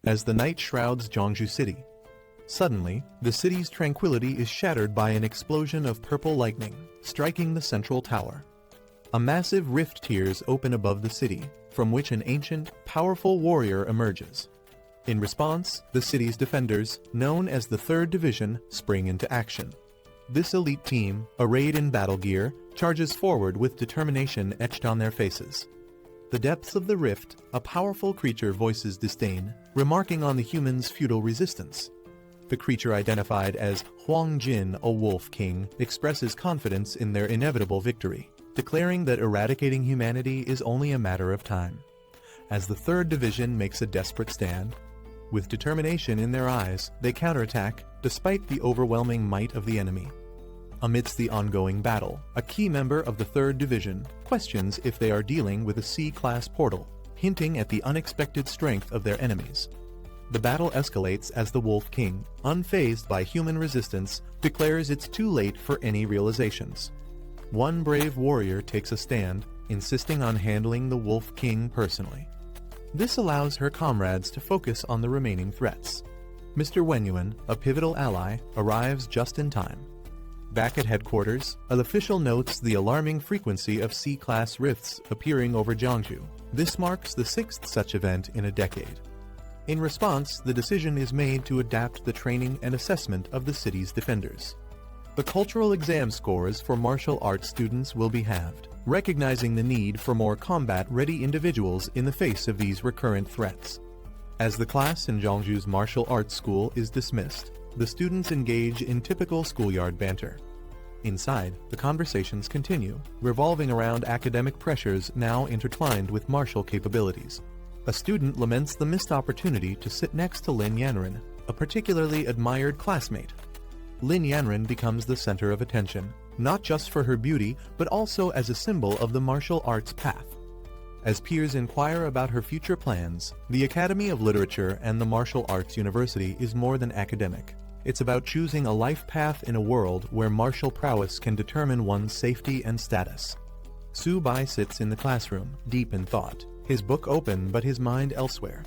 as the night shrouds Jeongju City. Suddenly, the city's tranquility is shattered by an explosion of purple lightning, striking the central tower. A massive rift tears open above the city, from which an ancient, powerful warrior emerges. In response, the city's defenders, known as the 3rd Division, spring into action. This elite team, arrayed in battle gear, charges forward with determination etched on their faces. The depths of the rift, a powerful creature voices disdain, remarking on the humans' futile resistance. The creature identified as Huang Jin, a wolf king, expresses confidence in their inevitable victory, declaring that eradicating humanity is only a matter of time. As the 3rd Division makes a desperate stand, with determination in their eyes, they counterattack, despite the overwhelming might of the enemy. Amidst the ongoing battle, a key member of the 3rd Division questions if they are dealing with a C-class portal, hinting at the unexpected strength of their enemies. The battle escalates as the Wolf King, unfazed by human resistance, declares it's too late for any realizations. One brave warrior takes a stand, insisting on handling the Wolf King personally. This allows her comrades to focus on the remaining threats. Mr. Wenyuan, a pivotal ally, arrives just in time. Back at headquarters, an official notes the alarming frequency of C-class rifts appearing over Jeongju. This marks the 6th such event in a decade. In response, the decision is made to adapt the training and assessment of the city's defenders. The cultural exam scores for martial arts students will be halved, recognizing the need for more combat-ready individuals in the face of these recurrent threats. As the class in Jeongju's martial arts school is dismissed, the students engage in typical schoolyard banter. Inside, the conversations continue, revolving around academic pressures now intertwined with martial capabilities. A student laments the missed opportunity to sit next to Lin Yanren, a particularly admired classmate. Lin Yanren becomes the center of attention, not just for her beauty, but also as a symbol of the martial arts path. As peers inquire about her future plans, the Academy of Literature and the Martial Arts University is more than academic. It's about choosing a life path in a world where martial prowess can determine one's safety and status. Su Bai sits in the classroom, deep in thought, his book open but his mind elsewhere,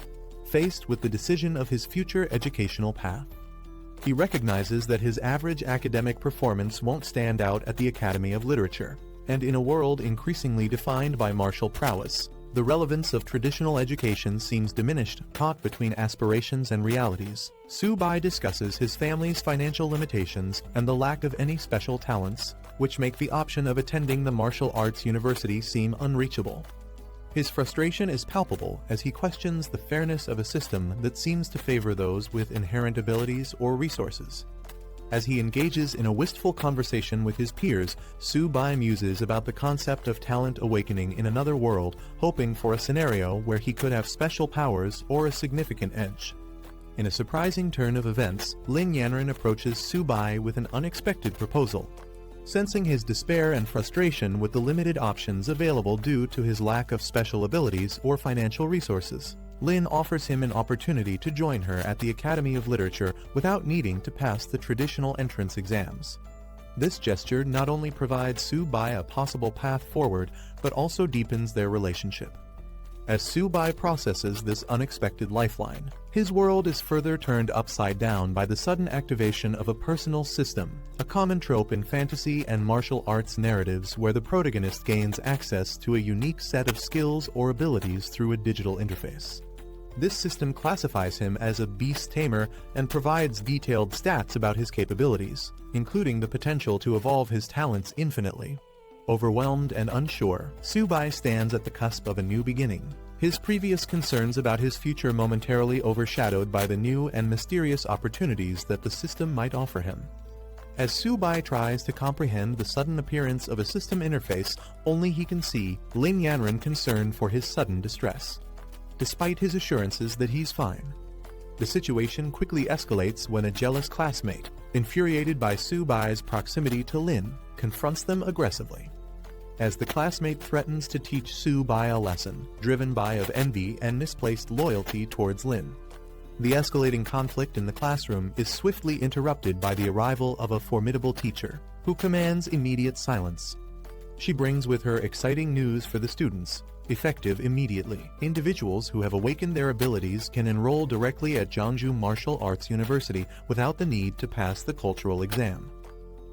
faced with the decision of his future educational path. He recognizes that his average academic performance won't stand out at the Academy of Literature, and in a world increasingly defined by martial prowess, the relevance of traditional education seems diminished, caught between aspirations and realities. Su Bai discusses his family's financial limitations and the lack of any special talents, which make the option of attending the martial arts university seem unreachable. His frustration is palpable as he questions the fairness of a system that seems to favor those with inherent abilities or resources. As he engages in a wistful conversation with his peers, Su Bai muses about the concept of talent awakening in another world, hoping for a scenario where he could have special powers or a significant edge. In a surprising turn of events, Lin Yanren approaches Su Bai with an unexpected proposal. Sensing his despair and frustration with the limited options available due to his lack of special abilities or financial resources, Lin offers him an opportunity to join her at the Academy of Literature without needing to pass the traditional entrance exams. This gesture not only provides Su Bai a possible path forward, but also deepens their relationship. As Su Bai processes this unexpected lifeline, his world is further turned upside down by the sudden activation of a personal system, a common trope in fantasy and martial arts narratives where the protagonist gains access to a unique set of skills or abilities through a digital interface. This system classifies him as a beast tamer and provides detailed stats about his capabilities, including the potential to evolve his talents infinitely. Overwhelmed and unsure, Su Bai stands at the cusp of a new beginning, his previous concerns about his future momentarily overshadowed by the new and mysterious opportunities that the system might offer him. As Su Bai tries to comprehend the sudden appearance of a system interface only he can see, Lin Yanren concerned for his sudden distress. Despite his assurances that he's fine, the situation quickly escalates when a jealous classmate, infuriated by Su Bai's proximity to Lin, confronts them aggressively. As the classmate threatens to teach Su Bai a lesson, driven by of envy and misplaced loyalty towards Lin. The escalating conflict in the classroom is swiftly interrupted by the arrival of a formidable teacher, who commands immediate silence. She brings with her exciting news for the students, effective immediately. Individuals who have awakened their abilities can enroll directly at Jeonju Martial Arts University without the need to pass the cultural exam.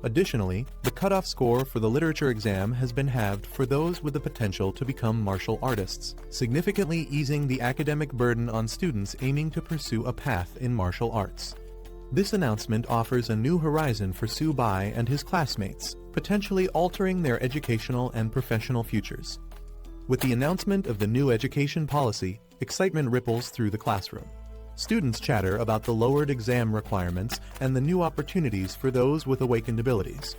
Additionally, the cutoff score for the literature exam has been halved for those with the potential to become martial artists, significantly easing the academic burden on students aiming to pursue a path in martial arts. This announcement offers a new horizon for Su Bai and his classmates, potentially altering their educational and professional futures. With the announcement of the new education policy, excitement ripples through the classroom. Students chatter about the lowered exam requirements and the new opportunities for those with awakened abilities.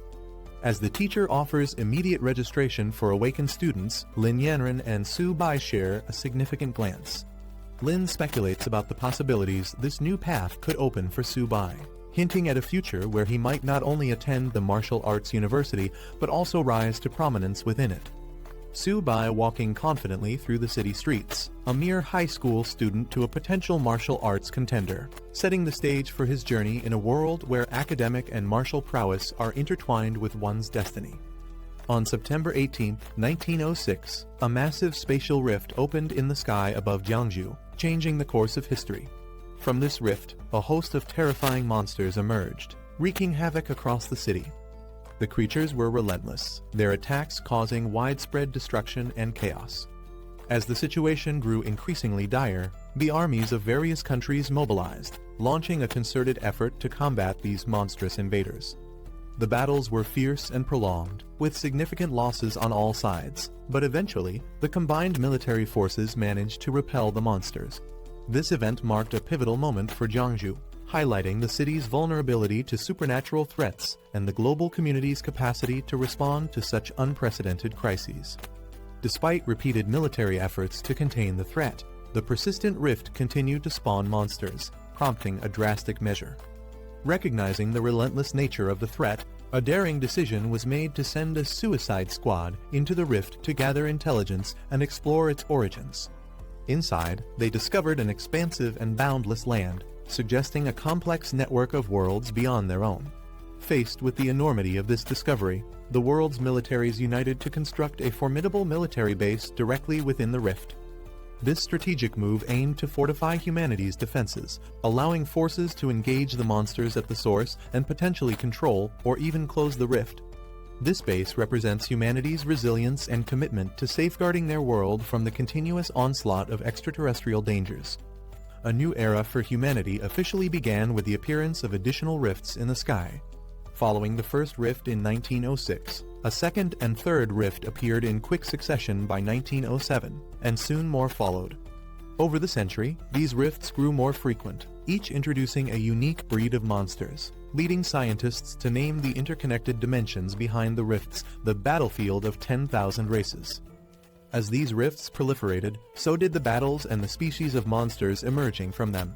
As the teacher offers immediate registration for awakened students, Lin Yanren and Su Bai share a significant glance. Lin speculates about the possibilities this new path could open for Su Bai, hinting at a future where he might not only attend the martial arts university but also rise to prominence within it. Su Bai walking confidently through the city streets, a mere high school student to a potential martial arts contender, setting the stage for his journey in a world where academic and martial prowess are intertwined with one's destiny. On September 18, 1906, a massive spatial rift opened in the sky above Jeonju, changing the course of history. From this rift, a host of terrifying monsters emerged, wreaking havoc across the city. The creatures were relentless, their attacks causing widespread destruction and chaos. As the situation grew increasingly dire, the armies of various countries mobilized, launching a concerted effort to combat these monstrous invaders. The battles were fierce and prolonged, with significant losses on all sides, but eventually, the combined military forces managed to repel the monsters. This event marked a pivotal moment for Jeonju, highlighting the city's vulnerability to supernatural threats and the global community's capacity to respond to such unprecedented crises. Despite repeated military efforts to contain the threat, the persistent rift continued to spawn monsters, prompting a drastic measure. Recognizing the relentless nature of the threat, a daring decision was made to send a suicide squad into the rift to gather intelligence and explore its origins. Inside, they discovered an expansive and boundless land, suggesting a complex network of worlds beyond their own. Faced with the enormity of this discovery, the world's militaries united to construct a formidable military base directly within the rift. This strategic move aimed to fortify humanity's defenses, allowing forces to engage the monsters at the source and potentially control or even close the rift. This base represents humanity's resilience and commitment to safeguarding their world from the continuous onslaught of extraterrestrial dangers. A new era for humanity officially began with the appearance of additional rifts in the sky. Following the first rift in 1906, a second and third rift appeared in quick succession by 1907, and soon more followed. Over the century, these rifts grew more frequent, each introducing a unique breed of monsters, leading scientists to name the interconnected dimensions behind the rifts the battlefield of 10,000 races. As these rifts proliferated, so did the battles and the species of monsters emerging from them.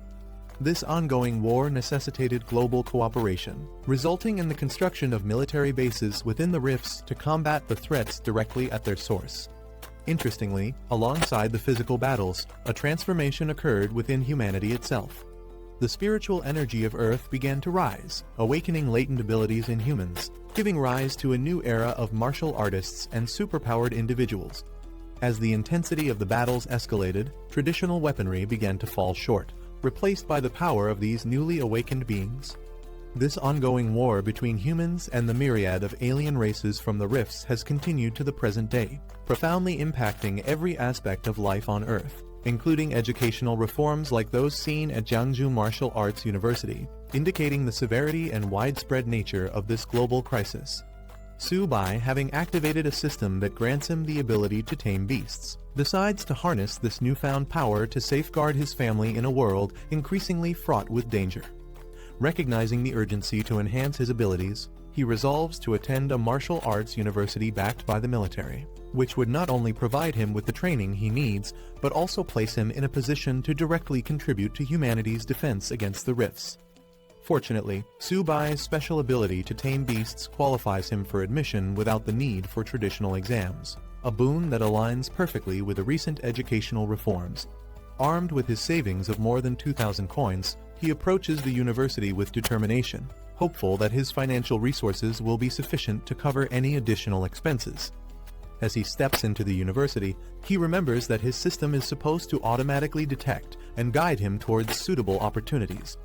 This ongoing war necessitated global cooperation, resulting in the construction of military bases within the rifts to combat the threats directly at their source. Interestingly, alongside the physical battles, a transformation occurred within humanity itself. The spiritual energy of Earth began to rise, awakening latent abilities in humans, giving rise to a new era of martial artists and superpowered individuals. As the intensity of the battles escalated, traditional weaponry began to fall short, replaced by the power of these newly awakened beings. This ongoing war between humans and the myriad of alien races from the rifts has continued to the present day, profoundly impacting every aspect of life on Earth, including educational reforms like those seen at Jeonju Martial Arts University, indicating the severity and widespread nature of this global crisis. Su Bai, having activated a system that grants him the ability to tame beasts, decides to harness this newfound power to safeguard his family in a world increasingly fraught with danger. Recognizing the urgency to enhance his abilities, he resolves to attend a martial arts university backed by the military, which would not only provide him with the training he needs, but also place him in a position to directly contribute to humanity's defense against the rifts. Fortunately, Su Bai's special ability to tame beasts qualifies him for admission without the need for traditional exams, a boon that aligns perfectly with the recent educational reforms. Armed with his savings of more than 2,000 coins, he approaches the university with determination, hopeful that his financial resources will be sufficient to cover any additional expenses. As he steps into the university, he remembers that his system is supposed to automatically detect and guide him towards suitable opportunities.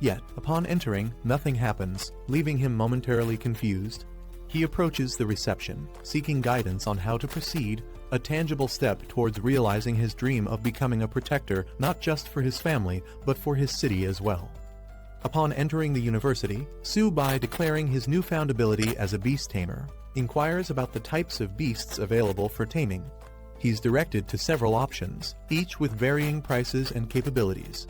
Yet, upon entering, nothing happens, leaving him momentarily confused. He approaches the reception, seeking guidance on how to proceed, a tangible step towards realizing his dream of becoming a protector not just for his family, but for his city as well. Upon entering the university, Su-bai, declaring his newfound ability as a beast tamer, inquires about the types of beasts available for taming. He's directed to several options, each with varying prices and capabilities.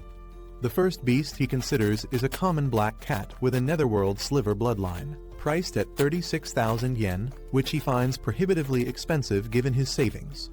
The first beast he considers is a common black cat with a netherworld sliver bloodline, priced at 36,000 yen, which he finds prohibitively expensive given his savings.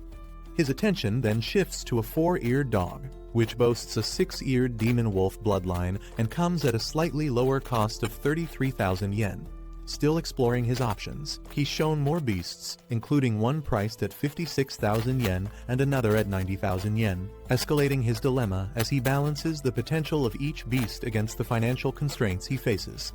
His attention then shifts to a 4-eared dog, which boasts a 6-eared demon wolf bloodline and comes at a slightly lower cost of 33,000 yen. Still exploring his options, he's shown more beasts, including one priced at 56,000 yen and another at 90,000 yen, escalating his dilemma as he balances the potential of each beast against the financial constraints he faces.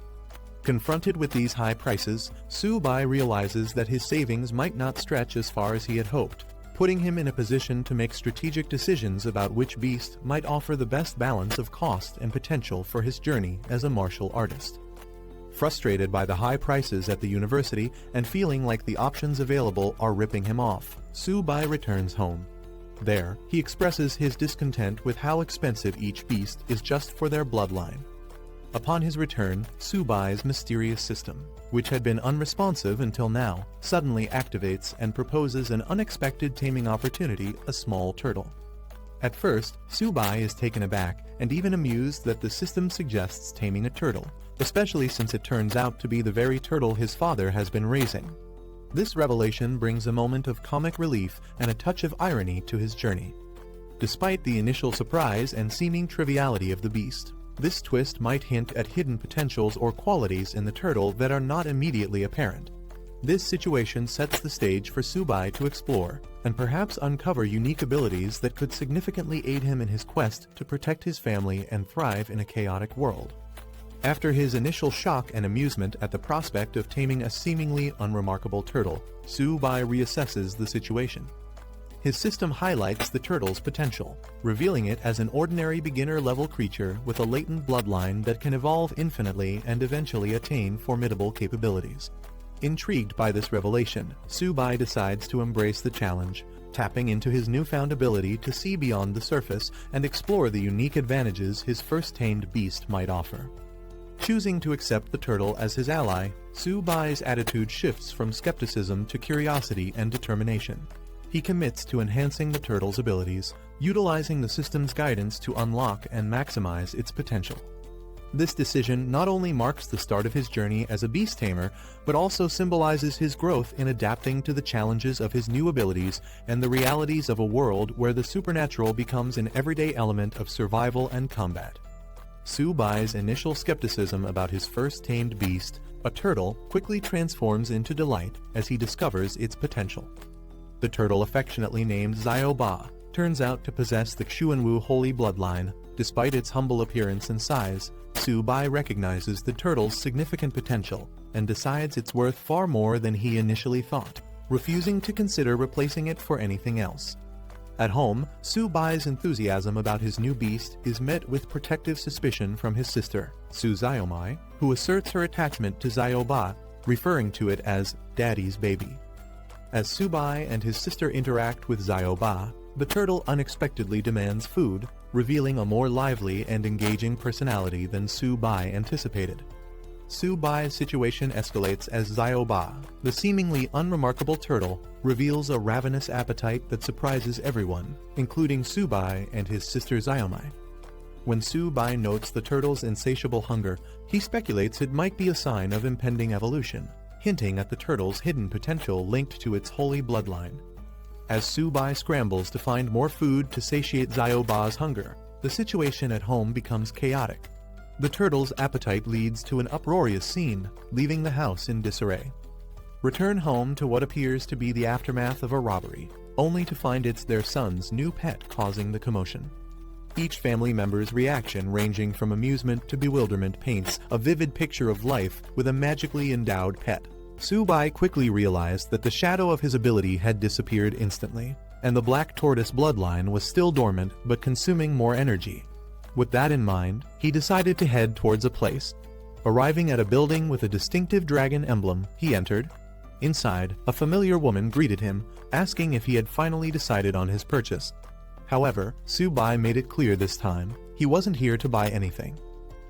Confronted with these high prices, Su-bai realizes that his savings might not stretch as far as he had hoped, putting him in a position to make strategic decisions about which beast might offer the best balance of cost and potential for his journey as a martial artist. Frustrated by the high prices at the university and feeling like the options available are ripping him off, Su-bai returns home. There, he expresses his discontent with how expensive each beast is just for their bloodline. Upon his return, Su-bai's mysterious system, which had been unresponsive until now, suddenly activates and proposes an unexpected taming opportunity, a small turtle. At first, Su-bai is taken aback and even amused that the system suggests taming a turtle, especially since it turns out to be the very turtle his father has been raising. This revelation brings a moment of comic relief and a touch of irony to his journey. Despite the initial surprise and seeming triviality of the beast, this twist might hint at hidden potentials or qualities in the turtle that are not immediately apparent. This situation sets the stage for Su-bai to explore, and perhaps uncover unique abilities that could significantly aid him in his quest to protect his family and thrive in a chaotic world. After his initial shock and amusement at the prospect of taming a seemingly unremarkable turtle, Su-bai reassesses the situation. His system highlights the turtle's potential, revealing it as an ordinary beginner-level creature with a latent bloodline that can evolve infinitely and eventually attain formidable capabilities. Intrigued by this revelation, Su-bai decides to embrace the challenge, tapping into his newfound ability to see beyond the surface and explore the unique advantages his first tamed beast might offer. Choosing to accept the turtle as his ally, Su-bai's attitude shifts from skepticism to curiosity and determination. He commits to enhancing the turtle's abilities, utilizing the system's guidance to unlock and maximize its potential. This decision not only marks the start of his journey as a beast tamer, but also symbolizes his growth in adapting to the challenges of his new abilities and the realities of a world where the supernatural becomes an everyday element of survival and combat. Su-bai's initial skepticism about his first tamed beast, a turtle, quickly transforms into delight as he discovers its potential. The turtle, affectionately named Zio-ba, turns out to possess the Xuanwu holy bloodline. Despite its humble appearance and size, Su-bai recognizes the turtle's significant potential and decides it's worth far more than he initially thought, refusing to consider replacing it for anything else. At home, Su-bai's enthusiasm about his new beast is met with protective suspicion from his sister, Su-zayomai, who asserts her attachment to Zio-ba, referring to it as Daddy's baby. As Su-bai and his sister interact with Zio-ba, the turtle unexpectedly demands food, revealing a more lively and engaging personality than Su-bai anticipated. Su-bai's situation escalates as Zio-ba, the seemingly unremarkable turtle, reveals a ravenous appetite that surprises everyone, including Su-bai and his sister Zayomai. When Su-bai notes the turtle's insatiable hunger, he speculates it might be a sign of impending evolution, hinting at the turtle's hidden potential linked to its holy bloodline. As Su-bai scrambles to find more food to satiate Zio-ba's hunger, the situation at home becomes chaotic. The turtle's appetite leads to an uproarious scene, leaving the house in disarray. Return home to what appears to be the aftermath of a robbery, only to find it's their son's new pet causing the commotion. Each family member's reaction, ranging from amusement to bewilderment, paints a vivid picture of life with a magically endowed pet. Su-bai quickly realized that the shadow of his ability had disappeared instantly, and the black tortoise bloodline was still dormant but consuming more energy. With that in mind, he decided to head towards a place. Arriving at a building with a distinctive dragon emblem, he entered. Inside, a familiar woman greeted him, asking if he had finally decided on his purchase. However, Su-bai made it clear this time, he wasn't here to buy anything.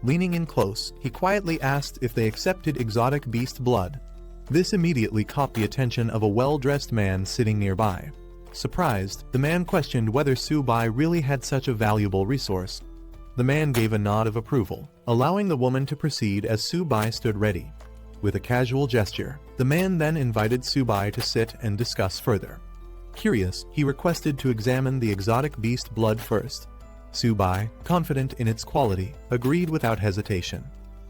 Leaning in close, he quietly asked if they accepted exotic beast blood. This immediately caught the attention of a well-dressed man sitting nearby. Surprised, the man questioned whether Su-bai really had such a valuable resource. The man gave a nod of approval, allowing the woman to proceed as Su-bai stood ready. With a casual gesture, the man then invited Su-bai to sit and discuss further. Curious, he requested to examine the exotic beast blood first. Su-bai, confident in its quality, agreed without hesitation.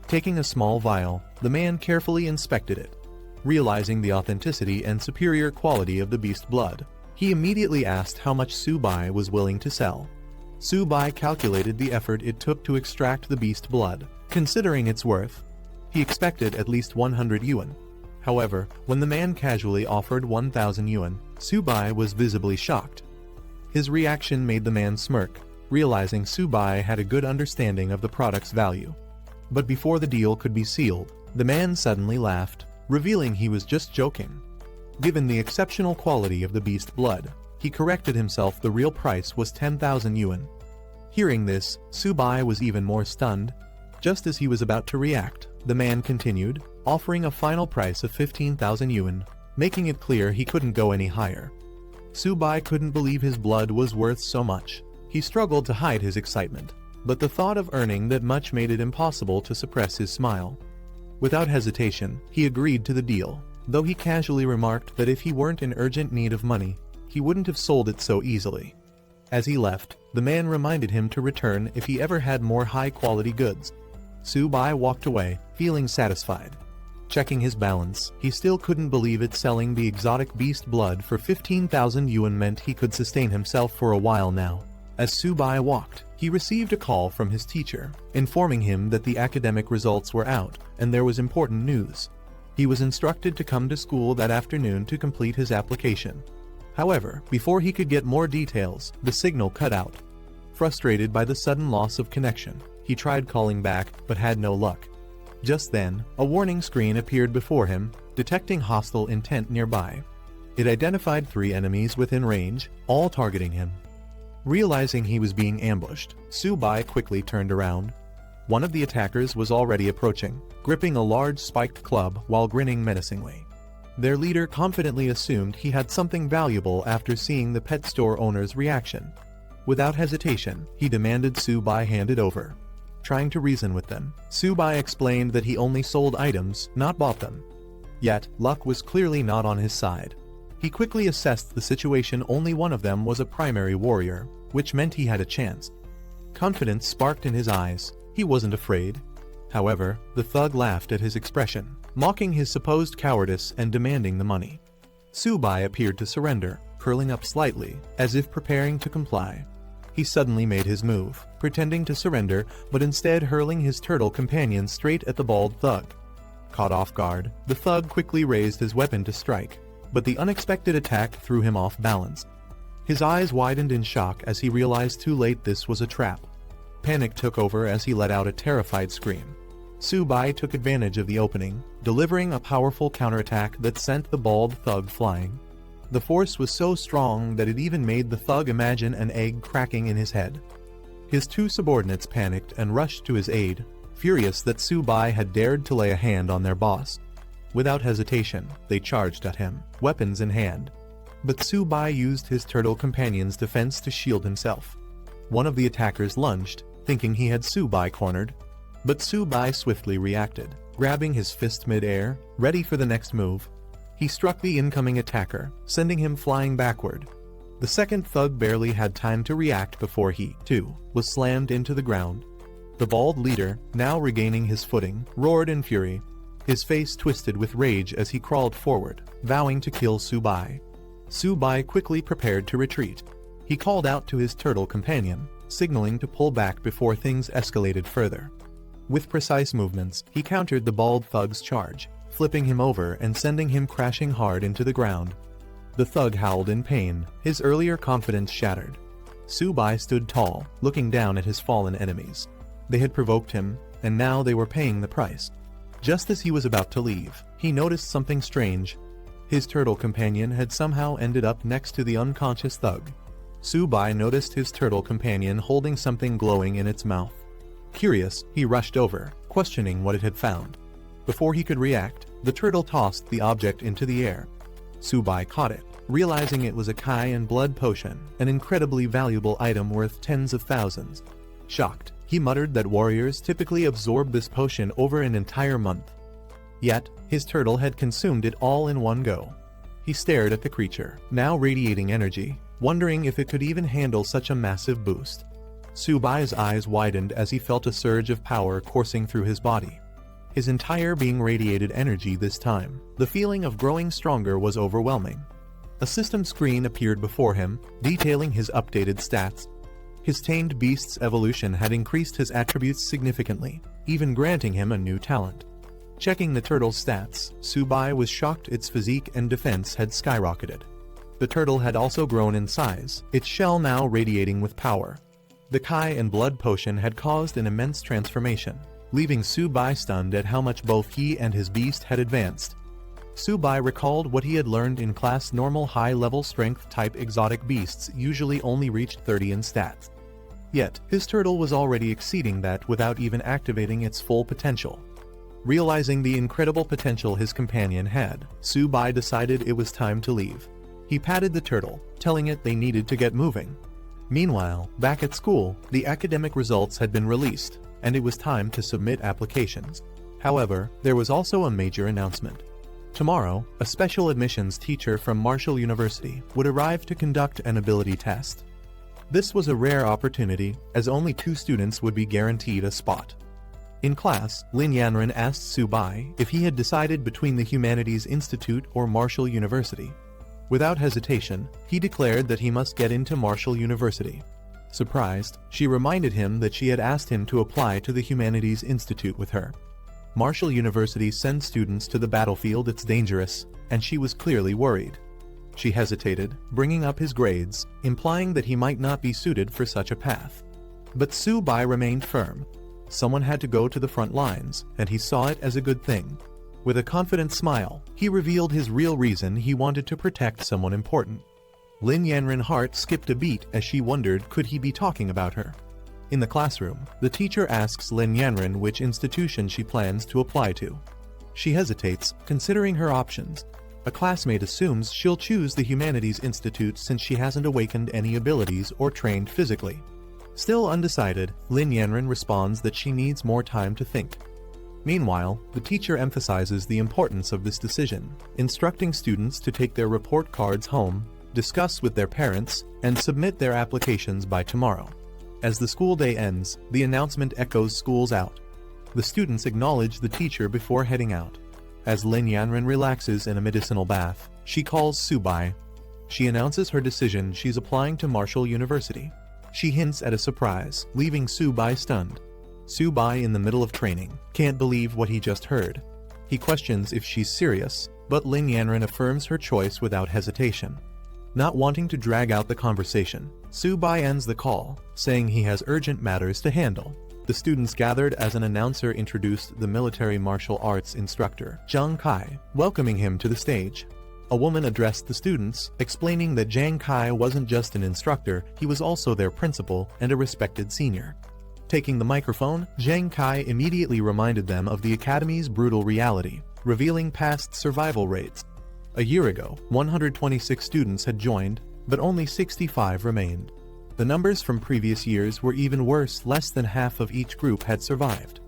Taking a small vial, the man carefully inspected it. Realizing the authenticity and superior quality of the beast blood, he immediately asked how much Su-bai was willing to sell. Su-bai calculated the effort it took to extract the beast blood. Considering its worth, he expected at least 100 yuan. However, when the man casually offered 1,000 yuan, Su-bai was visibly shocked. His reaction made the man smirk, realizing Su-bai had a good understanding of the product's value. But before the deal could be sealed, the man suddenly laughed, revealing he was just joking. Given the exceptional quality of the beast blood, he corrected himself. The real price was 10,000 yuan. Hearing this, Su-bai was even more stunned. Just as he was about to react, the man continued, offering a final price of 15,000 yuan, making it clear he couldn't go any higher. Su-bai couldn't believe his blood was worth so much. He struggled to hide his excitement, but the thought of earning that much made it impossible to suppress his smile. Without hesitation, he agreed to the deal, though he casually remarked that if he weren't in urgent need of money, he wouldn't have sold it so easily. As he left, the man reminded him to return if he ever had more high-quality goods. Su-bai walked away, feeling satisfied. Checking his balance, he still couldn't believe it. Selling the exotic beast blood for 15,000 yuan meant he could sustain himself for a while now. As Su-bai walked, he received a call from his teacher, informing him that the academic results were out, and there was important news. He was instructed to come to school that afternoon to complete his application. However, before he could get more details, the signal cut out. Frustrated by the sudden loss of connection, he tried calling back, but had no luck. Just then, a warning screen appeared before him, detecting hostile intent nearby. It identified 3 enemies within range, all targeting him. Realizing he was being ambushed, Su-bai quickly turned around. One of the attackers was already approaching, gripping a large spiked club while grinning menacingly. Their leader confidently assumed he had something valuable after seeing the pet store owner's reaction. Without hesitation, he demanded Su-bai hand it over. Trying to reason with them, Su-bai explained that he only sold items, not bought them. Yet, luck was clearly not on his side. He quickly assessed the situation. Only one of them was a primary warrior, which meant he had a chance. Confidence sparked in his eyes. He wasn't afraid. However, the thug laughed at his expression, mocking his supposed cowardice and demanding the money. Su-bai appeared to surrender, curling up slightly, as if preparing to comply. He suddenly made his move, pretending to surrender, but instead hurling his turtle companion straight at the bald thug. Caught off guard, the thug quickly raised his weapon to strike, but the unexpected attack threw him off balance. His eyes widened in shock as he realized too late this was a trap. Panic took over as he let out a terrified scream. Su-bai took advantage of the opening, delivering a powerful counterattack that sent the bald thug flying. The force was so strong that it even made the thug imagine an egg cracking in his head. His 2 subordinates panicked and rushed to his aid, furious that Su-bai had dared to lay a hand on their boss. Without hesitation, they charged at him, weapons in hand. But Su-bai used his turtle companion's defense to shield himself. One of the attackers lunged, thinking he had Su-bai cornered. But Su-bai swiftly reacted, grabbing his fist mid-air, ready for the next move. He struck the incoming attacker, sending him flying backward. The second thug barely had time to react before he, too, was slammed into the ground. The bald leader, now regaining his footing, roared in fury. His face twisted with rage as he crawled forward, vowing to kill Su-bai. Su-bai quickly prepared to retreat. He called out to his turtle companion, signaling to pull back before things escalated further. With precise movements, he countered the bald thug's charge, flipping him over and sending him crashing hard into the ground. The thug howled in pain, his earlier confidence shattered. Subai stood tall, looking down at his fallen enemies. They had provoked him, and now they were paying the price. Just as he was about to leave, he noticed something strange. His turtle companion had somehow ended up next to the unconscious thug. Subai noticed his turtle companion holding something glowing in its mouth. Curious, he rushed over, questioning what it had found. Before he could react, the turtle tossed the object into the air. Subai caught it, realizing it was a Kai and blood potion, an incredibly valuable item worth tens of thousands. Shocked, he muttered that warriors typically absorb this potion over an entire month. Yet, his turtle had consumed it all in one go. He stared at the creature, now radiating energy, wondering if it could even handle such a massive boost. Subai's eyes widened as he felt a surge of power coursing through his body. His entire being radiated energy this time. The feeling of growing stronger was overwhelming. A system screen appeared before him, detailing his updated stats. His tamed beast's evolution had increased his attributes significantly, even granting him a new talent. Checking the turtle's stats, Subai was shocked its physique and defense had skyrocketed. The turtle had also grown in size, its shell now radiating with power. The Kai and blood potion had caused an immense transformation, leaving Subai stunned at how much both he and his beast had advanced. Subai recalled what he had learned in class. Normal high-level strength type exotic beasts usually only reached 30 in stats. Yet, his turtle was already exceeding that without even activating its full potential. Realizing the incredible potential his companion had, Subai decided it was time to leave. He patted the turtle, telling it they needed to get moving. Meanwhile, back at school, the academic results had been released, and it was time to submit applications. However, there was also a major announcement. Tomorrow, a special admissions teacher from Marshall University would arrive to conduct an ability test. This was a rare opportunity, as only 2 students would be guaranteed a spot. In class, Lin Yanren asked Subai if he had decided between the Humanities Institute or Marshall University. Without hesitation, he declared that he must get into Marshall University. Surprised, she reminded him that she had asked him to apply to the Humanities Institute with her. Marshall University sends students to the battlefield. It's dangerous, and she was clearly worried. She hesitated, bringing up his grades, implying that he might not be suited for such a path. But Subai remained firm. Someone had to go to the front lines, and he saw it as a good thing. With a confident smile, he revealed his real reason: he wanted to protect someone important. Lin Yanren's heart skipped a beat as she wondered, could he be talking about her? In the classroom, the teacher asks Lin Yanren which institution she plans to apply to. She hesitates, considering her options. A classmate assumes she'll choose the Humanities Institute since she hasn't awakened any abilities or trained physically. Still undecided, Lin Yanren responds that she needs more time to think. Meanwhile, the teacher emphasizes the importance of this decision, instructing students to take their report cards home, discuss with their parents, and submit their applications by tomorrow. As the school day ends, the announcement echoes schools out. The students acknowledge the teacher before heading out. As Lin Yanren relaxes in a medicinal bath, she calls Subai. She announces her decision: she's applying to Marshall University. She hints at a surprise, leaving Subai stunned. Subai, in the middle of training, can't believe what he just heard. He questions if she's serious, but Lin Yanren affirms her choice without hesitation. Not wanting to drag out the conversation, Subai ends the call, saying he has urgent matters to handle. The students gathered as an announcer introduced the military martial arts instructor, Zhang Kai, welcoming him to the stage. A woman addressed the students, explaining that Zhang Kai wasn't just an instructor, he was also their principal and a respected senior. Taking the microphone, Zhang Kai immediately reminded them of the academy's brutal reality, revealing past survival rates. A year ago, 126 students had joined, but only 65 remained. The numbers from previous years were even worse: less than half of each group had survived.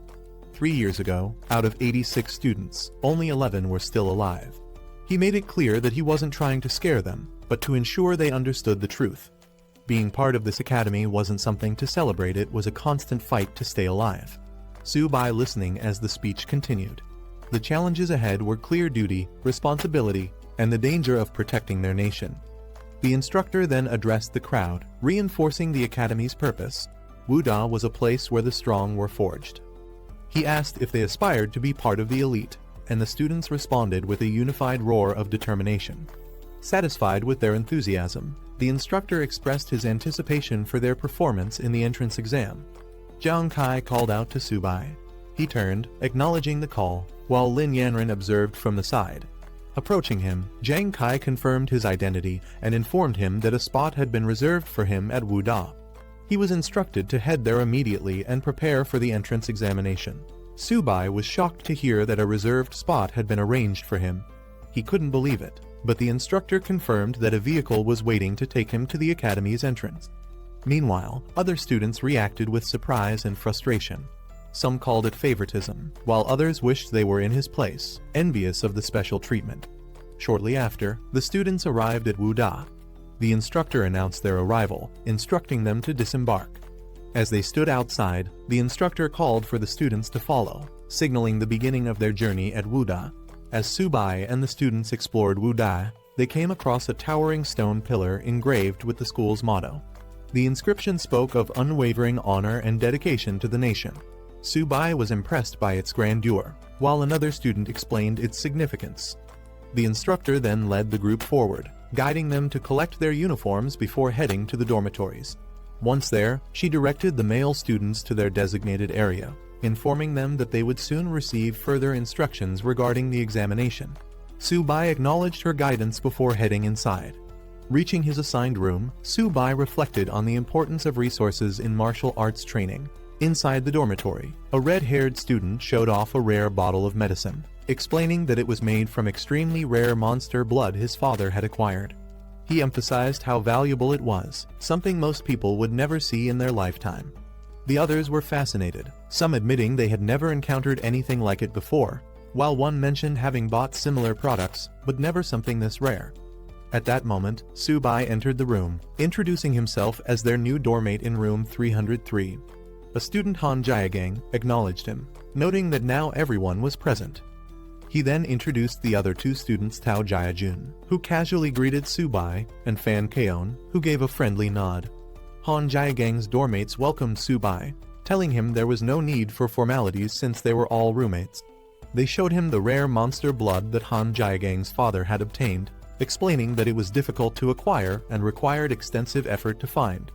3 years ago, out of 86 students, only 11 were still alive. He made it clear that he wasn't trying to scare them, but to ensure they understood the truth. Being part of this academy wasn't something to celebrate, it was a constant fight to stay alive. Subai listening as the speech continued. The challenges ahead were clear: duty, responsibility, and the danger of protecting their nation. The instructor then addressed the crowd, reinforcing the academy's purpose. Wuda was a place where the strong were forged. He asked if they aspired to be part of the elite, and the students responded with a unified roar of determination. Satisfied with their enthusiasm, the instructor expressed his anticipation for their performance in the entrance exam. Jiang Kai called out to Subai. He turned, acknowledging the call, while Lin Yanren observed from the side. Approaching him, Jiang Kai confirmed his identity and informed him that a spot had been reserved for him at Wuda. He was instructed to head there immediately and prepare for the entrance examination. Subai was shocked to hear that a reserved spot had been arranged for him. He couldn't believe it, but the instructor confirmed that a vehicle was waiting to take him to the academy's entrance. Meanwhile, other students reacted with surprise and frustration. Some called it favoritism, while others wished they were in his place, envious of the special treatment. Shortly after, the students arrived at Wuda. The instructor announced their arrival, instructing them to disembark. As they stood outside, the instructor called for the students to follow, signaling the beginning of their journey at Wuda. As Subai and the students explored Wuda, they came across a towering stone pillar engraved with the school's motto. The inscription spoke of unwavering honor and dedication to the nation. Subai was impressed by its grandeur, while another student explained its significance. The instructor then led the group forward, guiding them to collect their uniforms before heading to the dormitories. Once there, she directed the male students to their designated area, informing them that they would soon receive further instructions regarding the examination. Subai acknowledged her guidance before heading inside. Reaching his assigned room, Subai reflected on the importance of resources in martial arts training. Inside the dormitory, a red-haired student showed off a rare bottle of medicine, explaining that it was made from extremely rare monster blood his father had acquired. He emphasized how valuable it was, something most people would never see in their lifetime. The others were fascinated, some admitting they had never encountered anything like it before, while one mentioned having bought similar products, but never something this rare. At that moment, Subai entered the room, introducing himself as their new doormate in room 303. A student Han Jiagang acknowledged him, noting that now everyone was present. He then introduced the other two students Tao Jiajun, who casually greeted Subai, and Fan Keon, who gave a friendly nod. Han Jiagang's doormates welcomed Subai, telling him there was no need for formalities since they were all roommates. They showed him the rare monster blood that Han Jiagang's father had obtained, explaining that it was difficult to acquire and required extensive effort to find.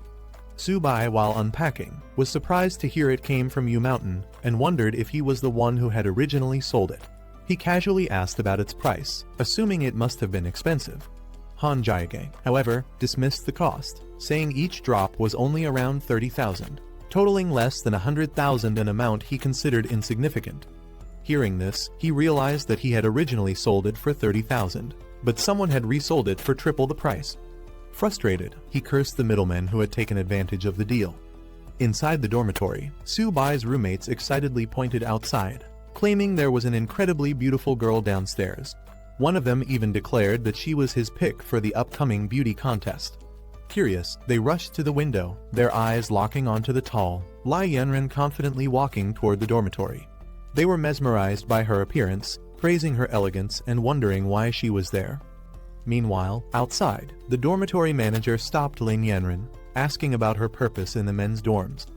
Subai, while unpacking, was surprised to hear it came from Yu Mountain and wondered if he was the one who had originally sold it. He casually asked about its price, assuming it must have been expensive. Han Jiagang, however, dismissed the cost, saying each drop was only around 30,000, totaling less than 100,000, an amount he considered insignificant. Hearing this, he realized that he had originally sold it for 30,000, but someone had resold it for triple the price. Frustrated, he cursed the middlemen who had taken advantage of the deal. Inside the dormitory, Subai's roommates excitedly pointed outside, claiming there was an incredibly beautiful girl downstairs. One of them even declared that she was his pick for the upcoming beauty contest. Curious, they rushed to the window, their eyes locking onto the tall, Lai Yanren confidently walking toward the dormitory. They were mesmerized by her appearance, praising her elegance and wondering why she was there. Meanwhile, outside, the dormitory manager stopped Lin Yanren, asking about her purpose in the men's dorms.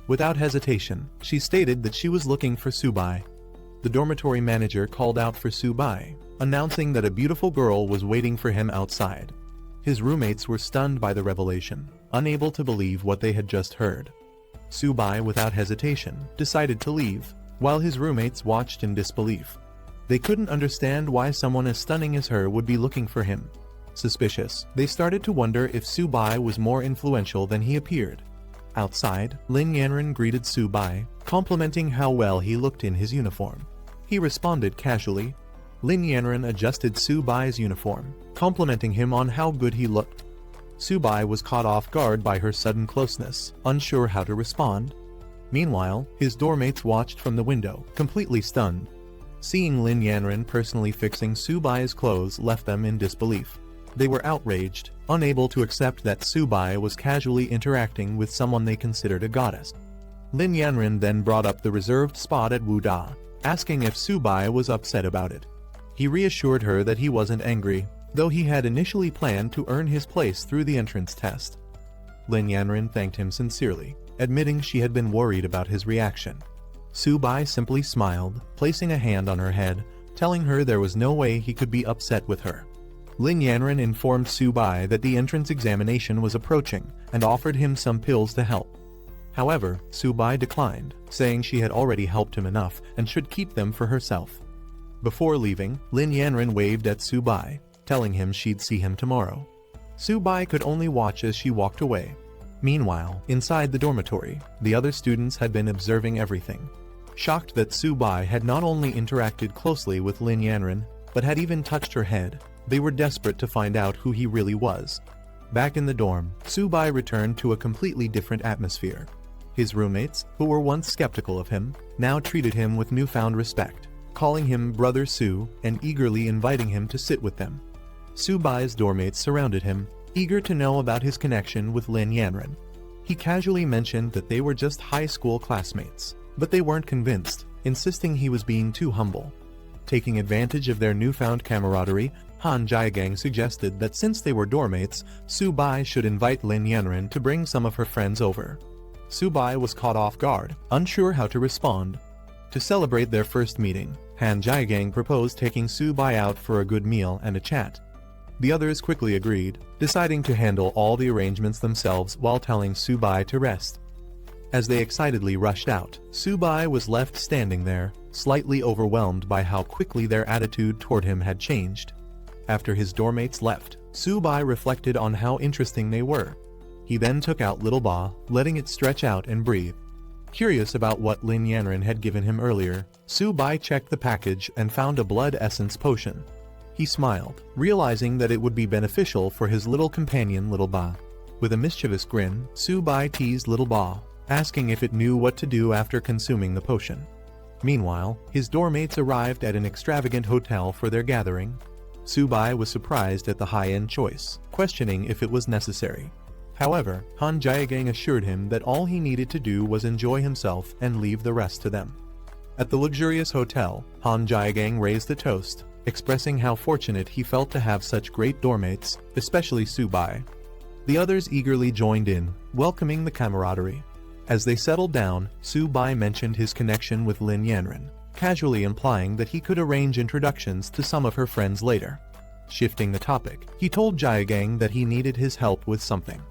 Without hesitation, she stated that she was looking for Subai. The dormitory manager called out for Subai, announcing that a beautiful girl was waiting for him outside. His roommates were stunned by the revelation, unable to believe what they had just heard. Subai, without hesitation, decided to leave, while his roommates watched in disbelief. They couldn't understand why someone as stunning as her would be looking for him. Suspicious, they started to wonder if Subai was more influential than he appeared. Outside, Lin Yanren greeted Subai, complimenting how well he looked in his uniform. He responded casually. Lin Yanren adjusted Subai's uniform, complimenting him on how good he looked. Subai was caught off guard by her sudden closeness, unsure how to respond. Meanwhile, his doormates watched from the window, completely stunned. Seeing Lin Yanren personally fixing Subai's clothes left them in disbelief. They were outraged, unable to accept that Subai was casually interacting with someone they considered a goddess. Lin Yanren then brought up the reserved spot at Wuda, asking if Subai was upset about it. He reassured her that he wasn't angry, though he had initially planned to earn his place through the entrance test. Lin Yanren thanked him sincerely, admitting she had been worried about his reaction. Subai simply smiled, placing a hand on her head, telling her there was no way he could be upset with her. Lin Yanran informed Su-bai that the entrance examination was approaching and offered him some pills to help. However, Su-bai declined, saying she had already helped him enough and should keep them for herself. Before leaving, Lin Yanran waved at Su-bai, telling him she'd see him tomorrow. Su-bai could only watch as she walked away. Meanwhile, inside the dormitory, the other students had been observing everything. Shocked that Su-bai had not only interacted closely with Lin Yanran, but had even touched her head, they were desperate to find out who he really was. Back in the dorm, Su-bai returned to a completely different atmosphere. His roommates, who were once skeptical of him, now treated him with newfound respect, calling him Brother Su and eagerly inviting him to sit with them. Su-bai's dormmates surrounded him, eager to know about his connection with Lin Yanran. He casually mentioned that they were just high school classmates, but they weren't convinced, insisting he was being too humble. Taking advantage of their newfound camaraderie, Han Jiagang suggested that since they were dormmates, Su-bai should invite Lin Yanran to bring some of her friends over. Su-bai was caught off guard, unsure how to respond. To celebrate their first meeting, Han Jiagang proposed taking Su-bai out for a good meal and a chat. The others quickly agreed, deciding to handle all the arrangements themselves while telling Su-bai to rest. As they excitedly rushed out, Su-bai was left standing there, slightly overwhelmed by how quickly their attitude toward him had changed. After his dormmates left, Su-bai reflected on how interesting they were. He then took out Little Ba, letting it stretch out and breathe. Curious about what Lin Yanran had given him earlier, Su-bai checked the package and found a blood essence potion. He smiled, realizing that it would be beneficial for his little companion Little Ba. With a mischievous grin, Su-bai teased Little Ba, asking if it knew what to do after consuming the potion. Meanwhile, his dormmates arrived at an extravagant hotel for their gathering. Su-bai was surprised at the high-end choice, questioning if it was necessary. However, Han Jiagang assured him that all he needed to do was enjoy himself and leave the rest to them. At the luxurious hotel, Han Jiagang raised a toast, expressing how fortunate he felt to have such great dormmates, especially Su-bai. The others eagerly joined in, welcoming the camaraderie. As they settled down, Su-bai mentioned his connection with Lin Yanran, casually implying that he could arrange introductions to some of her friends later. Shifting the topic, he told Jiagang that he needed his help with something.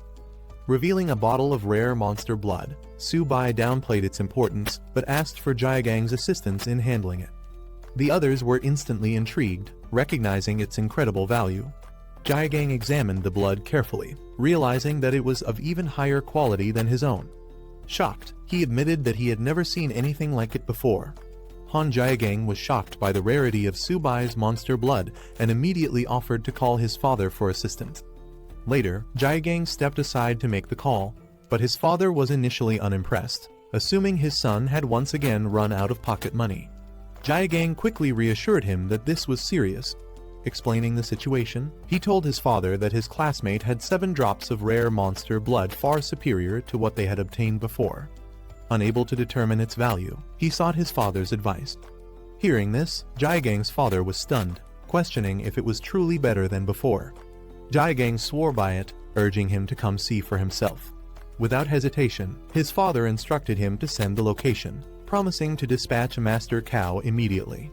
Revealing a bottle of rare monster blood, Su-bai downplayed its importance but asked for Jiagang's assistance in handling it. The others were instantly intrigued, recognizing its incredible value. Jiagang examined the blood carefully, realizing that it was of even higher quality than his own. Shocked, he admitted that he had never seen anything like it before. Han Jiagang was shocked by the rarity of Su-bai's monster blood and immediately offered to call his father for assistance. Later, Jiagang stepped aside to make the call, but his father was initially unimpressed, assuming his son had once again run out of pocket money. Jiagang quickly reassured him that this was serious. Explaining the situation, he told his father that his classmate had 7 drops of rare monster blood far superior to what they had obtained before. Unable to determine its value, he sought his father's advice. Hearing this, Jiagang's father was stunned, questioning if it was truly better than before. Jiagang swore by it, urging him to come see for himself. Without hesitation, his father instructed him to send the location, promising to dispatch Master Cow immediately.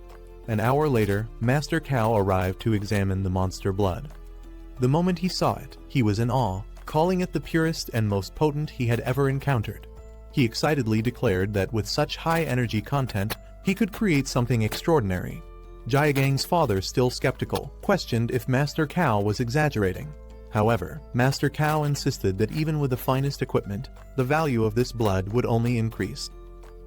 An hour later, Master Cow arrived to examine the monster blood. The moment he saw it, he was in awe, calling it the purest and most potent he had ever encountered. He excitedly declared that with such high energy content, he could create something extraordinary. Jiagang's father, still skeptical, questioned if Master Cow was exaggerating. However, Master Cow insisted that even with the finest equipment, the value of this blood would only increase.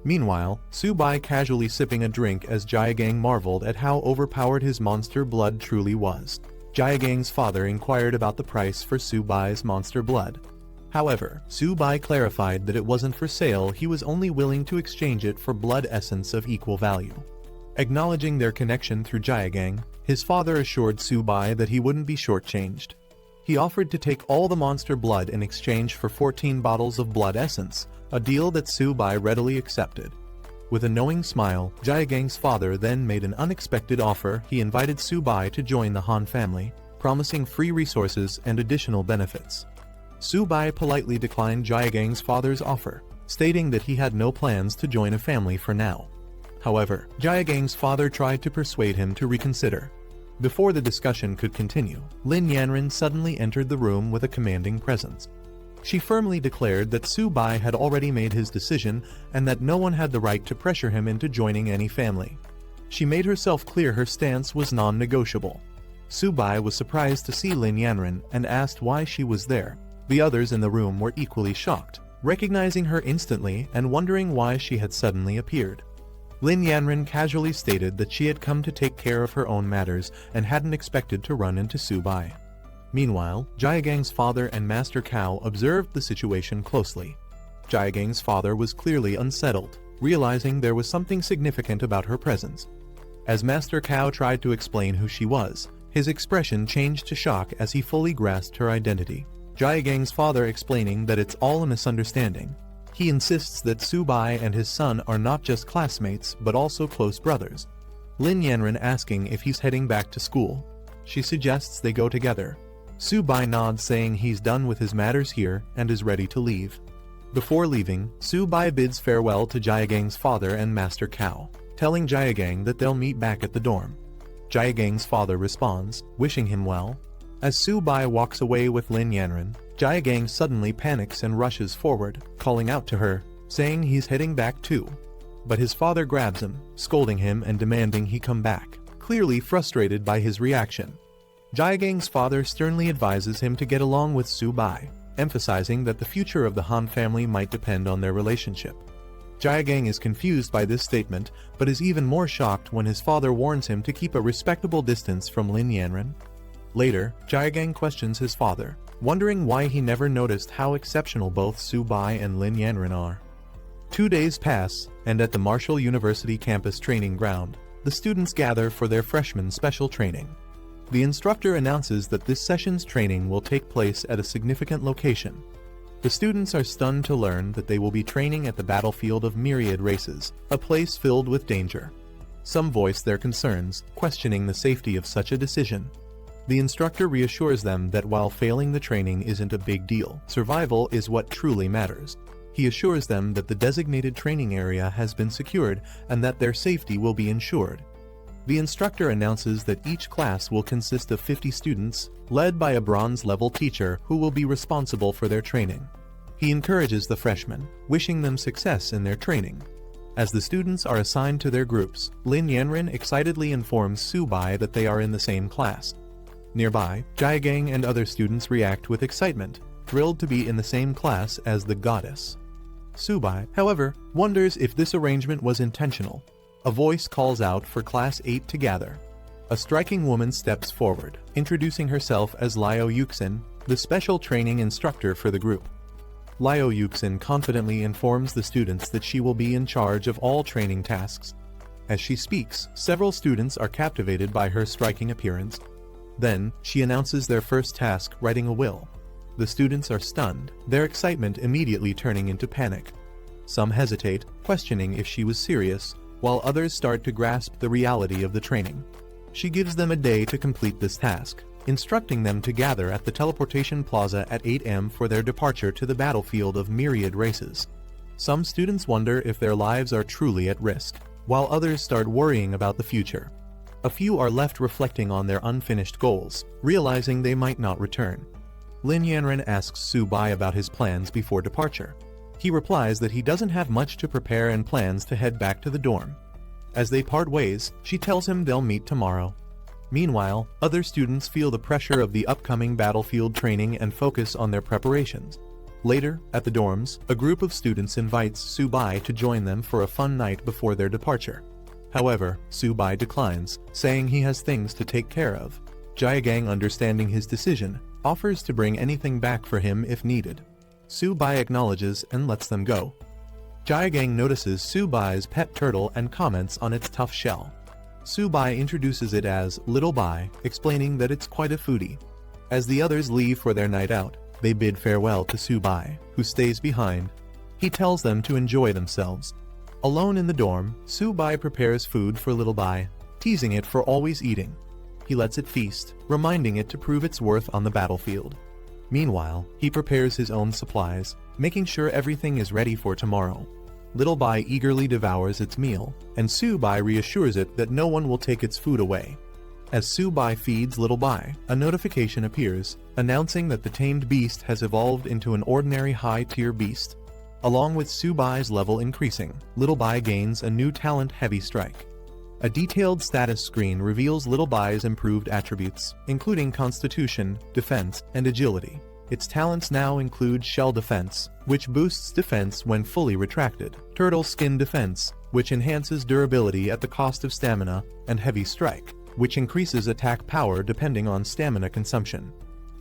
Meanwhile, Su-bai casually sipping a drink as Jiagang marveled at how overpowered his monster blood truly was. Jiagang's father inquired about the price for Su-bai's monster blood. However, Su-bai clarified that it wasn't for sale, he was only willing to exchange it for blood essence of equal value. Acknowledging their connection through Jiagang, his father assured Su-bai that he wouldn't be shortchanged. He offered to take all the monster blood in exchange for 14 bottles of blood essence, a deal that Su-bai readily accepted. With a knowing smile, Jiagang's father then made an unexpected offer. He invited Su-bai to join the Han family, promising free resources and additional benefits. Su-bai politely declined Jiagang's father's offer, stating that he had no plans to join a family for now. However, Jaegang's father tried to persuade him to reconsider. Before the discussion could continue, Lin Yanren suddenly entered the room with a commanding presence. She firmly declared that Su-bai had already made his decision and that no one had the right to pressure him into joining any family. She made herself clear her stance was non-negotiable. Su-bai was surprised to see Lin Yanren and asked why she was there. The others in the room were equally shocked, recognizing her instantly and wondering why she had suddenly appeared. Lin Yanren casually stated that she had come to take care of her own matters and hadn't expected to run into Su-bai. Meanwhile, Jaegang's father and Master Cao observed the situation closely. Jaegang's father was clearly unsettled, realizing there was something significant about her presence. As Master Cao tried to explain who she was, his expression changed to shock as he fully grasped her identity. Jaegang's father explaining that it's all a misunderstanding. He insists that Su-bai and his son are not just classmates but also close brothers. Lin Yanren asking if he's heading back to school. She suggests they go together. Su-bai nods saying he's done with his matters here and is ready to leave. Before leaving, Su-bai bids farewell to Jaegang's father and Master Cao, telling Jaegang that they'll meet back at the dorm. Jaegang's father responds, wishing him well. As Su-bai walks away with Lin Yanren, Jaegang suddenly panics and rushes forward, calling out to her, saying he's heading back too. But his father grabs him, scolding him and demanding he come back, clearly frustrated by his reaction. Jaegang's father sternly advises him to get along with Su-bai, emphasizing that the future of the Han family might depend on their relationship. Jaegang is confused by this statement, but is even more shocked when his father warns him to keep a respectable distance from Lin Yanren. Later, Jaegang questions his father, wondering why he never noticed how exceptional both Su-bai and Lin Yanren are. 2 days pass, and at the Marshall University campus training ground, the students gather for their freshman special training. The instructor announces that this session's training will take place at a significant location. The students are stunned to learn that they will be training at the battlefield of myriad races, a place filled with danger. Some voice their concerns, questioning the safety of such a decision. The instructor reassures them that while failing the training isn't a big deal, survival is what truly matters. He assures them that the designated training area has been secured and that their safety will be ensured. The instructor announces that each class will consist of 50 students, led by a bronze-level teacher who will be responsible for their training. He encourages the freshmen, wishing them success in their training. As the students are assigned to their groups, Lin Yanren excitedly informs Su-bai that they are in the same class. Nearby, Jaegang and other students react with excitement, thrilled to be in the same class as the goddess. Su-bai, however, wonders if this arrangement was intentional. A voice calls out for Class 8 to gather. A striking woman steps forward, introducing herself as Liao Yuxin, the special training instructor for the group. Liao Yuxin confidently informs the students that she will be in charge of all training tasks. As she speaks, several students are captivated by her striking appearance. Then, she announces their first task, writing a will. The students are stunned, their excitement immediately turning into panic. Some hesitate, questioning if she was serious, while others start to grasp the reality of the training. She gives them a day to complete this task, instructing them to gather at the teleportation plaza at 8 am for their departure to the battlefield of myriad races. Some students wonder if their lives are truly at risk, while others start worrying about the future. A few are left reflecting on their unfinished goals, realizing they might not return. Lin Yanren asks Su-bai about his plans before departure. He replies that he doesn't have much to prepare and plans to head back to the dorm. As they part ways, she tells him they'll meet tomorrow. Meanwhile, other students feel the pressure of the upcoming battlefield training and focus on their preparations. Later, at the dorms, a group of students invites Su-bai to join them for a fun night before their departure. However, Su-bai declines, saying he has things to take care of. Jaegang, understanding his decision, offers to bring anything back for him if needed. Su-bai acknowledges and lets them go. Jaegang notices Su-bai's pet turtle and comments on its tough shell. Su-bai introduces it as Little Bai, explaining that it's quite a foodie. As the others leave for their night out, they bid farewell to Su-bai, who stays behind. He tells them to enjoy themselves. Alone in the dorm, Su-bai prepares food for Little Bai, teasing it for always eating. He lets it feast, reminding it to prove its worth on the battlefield. Meanwhile, he prepares his own supplies, making sure everything is ready for tomorrow. Little Bai eagerly devours its meal, and Su Bai reassures it that no one will take its food away. As Su Bai feeds Little Bai, a notification appears, announcing that the tamed beast has evolved into an ordinary high-tier beast. Along with Su Bai's level increasing, Little Bai gains a new talent, Heavy Strike. A detailed status screen reveals Little Bai's improved attributes, including Constitution, Defense, and Agility. Its talents now include Shell Defense, which boosts defense when fully retracted, Turtle Skin Defense, which enhances durability at the cost of stamina, and Heavy Strike, which increases attack power depending on stamina consumption.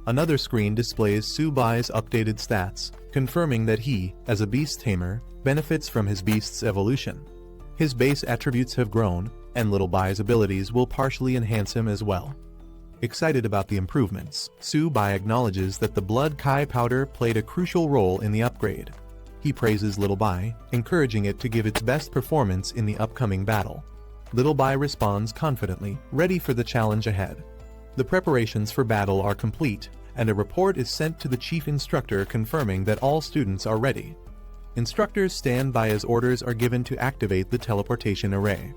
Another screen displays Su Bai's updated stats, confirming that he, as a beast tamer, benefits from his beast's evolution. His base attributes have grown, and Little Bai's abilities will partially enhance him as well. Excited about the improvements, Su Bai acknowledges that the Blood Kai powder played a crucial role in the upgrade. He praises Little Bai, encouraging it to give its best performance in the upcoming battle. Little Bai responds confidently, ready for the challenge ahead. The preparations for battle are complete, and a report is sent to the chief instructor confirming that all students are ready. Instructors stand by as orders are given to activate the teleportation array.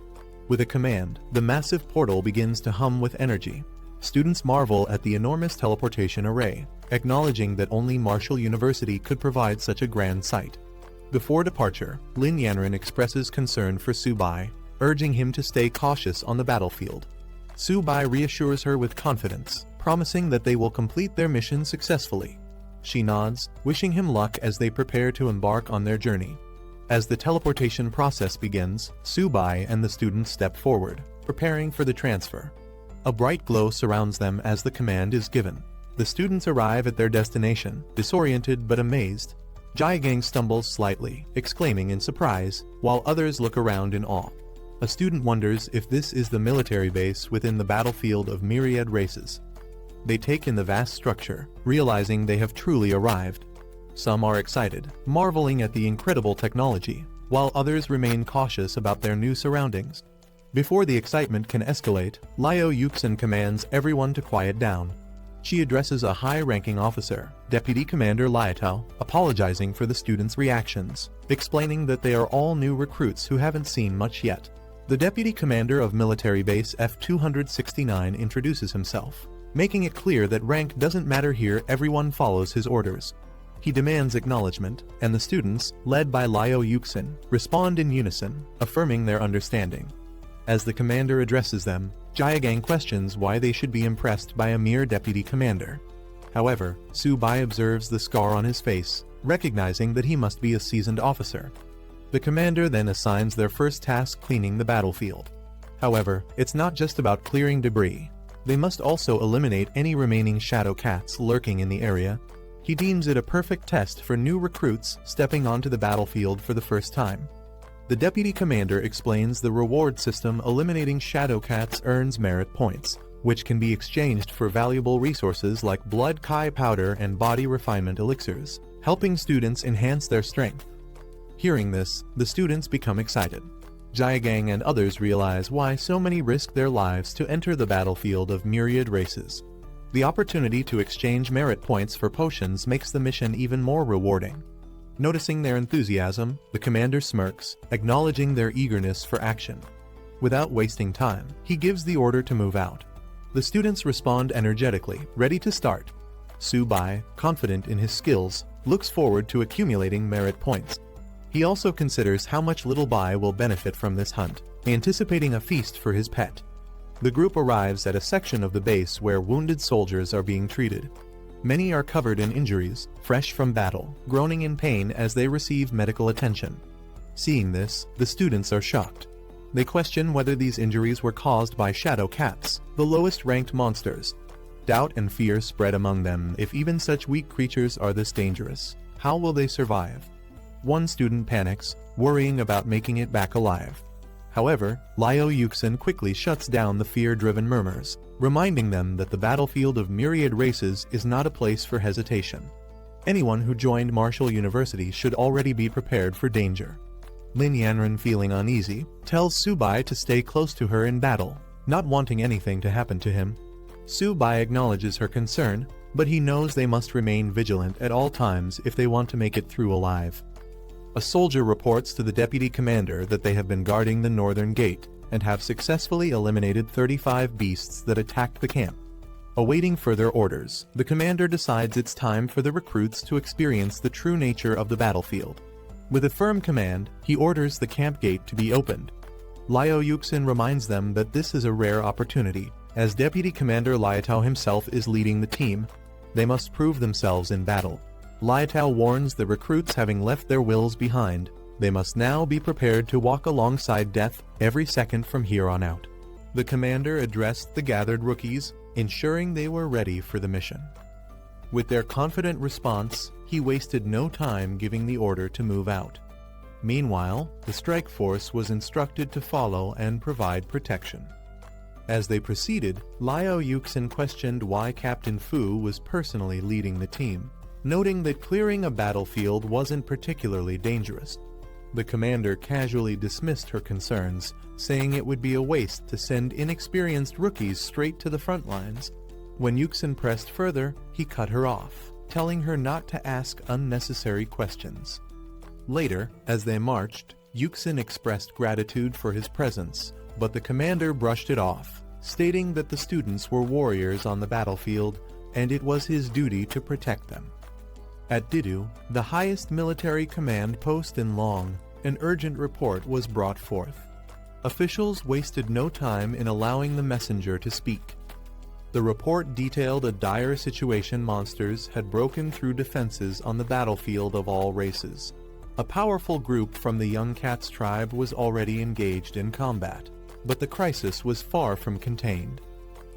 With a command, the massive portal begins to hum with energy. Students marvel at the enormous teleportation array, acknowledging that only Marshall University could provide such a grand sight. Before departure, Lin Yanran expresses concern for Su Bai, urging him to stay cautious on the battlefield. Su Bai reassures her with confidence, promising that they will complete their mission successfully. She nods, wishing him luck as they prepare to embark on their journey. As the teleportation process begins, Su Bai and the students step forward, preparing for the transfer. A bright glow surrounds them as the command is given. The students arrive at their destination, disoriented but amazed. Jiagang stumbles slightly, exclaiming in surprise, while others look around in awe. A student wonders if this is the military base within the battlefield of myriad races. They take in the vast structure, realizing they have truly arrived. Some are excited, marveling at the incredible technology, while others remain cautious about their new surroundings. Before the excitement can escalate, Liu Yuxin commands everyone to quiet down. She addresses a high-ranking officer, Deputy Commander Liatao, apologizing for the students' reactions, explaining that they are all new recruits who haven't seen much yet. The Deputy Commander of Military Base F-269 introduces himself, making it clear that rank doesn't matter here, everyone follows his orders. He demands acknowledgement, and the students, led by Liu Yuxin, respond in unison, affirming their understanding. As the commander addresses them, Jiagang questions why they should be impressed by a mere deputy commander. However, Su Bai observes the scar on his face, recognizing that he must be a seasoned officer. The commander then assigns their first task, cleaning the battlefield. However, it's not just about clearing debris. They must also eliminate any remaining shadow cats lurking in the area. He deems it a perfect test for new recruits stepping onto the battlefield for the first time. The deputy commander explains the reward system. Eliminating shadow cats earns merit points, which can be exchanged for valuable resources like blood kai powder and body refinement elixirs, helping students enhance their strength. Hearing this, the students become excited. Jiagang and others realize why so many risk their lives to enter the battlefield of myriad races. The opportunity to exchange merit points for potions makes the mission even more rewarding. Noticing their enthusiasm, the commander smirks, acknowledging their eagerness for action. Without wasting time, he gives the order to move out. The students respond energetically, ready to start. Su Bai, confident in his skills, looks forward to accumulating merit points. He also considers how much Little Bai will benefit from this hunt, anticipating a feast for his pet. The group arrives at a section of the base where wounded soldiers are being treated. Many are covered in injuries, fresh from battle, groaning in pain as they receive medical attention. Seeing this, the students are shocked. They question whether these injuries were caused by shadow cats, the lowest-ranked monsters. Doubt and fear spread among them. If even such weak creatures are this dangerous, how will they survive? One student panics, worrying about making it back alive. However, Liu Yuxin quickly shuts down the fear-driven murmurs, reminding them that the battlefield of myriad races is not a place for hesitation. Anyone who joined Marshall University should already be prepared for danger. Lin Yanran, feeling uneasy, tells Su Bai to stay close to her in battle, not wanting anything to happen to him. Su Bai acknowledges her concern, but he knows they must remain vigilant at all times if they want to make it through alive. A soldier reports to the deputy commander that they have been guarding the northern gate and have successfully eliminated 35 beasts that attacked the camp. Awaiting further orders, the commander decides it's time for the recruits to experience the true nature of the battlefield. With a firm command, he orders the camp gate to be opened. Liao Yuxin reminds them that this is a rare opportunity. As Deputy Commander Liatao himself is leading the team, they must prove themselves in battle. Liatao warns the recruits, having left their wills behind, they must now be prepared to walk alongside death every second from here on out. The commander addressed the gathered rookies, ensuring they were ready for the mission. With their confident response, he wasted no time giving the order to move out. Meanwhile, the strike force was instructed to follow and provide protection. As they proceeded, Liao Yuxin questioned why Captain Fu was personally leading the team, noting that clearing a battlefield wasn't particularly dangerous. The commander casually dismissed her concerns, saying it would be a waste to send inexperienced rookies straight to the front lines. When Yuxin pressed further, he cut her off, telling her not to ask unnecessary questions. Later, as they marched, Yuxin expressed gratitude for his presence, but the commander brushed it off, stating that the students were warriors on the battlefield, and it was his duty to protect them. At Didu, the highest military command post in Long, an urgent report was brought forth. Officials wasted no time in allowing the messenger to speak. The report detailed a dire situation. Monsters had broken through defenses on the battlefield of all races. A powerful group from the Young Cats tribe was already engaged in combat, but the crisis was far from contained.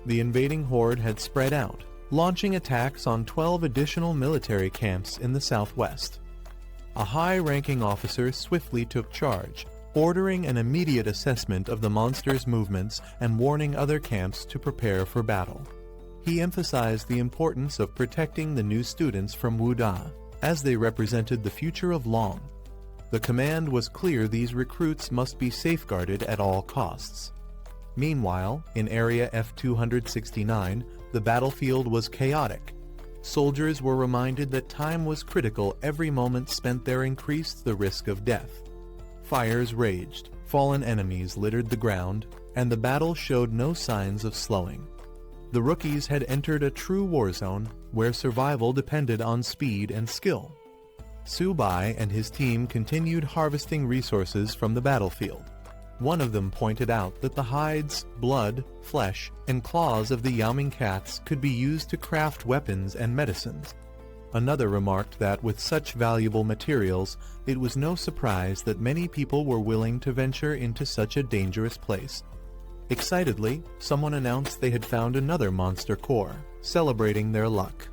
The invading horde had spread out, launching attacks on 12 additional military camps in the southwest. A high-ranking officer swiftly took charge, ordering an immediate assessment of the monsters' movements and warning other camps to prepare for battle. He emphasized the importance of protecting the new students from Wuda, as they represented the future of Long. The command was clear: these recruits must be safeguarded at all costs. Meanwhile, in Area F-269, the battlefield was chaotic. Soldiers were reminded that time was critical. Every moment spent there increased the risk of death. Fires raged, fallen enemies littered the ground, and the battle showed no signs of slowing. The rookies had entered a true war zone, where survival depended on speed and skill. Su Bai and his team continued harvesting resources from the battlefield. One of them pointed out that the hides, blood, flesh, and claws of the Yaoming cats could be used to craft weapons and medicines. Another remarked that with such valuable materials, it was no surprise that many people were willing to venture into such a dangerous place. Excitedly, someone announced they had found another monster core, celebrating their luck.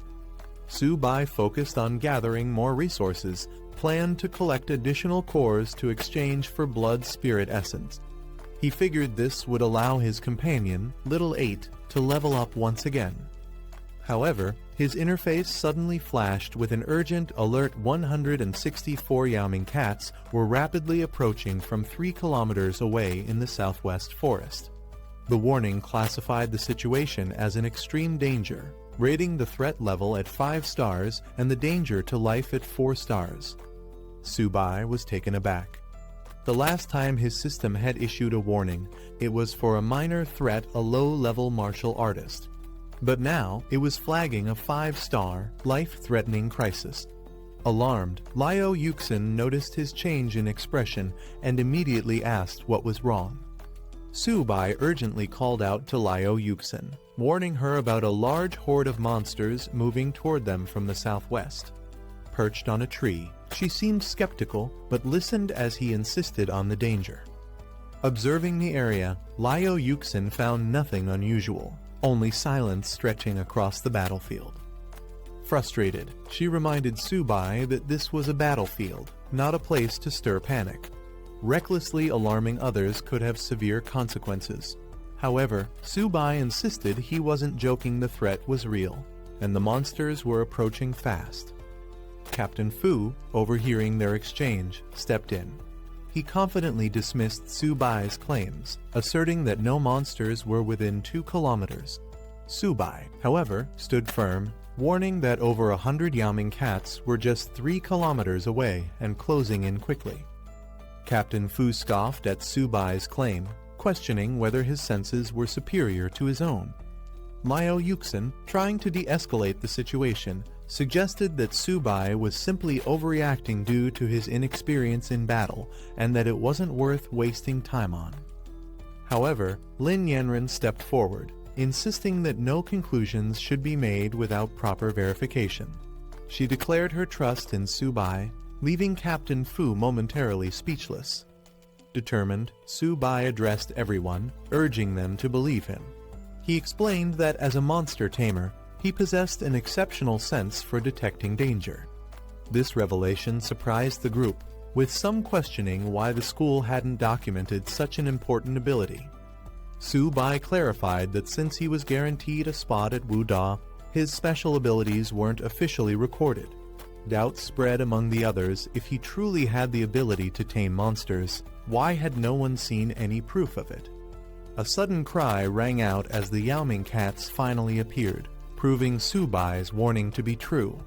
Su Bai focused on gathering more resources, planned to collect additional cores to exchange for blood spirit essence. He figured this would allow his companion, Little 8, to level up once again. However, his interface suddenly flashed with an urgent alert. 164 Yaoming cats were rapidly approaching from 3 kilometers away in the southwest forest. The warning classified the situation as an extreme danger, rating the threat level at 5 stars and the danger to life at 4 stars. Su Bai was taken aback. The last time his system had issued a warning, it was for a minor threat, a low-level martial artist. But now, it was flagging a 5-star, life-threatening crisis. Alarmed, Liao Yuxin noticed his change in expression and immediately asked what was wrong. Su Bai urgently called out to Liao Yuxin, warning her about a large horde of monsters moving toward them from the southwest. Perched on a tree, she seemed skeptical, but listened as he insisted on the danger. Observing the area, Liao Yuxin found nothing unusual, only silence stretching across the battlefield. Frustrated, she reminded Su Bai that this was a battlefield, not a place to stir panic. Recklessly alarming others could have severe consequences. However, Su Bai insisted he wasn't joking. The threat was real, and the monsters were approaching fast. Captain Fu, overhearing their exchange, stepped in. He confidently dismissed Su Bai's claims, asserting that no monsters were within 2 kilometers. Su Bai, however, stood firm, warning that over 100 Yaoming cats were just 3 kilometers away and closing in quickly. Captain Fu scoffed at Su Bai's claim, questioning whether his senses were superior to his own. Liao Yuxin, trying to de-escalate the situation, suggested that Su Bai was simply overreacting due to his inexperience in battle and that it wasn't worth wasting time on. However, Lin Yanren stepped forward, insisting that no conclusions should be made without proper verification. She declared her trust in Su Bai, leaving Captain Fu momentarily speechless. Determined, Su Bai addressed everyone, urging them to believe him. He explained that as a monster tamer, he possessed an exceptional sense for detecting danger. This revelation surprised the group, with some questioning why the school hadn't documented such an important ability. Su Bai clarified that since he was guaranteed a spot at Wu Da, his special abilities weren't officially recorded. Doubts spread among the others if he truly had the ability to tame monsters. Why had no one seen any proof of it? A sudden cry rang out as the Yaoming cats finally appeared, proving Su Bai's warning to be true.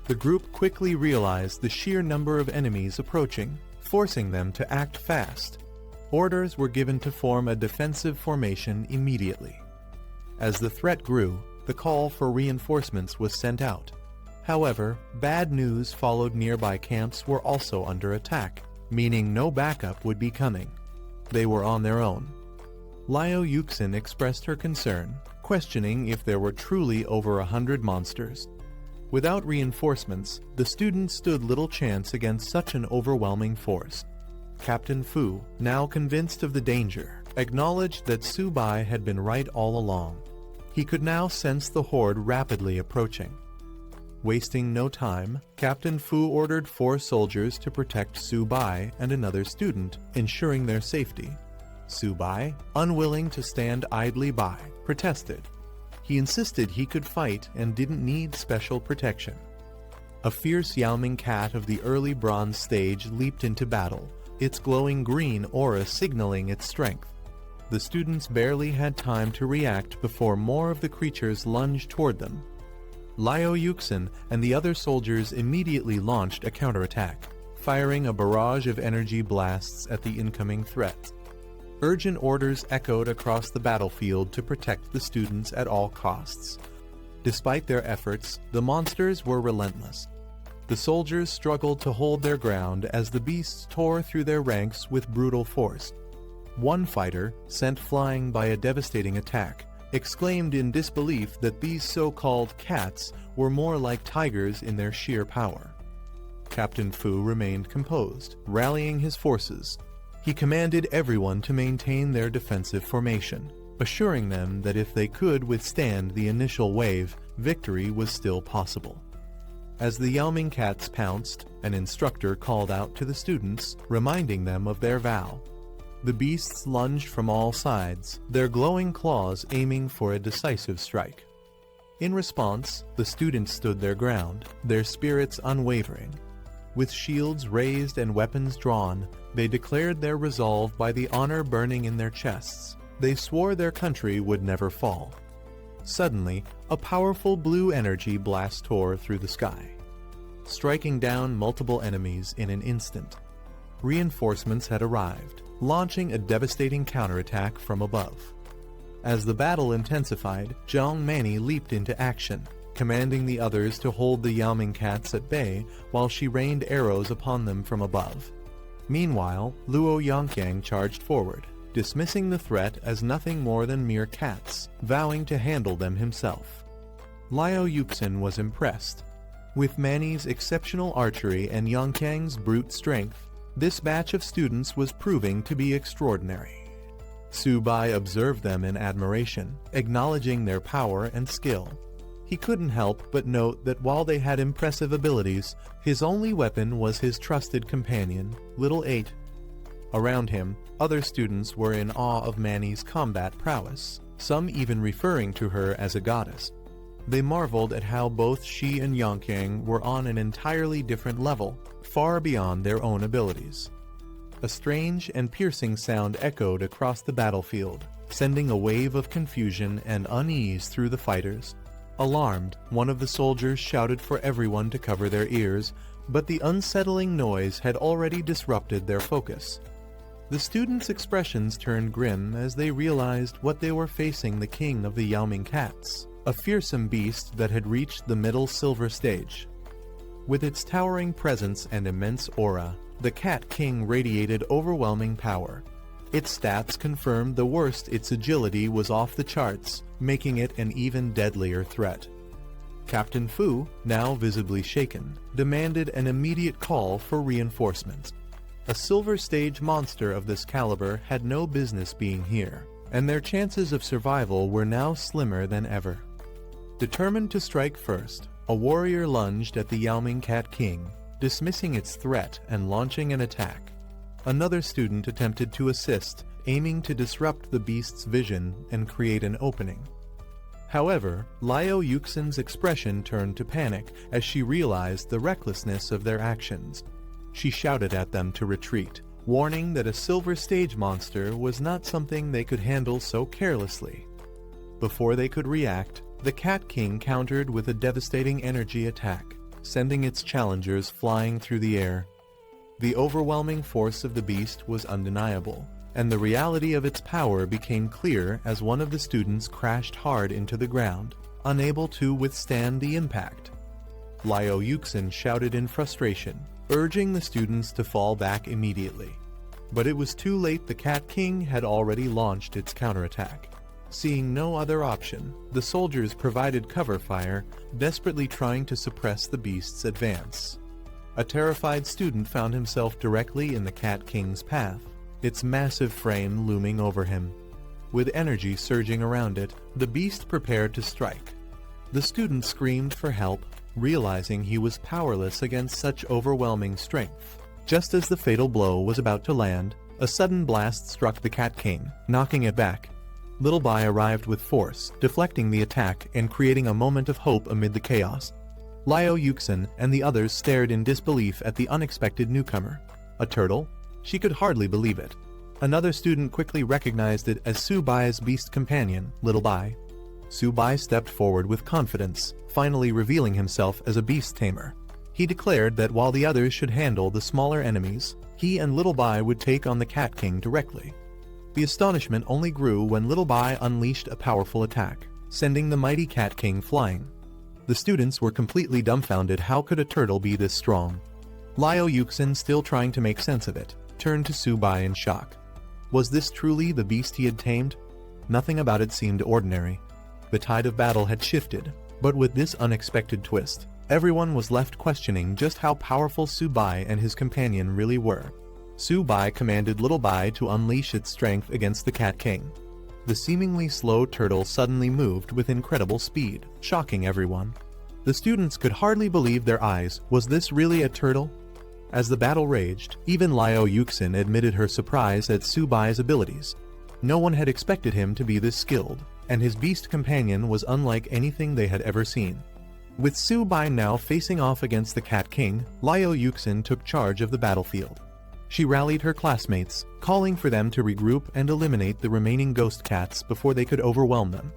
The group quickly realized the sheer number of enemies approaching, forcing them to act fast. Orders were given to form a defensive formation immediately. As the threat grew, the call for reinforcements was sent out. However, bad news followed. Nearby camps were also under attack, meaning no backup would be coming. They were on their own. Liao Yuxin expressed her concern, questioning if there were truly over 100 monsters. Without reinforcements, the students stood little chance against such an overwhelming force. Captain Fu, now convinced of the danger, acknowledged that Su Bai had been right all along. He could now sense the horde rapidly approaching. Wasting no time, Captain Fu ordered 4 soldiers to protect Su Bai and another student, ensuring their safety. Su Bai, unwilling to stand idly by, protested. He insisted he could fight and didn't need special protection. A fierce Yaoming cat of the early bronze stage leaped into battle, its glowing green aura signaling its strength. The students barely had time to react before more of the creatures lunged toward them. Liao Yuxin and the other soldiers immediately launched a counterattack, firing a barrage of energy blasts at the incoming threat. Urgent orders echoed across the battlefield to protect the students at all costs. Despite their efforts, the monsters were relentless. The soldiers struggled to hold their ground as the beasts tore through their ranks with brutal force. One fighter, sent flying by a devastating attack, exclaimed in disbelief that these so-called cats were more like tigers in their sheer power. Captain Fu remained composed, rallying his forces. He commanded everyone to maintain their defensive formation, assuring them that if they could withstand the initial wave, victory was still possible. As the Yaoming cats pounced, an instructor called out to the students, reminding them of their vow. The beasts lunged from all sides, their glowing claws aiming for a decisive strike. In response, the students stood their ground, their spirits unwavering. With shields raised and weapons drawn, they declared their resolve by the honor burning in their chests. They swore their country would never fall. Suddenly, a powerful blue energy blast tore through the sky, striking down multiple enemies in an instant. Reinforcements had arrived, launching a devastating counterattack from above. As the battle intensified, Zhang Mani leaped into action, commanding the others to hold the Yaoming cats at bay while she rained arrows upon them from above. Meanwhile, Luo Yongqiang charged forward, dismissing the threat as nothing more than mere cats, vowing to handle them himself. Liao Yuxin was impressed. With Mani's exceptional archery and Yongqiang's brute strength, this batch of students was proving to be extraordinary. Su Bai observed them in admiration, acknowledging their power and skill. He couldn't help but note that while they had impressive abilities, his only weapon was his trusted companion, Little 8. Around him, other students were in awe of Mani's combat prowess, some even referring to her as a goddess. They marveled at how both she and Yongqiang were on an entirely different level, far beyond their own abilities. A strange and piercing sound echoed across the battlefield, sending a wave of confusion and unease through the fighters. Alarmed, one of the soldiers shouted for everyone to cover their ears, but the unsettling noise had already disrupted their focus. The students' expressions turned grim as they realized what they were facing: the king of the Yaoming cats, a fearsome beast that had reached the middle silver stage. With its towering presence and immense aura, the Cat King radiated overwhelming power. Its stats confirmed the worst: its agility was off the charts, making it an even deadlier threat. Captain Fu, now visibly shaken, demanded an immediate call for reinforcements. A silver stage monster of this caliber had no business being here, and their chances of survival were now slimmer than ever. Determined to strike first, a warrior lunged at the Yaoming Cat King, dismissing its threat and launching an attack. Another student attempted to assist, aiming to disrupt the beast's vision and create an opening. However, Liao Yuxin's expression turned to panic as she realized the recklessness of their actions. She shouted at them to retreat, warning that a silver stage monster was not something they could handle so carelessly. Before they could react, the Cat King countered with a devastating energy attack, sending its challengers flying through the air. The overwhelming force of the beast was undeniable, and the reality of its power became clear as one of the students crashed hard into the ground, unable to withstand the impact. Liao Yuxin shouted in frustration, urging the students to fall back immediately. But it was too late. The Cat King had already launched its counterattack. Seeing no other option, the soldiers provided cover fire, desperately trying to suppress the beast's advance. A terrified student found himself directly in the Cat King's path, its massive frame looming over him. With energy surging around it, the beast prepared to strike. The student screamed for help, realizing he was powerless against such overwhelming strength. Just as the fatal blow was about to land, a sudden blast struck the Cat King, knocking it back. Little Bai arrived with force, deflecting the attack and creating a moment of hope amid the chaos. Liao Yuxin and the others stared in disbelief at the unexpected newcomer. A turtle? She could hardly believe it. Another student quickly recognized it as Su Bai's beast companion, Little Bai. Su Bai stepped forward with confidence, finally revealing himself as a beast tamer. He declared that while the others should handle the smaller enemies, he and Little Bai would take on the Cat King directly. The astonishment only grew when Little Bai unleashed a powerful attack, sending the mighty Cat King flying. The students were completely dumbfounded. How could a turtle be this strong? Liao Yuxin, still trying to make sense of it, turned to Su Bai in shock. Was this truly the beast he had tamed? Nothing about it seemed ordinary. The tide of battle had shifted, but with this unexpected twist, everyone was left questioning just how powerful Su Bai and his companion really were. Su Bai commanded Little Bai to unleash its strength against the Cat King. The seemingly slow turtle suddenly moved with incredible speed, shocking everyone. The students could hardly believe their eyes. Was this really a turtle? As the battle raged, even Liao Yuxin admitted her surprise at Su Bai's abilities. No one had expected him to be this skilled, and his beast companion was unlike anything they had ever seen. With Su Bai now facing off against the Cat King, Liao Yuxin took charge of the battlefield. She rallied her classmates, calling for them to regroup and eliminate the remaining ghost cats before they could overwhelm them.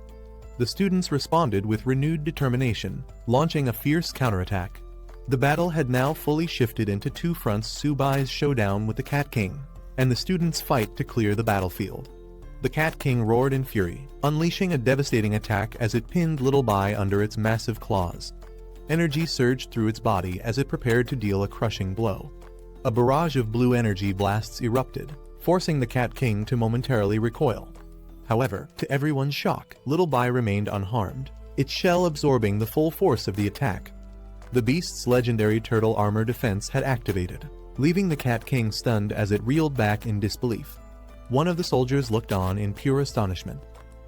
The students responded with renewed determination, launching a fierce counterattack. The battle had now fully shifted into two fronts: Su Bai's showdown with the Cat King, and the students' fight to clear the battlefield. The Cat King roared in fury, unleashing a devastating attack as it pinned Little Bai under its massive claws. Energy surged through its body as it prepared to deal a crushing blow. A barrage of blue energy blasts erupted, forcing the Cat King to momentarily recoil. However, to everyone's shock, Little Bai remained unharmed, its shell absorbing the full force of the attack. The beast's legendary turtle armor defense had activated, leaving the Cat King stunned as it reeled back in disbelief. One of the soldiers looked on in pure astonishment.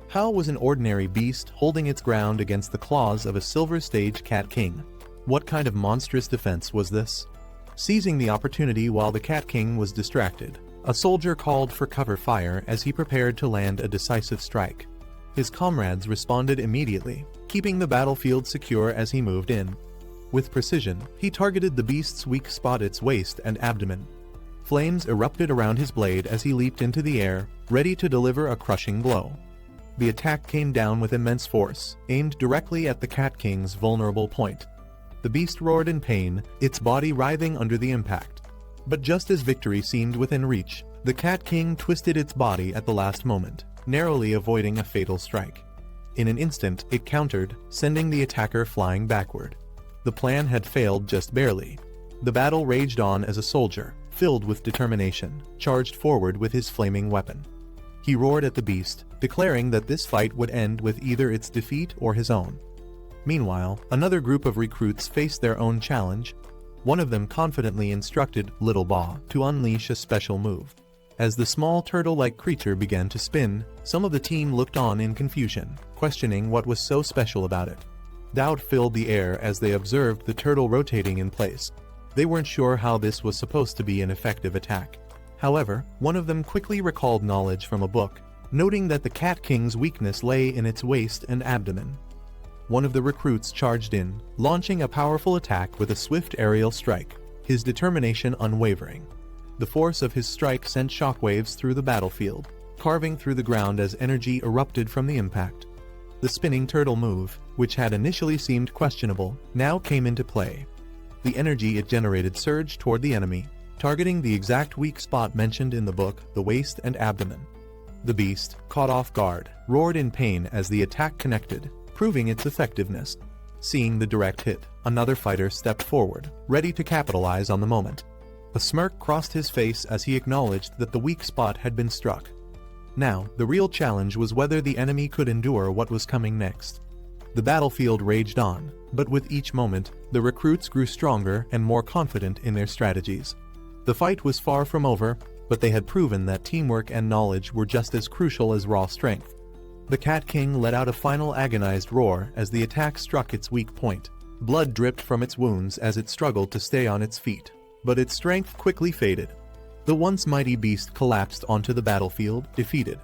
How was an ordinary beast holding its ground against the claws of a silver stage Cat King? What kind of monstrous defense was this? Seizing the opportunity while the Cat King was distracted, a soldier called for cover fire as he prepared to land a decisive strike. His comrades responded immediately, keeping the battlefield secure as he moved in. With precision, he targeted the beast's weak spot, its waist and abdomen. Flames erupted around his blade as he leaped into the air, ready to deliver a crushing blow. the attack came down with immense force, aimed directly at the Cat King's vulnerable point. The beast roared in pain, its body writhing under the impact. But just as victory seemed within reach, the Cat King twisted its body at the last moment, narrowly avoiding a fatal strike. In an instant, it countered, sending the attacker flying backward. The plan had failed just barely. The battle raged on as a soldier, filled with determination, charged forward with his flaming weapon. He roared at the beast, declaring that this fight would end with either its defeat or his own. Meanwhile, another group of recruits faced their own challenge. One of them confidently instructed Little Ba to unleash a special move. As the small turtle-like creature began to spin, some of the team looked on in confusion, questioning what was so special about it. Doubt filled the air as they observed the turtle rotating in place. They weren't sure how this was supposed to be an effective attack. However, one of them quickly recalled knowledge from a book, noting that the Cat King's weakness lay in its waist and abdomen. One of the recruits charged in, launching a powerful attack with a swift aerial strike, his determination unwavering. The force of his strike sent shockwaves through the battlefield, carving through the ground as energy erupted from the impact. The spinning turtle move, which had initially seemed questionable, now came into play. The energy it generated surged toward the enemy, targeting the exact weak spot mentioned in the book, the waist and abdomen. The beast, caught off guard, roared in pain as the attack connected, proving its effectiveness. Seeing the direct hit, another fighter stepped forward, ready to capitalize on the moment. A smirk crossed his face as he acknowledged that the weak spot had been struck. Now, the real challenge was whether the enemy could endure what was coming next. The battlefield raged on, but with each moment, the recruits grew stronger and more confident in their strategies. The fight was far from over, but they had proven that teamwork and knowledge were just as crucial as raw strength. The Cat King let out a final agonized roar as the attack struck its weak point. Blood dripped from its wounds as it struggled to stay on its feet, but its strength quickly faded. The once mighty beast collapsed onto the battlefield, defeated.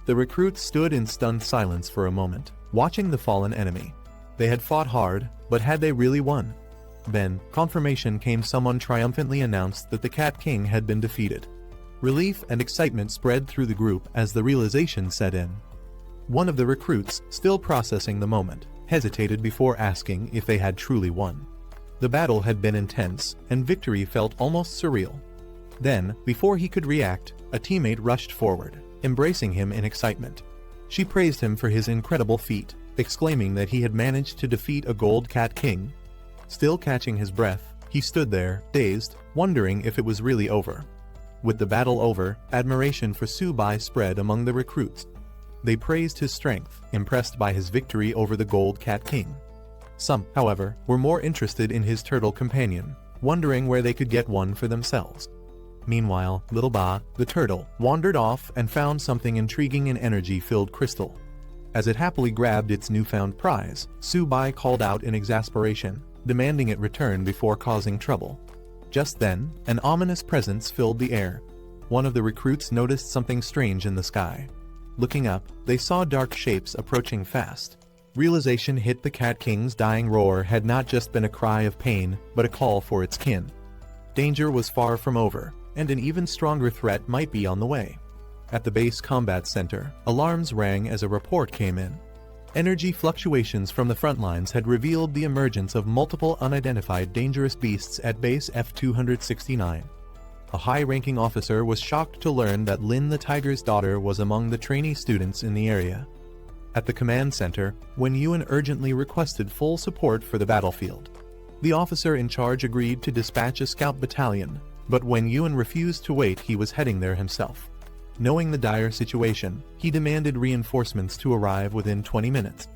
The recruits stood in stunned silence for a moment, watching the fallen enemy. They had fought hard, but had they really won? Then, confirmation came. Someone triumphantly announced that the Cat King had been defeated. Relief and excitement spread through the group as the realization set in. One of the recruits, still processing the moment, hesitated before asking if they had truly won. The battle had been intense, and victory felt almost surreal. Then, before he could react, a teammate rushed forward, embracing him in excitement. She praised him for his incredible feat, exclaiming that he had managed to defeat a gold Cat King. Still catching his breath, he stood there, dazed, wondering if it was really over. With the battle over, admiration for Subai spread among the recruits. They praised his strength, impressed by his victory over the gold Cat King. Some, however, were more interested in his turtle companion, wondering where they could get one for themselves. Meanwhile, Little Ba, the turtle, wandered off and found something intriguing, an energy-filled crystal. As it happily grabbed its newfound prize, Subai called out in exasperation, demanding it return before causing trouble. Just then, an ominous presence filled the air. One of the recruits noticed something strange in the sky. Looking up, they saw dark shapes approaching fast. Realization hit. The Cat King's dying roar had not just been a cry of pain, but a call for its kin. Danger was far from over, and an even stronger threat might be on the way. At the base combat center, alarms rang as a report came in. Energy fluctuations from the front lines had revealed the emergence of multiple unidentified dangerous beasts at base F-269. A high-ranking officer was shocked to learn that Lin the Tiger's daughter was among the trainee students in the area. At the command center, Wen Yuan urgently requested full support for the battlefield. The officer in charge agreed to dispatch a scout battalion, but when Yuan refused to wait, he was heading there himself. Knowing the dire situation, he demanded reinforcements to arrive within 20 minutes.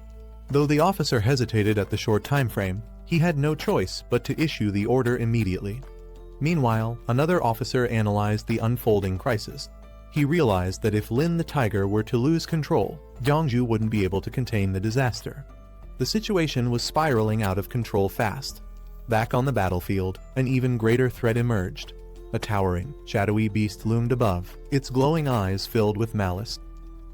Though the officer hesitated at the short time frame, he had no choice but to issue the order immediately. Meanwhile, another officer analyzed the unfolding crisis. He realized that if Lin the Tiger were to lose control, Jiangju wouldn't be able to contain the disaster. The situation was spiraling out of control fast. Back on the battlefield, an even greater threat emerged. A towering, shadowy beast loomed above, its glowing eyes filled with malice.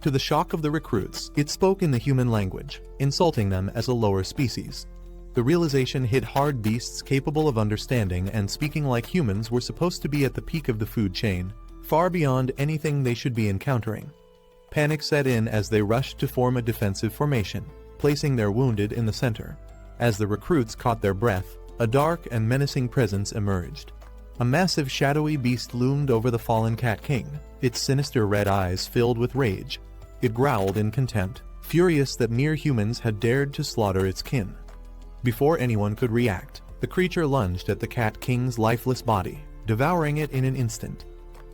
To the shock of the recruits, it spoke in the human language, insulting them as a lower species. The realization hit hard. Beasts capable of understanding and speaking like humans were supposed to be at the peak of the food chain, far beyond anything they should be encountering. Panic set in as they rushed to form a defensive formation, placing their wounded in the center. As the recruits caught their breath, a dark and menacing presence emerged. A massive shadowy beast loomed over the fallen Cat King, its sinister red eyes filled with rage. It growled in contempt, furious that mere humans had dared to slaughter its kin. Before anyone could react, the creature lunged at the Cat King's lifeless body, devouring it in an instant.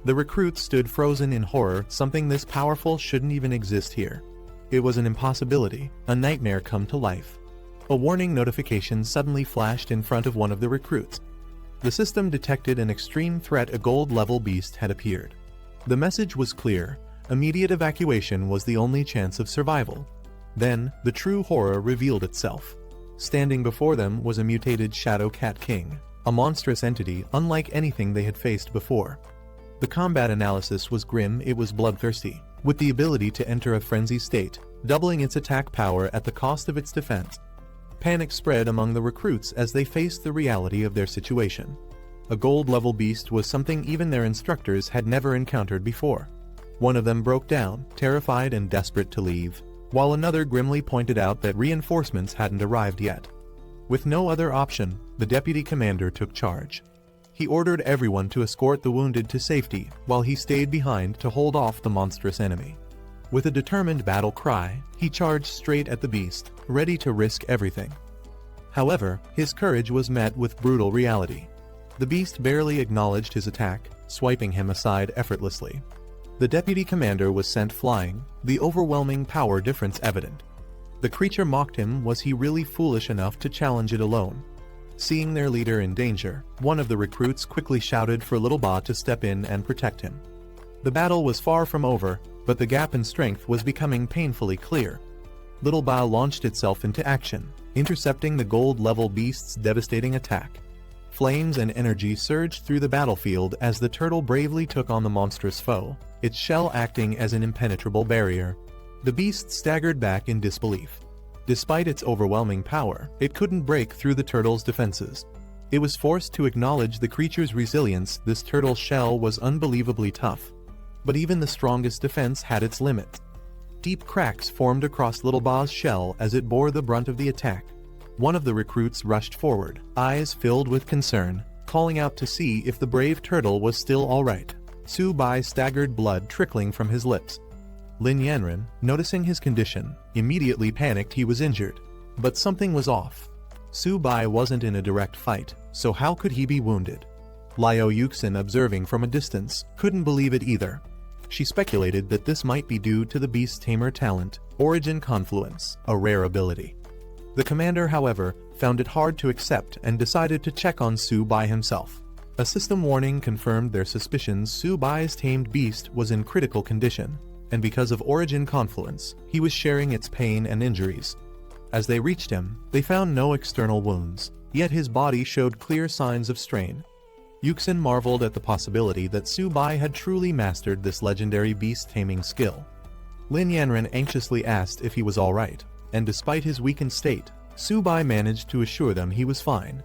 The recruits stood frozen in horror. Something this powerful shouldn't even exist here. It was an impossibility, a nightmare come to life. A warning notification suddenly flashed in front of one of the recruits. The system detected an extreme threat. A gold-level beast had appeared. The message was clear. Immediate evacuation was the only chance of survival. Then, the true horror revealed itself. Standing before them was a mutated Shadow Cat King, a monstrous entity unlike anything they had faced before. The combat analysis was grim. It was bloodthirsty, with the ability to enter a frenzy state, doubling its attack power at the cost of its defense. Panic spread among the recruits as they faced the reality of their situation. A gold-level beast was something even their instructors had never encountered before. One of them broke down, terrified and desperate to leave, while another grimly pointed out that reinforcements hadn't arrived yet. With no other option, the deputy commander took charge. He ordered everyone to escort the wounded to safety, while he stayed behind to hold off the monstrous enemy. With a determined battle cry, he charged straight at the beast, ready to risk everything. However, his courage was met with brutal reality. The beast barely acknowledged his attack, swiping him aside effortlessly. The deputy commander was sent flying, the overwhelming power difference evident. The creature mocked him. Was he really foolish enough to challenge it alone? Seeing their leader in danger, one of the recruits quickly shouted for Little Ba to step in and protect him. The battle was far from over, but the gap in strength was becoming painfully clear. Little Ba launched itself into action, intercepting the gold-level beast's devastating attack. Flames and energy surged through the battlefield as the turtle bravely took on the monstrous foe, its shell acting as an impenetrable barrier. The beast staggered back in disbelief. Despite its overwhelming power, it couldn't break through the turtle's defenses. It was forced to acknowledge the creature's resilience. This turtle's shell was unbelievably tough. But even the strongest defense had its limits. Deep cracks formed across Little Ba's shell as it bore the brunt of the attack. One of the recruits rushed forward, eyes filled with concern, calling out to see if the brave turtle was still alright. Su Bai staggered, blood trickling from his lips. Lin Yanren, noticing his condition, immediately panicked. He was injured. But something was off. Su Bai wasn't in a direct fight, so how could he be wounded? Liao Yuxin, observing from a distance, couldn't believe it either. She speculated that this might be due to the beast tamer talent, Origin Confluence, a rare ability. The commander, however, found it hard to accept and decided to check on Su Bai himself. A system warning confirmed their suspicions. Su Bai's tamed beast was in critical condition, and because of Origin Confluence, he was sharing its pain and injuries. As they reached him, they found no external wounds, yet his body showed clear signs of strain. Yuxin marveled at the possibility that Su Bai had truly mastered this legendary beast-taming skill. Lin Yanren anxiously asked if he was alright, and despite his weakened state, Su Bai managed to assure them he was fine.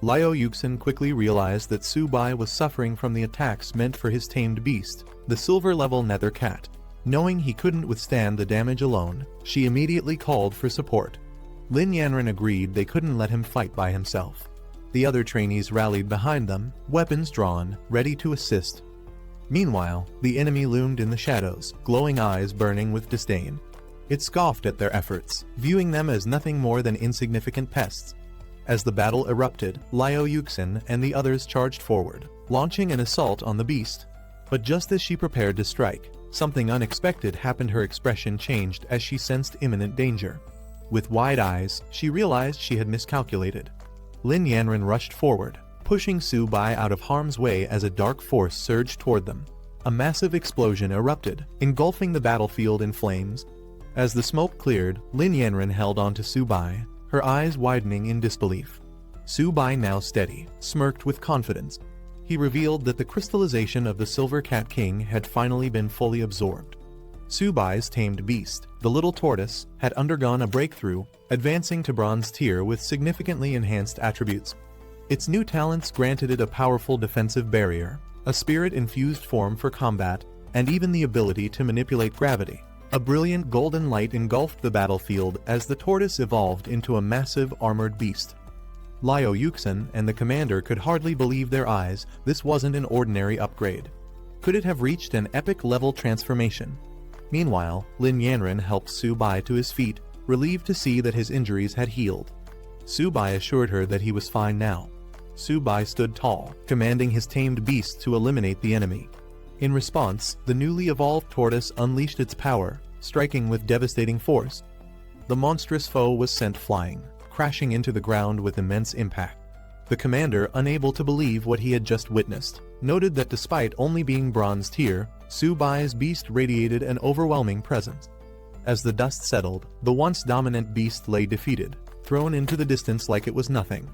Liao Yuxin quickly realized that Su Bai was suffering from the attacks meant for his tamed beast, the silver-level nether cat. Knowing he couldn't withstand the damage alone, she immediately called for support. Lin Yanren agreed they couldn't let him fight by himself. The other trainees rallied behind them, weapons drawn, ready to assist. Meanwhile, the enemy loomed in the shadows, glowing eyes burning with disdain. It scoffed at their efforts, viewing them as nothing more than insignificant pests. As the battle erupted, Liao Yuxin and the others charged forward, launching an assault on the beast. But just as she prepared to strike, something unexpected happened. Her expression changed as she sensed imminent danger. With wide eyes, she realized she had miscalculated. Lin Yanren rushed forward, pushing Su Bai out of harm's way as a dark force surged toward them. A massive explosion erupted, engulfing the battlefield in flames. As the smoke cleared, Lin Yanren held onto Su Bai, her eyes widening in disbelief. Su Bai, now steady, smirked with confidence. He revealed that the crystallization of the Silver Cat King had finally been fully absorbed. Su Bai's tamed beast, the little tortoise, had undergone a breakthrough, advancing to bronze tier with significantly enhanced attributes. Its new talents granted it a powerful defensive barrier, a spirit-infused form for combat, and even the ability to manipulate gravity. A brilliant golden light engulfed the battlefield as the tortoise evolved into a massive armored beast. Liu Yuxin and the commander could hardly believe their eyes. This wasn't an ordinary upgrade. Could it have reached an epic-level transformation? Meanwhile, Lin Yanren helped Su Bai to his feet, relieved to see that his injuries had healed. Su Bai assured her that he was fine now. Su Bai stood tall, commanding his tamed beast to eliminate the enemy. In response, the newly evolved tortoise unleashed its power, striking with devastating force. The monstrous foe was sent flying, crashing into the ground with immense impact. The commander, unable to believe what he had just witnessed, noted that despite only being bronze tier, Su Bai's beast radiated an overwhelming presence. As the dust settled, the once dominant beast lay defeated, thrown into the distance like it was nothing.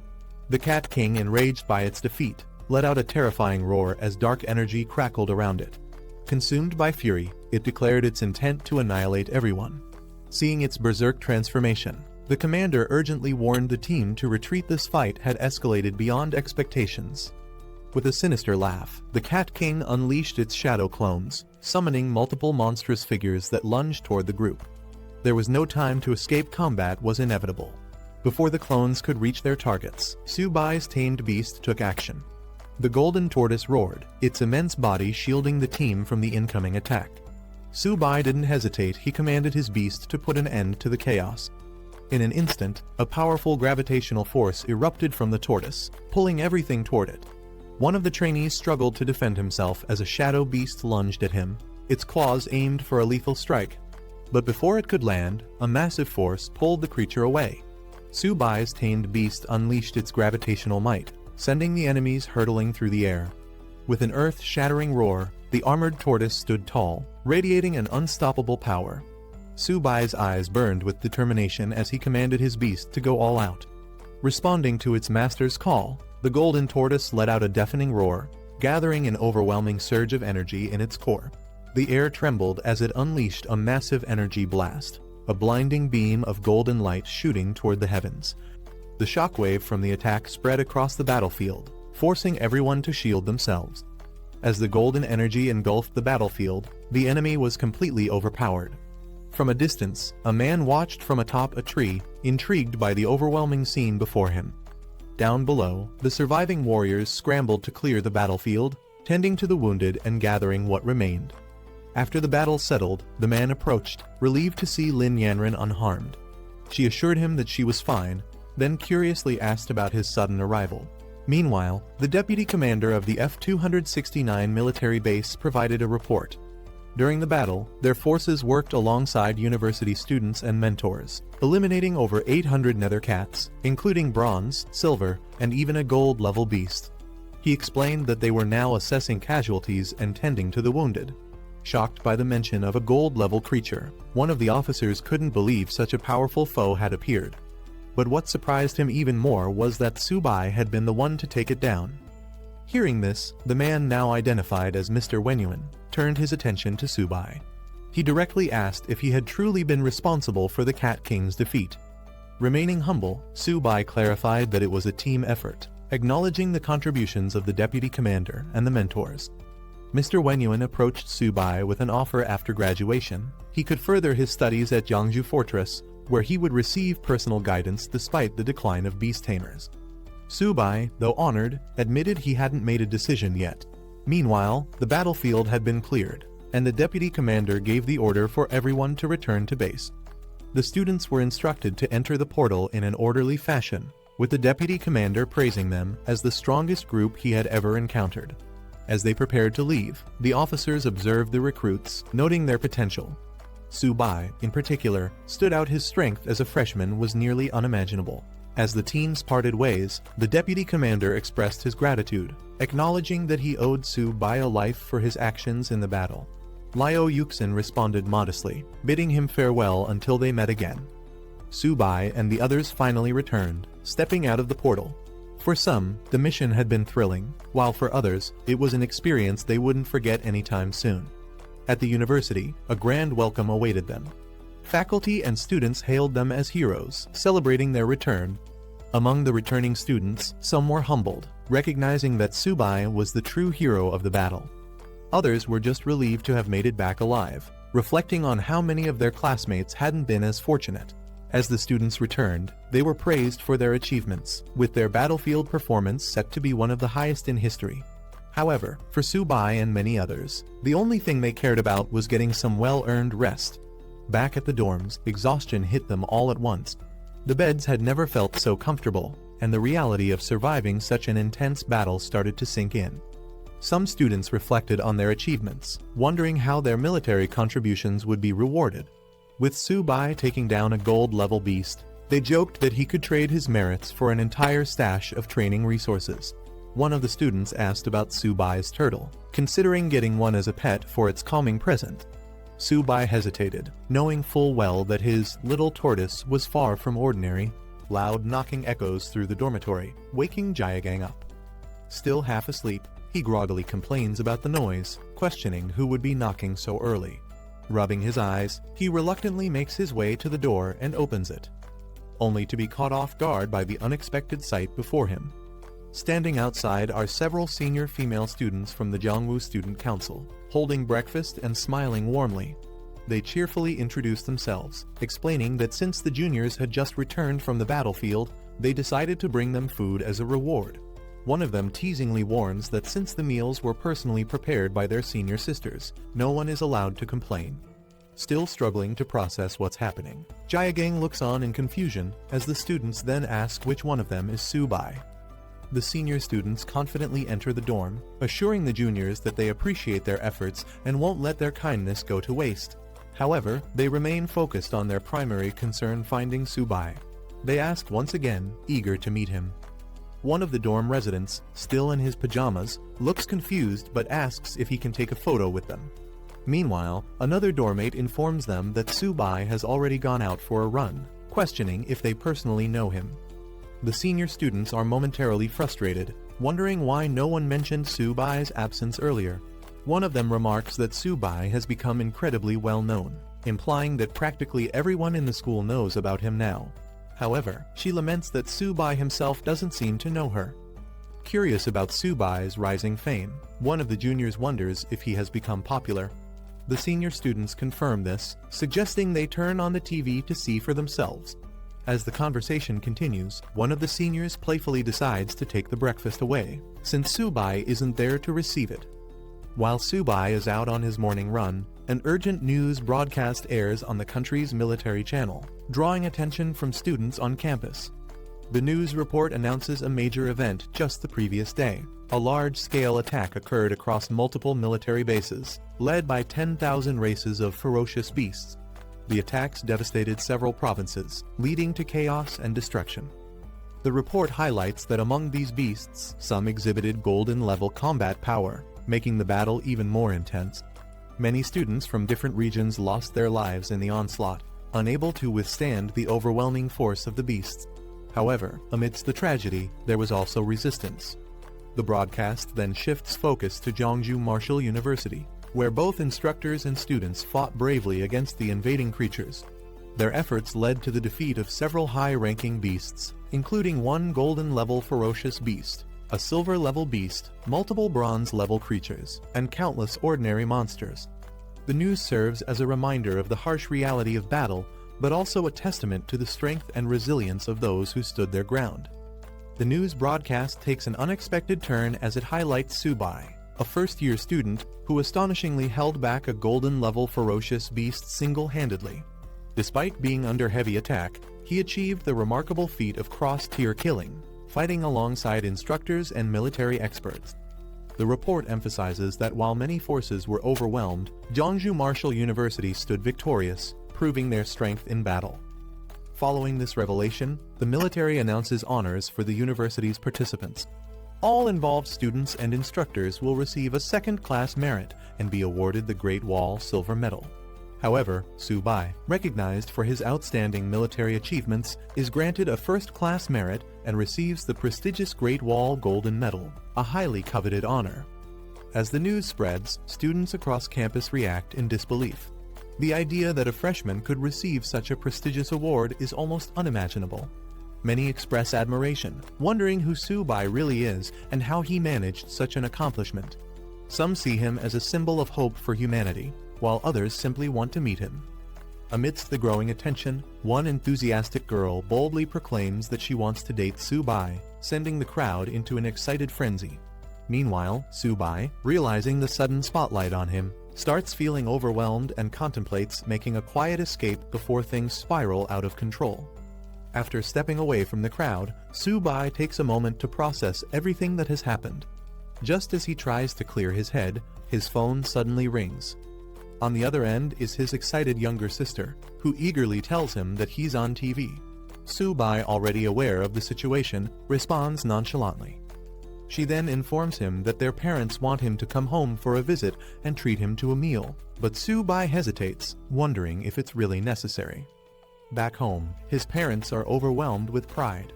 The Cat King, enraged by its defeat, let out a terrifying roar as dark energy crackled around it. Consumed by fury, it declared its intent to annihilate everyone. Seeing its berserk transformation, the commander urgently warned the team to retreat. This fight had escalated beyond expectations. With a sinister laugh, the Cat King unleashed its shadow clones, summoning multiple monstrous figures that lunged toward the group. There was no time to escape. Combat was inevitable. Before the clones could reach their targets, Su Bai's tamed beast took action. The golden tortoise roared, its immense body shielding the team from the incoming attack. Su Bai didn't hesitate. He commanded his beast to put an end to the chaos. In an instant, a powerful gravitational force erupted from the tortoise, pulling everything toward it. One of the trainees struggled to defend himself as a shadow beast lunged at him, its claws aimed for a lethal strike. But before it could land, a massive force pulled the creature away. Su Bai's tamed beast unleashed its gravitational might, sending the enemies hurtling through the air. With an earth-shattering roar, the armored tortoise stood tall, radiating an unstoppable power. Su Bai's eyes burned with determination as he commanded his beast to go all out. Responding to its master's call, the golden tortoise let out a deafening roar, gathering an overwhelming surge of energy in its core. The air trembled as it unleashed a massive energy blast, a blinding beam of golden light shooting toward the heavens. The shockwave from the attack spread across the battlefield, forcing everyone to shield themselves. As the golden energy engulfed the battlefield, the enemy was completely overpowered. From a distance, a man watched from atop a tree, intrigued by the overwhelming scene before him. Down below, the surviving warriors scrambled to clear the battlefield, tending to the wounded and gathering what remained. After the battle settled, the man approached, relieved to see Lin Yanren unharmed. She assured him that she was fine, then curiously asked about his sudden arrival. Meanwhile, the deputy commander of the F-269 military base provided a report. During the battle, their forces worked alongside university students and mentors, eliminating over 800 nether cats, including bronze, silver, and even a gold-level beast. He explained that they were now assessing casualties and tending to the wounded. Shocked by the mention of a gold-level creature, one of the officers couldn't believe such a powerful foe had appeared. But what surprised him even more was that Su Bai had been the one to take it down. Hearing this, the man now identified as Mr. Wenyuan turned his attention to Su Bai. He directly asked if he had truly been responsible for the Cat King's defeat. Remaining humble, Su Bai clarified that it was a team effort, acknowledging the contributions of the deputy commander and the mentors. Mr. Wenyuan approached Su Bai with an offer. After graduation, he could further his studies at Yangzhou Fortress, where he would receive personal guidance despite the decline of beast tamers. Su Bai, though honored, admitted he hadn't made a decision yet. Meanwhile, the battlefield had been cleared, and the deputy commander gave the order for everyone to return to base. The students were instructed to enter the portal in an orderly fashion, with the deputy commander praising them as the strongest group he had ever encountered. As they prepared to leave, the officers observed the recruits, noting their potential. Su Bai, in particular, stood out. His strength as a freshman was nearly unimaginable. As the teams parted ways, the deputy commander expressed his gratitude, acknowledging that he owed Su Bai a life for his actions in the battle. Liu Yuxin responded modestly, bidding him farewell until they met again. Su Bai and the others finally returned, stepping out of the portal. For some, the mission had been thrilling, while for others, it was an experience they wouldn't forget anytime soon. At the university, a grand welcome awaited them. Faculty and students hailed them as heroes, celebrating their return. Among the returning students, some were humbled, recognizing that Su Bai was the true hero of the battle. Others were just relieved to have made it back alive, reflecting on how many of their classmates hadn't been as fortunate. As the students returned, they were praised for their achievements, with their battlefield performance set to be one of the highest in history. However, for Subai and many others, the only thing they cared about was getting some well-earned rest. Back at the dorms, exhaustion hit them all at once. The beds had never felt so comfortable, and the reality of surviving such an intense battle started to sink in. Some students reflected on their achievements, wondering how their military contributions would be rewarded. With Subai taking down a gold-level beast, they joked that he could trade his merits for an entire stash of training resources. One of the students asked about Subai's turtle, considering getting one as a pet for its calming present. Subai hesitated, knowing full well that his little tortoise was far from ordinary. Loud knocking echoes through the dormitory, waking Jayagang up. Still half asleep, he groggily complains about the noise, questioning who would be knocking so early. Rubbing his eyes, he reluctantly makes his way to the door and opens it, only to be caught off guard by the unexpected sight before him. Standing outside are several senior female students from the Jiangwu Student Council, holding breakfast and smiling warmly. They cheerfully introduce themselves, explaining that since the juniors had just returned from the battlefield, they decided to bring them food as a reward. One of them teasingly warns that since the meals were personally prepared by their senior sisters, no one is allowed to complain. Still struggling to process what's happening, Jayagang looks on in confusion as the students then ask which one of them is Subai. The senior students confidently enter the dorm, assuring the juniors that they appreciate their efforts and won't let their kindness go to waste. However, they remain focused on their primary concern, finding Subai. They ask once again, eager to meet him. One of the dorm residents, still in his pajamas, looks confused but asks if he can take a photo with them. Meanwhile, another dormmate informs them that Subai has already gone out for a run, questioning if they personally know him. The senior students are momentarily frustrated, wondering why no one mentioned Subai's absence earlier. One of them remarks that Subai has become incredibly well known, implying that practically everyone in the school knows about him now. However, she laments that Subai himself doesn't seem to know her. Curious about Subai's rising fame, one of the juniors wonders if he has become popular. The senior students confirm this, suggesting they turn on the TV to see for themselves. As the conversation continues, one of the seniors playfully decides to take the breakfast away, since Subai isn't there to receive it. While Subai is out on his morning run, an urgent news broadcast airs on the country's military channel, drawing attention from students on campus. The news report announces a major event just the previous day. A large-scale attack occurred across multiple military bases, led by 10,000 races of ferocious beasts. The attacks devastated several provinces, leading to chaos and destruction. The report highlights that among these beasts, some exhibited golden-level combat power, making the battle even more intense. Many students from different regions lost their lives in the onslaught, unable to withstand the overwhelming force of the beasts. However, amidst the tragedy, there was also resistance. The broadcast then shifts focus to Jiangsu Martial University, where both instructors and students fought bravely against the invading creatures. Their efforts led to the defeat of several high-ranking beasts, including one golden-level ferocious beast, a silver-level beast, multiple bronze-level creatures, and countless ordinary monsters. The news serves as a reminder of the harsh reality of battle, but also a testament to the strength and resilience of those who stood their ground. The news broadcast takes an unexpected turn as it highlights Subai, a first-year student who astonishingly held back a golden-level ferocious beast single-handedly. Despite being under heavy attack, he achieved the remarkable feat of cross-tier killing, fighting alongside instructors and military experts. The report emphasizes that while many forces were overwhelmed, Jiangsu Martial University stood victorious, proving their strength in battle. Following this revelation, the military announces honors for the university's participants. All involved students and instructors will receive a second-class merit and be awarded the Great Wall Silver Medal. However, Subai, recognized for his outstanding military achievements, is granted a first-class merit and receives the prestigious Great Wall Golden Medal, a highly coveted honor. As the news spreads, students across campus react in disbelief. The idea that a freshman could receive such a prestigious award is almost unimaginable. Many express admiration, wondering who Subai really is and how he managed such an accomplishment. Some see him as a symbol of hope for humanity, while others simply want to meet him. Amidst the growing attention, one enthusiastic girl boldly proclaims that she wants to date Su-bai, sending the crowd into an excited frenzy. Meanwhile, Su-bai, realizing the sudden spotlight on him, starts feeling overwhelmed and contemplates making a quiet escape before things spiral out of control. After stepping away from the crowd, Su-bai takes a moment to process everything that has happened. Just as he tries to clear his head, his phone suddenly rings. On the other end is his excited younger sister, who eagerly tells him that he's on TV. Su-bai, already aware of the situation, responds nonchalantly. She then informs him that their parents want him to come home for a visit and treat him to a meal, but Su-bai hesitates, wondering if it's really necessary. Back home, his parents are overwhelmed with pride.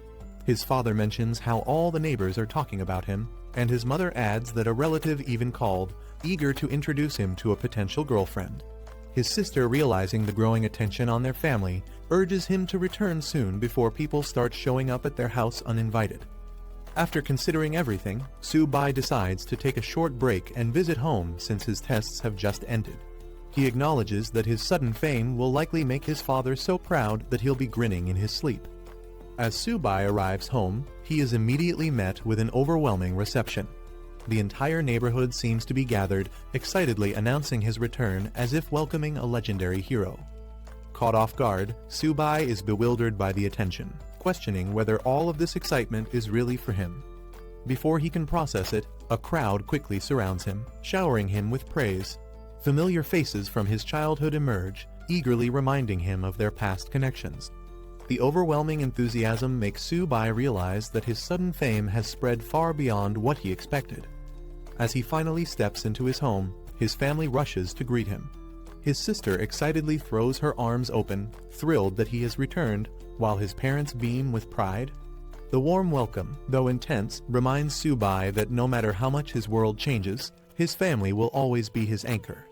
His father mentions how all the neighbors are talking about him, and his mother adds that a relative even called, eager to introduce him to a potential girlfriend. His sister, realizing the growing attention on their family, urges him to return soon before people start showing up at their house uninvited. After considering everything, Su-bai decides to take a short break and visit home since his tests have just ended. He acknowledges that his sudden fame will likely make his father so proud that he'll be grinning in his sleep. As Su-bai arrives home, he is immediately met with an overwhelming reception. The entire neighborhood seems to be gathered, excitedly announcing his return as if welcoming a legendary hero. Caught off guard, Su-bai is bewildered by the attention, questioning whether all of this excitement is really for him. Before he can process it, a crowd quickly surrounds him, showering him with praise. Familiar faces from his childhood emerge, eagerly reminding him of their past connections. The overwhelming enthusiasm makes Su-bai realize that his sudden fame has spread far beyond what he expected. As he finally steps into his home, his family rushes to greet him. His sister excitedly throws her arms open, thrilled that he has returned, while his parents beam with pride. The warm welcome, though intense, reminds Su-bai that no matter how much his world changes, his family will always be his anchor.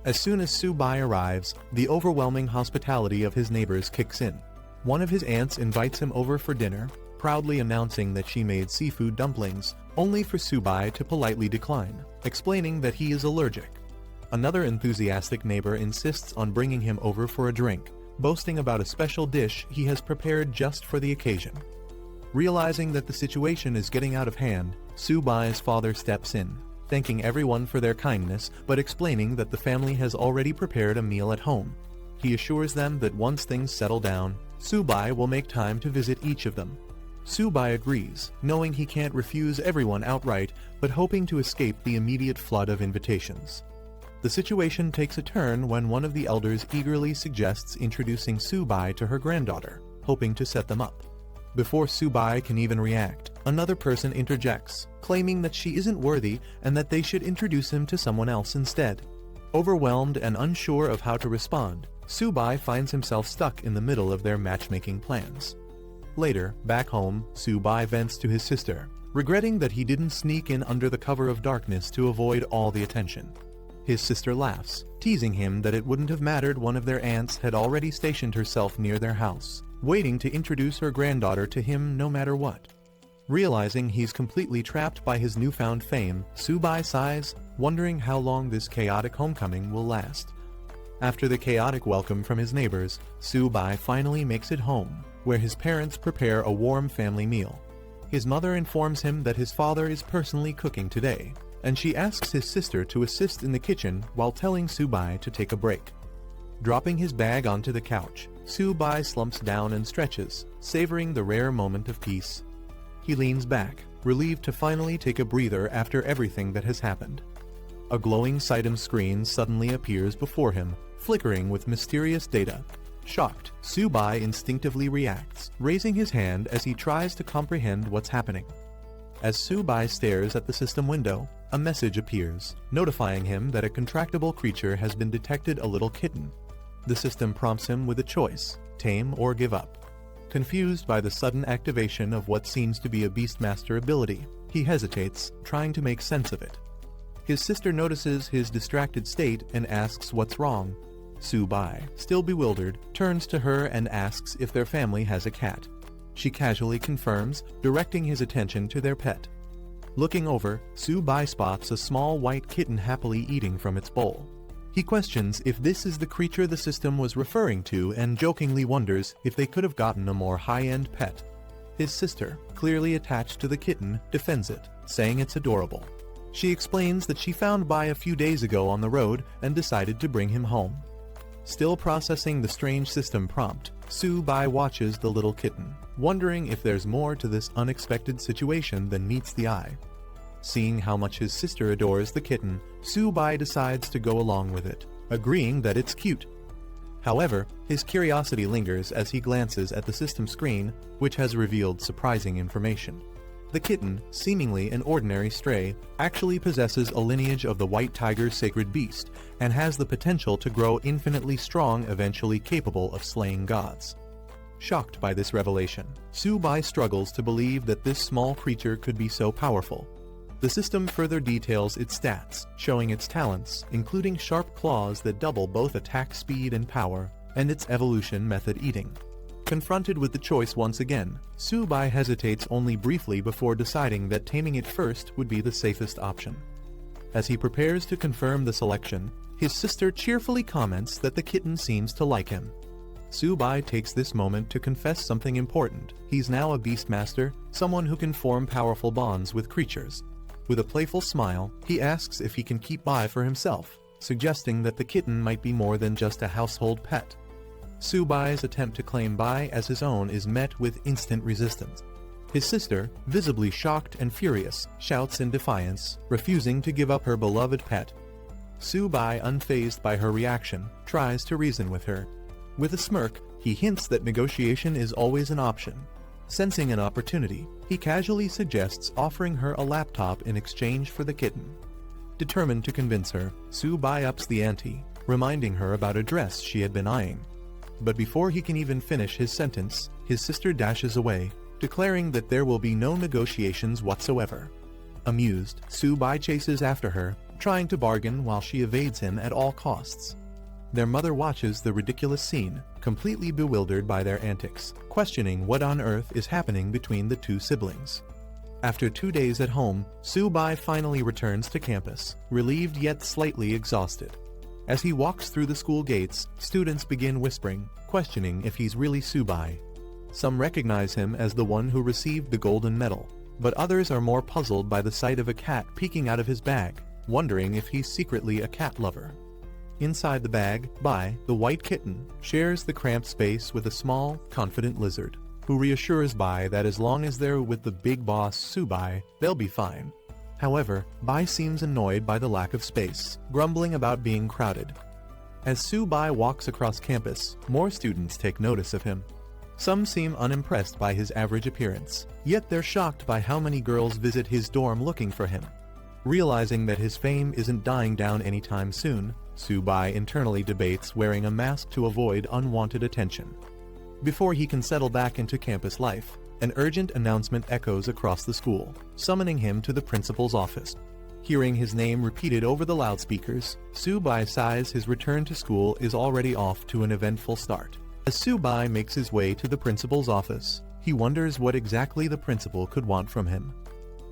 As soon as Su-bai arrives, the overwhelming hospitality of his neighbors kicks in. One of his aunts invites him over for dinner, proudly announcing that she made seafood dumplings, only for Su-bai to politely decline, explaining that he is allergic. Another enthusiastic neighbor insists on bringing him over for a drink, boasting about a special dish he has prepared just for the occasion. Realizing that the situation is getting out of hand, Su-bai's father steps in, thanking everyone for their kindness but explaining that the family has already prepared a meal at home. He assures them that once things settle down, Su-bai will make time to visit each of them. Su-bai agrees, knowing he can't refuse everyone outright, but hoping to escape the immediate flood of invitations. The situation takes a turn when one of the elders eagerly suggests introducing Su-bai to her granddaughter, hoping to set them up. Before Su-bai can even react, another person interjects, claiming that she isn't worthy and that they should introduce him to someone else instead. Overwhelmed and unsure of how to respond, Su-bai finds himself stuck in the middle of their matchmaking plans. Later, back home, Su-bai vents to his sister, regretting that he didn't sneak in under the cover of darkness to avoid all the attention. His sister laughs, teasing him that it wouldn't have mattered one of their aunts had already stationed herself near their house, waiting to introduce her granddaughter to him no matter what. Realizing he's completely trapped by his newfound fame, Su-bai sighs, wondering how long this chaotic homecoming will last. After the chaotic welcome from his neighbors, Su-bai finally makes it home, where his parents prepare a warm family meal. His mother informs him that his father is personally cooking today, and she asks his sister to assist in the kitchen while telling Su-bai to take a break. Dropping his bag onto the couch, Su-bai slumps down and stretches, savoring the rare moment of peace. He leans back, relieved to finally take a breather after everything that has happened. A glowing Sitem screen suddenly appears before him, flickering with mysterious data. Shocked, Su-bai instinctively reacts, raising his hand as he tries to comprehend what's happening. As Su-bai stares at the system window, a message appears, notifying him that a contractable creature has been detected, a little kitten. The system prompts him with a choice, tame or give up. Confused by the sudden activation of what seems to be a Beastmaster ability, he hesitates, trying to make sense of it. His sister notices his distracted state and asks what's wrong. Su-bai, still bewildered, turns to her and asks if their family has a cat. She casually confirms, directing his attention to their pet. Looking over, Su-bai spots a small white kitten happily eating from its bowl. He questions if this is the creature the system was referring to and jokingly wonders if they could have gotten a more high-end pet. His sister, clearly attached to the kitten, defends it, saying it's adorable. She explains that she found Bai a few days ago on the road and decided to bring him home. Still processing the strange system prompt, Su-bai watches the little kitten, wondering if there's more to this unexpected situation than meets the eye. Seeing how much his sister adores the kitten, Su-bai decides to go along with it, agreeing that it's cute. However, his curiosity lingers as he glances at the system screen, which has revealed surprising information. The kitten, seemingly an ordinary stray, actually possesses a lineage of the white tiger's sacred beast, and has the potential to grow infinitely strong, eventually capable of slaying gods. Shocked by this revelation, Su-bai struggles to believe that this small creature could be so powerful. The system further details its stats, showing its talents, including sharp claws that double both attack speed and power, and its evolution method eating. Confronted with the choice once again, Su-bai hesitates only briefly before deciding that taming it first would be the safest option. As he prepares to confirm the selection, his sister cheerfully comments that the kitten seems to like him. Su-bai takes this moment to confess something important. He's now a beastmaster, someone who can form powerful bonds with creatures. With a playful smile, he asks if he can keep Bai for himself, suggesting that the kitten might be more than just a household pet. Su-bai's attempt to claim Bai as his own is met with instant resistance. His sister, visibly shocked and furious, shouts in defiance, refusing to give up her beloved pet. Su-bai, unfazed by her reaction, tries to reason with her. With a smirk, he hints that negotiation is always an option. Sensing an opportunity, he casually suggests offering her a laptop in exchange for the kitten. Determined to convince her, Su-bai ups the ante, reminding her about a dress she had been eyeing. But before he can even finish his sentence, his sister dashes away, declaring that there will be no negotiations whatsoever. Amused, Su-bai chases after her, trying to bargain while she evades him at all costs. Their mother watches the ridiculous scene, completely bewildered by their antics, questioning what on earth is happening between the two siblings. After 2 days at home, Su-bai finally returns to campus, relieved yet slightly exhausted. As he walks through the school gates, students begin whispering, questioning if he's really Su-bai. Some recognize him as the one who received the golden medal, but others are more puzzled by the sight of a cat peeking out of his bag, wondering if he's secretly a cat lover. Inside the bag, Bai, the white kitten, shares the cramped space with a small, confident lizard, who reassures Bai that as long as they're with the big boss Su-bai, they'll be fine. However, Bai seems annoyed by the lack of space, grumbling about being crowded. As Su-bai walks across campus, more students take notice of him. Some seem unimpressed by his average appearance, yet they're shocked by how many girls visit his dorm looking for him. Realizing that his fame isn't dying down anytime soon, Su-bai internally debates wearing a mask to avoid unwanted attention. Before he can settle back into campus life, an urgent announcement echoes across the school, summoning him to the principal's office. Hearing his name repeated over the loudspeakers, Su-bai sighs his return to school is already off to an eventful start. As Su-bai makes his way to the principal's office, he wonders what exactly the principal could want from him.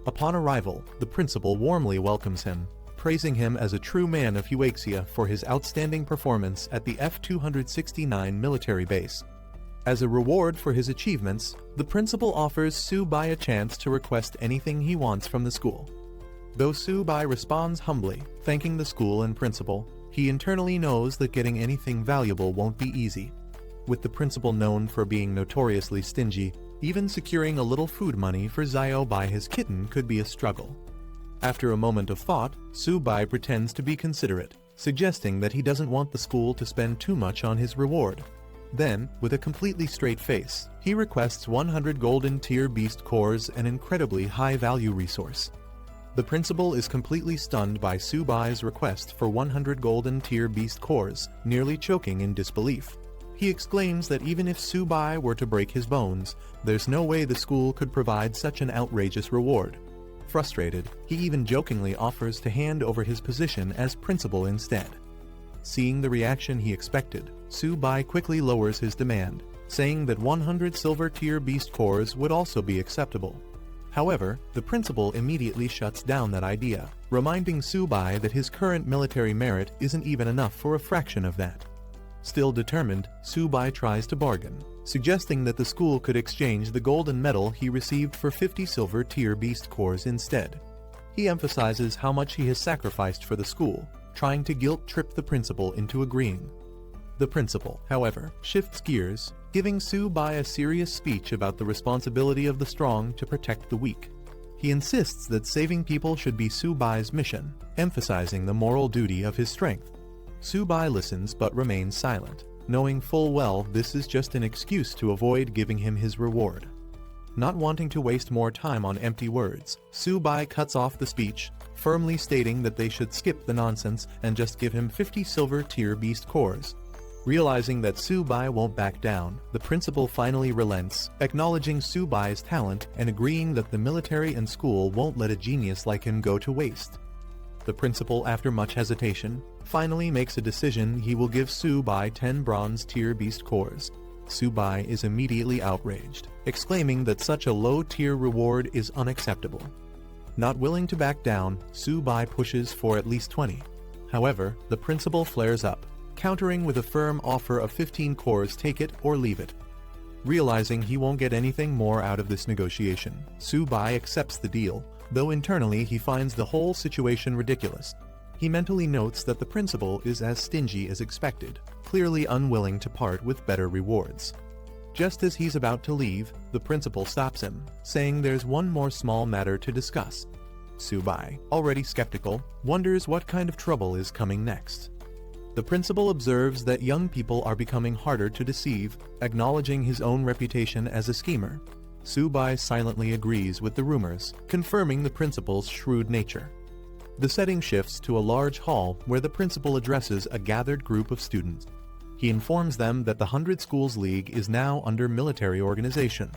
Upon arrival, the principal warmly welcomes him, praising him as a true man of Huaxia for his outstanding performance at the F-269 military base. As a reward for his achievements, the principal offers Su-bai a chance to request anything he wants from the school. Though Su-bai responds humbly, thanking the school and principal, he internally knows that getting anything valuable won't be easy. With the principal known for being notoriously stingy, even securing a little food money for Zio by his kitten could be a struggle. After a moment of thought, Su-bai pretends to be considerate, suggesting that he doesn't want the school to spend too much on his reward. Then, with a completely straight face, he requests 100 golden tier beast cores, an incredibly high-value resource. The principal is completely stunned by Su-bai's request for 100 golden tier beast cores, nearly choking in disbelief. He exclaims that even if Su-bai were to break his bones, there's no way the school could provide such an outrageous reward. Frustrated, he even jokingly offers to hand over his position as principal instead. Seeing the reaction he expected, Su-bai quickly lowers his demand, saying that 100 silver tier beast cores would also be acceptable. However, the principal immediately shuts down that idea, reminding Su-bai that his current military merit isn't even enough for a fraction of that. Still determined, Su-bai tries to bargain, suggesting that the school could exchange the golden medal he received for 50 silver tier beast cores instead. He emphasizes how much he has sacrificed for the school, trying to guilt-trip the principal into agreeing. The principal, however, shifts gears, giving Su-bai a serious speech about the responsibility of the strong to protect the weak. He insists that saving people should be Su-bai's mission, emphasizing the moral duty of his strength. Su-bai listens but remains silent, knowing full well this is just an excuse to avoid giving him his reward. Not wanting to waste more time on empty words, Su-bai cuts off the speech, firmly stating that they should skip the nonsense and just give him 50 silver tier beast cores. Realizing that Su-bai won't back down, the principal finally relents, acknowledging Su-bai's talent and agreeing that the military and school won't let a genius like him go to waste. The principal, after much hesitation, finally makes a decision he will give Su-bai 10 bronze tier beast cores. Su-bai is immediately outraged, exclaiming that such a low-tier reward is unacceptable. Not willing to back down, Su-bai pushes for at least 20. However, the principal flares up, countering with a firm offer of 15 cores, take it or leave it. Realizing he won't get anything more out of this negotiation, Su-bai accepts the deal, though internally he finds the whole situation ridiculous. He mentally notes that the principal is as stingy as expected, clearly unwilling to part with better rewards. Just as he's about to leave, the principal stops him, saying there's one more small matter to discuss. Su-bai, already skeptical, wonders what kind of trouble is coming next. The principal observes that young people are becoming harder to deceive, acknowledging his own reputation as a schemer. Su-bai silently agrees with the rumors, confirming the principal's shrewd nature. The setting shifts to a large hall where the principal addresses a gathered group of students. He informs them that the 100 Schools League is now under military organization.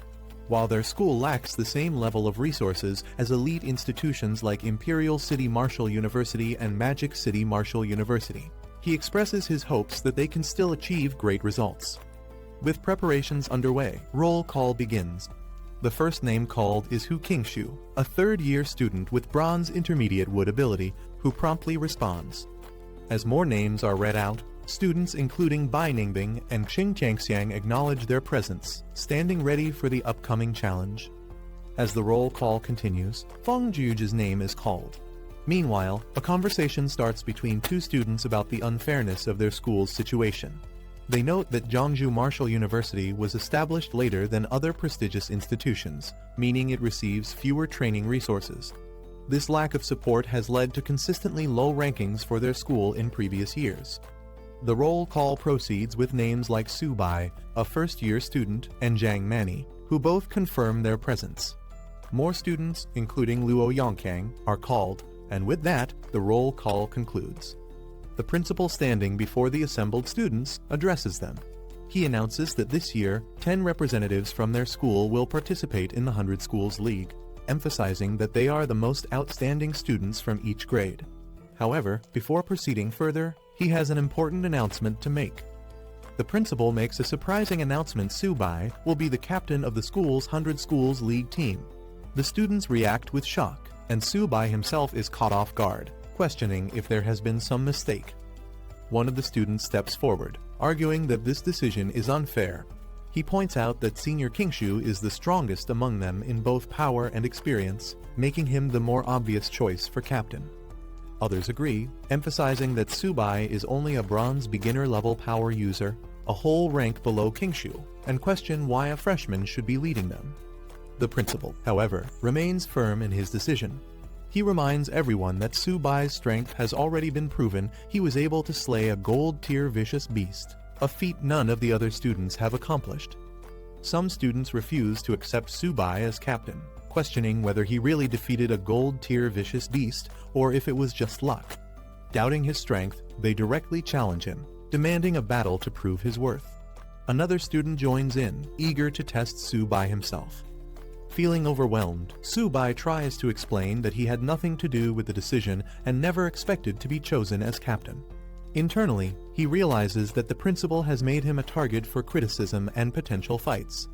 While their school lacks the same level of resources as elite institutions like Imperial City Martial University and Magic City Martial University, he expresses his hopes that they can still achieve great results. With preparations underway, roll call begins. The first name called is Hu Qingshu, a third-year student with Bronze Intermediate Wood ability, who promptly responds. As more names are read out, students including Bai Ningbing and Qing Changxiang acknowledge their presence, standing ready for the upcoming challenge. As the roll call continues, Feng Juge's name is called. Meanwhile, a conversation starts between two students about the unfairness of their school's situation. They note that Jiangsu Martial University was established later than other prestigious institutions, meaning it receives fewer training resources. This lack of support has led to consistently low rankings for their school in previous years. The roll call proceeds with names like Su-bai, a first-year student, and Zhang Mani, who both confirm their presence. More students, including Luo Yongkang, are called, and with that, the roll call concludes. The principal, standing before the assembled students, addresses them. He announces that this year, 10 representatives from their school will participate in the 100 Schools League, emphasizing that they are the most outstanding students from each grade. However, before proceeding further, he has an important announcement to make. The principal makes a surprising announcement: Su-bai will be the captain of the school's 100 Schools League team. The students react with shock, and Su-bai himself is caught off guard, questioning if there has been some mistake. One of the students steps forward, arguing that this decision is unfair. He points out that Senior Qingshu is the strongest among them in both power and experience, making him the more obvious choice for captain. Others agree, emphasizing that Su-bai is only a bronze beginner-level power user, a whole rank below Qingshu, and question why a freshman should be leading them. The principal, however, remains firm in his decision. He reminds everyone that Su-bai's strength has already been proven. He was able to slay a gold-tier vicious beast, a feat none of the other students have accomplished. Some students refuse to accept Su-bai as captain, questioning whether he really defeated a gold-tier vicious beast or if it was just luck. Doubting his strength, they directly challenge him, demanding a battle to prove his worth. Another student joins in, eager to test Su-bai himself. Feeling overwhelmed, Su-bai tries to explain that he had nothing to do with the decision and never expected to be chosen as captain. Internally, he realizes that the principal has made him a target for criticism and potential fights.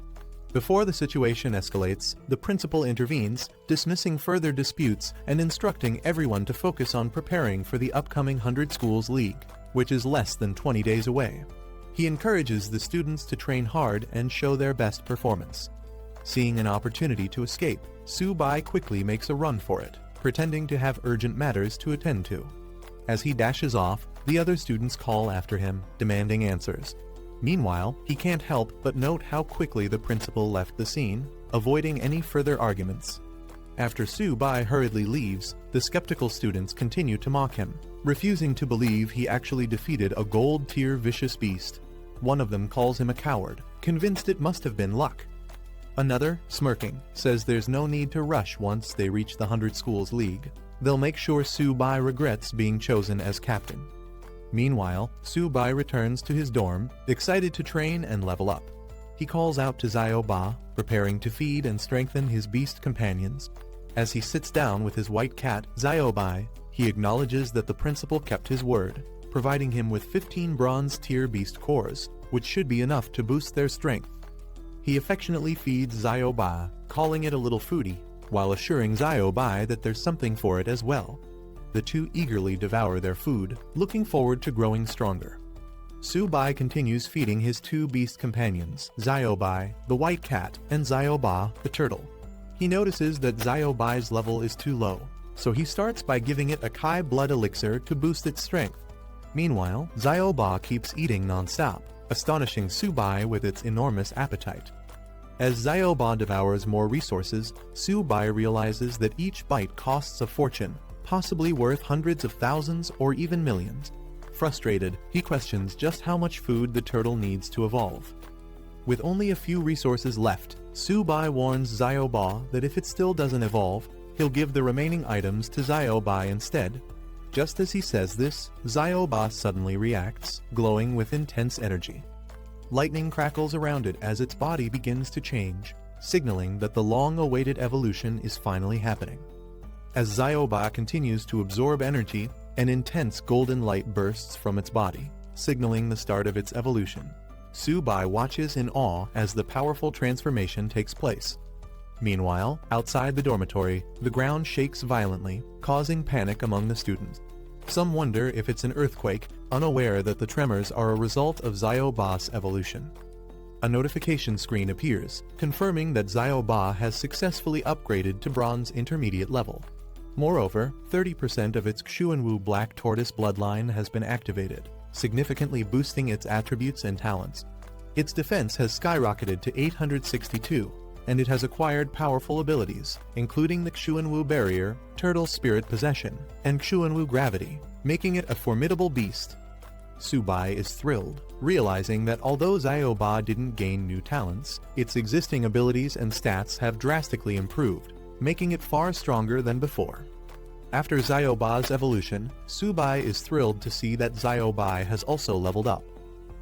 Before the situation escalates, the principal intervenes, dismissing further disputes and instructing everyone to focus on preparing for the upcoming 100 Schools League, which is less than 20 days away. He encourages the students to train hard and show their best performance. Seeing an opportunity to escape, Su-bai quickly makes a run for it, pretending to have urgent matters to attend to. As he dashes off, the other students call after him, demanding answers. Meanwhile, he can't help but note how quickly the principal left the scene, avoiding any further arguments. After Su-bai hurriedly leaves, the skeptical students continue to mock him, refusing to believe he actually defeated a gold-tier vicious beast. One of them calls him a coward, convinced it must have been luck. Another, smirking, says there's no need to rush once they reach the 100 Schools League. They'll make sure Su-bai regrets being chosen as captain. Meanwhile, Su-bai returns to his dorm, excited to train and level up. He calls out to Xiao-ba, preparing to feed and strengthen his beast companions. As he sits down with his white cat, Xiao-bai, he acknowledges that the principal kept his word, providing him with 15 bronze-tier beast cores, which should be enough to boost their strength. He affectionately feeds Xiao-ba, calling it a little foodie, while assuring Xiao-bai that there's something for it as well. The two eagerly devour their food, looking forward to growing stronger. Su-bai continues feeding his two beast companions, Xiao-bai, the white cat, and Xiao-ba, the turtle. He notices that Xiao-bai's level is too low, so he starts by giving it a Kai blood elixir to boost its strength. Meanwhile, Xiao-ba keeps eating non-stop, astonishing Su-bai with its enormous appetite. As Xiao-ba devours more resources, Su-bai realizes that each bite costs a fortune, possibly worth hundreds of thousands or even millions. Frustrated, he questions just how much food the turtle needs to evolve. With only a few resources left, Su-bai warns Xiao-ba that if it still doesn't evolve, he'll give the remaining items to Xiao-bai instead. Just as he says this, Xiao-ba suddenly reacts, glowing with intense energy. Lightning crackles around it as its body begins to change, signaling that the long-awaited evolution is finally happening. As Xiao-ba continues to absorb energy, an intense golden light bursts from its body, signaling the start of its evolution. Su-bai watches in awe as the powerful transformation takes place. Meanwhile, outside the dormitory, the ground shakes violently, causing panic among the students. Some wonder if it's an earthquake, unaware that the tremors are a result of Xiao-ba's evolution. A notification screen appears, confirming that Xiao-ba has successfully upgraded to bronze intermediate level. Moreover, 30% of its Xuanwu Black Tortoise bloodline has been activated, significantly boosting its attributes and talents. Its defense has skyrocketed to 862, and it has acquired powerful abilities, including the Xuanwu Barrier, Turtle Spirit Possession, and Xuanwu Gravity, making it a formidable beast. Su-bai is thrilled, realizing that although Xiao-ba didn't gain new talents, its existing abilities and stats have drastically improved, making it far stronger than before. After Xiao-ba's evolution, Su-bai is thrilled to see that Xiao-bai has also leveled up.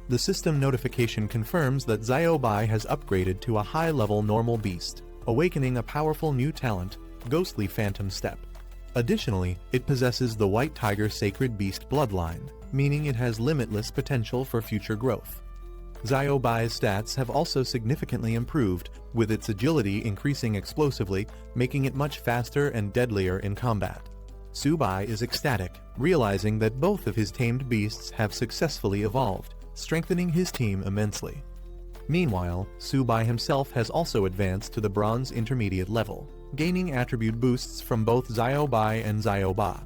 The system notification confirms that Xiao-bai has upgraded to a high-level normal beast, awakening a powerful new talent, Ghostly Phantom Step. Additionally, it possesses the White Tiger Sacred Beast bloodline, meaning it has limitless potential for future growth. Xiao-bai's stats have also significantly improved, with its agility increasing explosively, making it much faster and deadlier in combat. Su-bai is ecstatic, realizing that both of his tamed beasts have successfully evolved, strengthening his team immensely. Meanwhile, Su-bai himself has also advanced to the bronze intermediate level, gaining attribute boosts from both Xiao-bai and Xiao-ba.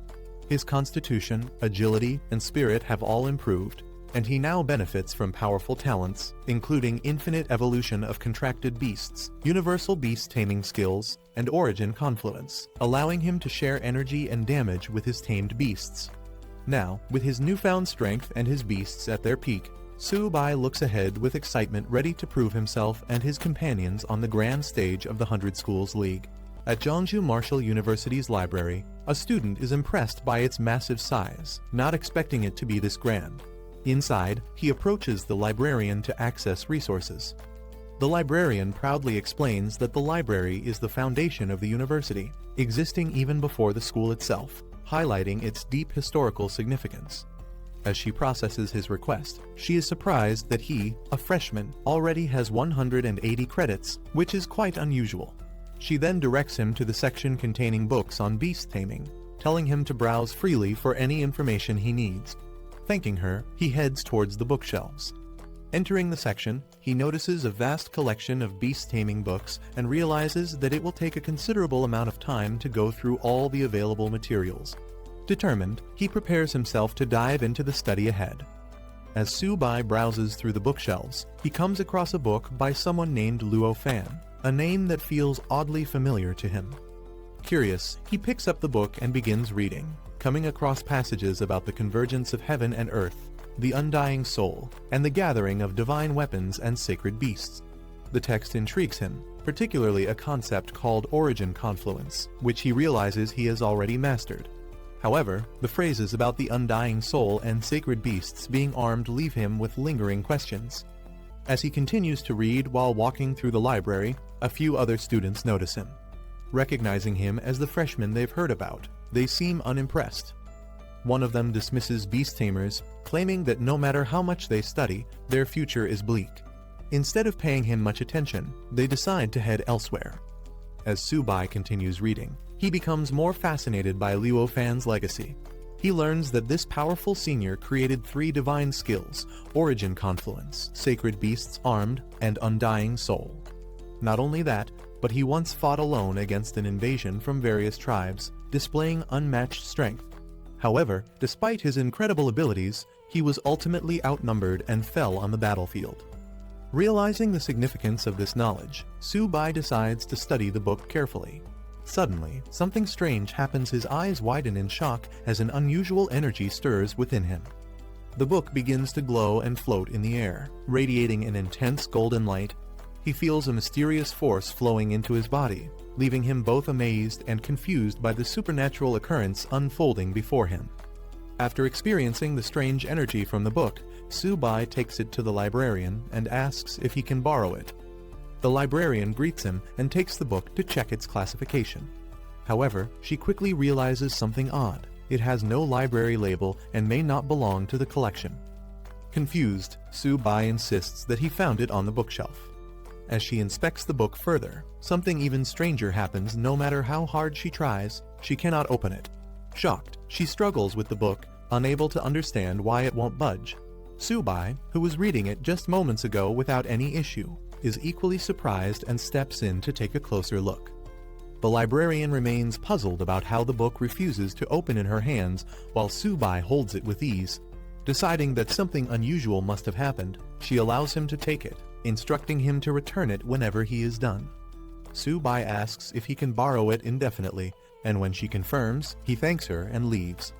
His constitution, agility, and spirit have all improved, and he now benefits from powerful talents, including infinite evolution of contracted beasts, universal beast taming skills, and origin confluence, allowing him to share energy and damage with his tamed beasts. Now, with his newfound strength and his beasts at their peak, Su-bai looks ahead with excitement, ready to prove himself and his companions on the grand stage of the 100 Schools League. At Jeonju Martial University's library, a student is impressed by its massive size, not expecting it to be this grand. Inside, he approaches the librarian to access resources. The librarian proudly explains that the library is the foundation of the university, existing even before the school itself, highlighting its deep historical significance. As she processes his request, she is surprised that he, a freshman, already has 180 credits, which is quite unusual. She then directs him to the section containing books on beast taming, telling him to browse freely for any information he needs. Thanking her, he heads towards the bookshelves. Entering the section, he notices a vast collection of beast taming books and realizes that it will take a considerable amount of time to go through all the available materials. Determined, he prepares himself to dive into the study ahead. As Su-bai browses through the bookshelves, he comes across a book by someone named Luo Fan, a name that feels oddly familiar to him. Curious, he picks up the book and begins reading, coming across passages about the convergence of heaven and earth, the undying soul, and the gathering of divine weapons and sacred beasts. The text intrigues him, particularly a concept called origin confluence, which he realizes he has already mastered. However, the phrases about the undying soul and sacred beasts being armed leave him with lingering questions. As he continues to read while walking through the library, a few other students notice him. Recognizing him as the freshman they've heard about, they seem unimpressed. One of them dismisses beast tamers, claiming that no matter how much they study, their future is bleak. Instead of paying him much attention, they decide to head elsewhere. As Su-bai continues reading, he becomes more fascinated by Luo Fan's legacy. He learns that this powerful senior created 3 divine skills: origin confluence, sacred beasts armed, and undying soul. Not only that, but he once fought alone against an invasion from various tribes, displaying unmatched strength. However, despite his incredible abilities, he was ultimately outnumbered and fell on the battlefield. Realizing the significance of this knowledge, Su-bai decides to study the book carefully. Suddenly, something strange happens. His eyes widen in shock as an unusual energy stirs within him. The book begins to glow and float in the air, radiating an intense golden light. He feels a mysterious force flowing into his body, leaving him both amazed and confused by the supernatural occurrence unfolding before him. After experiencing the strange energy from the book, Su-bai takes it to the librarian and asks if he can borrow it. The librarian greets him and takes the book to check its classification. However, she quickly realizes something odd. It has no library label and may not belong to the collection. Confused, Su-bai insists that he found it on the bookshelf. As she inspects the book further, something even stranger happens. No matter how hard she tries, she cannot open it. Shocked, she struggles with the book, unable to understand why it won't budge. Su-bai, who was reading it just moments ago without any issue, is equally surprised and steps in to take a closer look. The librarian remains puzzled about how the book refuses to open in her hands while Su-bai holds it with ease. Deciding that something unusual must have happened, she allows him to take it, instructing him to return it whenever he is done. Su-bai asks if he can borrow it indefinitely, and when she confirms, he thanks her and leaves.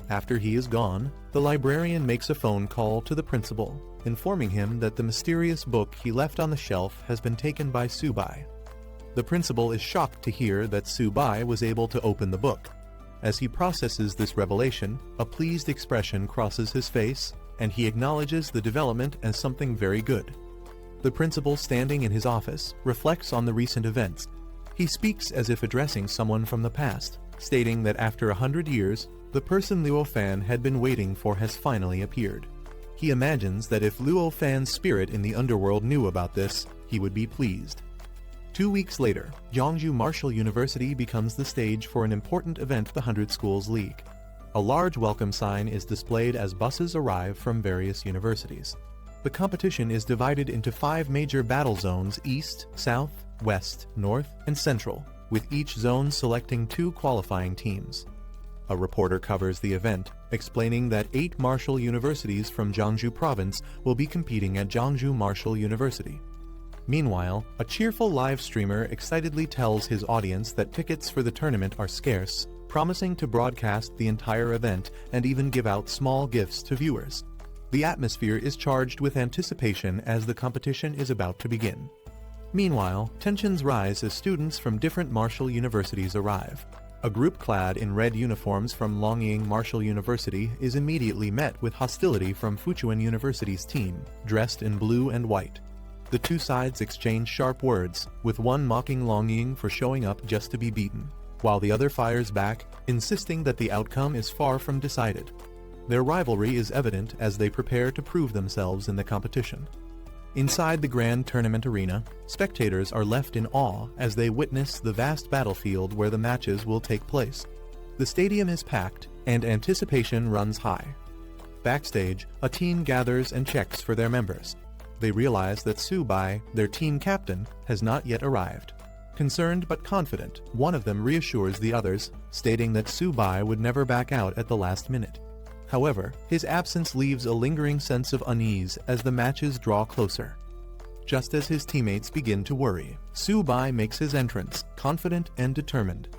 After he is gone, the librarian makes a phone call to the principal, informing him that the mysterious book he left on the shelf has been taken by Su-bai. The principal is shocked to hear that Su-bai was able to open the book. As he processes this revelation, a pleased expression crosses his face, and he acknowledges the development as something very good. The principal, standing in his office, reflects on the recent events. He speaks as if addressing someone from the past, stating that after 100 years, the person Luo Fan had been waiting for has finally appeared. He imagines that if Luo Fan's spirit in the underworld knew about this, he would be pleased. 2 weeks later, Jeongju Martial University becomes the stage for an important event, the 100 Schools League. A large welcome sign is displayed as buses arrive from various universities. The competition is divided into 5 major battle zones: East, South, West, North, and Central, with each zone selecting 2 qualifying teams. A reporter covers the event, explaining that 8 martial universities from Jeongju Province will be competing at Jeongju Martial University. Meanwhile, a cheerful live streamer excitedly tells his audience that tickets for the tournament are scarce, promising to broadcast the entire event and even give out small gifts to viewers. The atmosphere is charged with anticipation as the competition is about to begin. Meanwhile, tensions rise as students from different martial universities arrive. A group clad in red uniforms from Longying Martial University is immediately met with hostility from Fuchuan University's team, dressed in blue and white. The 2 sides exchange sharp words, with one mocking Longying for showing up just to be beaten, while the other fires back, insisting that the outcome is far from decided. Their rivalry is evident as they prepare to prove themselves in the competition. Inside the grand tournament arena, spectators are left in awe as they witness the vast battlefield where the matches will take place. The stadium is packed, and anticipation runs high. Backstage, a team gathers and checks for their members. They realize that Subai, their team captain, has not yet arrived. Concerned but confident, one of them reassures the others, stating that Subai would never back out at the last minute. However, his absence leaves a lingering sense of unease as the matches draw closer. Just as his teammates begin to worry, Subai makes his entrance, confident and determined.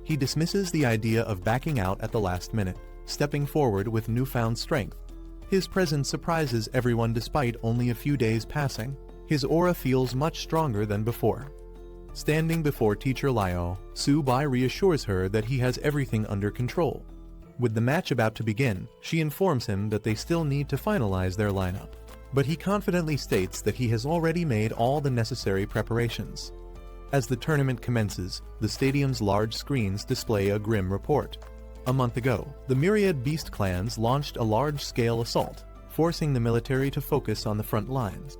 He dismisses the idea of backing out at the last minute, stepping forward with newfound strength. His presence surprises everyone despite only a few days passing. His aura feels much stronger than before. Standing before Teacher Liao, Subai reassures her that he has everything under control. With the match about to begin, she informs him that they still need to finalize their lineup. But he confidently states that he has already made all the necessary preparations. As the tournament commences, the stadium's large screens display a grim report. A month ago, the myriad beast clans launched a large-scale assault, forcing the military to focus on the front lines.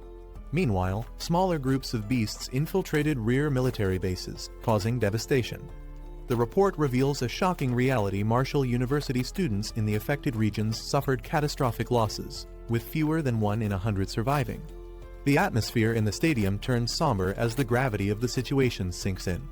Meanwhile, smaller groups of beasts infiltrated rear military bases, causing devastation. The report reveals a shocking reality: Marshall University students in the affected regions suffered catastrophic losses, with fewer than 1 in 100 surviving. The atmosphere in the stadium turns somber as the gravity of the situation sinks in.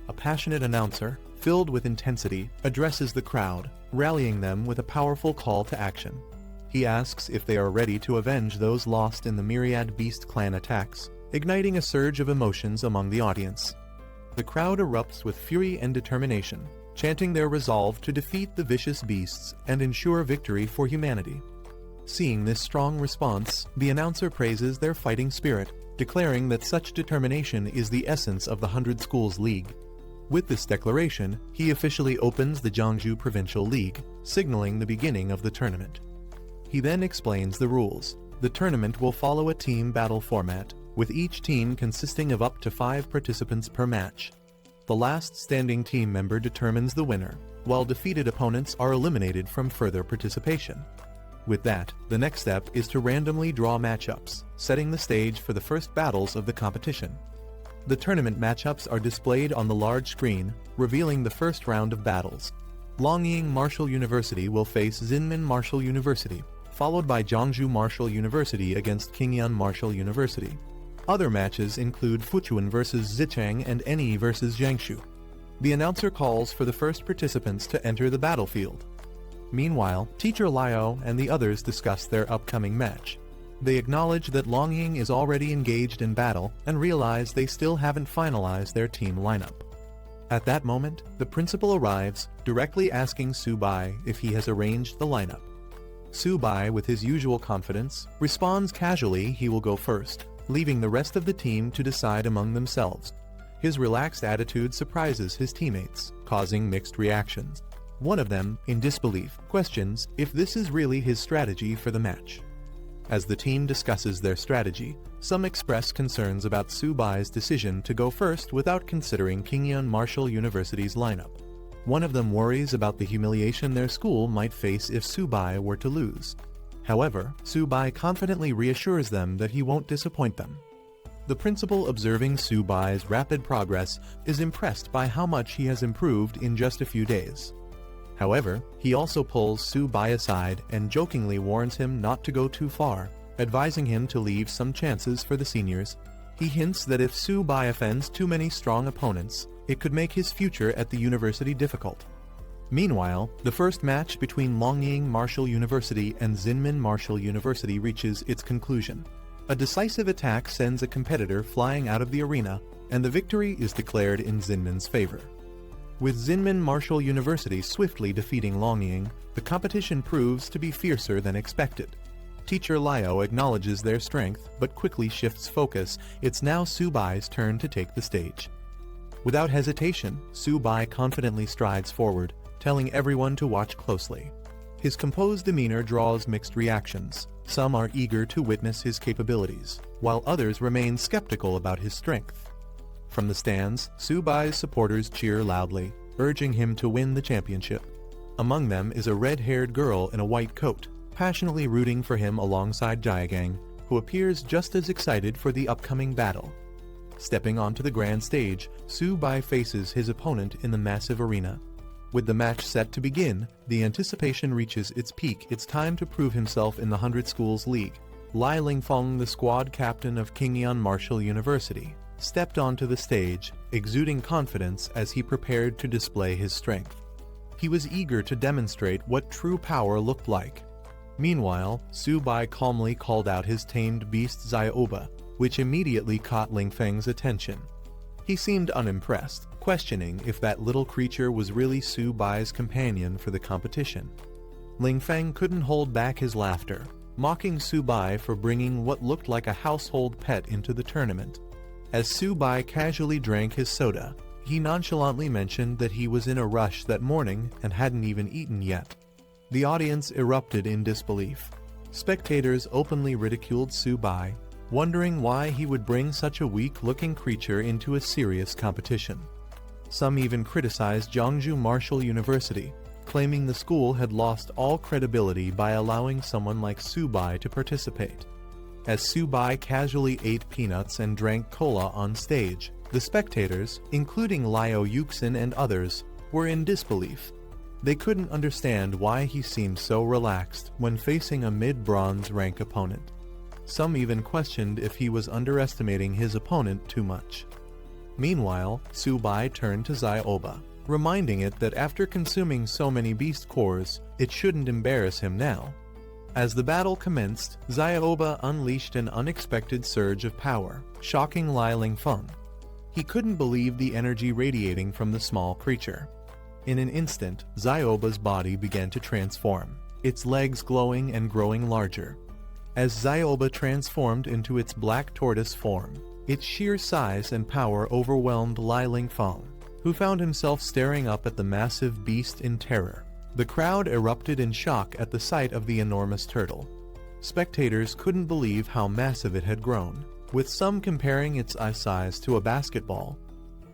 A passionate announcer, filled with intensity, addresses the crowd, rallying them with a powerful call to action. He asks if they are ready to avenge those lost in the myriad beast clan attacks, igniting a surge of emotions among the audience. The crowd erupts with fury and determination, chanting their resolve to defeat the vicious beasts and ensure victory for humanity. Seeing this strong response, the announcer praises their fighting spirit, declaring that such determination is the essence of the 100 Schools League. With this declaration, he officially opens the Jiangsu Provincial League, signaling the beginning of the tournament. He then explains the rules. The tournament will follow a team battle format, with each team consisting of up to 5 participants per match. The last standing team member determines the winner, while defeated opponents are eliminated from further participation. With that, the next step is to randomly draw matchups, setting the stage for the first battles of the competition. The tournament matchups are displayed on the large screen, revealing the first round of battles. Longying Marshall University will face Zinmin Marshall University, followed by Jiangsu Marshall University against Qingyan Marshall University. Other matches include Fuchuan vs Zichang and Eni vs Jiangsu. The announcer calls for the first participants to enter the battlefield. Meanwhile, Teacher Liao and the others discuss their upcoming match. They acknowledge that Longying is already engaged in battle and realize they still haven't finalized their team lineup. At that moment, the principal arrives, directly asking Subai if he has arranged the lineup. Subai, with his usual confidence, responds casually he will go first, leaving the rest of the team to decide among themselves. His relaxed attitude surprises his teammates, causing mixed reactions. One of them, in disbelief, questions if this is really his strategy for the match. As the team discusses their strategy, some express concerns about Subai's decision to go first without considering Qingyan Marshall University's lineup. One of them worries about the humiliation their school might face if Subai were to lose. However, Subai confidently reassures them that he won't disappoint them. The principal, observing Subai's rapid progress, is impressed by how much he has improved in just a few days. However, he also pulls Subai aside and jokingly warns him not to go too far, advising him to leave some chances for the seniors. He hints that if Subai offends too many strong opponents, it could make his future at the university difficult. Meanwhile, the first match between Longying Marshall University and Zinmin Marshall University reaches its conclusion. A decisive attack sends a competitor flying out of the arena, and the victory is declared in Zinmin's favor. With Zinmin Marshall University swiftly defeating Longying, the competition proves to be fiercer than expected. Teacher Liao acknowledges their strength but quickly shifts focus. It's now Subai's turn to take the stage. Without hesitation, Subai confidently strides forward, telling everyone to watch closely. His composed demeanor draws mixed reactions. Some are eager to witness his capabilities, while others remain skeptical about his strength. From the stands, Subai's supporters cheer loudly, urging him to win the championship. Among them is a red-haired girl in a white coat, passionately rooting for him alongside Jaegang, who appears just as excited for the upcoming battle. Stepping onto the grand stage, Su-bai faces his opponent in the massive arena. With the match set to begin, the anticipation reaches its peak. It's time to prove himself in the 100 Schools League. Lai Lingfeng, the squad captain of Qingyan Martial University, stepped onto the stage, exuding confidence as he prepared to display his strength. He was eager to demonstrate what true power looked like. Meanwhile, Su-bai calmly called out his tamed beast Xiaoba, which immediately caught Lingfeng's attention. He seemed unimpressed, questioning if that little creature was really Su-bai's companion for the competition. Lingfeng couldn't hold back his laughter, mocking Su-bai for bringing what looked like a household pet into the tournament. As Su-bai casually drank his soda, he nonchalantly mentioned that he was in a rush that morning and hadn't even eaten yet. The audience erupted in disbelief. Spectators openly ridiculed Su-bai, wondering why he would bring such a weak-looking creature into a serious competition. Some even criticized Jiangsu Martial University, claiming the school had lost all credibility by allowing someone like Su-bai to participate. As Su-bai casually ate peanuts and drank cola on stage, the spectators, including Liu Yuxin and others, were in disbelief. They couldn't understand why he seemed so relaxed when facing a mid-bronze rank opponent. Some even questioned if he was underestimating his opponent too much. Meanwhile, Su-bai turned to Xiaoba, reminding it that after consuming so many beast cores, it shouldn't embarrass him now. As the battle commenced, Xiaoba unleashed an unexpected surge of power, shocking Lai Lingfeng. He couldn't believe the energy radiating from the small creature. In an instant, Xiaoba's body began to transform, its legs glowing and growing larger. As Xiaoba transformed into its black tortoise form, its sheer size and power overwhelmed Lai Lingfeng, who found himself staring up at the massive beast in terror. The crowd erupted in shock at the sight of the enormous turtle. Spectators couldn't believe how massive it had grown, with some comparing its eye size to a basketball.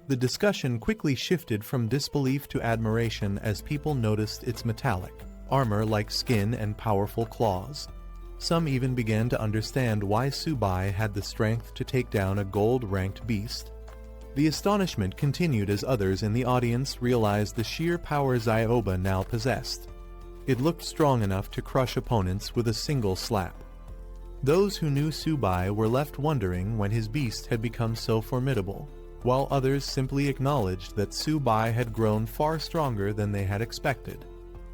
The discussion quickly shifted from disbelief to admiration as people noticed its metallic, armor-like skin and powerful claws. Some even began to understand why Su-bai had the strength to take down a gold-ranked beast. The astonishment continued as others in the audience realized the sheer power Xiaoba now possessed. It looked strong enough to crush opponents with a single slap. Those who knew Su-bai were left wondering when his beast had become so formidable, while others simply acknowledged that Su-bai had grown far stronger than they had expected.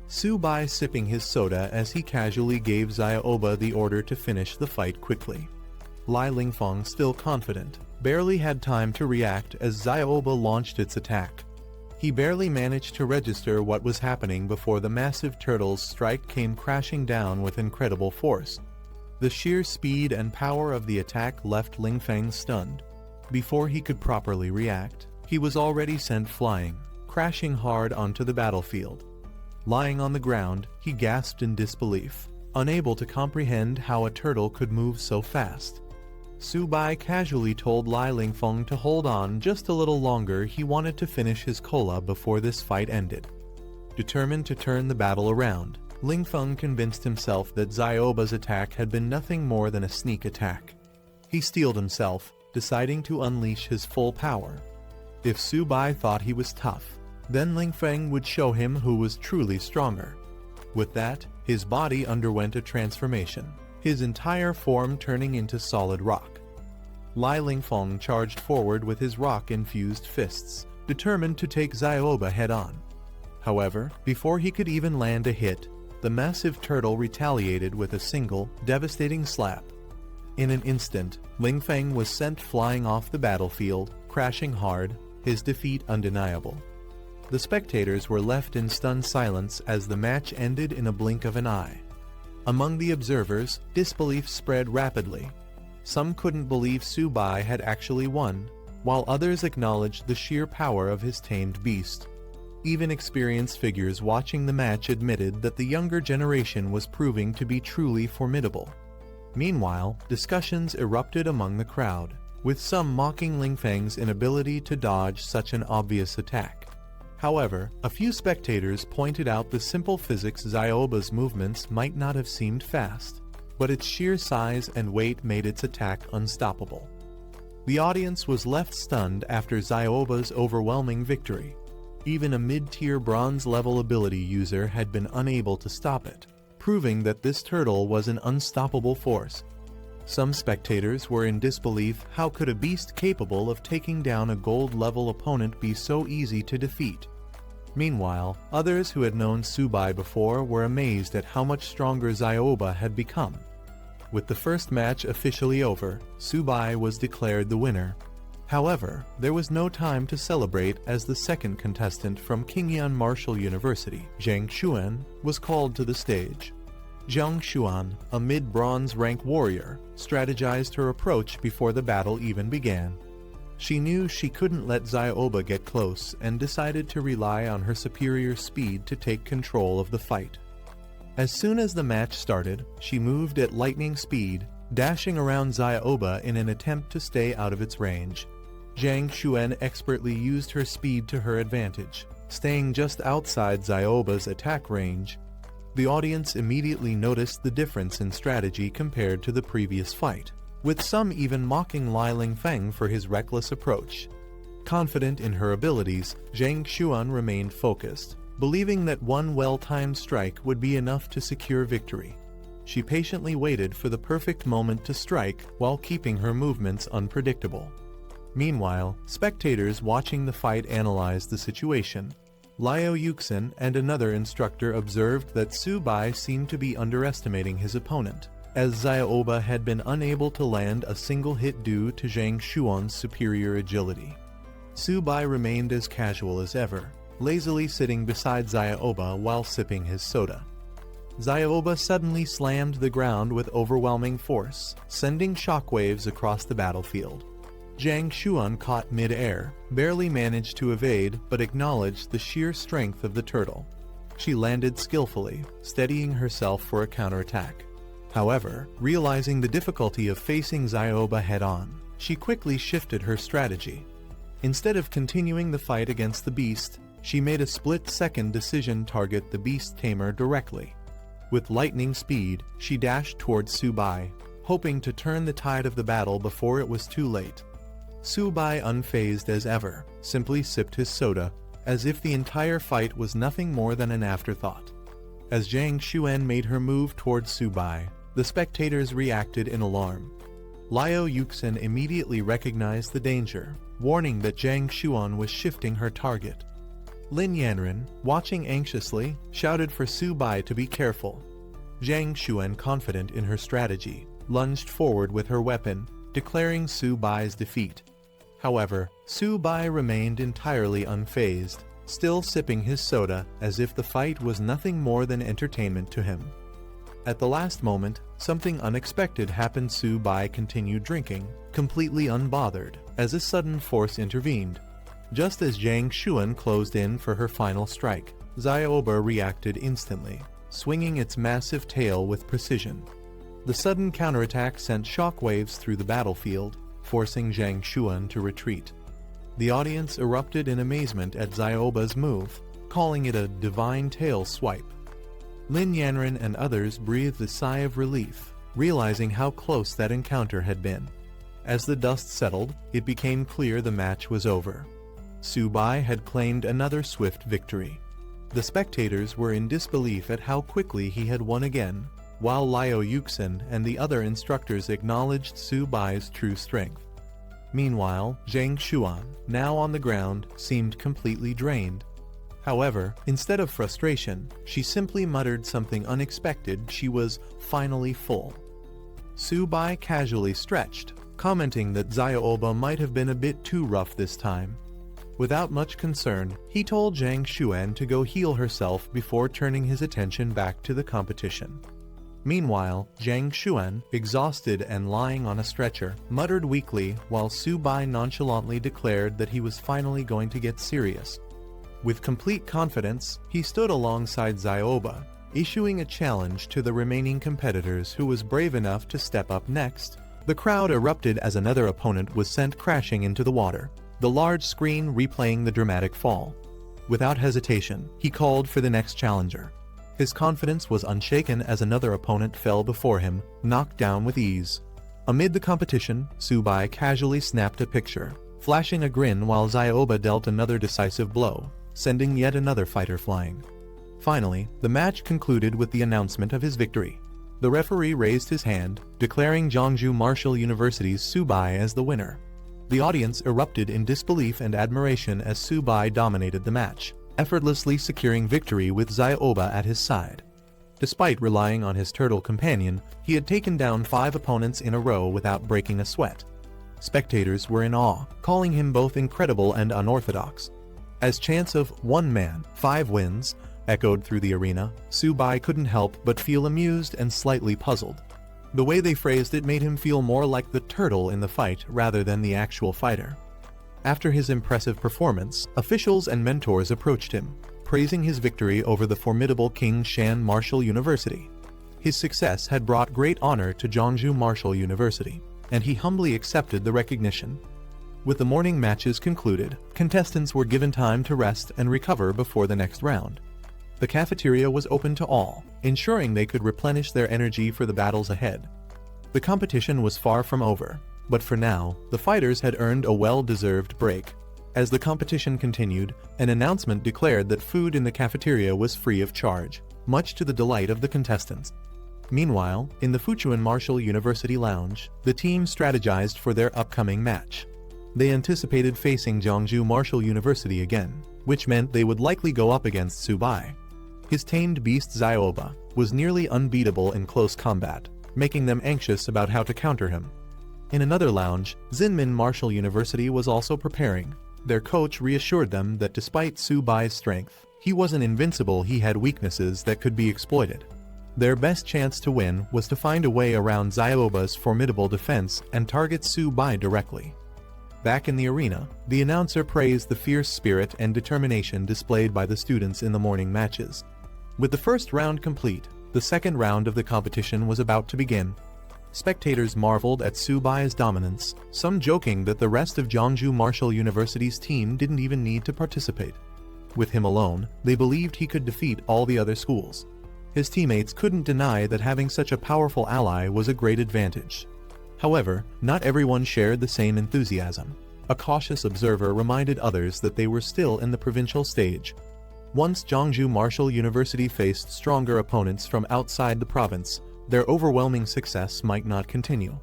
Su-bai sipping his soda as he casually gave Xiaoba the order to finish the fight quickly. Lai Lingfeng, still confident, barely had time to react as Xiaoba launched its attack. He barely managed to register what was happening before the massive turtle's strike came crashing down with incredible force. The sheer speed and power of the attack left Lingfeng stunned. Before he could properly react, he was already sent flying, crashing hard onto the battlefield. Lying on the ground, he gasped in disbelief, unable to comprehend how a turtle could move so fast. Su-bai casually told Lai Lingfeng to hold on just a little longer. He wanted to finish his cola before this fight ended. Determined to turn the battle around, Lingfeng convinced himself that Xiaoba's attack had been nothing more than a sneak attack. He steeled himself, deciding to unleash his full power. If Su-bai thought he was tough, then Lingfeng would show him who was truly stronger. With that, his body underwent a transformation, his entire form turning into solid rock. Lai Lingfeng charged forward with his rock-infused fists, determined to take Xiaoba head-on. However, before he could even land a hit, the massive turtle retaliated with a single, devastating slap. In an instant, Lingfeng was sent flying off the battlefield, crashing hard, his defeat undeniable. The spectators were left in stunned silence as the match ended in a blink of an eye. Among the observers, disbelief spread rapidly. Some couldn't believe Su-bai had actually won, while others acknowledged the sheer power of his tamed beast. Even experienced figures watching the match admitted that the younger generation was proving to be truly formidable. Meanwhile, discussions erupted among the crowd, with some mocking Lingfeng's inability to dodge such an obvious attack. However, a few spectators pointed out the simple physics Zyoba's movements might not have seemed fast, but its sheer size and weight made its attack unstoppable. The audience was left stunned after Zyoba's overwhelming victory. Even a mid-tier bronze-level ability user had been unable to stop it, proving that this turtle was an unstoppable force. Some spectators were in disbelief. How could a beast capable of taking down a gold-level opponent be so easy to defeat? Meanwhile, others who had known Tsubai before were amazed at how much stronger Zyoba had become. With the first match officially over, Tsubai was declared the winner. However, there was no time to celebrate as the second contestant from Qingyan Martial University, Zhang Xuan, was called to the stage. Zhang Xuan, a mid-bronze rank warrior, strategized her approach before the battle even began. She knew she couldn't let Zyoba get close and decided to rely on her superior speed to take control of the fight. As soon as the match started, she moved at lightning speed, dashing around Zyoba in an attempt to stay out of its range. Zhang Xuan expertly used her speed to her advantage, staying just outside Zyoba's attack range. The audience immediately noticed the difference in strategy compared to the previous fight, with some even mocking Li Lingfeng for his reckless approach. Confident in her abilities, Zhang Xuan remained focused, believing that one well-timed strike would be enough to secure victory. She patiently waited for the perfect moment to strike while keeping her movements unpredictable. Meanwhile, spectators watching the fight analyzed the situation. Liu Yuxin and another instructor observed that Tsubai seemed to be underestimating his opponent, as Zyoba had been unable to land a single hit due to Zhang Xuan's superior agility. Tsubai remained as casual as ever, lazily sitting beside Zyoba while sipping his soda. Zyoba suddenly slammed the ground with overwhelming force, sending shockwaves across the battlefield. Zhang Xuan caught mid-air, barely managed to evade, but acknowledged the sheer strength of the turtle. She landed skillfully, steadying herself for a counterattack. However, realizing the difficulty of facing Zyoba head-on, she quickly shifted her strategy. Instead of continuing the fight against the beast, she made a split-second decision to target the beast tamer directly. With lightning speed, she dashed towards Tsubai, hoping to turn the tide of the battle before it was too late. Tsubai, unfazed as ever, simply sipped his soda, as if the entire fight was nothing more than an afterthought. As Zhang Xuan made her move towards Tsubai, the spectators reacted in alarm. Liu Yuxin immediately recognized the danger, warning that Zhang Xuan was shifting her target. Lin Yanren, watching anxiously, shouted for Tsubai to be careful. Zhang Xuan, confident in her strategy, lunged forward with her weapon, declaring Tsubai's defeat. However, Tsubai remained entirely unfazed, still sipping his soda as if the fight was nothing more than entertainment to him. At the last moment, something unexpected happened. Tsubai continued drinking, completely unbothered, as a sudden force intervened. Just as Zhang Xuan closed in for her final strike, Zyoba reacted instantly, swinging its massive tail with precision. The sudden counterattack sent shockwaves through the battlefield, forcing Zhang Xuan to retreat. The audience erupted in amazement at Zyoba's move, calling it a divine tail swipe. Lin Yanren and others breathed a sigh of relief, realizing how close that encounter had been. As the dust settled, it became clear the match was over. Tsubai had claimed another swift victory. The spectators were in disbelief at how quickly he had won again, while Liu Yuxin and the other instructors acknowledged Tsubai's true strength. Meanwhile, Zhang Xuan, now on the ground, seemed completely drained. However, instead of frustration, she simply muttered something unexpected. She was finally full. Tsubai casually stretched, commenting that Zyoba might have been a bit too rough this time. Without much concern, he told Zhang Xuan to go heal herself before turning his attention back to the competition. Meanwhile, Zhang Xuan, exhausted and lying on a stretcher, muttered weakly while Tsubai nonchalantly declared that he was finally going to get serious. With complete confidence, he stood alongside Zyoba, issuing a challenge to the remaining competitors who was brave enough to step up next. The crowd erupted as another opponent was sent crashing into the water, the large screen replaying the dramatic fall. Without hesitation, he called for the next challenger. His confidence was unshaken as another opponent fell before him, knocked down with ease. Amid the competition, Subai casually snapped a picture, flashing a grin while Zioba dealt another decisive blow, sending yet another fighter flying. Finally, the match concluded with the announcement of his victory. The referee raised his hand, declaring Jeongju Martial University's Subai as the winner. The audience erupted in disbelief and admiration as Subai dominated the match, effortlessly securing victory with Zioba at his side. Despite relying on his turtle companion, he had taken down 5 opponents in a row without breaking a sweat. Spectators were in awe, calling him both incredible and unorthodox. As chants of "one man, 5 wins" echoed through the arena, Subai couldn't help but feel amused and slightly puzzled. The way they phrased it made him feel more like the turtle in the fight rather than the actual fighter. After his impressive performance, officials and mentors approached him, praising his victory over the formidable King Shan Martial University. His success had brought great honor to Jeongju Martial University, and he humbly accepted the recognition. With the morning matches concluded, contestants were given time to rest and recover before the next round. The cafeteria was open to all, ensuring they could replenish their energy for the battles ahead. The competition was far from over, but for now, the fighters had earned a well-deserved break. As the competition continued, an announcement declared that food in the cafeteria was free of charge, much to the delight of the contestants. Meanwhile, in the Fuchuan Martial University lounge, the team strategized for their upcoming match. They anticipated facing Jeongju Martial University again, which meant they would likely go up against Subai. His tamed beast Zioba was nearly unbeatable in close combat, making them anxious about how to counter him. In another lounge, Zinmin Martial University was also preparing. Their coach reassured them that despite Subai's strength, he wasn't invincible. He had weaknesses that could be exploited. Their best chance to win was to find a way around Zioba's formidable defense and target Subai directly. Back in the arena, the announcer praised the fierce spirit and determination displayed by the students in the morning matches. With the first round complete, the second round of the competition was about to begin. Spectators marveled at Subai's dominance, some joking that the rest of Jeongju Martial University's team didn't even need to participate. With him alone, they believed he could defeat all the other schools. His teammates couldn't deny that having such a powerful ally was a great advantage. However, not everyone shared the same enthusiasm. A cautious observer reminded others that they were still in the provincial stage. Once Jeongju Martial University faced stronger opponents from outside the province, their overwhelming success might not continue.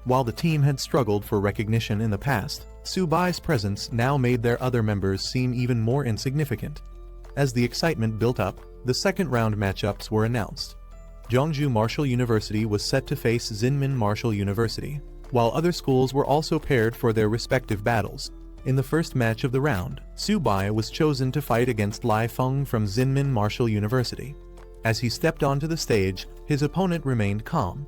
While the team had struggled for recognition in the past, Subai's presence now made their other members seem even more insignificant. As the excitement built up, the second round matchups were announced. Jeongju Martial University was set to face Zinmin Martial University, while other schools were also paired for their respective battles. In the first match of the round, Subai was chosen to fight against Lai Feng from Zinmin Martial University. As he stepped onto the stage, his opponent remained calm.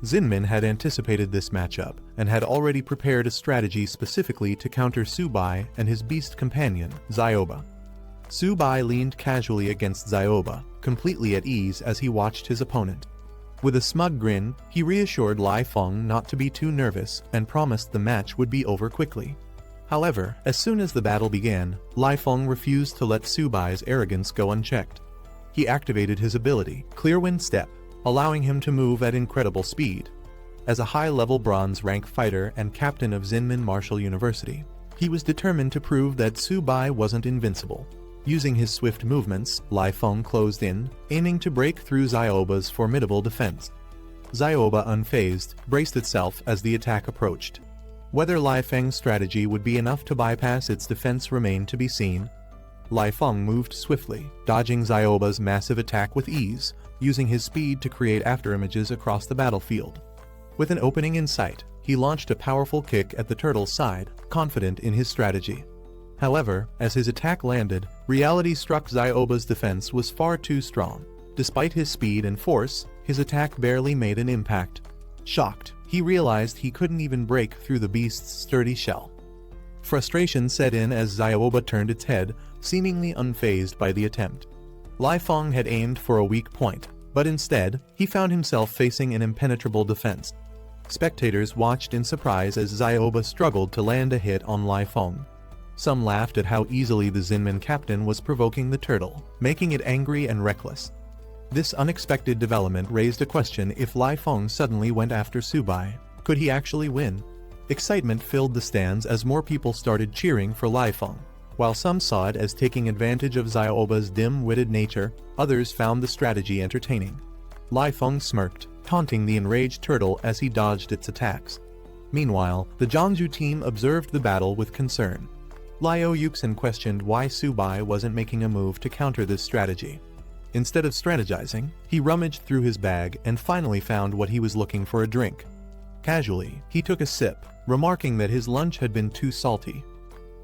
Zinmin had anticipated this matchup and had already prepared a strategy specifically to counter Subai and his beast companion, Zioba. Subai leaned casually against Zioba, completely at ease as he watched his opponent. With a smug grin, he reassured Lai Feng not to be too nervous and promised the match would be over quickly. However, as soon as the battle began, Lai Feng refused to let Subai's arrogance go unchecked. He activated his ability, Clear Wind Step, allowing him to move at incredible speed. As a high-level bronze rank fighter and captain of Zinmin Martial University, he was determined to prove that Subai wasn't invincible. Using his swift movements, Lai Feng closed in, aiming to break through Zioba's formidable defense. Zioba, unfazed, braced itself as the attack approached. Whether Lai Feng's strategy would be enough to bypass its defense remained to be seen. Lai Feng moved swiftly, dodging Zioba's massive attack with ease, using his speed to create afterimages across the battlefield. With an opening in sight, he launched a powerful kick at the turtle's side, confident in his strategy. However, as his attack landed, reality struck. Zioba's defense was far too strong. Despite his speed and force, his attack barely made an impact. Shocked, he realized he couldn't even break through the beast's sturdy shell. Frustration set in as Zioba turned its head, seemingly unfazed by the attempt. Lai Feng had aimed for a weak point, but instead, he found himself facing an impenetrable defense. Spectators watched in surprise as Zioba struggled to land a hit on Lai Feng. Some laughed at how easily the Zinman captain was provoking the turtle, making it angry and reckless. This unexpected development raised a question: if Lai Feng suddenly went after Subai, could he actually win? Excitement filled the stands as more people started cheering for Lai Feng. While some saw it as taking advantage of Xiaoba's dim-witted nature, others found the strategy entertaining. Lai Feng smirked, taunting the enraged turtle as he dodged its attacks. Meanwhile, the Jiangsu team observed the battle with concern. Liu Yuxin questioned why Subai wasn't making a move to counter this strategy. Instead of strategizing, he rummaged through his bag and finally found what he was looking for: a drink. Casually, he took a sip, remarking that his lunch had been too salty.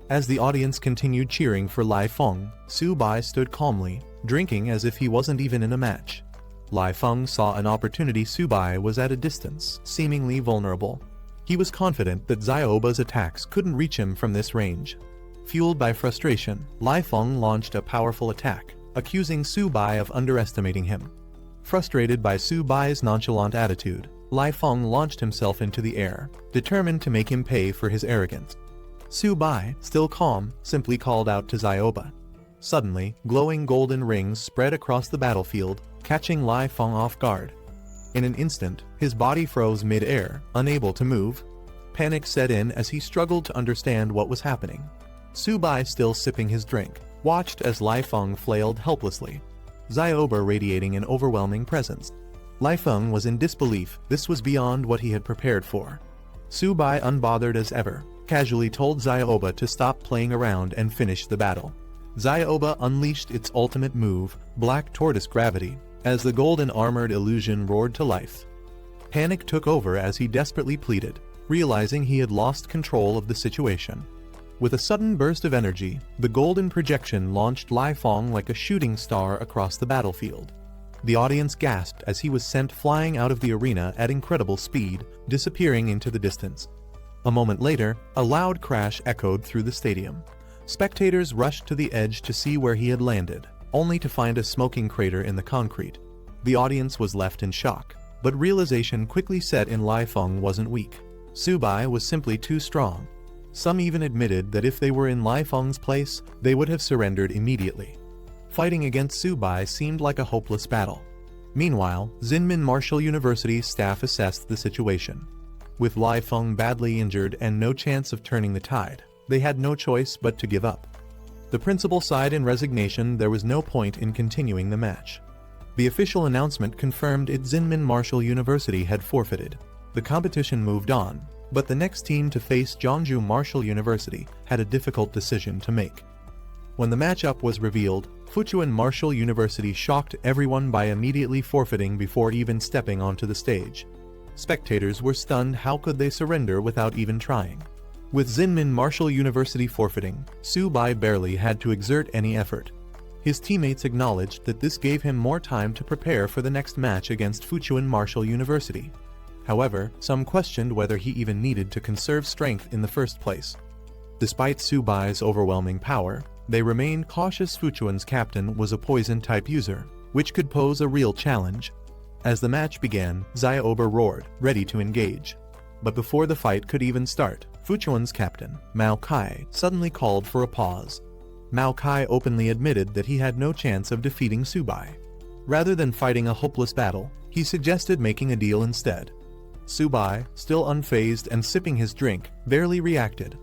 As the audience continued cheering for Lai Feng, Subai stood calmly, drinking as if he wasn't even in a match. Lai Feng saw an opportunity. Subai was at a distance, seemingly vulnerable. He was confident that Xiaoba's attacks couldn't reach him from this range. Fueled by frustration, Lai Feng launched a powerful attack, accusing Subai of underestimating him. Frustrated by Subai's nonchalant attitude, Lai Feng launched himself into the air, determined to make him pay for his arrogance. Subai, still calm, simply called out to Xiaoba. Suddenly, glowing golden rings spread across the battlefield, catching Lai Feng off guard. In an instant, his body froze mid-air, unable to move. Panic set in as he struggled to understand what was happening. Subai, still sipping his drink, watched as Lai Feng flailed helplessly, Xiaoba radiating an overwhelming presence. Lai Feng was in disbelief. This was beyond what he had prepared for. Subai, unbothered as ever, casually told Xiaoba to stop playing around and finish the battle. Xiaoba unleashed its ultimate move, Black Tortoise Gravity, as the golden armored illusion roared to life. Panic took over as he desperately pleaded, realizing he had lost control of the situation. With a sudden burst of energy, the golden projection launched Lai Feng like a shooting star across the battlefield. The audience gasped as he was sent flying out of the arena at incredible speed, disappearing into the distance. A moment later, a loud crash echoed through the stadium. Spectators rushed to the edge to see where he had landed, only to find a smoking crater in the concrete. The audience was left in shock, but realization quickly set in: Lai Feng wasn't weak. Subai was simply too strong. Some even admitted that if they were in Lai Feng's place, they would have surrendered immediately. Fighting against Subai seemed like a hopeless battle. Meanwhile, Zinmin Martial University staff assessed the situation. With Lai Feng badly injured and no chance of turning the tide, they had no choice but to give up. The principal sighed in resignation. There was no point in continuing the match. The official announcement confirmed it: Zinmin Martial University had forfeited. The competition moved on, but the next team to face Jiangsu Martial University had a difficult decision to make. When the matchup was revealed, Fuchuan Martial University shocked everyone by immediately forfeiting before even stepping onto the stage. Spectators were stunned. How could they surrender without even trying? With Zinmin Martial University forfeiting, Subai barely had to exert any effort. His teammates acknowledged that this gave him more time to prepare for the next match against Fuchuan Martial University. However, some questioned whether he even needed to conserve strength in the first place. Despite Subai's overwhelming power, they remained cautious. Fuchuan's captain was a poison-type user, which could pose a real challenge. As the match began, Xiaoba roared, ready to engage. But before the fight could even start, Fuchuan's captain, Mao Kai, suddenly called for a pause. Mao Kai openly admitted that he had no chance of defeating Subai. Rather than fighting a hopeless battle, he suggested making a deal instead. Subai, still unfazed and sipping his drink, barely reacted.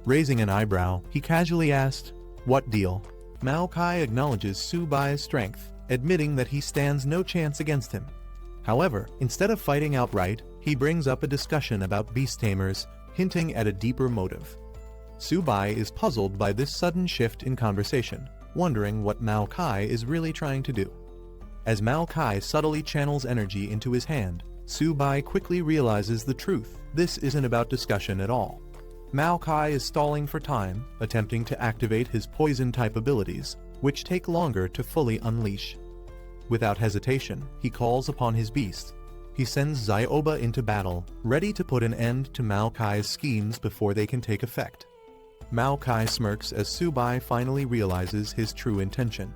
Raising an eyebrow, he casually asked, "What deal?" Mao Kai acknowledges Subai's strength, admitting that he stands no chance against him. However, instead of fighting outright, he brings up a discussion about beast tamers, hinting at a deeper motive. Subai is puzzled by this sudden shift in conversation, wondering what Mao Kai is really trying to do. As Mao Kai subtly channels energy into his hand, Subai quickly realizes the truth. This isn't about discussion at all. Mao Kai is stalling for time, attempting to activate his poison-type abilities, which take longer to fully unleash. Without hesitation, he calls upon his beast. He sends Xiaoba into battle, ready to put an end to Mao Kai's schemes before they can take effect. Mao Kai smirks as Subai finally realizes his true intention.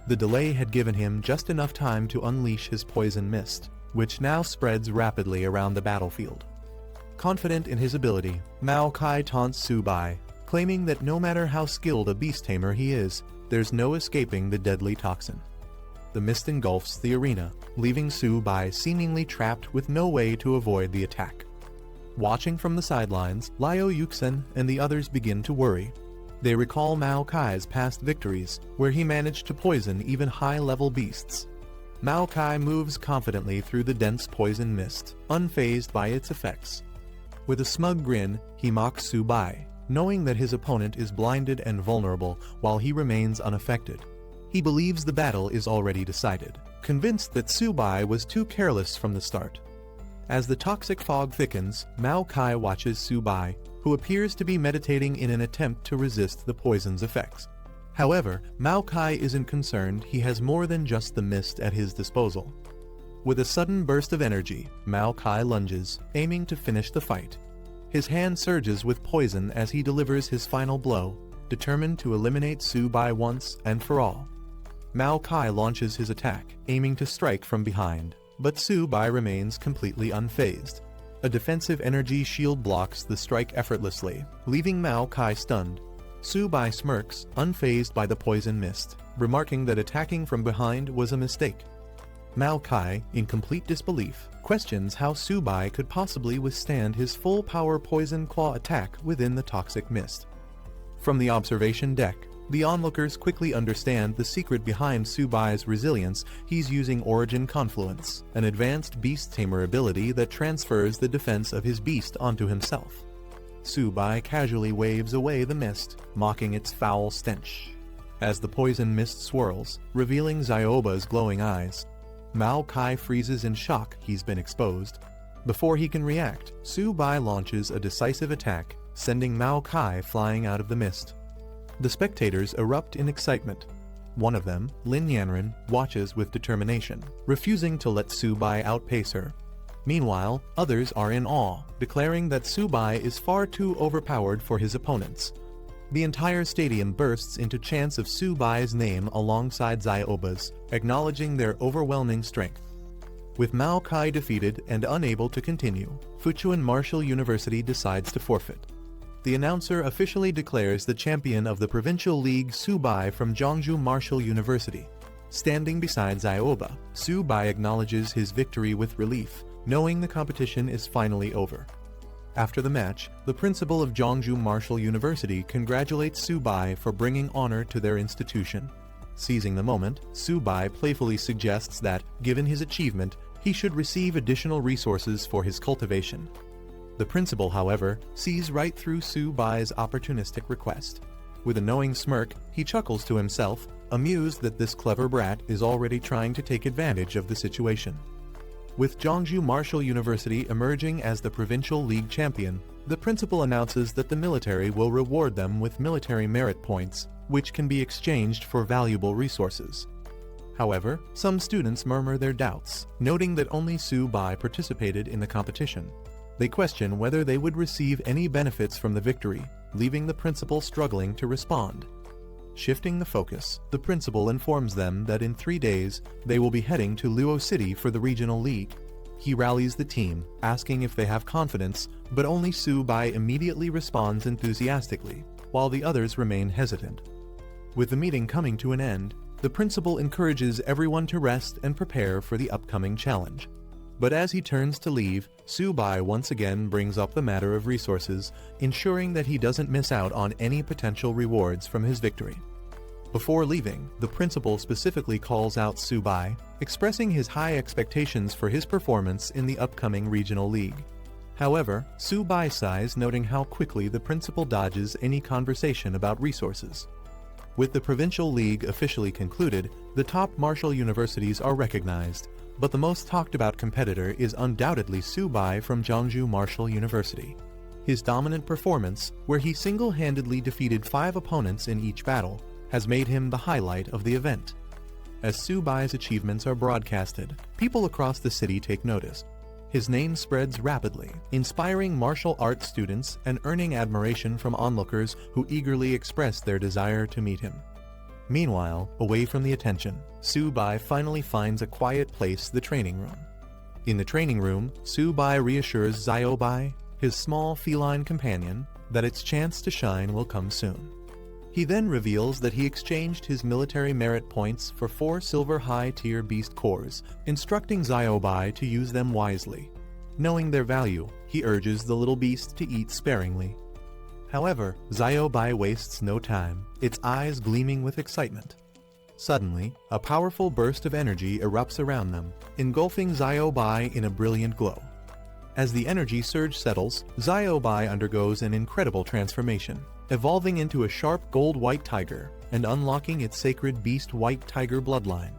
The delay had given him just enough time to unleash his poison mist, which now spreads rapidly around the battlefield. Confident in his ability, Mao Kai taunts Subai, claiming that no matter how skilled a beast tamer he is, there's no escaping the deadly toxin. The mist engulfs the arena, leaving Su-bai seemingly trapped with no way to avoid the attack. Watching from the sidelines, Liu Yuxin and the others begin to worry. They recall Mao Kai's past victories, where he managed to poison even high-level beasts. Mao Kai moves confidently through the dense poison mist, unfazed by its effects. With a smug grin, he mocks Su-bai, knowing that his opponent is blinded and vulnerable while he remains unaffected. He believes the battle is already decided, convinced that Su-bai was too careless from the start. As the toxic fog thickens, Mao Kai watches Su-bai, who appears to be meditating in an attempt to resist the poison's effects. However, Mao Kai isn't concerned. He has more than just the mist at his disposal. With a sudden burst of energy, Mao Kai lunges, aiming to finish the fight. His hand surges with poison as he delivers his final blow, determined to eliminate Su-bai once and for all. Mao Kai launches his attack, aiming to strike from behind, but Su-bai remains completely unfazed. A defensive energy shield blocks the strike effortlessly, leaving Mao Kai stunned. Su-bai smirks, unfazed by the poison mist, remarking that attacking from behind was a mistake. Mao Kai, in complete disbelief, questions how Su-bai could possibly withstand his full-power poison claw attack within the toxic mist. From the observation deck, the onlookers quickly understand the secret behind Su-bai's resilience. He's using Origin Confluence, an advanced beast tamer ability that transfers the defense of his beast onto himself. Su-bai casually waves away the mist, mocking its foul stench. As the poison mist swirls, revealing Zioba's glowing eyes, Mao Kai freezes in shock. He's been exposed. Before he can react, Su-bai launches a decisive attack, sending Mao Kai flying out of the mist. The spectators erupt in excitement. One of them, Lin Yanren, watches with determination, refusing to let Su-bai outpace her. Meanwhile, others are in awe, declaring that Su-bai is far too overpowered for his opponents. The entire stadium bursts into chants of Su-bai's name alongside Zioba's, acknowledging their overwhelming strength. With Mao Kai defeated and unable to continue, Fuchuan Martial University decides to forfeit. The announcer officially declares the champion of the Provincial League Su-bai from Zhongzhou Martial University. Standing beside Zioba, Su-bai acknowledges his victory with relief, knowing the competition is finally over. After the match, the principal of Zhongzhou Martial University congratulates Su-bai for bringing honor to their institution. Seizing the moment, Su-bai playfully suggests that, given his achievement, he should receive additional resources for his cultivation. The principal, however, sees right through Su-bai's opportunistic request. With a knowing smirk, he chuckles to himself, amused that this clever brat is already trying to take advantage of the situation. With Zhongzhou Martial University emerging as the Provincial League champion, the principal announces that the military will reward them with military merit points, which can be exchanged for valuable resources. However, some students murmur their doubts, noting that only Su-bai participated in the competition. They question whether they would receive any benefits from the victory, leaving the principal struggling to respond. Shifting the focus, the principal informs them that in 3 days, they will be heading to Luo City for the regional league. He rallies the team, asking if they have confidence, but only Su-bai immediately responds enthusiastically, while the others remain hesitant. With the meeting coming to an end, the principal encourages everyone to rest and prepare for the upcoming challenge. But as he turns to leave, Su-bai once again brings up the matter of resources, ensuring that he doesn't miss out on any potential rewards from his victory. Before leaving, the principal specifically calls out Su-bai, expressing his high expectations for his performance in the upcoming regional league. However, Su-bai sighs, noting how quickly the principal dodges any conversation about resources. With the provincial league officially concluded, the top martial universities are recognized, but the most talked about competitor is undoubtedly Su-bai from Zhongzhou Martial University. His dominant performance, where he single-handedly defeated 5 opponents in each battle, has made him the highlight of the event. As Su-bai's achievements are broadcasted, people across the city take notice. His name spreads rapidly, inspiring martial arts students and earning admiration from onlookers who eagerly express their desire to meet him. Meanwhile, away from the attention, Su-bai finally finds a quiet place, the training room. In the training room, Su-bai reassures Ziobai, his small feline companion, that its chance to shine will come soon. He then reveals that he exchanged his military merit points for 4 silver high-tier beast cores, instructing Xiaobai to use them wisely. Knowing their value, he urges the little beast to eat sparingly. However, Xiaobai wastes no time, its eyes gleaming with excitement. Suddenly, a powerful burst of energy erupts around them, engulfing Xiaobai in a brilliant glow. As the energy surge settles, Xiaobai undergoes an incredible transformation, evolving into a sharp gold-white tiger and unlocking its sacred beast-white tiger bloodline.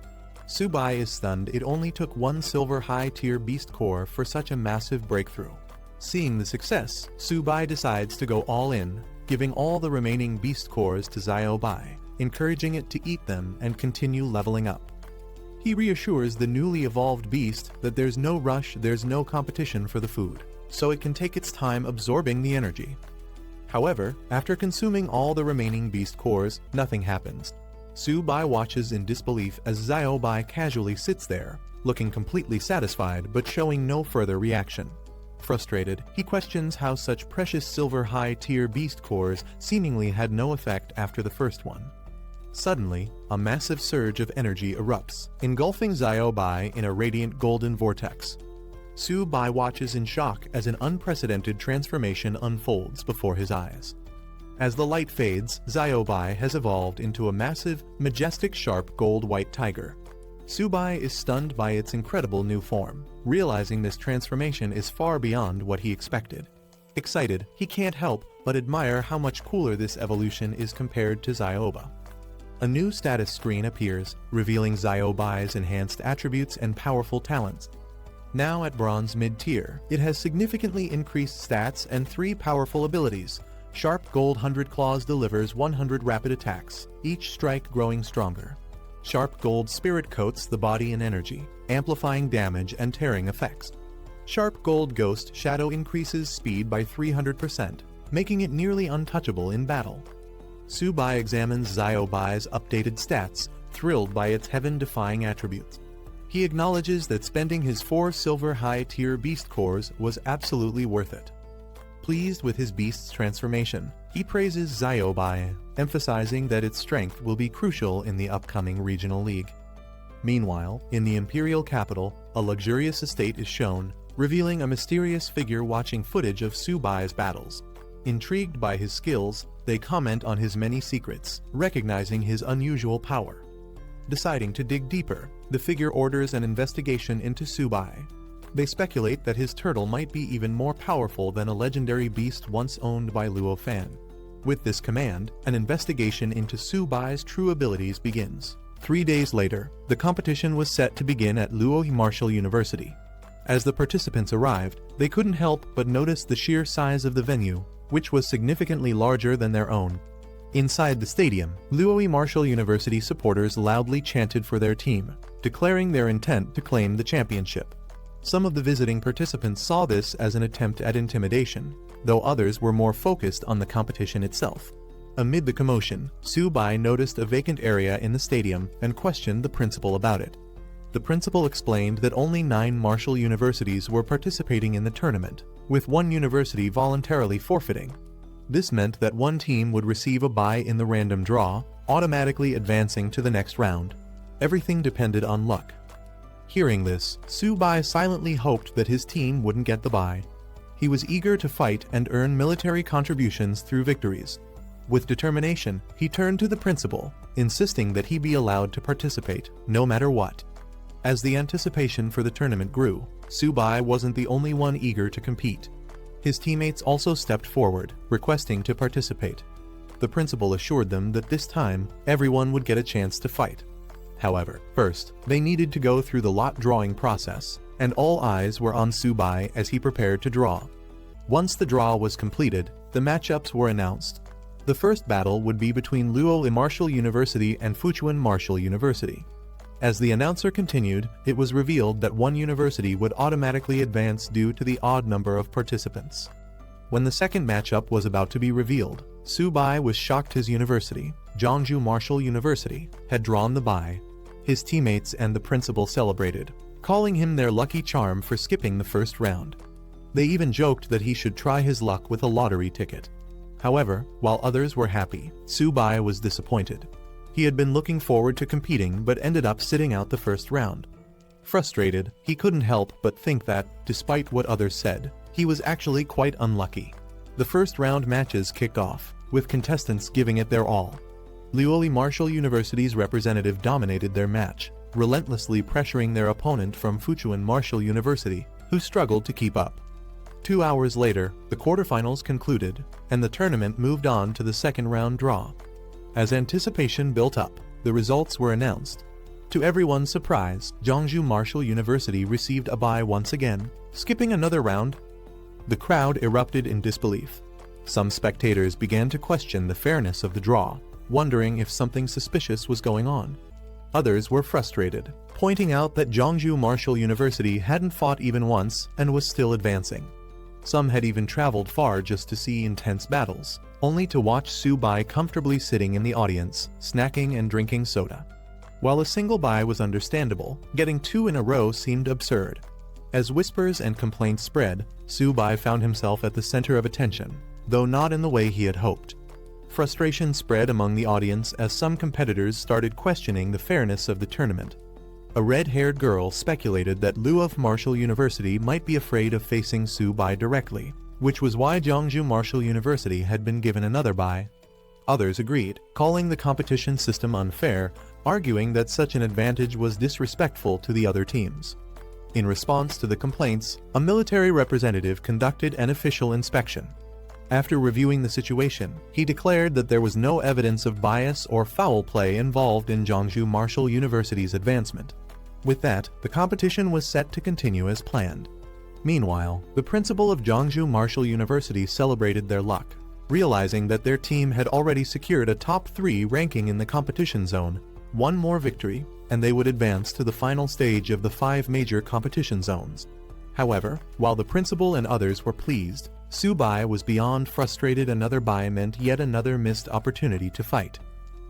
Subai is stunned. It only took 1 silver high-tier beast core for such a massive breakthrough. Seeing the success, Subai decides to go all in, giving all the remaining beast cores to Xiaobai, encouraging it to eat them and continue leveling up. He reassures the newly evolved beast that there's no rush, there's no competition for the food, so it can take its time absorbing the energy. However, after consuming all the remaining beast cores, nothing happens. Subai watches in disbelief as Xiaobai casually sits there, looking completely satisfied but showing no further reaction. Frustrated, he questions how such precious silver high-tier beast cores seemingly had no effect after the first one. Suddenly, a massive surge of energy erupts, engulfing Xiaobai in a radiant golden vortex. Subai watches in shock as an unprecedented transformation unfolds before his eyes. As the light fades, Xiaobai has evolved into a massive, majestic sharp gold-white tiger. Subai is stunned by its incredible new form, realizing this transformation is far beyond what he expected. Excited, he can't help but admire how much cooler this evolution is compared to Xiaoba. A new status screen appears, revealing Xiaobai's enhanced attributes and powerful talents. Now at bronze mid-tier, it has significantly increased stats and 3 powerful abilities. Sharp Gold 100 Claws delivers 100 rapid attacks, each strike growing stronger. Sharp Gold Spirit coats the body in energy, amplifying damage and tearing effects. Sharp Gold Ghost Shadow increases speed by 300%, making it nearly untouchable in battle. Subai examines Xiaobai's updated stats, thrilled by its heaven-defying attributes. He acknowledges that spending his 4 silver high-tier beast cores was absolutely worth it. Pleased with his beast's transformation, he praises Xiaobai, emphasizing that its strength will be crucial in the upcoming regional league. Meanwhile, in the imperial capital, a luxurious estate is shown, revealing a mysterious figure watching footage of Subai's battles. Intrigued by his skills, they comment on his many secrets, recognizing his unusual power. Deciding to dig deeper, the figure orders an investigation into Subai. They speculate that his turtle might be even more powerful than a legendary beast once owned by Luo Fan. With this command, an investigation into Subai's true abilities begins. 3 days later, the competition was set to begin at Luo Martial University. As the participants arrived, they couldn't help but notice the sheer size of the venue, which was significantly larger than their own. Inside the stadium, Luo Martial University supporters loudly chanted for their team, declaring their intent to claim the championship. Some of the visiting participants saw this as an attempt at intimidation, though others were more focused on the competition itself. Amid the commotion, Subai noticed a vacant area in the stadium and questioned the principal about it. The principal explained that only 9 martial universities were participating in the tournament, with 1 university voluntarily forfeiting. This meant that 1 team would receive a bye in the random draw, automatically advancing to the next round. Everything depended on luck. Hearing this, Subai silently hoped that his team wouldn't get the bye. He was eager to fight and earn military contributions through victories. With determination, he turned to the principal, insisting that he be allowed to participate, no matter what. As the anticipation for the tournament grew, Subai wasn't the only one eager to compete. His teammates also stepped forward, requesting to participate. The principal assured them that this time, everyone would get a chance to fight. However, first, they needed to go through the lot drawing process, and all eyes were on Subai as he prepared to draw. Once the draw was completed, the matchups were announced. The first battle would be between Luo Martial University and Fuchuan Martial University. As the announcer continued, it was revealed that 1 university would automatically advance due to the odd number of participants. When the second matchup was about to be revealed, Subai was shocked his university, Jeonju Martial University, had drawn the bye. His teammates and the principal celebrated, calling him their lucky charm for skipping the first round. They even joked that he should try his luck with a lottery ticket. However, while others were happy, Su-bai was disappointed. He had been looking forward to competing but ended up sitting out the first round. Frustrated, he couldn't help but think that, despite what others said, he was actually quite unlucky. The first round matches kicked off, with contestants giving it their all. Liuoli Martial University's representative dominated their match, relentlessly pressuring their opponent from Fuchuan Martial University, who struggled to keep up. 2 hours later, the quarterfinals concluded, and the tournament moved on to the second round draw. As anticipation built up, the results were announced. To everyone's surprise, Jeongju Martial University received a bye once again, skipping another round. The crowd erupted in disbelief. Some spectators began to question the fairness of the draw, wondering if something suspicious was going on. Others were frustrated, pointing out that Jeongju Martial University hadn't fought even once and was still advancing. Some had even traveled far just to see intense battles, only to watch Su-bai comfortably sitting in the audience, snacking and drinking soda. While a single bye was understandable, getting 2 in a row seemed absurd. As whispers and complaints spread, Su-bai found himself at the center of attention, though not in the way he had hoped. Frustration spread among the audience as some competitors started questioning the fairness of the tournament. A red-haired girl speculated that Luof Martial University might be afraid of facing Su-bai directly, which was why Jeongju Martial University had been given another bye. Others agreed, calling the competition system unfair, arguing that such an advantage was disrespectful to the other teams. In response to the complaints, a military representative conducted an official inspection. After reviewing the situation, he declared that there was no evidence of bias or foul play involved in Jeongju Martial University's advancement. With that, the competition was set to continue as planned. Meanwhile, the principal of Jeongju Martial University celebrated their luck, realizing that their team had already secured a top 3 ranking in the competition zone. One more victory, and they would advance to the final stage of the 5 major competition zones. However, while the principal and others were pleased, Su-bai was beyond frustrated. Another bye meant yet another missed opportunity to fight.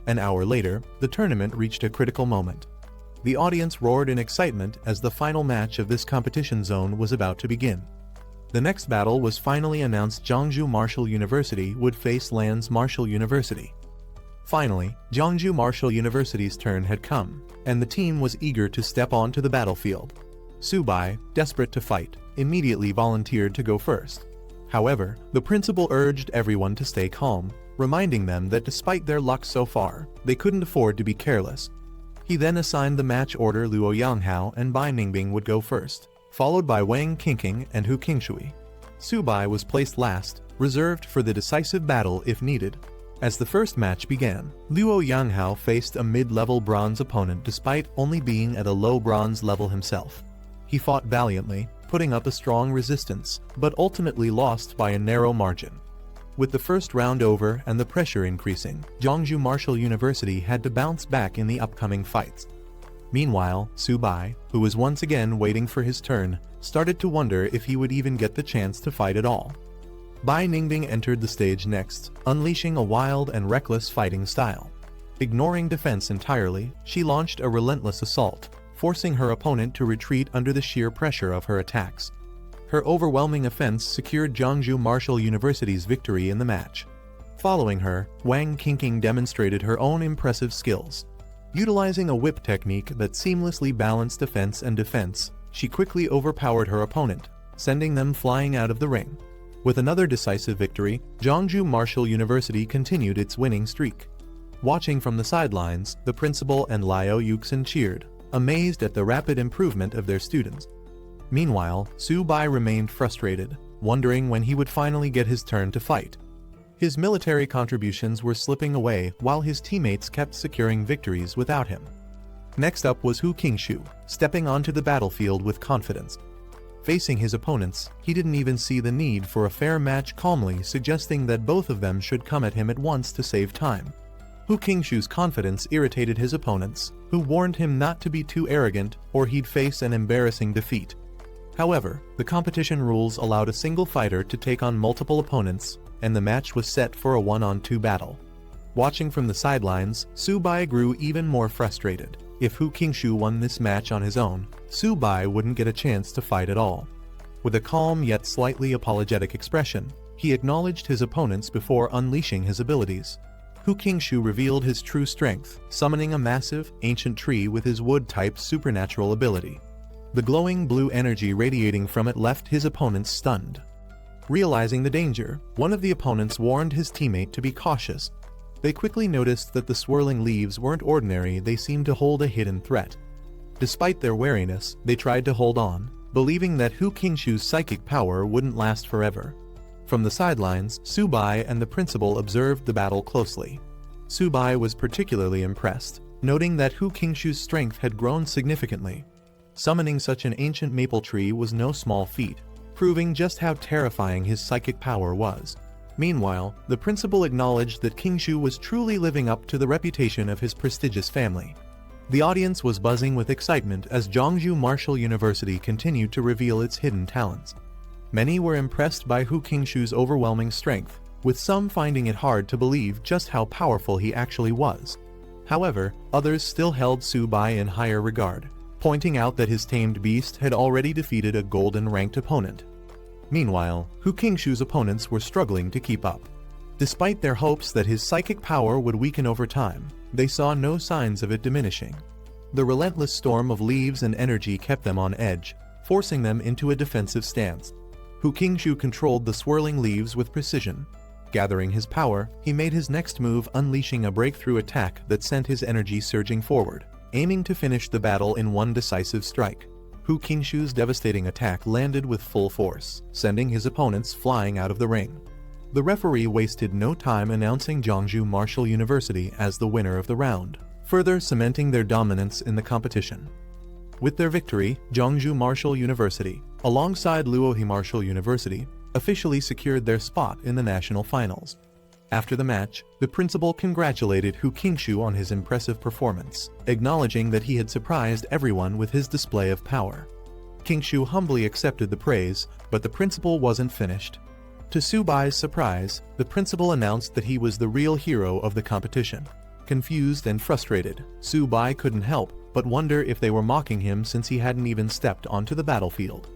An hour later, the tournament reached a critical moment. The audience roared in excitement as the final match of this competition zone was about to begin. The next battle was finally announced. Jeongju Martial University would face Lan's Martial University. Finally, Jeongju Martial University's turn had come, and the team was eager to step onto the battlefield. Su-bai, desperate to fight, immediately volunteered to go first. However, the principal urged everyone to stay calm, reminding them that despite their luck so far, they couldn't afford to be careless. He then assigned the match order. Luo Yanghao and Bai Ningbing would go first, followed by Wang Qingqing and Hu Qingshui. Su-bai was placed last, reserved for the decisive battle if needed. As the first match began, Luo Yanghao faced a mid-level bronze opponent despite only being at a low bronze level himself. He fought valiantly, putting up a strong resistance, but ultimately lost by a narrow margin. With the first round over and the pressure increasing, Jeongju Martial University had to bounce back in the upcoming fights. Meanwhile, Su-bai, who was once again waiting for his turn, started to wonder if he would even get the chance to fight at all. Bai Ningbing entered the stage next, unleashing a wild and reckless fighting style. Ignoring defense entirely, she launched a relentless assault, forcing her opponent to retreat under the sheer pressure of her attacks. Her overwhelming offense secured Jeongju Martial University's victory in the match. Following her, Wang Qingqing demonstrated her own impressive skills. Utilizing a whip technique that seamlessly balanced offense and defense, she quickly overpowered her opponent, sending them flying out of the ring. With another decisive victory, Jeongju Martial University continued its winning streak. Watching from the sidelines, the principal and Liu Yuxin cheered, amazed at the rapid improvement of their students. Meanwhile, Su-bai remained frustrated, wondering when he would finally get his turn to fight. His military contributions were slipping away while his teammates kept securing victories without him. Next up was Hu Qingshui, stepping onto the battlefield with confidence. Facing his opponents, he didn't even see the need for a fair match, calmly suggesting that both of them should come at him at once to save time. Hu Qingshui's confidence irritated his opponents, who warned him not to be too arrogant or he'd face an embarrassing defeat. However, the competition rules allowed a single fighter to take on multiple opponents, and the match was set for a 1-on-2 battle. Watching from the sidelines, Su-bai grew even more frustrated. If Hu Qingshui won this match on his own, Su-bai wouldn't get a chance to fight at all. With a calm yet slightly apologetic expression, He acknowledged his opponents before unleashing his abilities. Hu Qingshu revealed his true strength, summoning a massive, ancient tree with his wood-type supernatural ability. The glowing blue energy radiating from it left his opponents stunned. Realizing the danger, one of the opponents warned his teammate to be cautious. They quickly noticed that the swirling leaves weren't ordinary, they seemed to hold a hidden threat. Despite their wariness, they tried to hold on, believing that Hu Qingshu's psychic power wouldn't last forever. From the sidelines, Subai and the principal observed the battle closely. Subai was particularly impressed, noting that Hu Qingshu's strength had grown significantly. Summoning such an ancient maple tree was no small feat, proving just how terrifying his psychic power was. Meanwhile, the principal acknowledged that Qingshu was truly living up to the reputation of his prestigious family. The audience was buzzing with excitement as Zhongzhou Martial University continued to reveal its hidden talents. Many were impressed by Hu Qingshu's overwhelming strength, with some finding it hard to believe just how powerful he actually was. However, others still held Subai in higher regard, pointing out that his tamed beast had already defeated a golden-ranked opponent. Meanwhile, Hu Qingshu's opponents were struggling to keep up. Despite their hopes that his psychic power would weaken over time, they saw no signs of it diminishing. The relentless storm of leaves and energy kept them on edge, forcing them into a defensive stance. Hu Qingshu controlled the swirling leaves with precision. Gathering his power, he made his next move, unleashing a breakthrough attack that sent his energy surging forward, aiming to finish the battle in one decisive strike. Hu Qingshu's devastating attack landed with full force, sending his opponents flying out of the ring. The referee wasted no time announcing Zhongzhou Martial University as the winner of the round, further cementing their dominance in the competition. With their victory, Zhongzhou Martial University, alongside Luohe Martial University, officially secured their spot in the national finals. After the match, the principal congratulated Hu Qingshu on his impressive performance, acknowledging that he had surprised everyone with his display of power. Qingshu humbly accepted the praise, but the principal wasn't finished. To Subai's surprise, the principal announced that he was the real hero of the competition. Confused and frustrated, Subai couldn't help but wonder if they were mocking him since he hadn't even stepped onto the battlefield.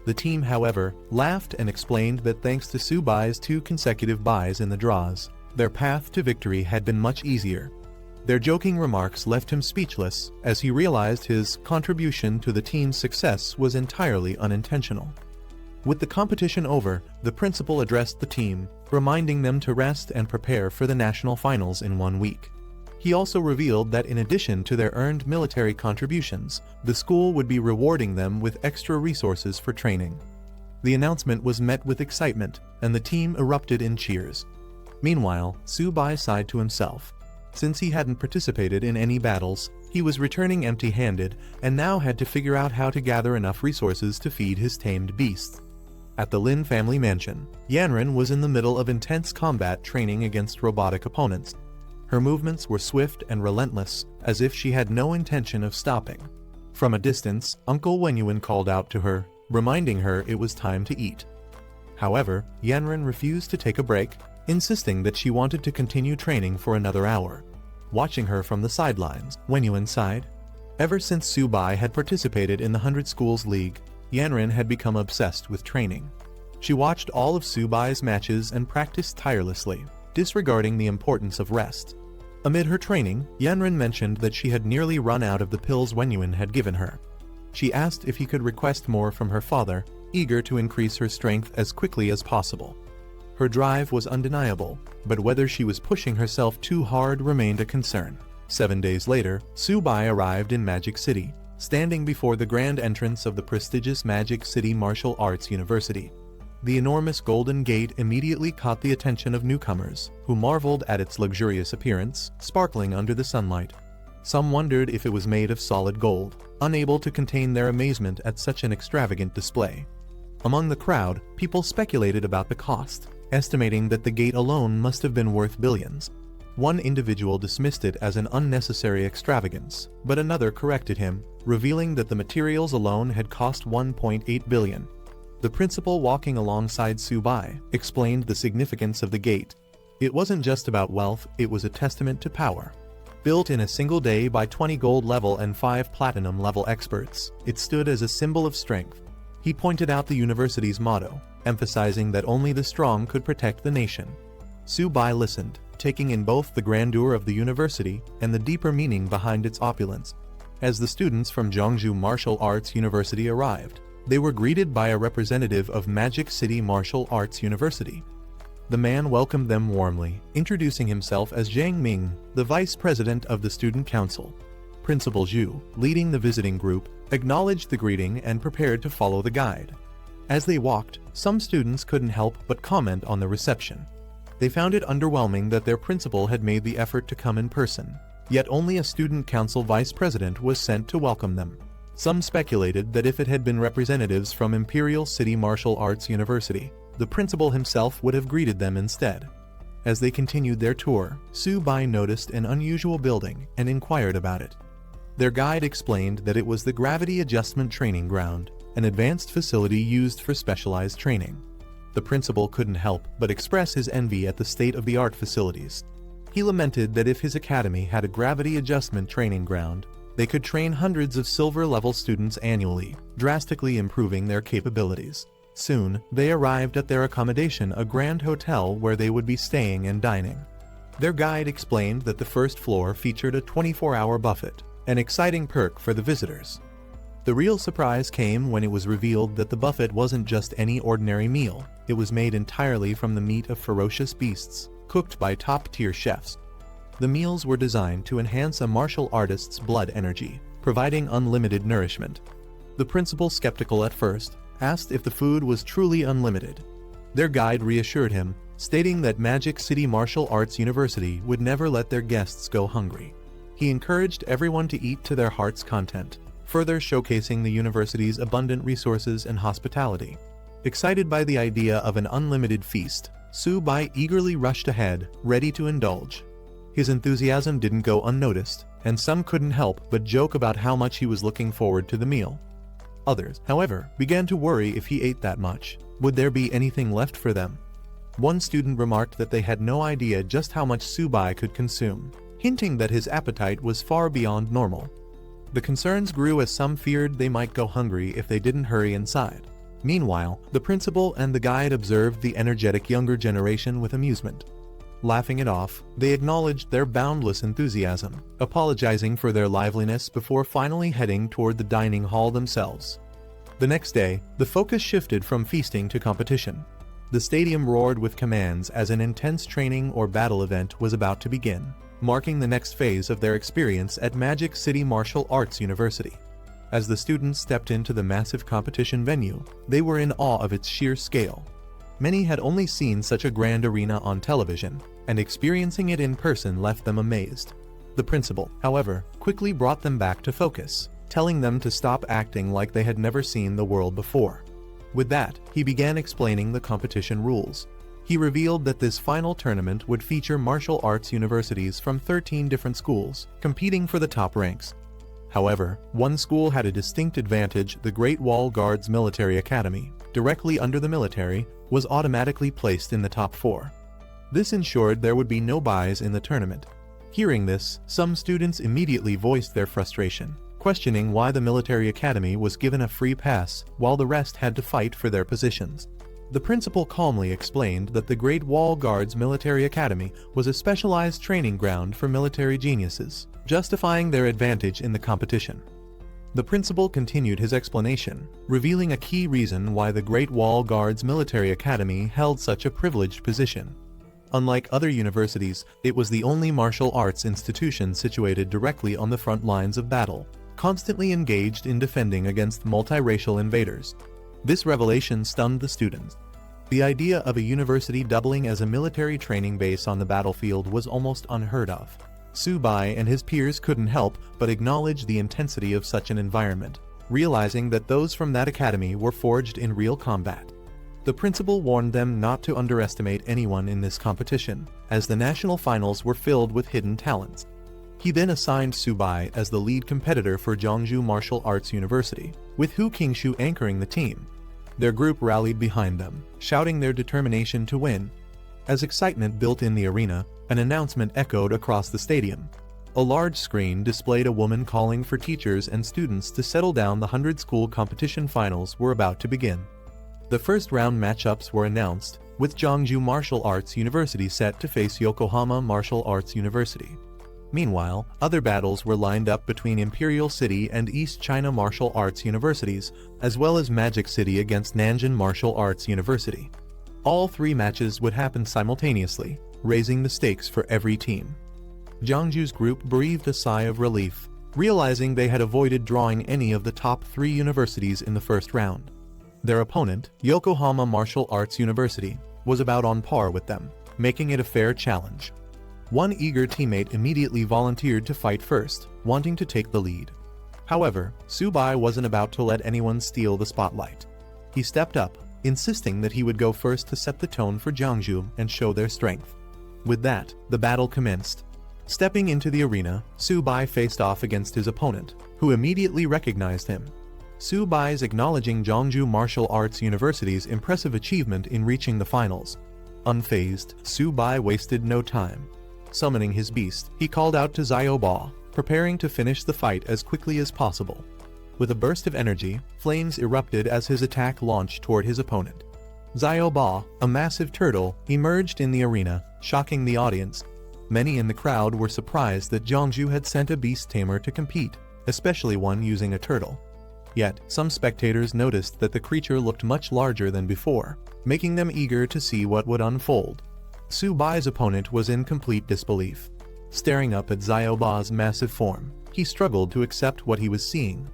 The team, however, laughed and explained that thanks to Subai's 2 consecutive buys in the draws, their path to victory had been much easier. Their joking remarks left him speechless as he realized his contribution to the team's success was entirely unintentional. With the competition over, the principal addressed the team, reminding them to rest and prepare for the national finals in 1 week. He also revealed that in addition to their earned military contributions, the school would be rewarding them with extra resources for training. The announcement was met with excitement, and the team erupted in cheers. Meanwhile, Subai sighed to himself. Since he hadn't participated in any battles, he was returning empty-handed and now had to figure out how to gather enough resources to feed his tamed beasts. At the Lin family mansion, Yanren was in the middle of intense combat training against robotic opponents. Her movements were swift and relentless, as if she had no intention of stopping. From a distance, Uncle Wenyuan called out to her, reminding her it was time to eat. However, Yanren refused to take a break, insisting that she wanted to continue training for another hour. Watching her from the sidelines, Wenyuan sighed. Ever since Subai had participated in the 100 Schools League, Yanren had become obsessed with training. She watched all of Subai's matches and practiced tirelessly, disregarding the importance of rest. Amid her training, Yanren mentioned that she had nearly run out of the pills Wenyuan had given her. She asked if he could request more from her father, eager to increase her strength as quickly as possible. Her drive was undeniable, but whether she was pushing herself too hard remained a concern. 7 days later, Subai arrived in Magic City, standing before the grand entrance of the prestigious Magic City Martial Arts University. The enormous golden gate immediately caught the attention of newcomers, who marveled at its luxurious appearance, sparkling under the sunlight. Some wondered if it was made of solid gold, unable to contain their amazement at such an extravagant display. Among the crowd, people speculated about the cost, estimating that the gate alone must have been worth billions. One individual dismissed it as an unnecessary extravagance, but another corrected him, revealing that the materials alone had cost 1.8 billion. The principal, walking alongside Subai, explained the significance of the gate. It wasn't just about wealth, it was a testament to power. Built in a single day by 20 gold level and 5 platinum level experts, it stood as a symbol of strength. He pointed out the university's motto, emphasizing that only the strong could protect the nation. Su-bai listened, taking in both the grandeur of the university and the deeper meaning behind its opulence. As the students from Jeongju Martial Arts University arrived, they were greeted by a representative of Magic City Martial Arts University. The man welcomed them warmly, introducing himself as Zhang Ming, the vice president of the student council. Principal Zhu, leading the visiting group, acknowledged the greeting and prepared to follow the guide. As they walked, some students couldn't help but comment on the reception. They found it underwhelming that their principal had made the effort to come in person, yet only a student council vice president was sent to welcome them. Some speculated that if it had been representatives from Imperial City Martial Arts University, the principal himself would have greeted them instead. As they continued their tour, Su-bai noticed an unusual building and inquired about it. Their guide explained that it was the Gravity Adjustment Training Ground, an advanced facility used for specialized training. The principal couldn't help but express his envy at the state-of-the-art facilities. He lamented that if his academy had a gravity adjustment training ground, they could train hundreds of silver-level students annually, drastically improving their capabilities. Soon, they arrived at their accommodation, a grand hotel where they would be staying and dining. Their guide explained that the first floor featured a 24-hour buffet, an exciting perk for the visitors. The real surprise came when it was revealed that the buffet wasn't just any ordinary meal. It was made entirely from the meat of ferocious beasts, cooked by top-tier chefs. The meals were designed to enhance a martial artist's blood energy, providing unlimited nourishment. The principal, skeptical at first, asked if the food was truly unlimited. Their guide reassured him, stating that Magic City Martial Arts University would never let their guests go hungry. He encouraged everyone to eat to their heart's content, further showcasing the university's abundant resources and hospitality. Excited by the idea of an unlimited feast, Su-bai eagerly rushed ahead, ready to indulge. His enthusiasm didn't go unnoticed, and some couldn't help but joke about how much he was looking forward to the meal. Others, however, began to worry if he ate that much. Would there be anything left for them? One student remarked that they had no idea just how much Su-bai could consume, hinting that his appetite was far beyond normal. The concerns grew as some feared they might go hungry if they didn't hurry inside. Meanwhile, the principal and the guide observed the energetic younger generation with amusement. Laughing it off, they acknowledged their boundless enthusiasm, apologizing for their liveliness before finally heading toward the dining hall themselves. The next day, the focus shifted from feasting to competition. The stadium roared with commands as an intense training or battle event was about to begin, marking the next phase of their experience at Magic City Martial Arts University. As the students stepped into the massive competition venue, they were in awe of its sheer scale. Many had only seen such a grand arena on television, and experiencing it in person left them amazed. The principal, however, quickly brought them back to focus, telling them to stop acting like they had never seen the world before. With that, he began explaining the competition rules. He revealed that this final tournament would feature martial arts universities from 13 different schools, competing for the top ranks. However, one school had a distinct advantage: the Great Wall Guards Military Academy, directly under the military, was automatically placed in the top 4. This ensured there would be no buys in the tournament. Hearing this, some students immediately voiced their frustration, questioning why the military academy was given a free pass while the rest had to fight for their positions. The principal calmly explained that the Great Wall Guards Military Academy was a specialized training ground for military geniuses, justifying their advantage in the competition. The principal continued his explanation, revealing a key reason why the Great Wall Guards Military Academy held such a privileged position. Unlike other universities, it was the only martial arts institution situated directly on the front lines of battle, constantly engaged in defending against multiracial invaders. This revelation stunned the students. The idea of a university doubling as a military training base on the battlefield was almost unheard of. Su-bai and his peers couldn't help but acknowledge the intensity of such an environment, realizing that those from that academy were forged in real combat. The principal warned them not to underestimate anyone in this competition, as the national finals were filled with hidden talents. He then assigned Su-bai as the lead competitor for Jeongju Martial Arts University, with Hu Qingshu anchoring the team. Their group rallied behind them, shouting their determination to win. As excitement built in the arena, an announcement echoed across the stadium. A large screen displayed a woman calling for teachers and students to settle down. The 100-school competition finals were about to begin. The first round matchups were announced, with Jeongju Martial Arts University set to face Yokohama Martial Arts University. Meanwhile, other battles were lined up between Imperial City and East China Martial Arts Universities, as well as Magic City against Nanjing Martial Arts University. All three matches would happen simultaneously, raising the stakes for every team. Jeongju's group breathed a sigh of relief, realizing they had avoided drawing any of the top three universities in the first round. Their opponent, Yokohama Martial Arts University, was about on par with them, making it a fair challenge. One eager teammate immediately volunteered to fight first, wanting to take the lead. However, Subai wasn't about to let anyone steal the spotlight. He stepped up, insisting that he would go first to set the tone for Jeongju and show their strength. With that, the battle commenced. Stepping into the arena, Subai faced off against his opponent, who immediately recognized him. Subai's acknowledging Jeongju Martial Arts University's impressive achievement in reaching the finals. Unfazed, Subai wasted no time. Summoning his beast, he called out to Xiaoba, preparing to finish the fight as quickly as possible. With a burst of energy, flames erupted as his attack launched toward his opponent. Xiaoba, a massive turtle, emerged in the arena, shocking the audience. Many in the crowd were surprised that Jeongju had sent a beast tamer to compete, especially one using a turtle. Yet, some spectators noticed that the creature looked much larger than before, making them eager to see what would unfold. Subai's opponent was in complete disbelief. Staring up at Xiaoba's massive form, he struggled to accept what he was seeing.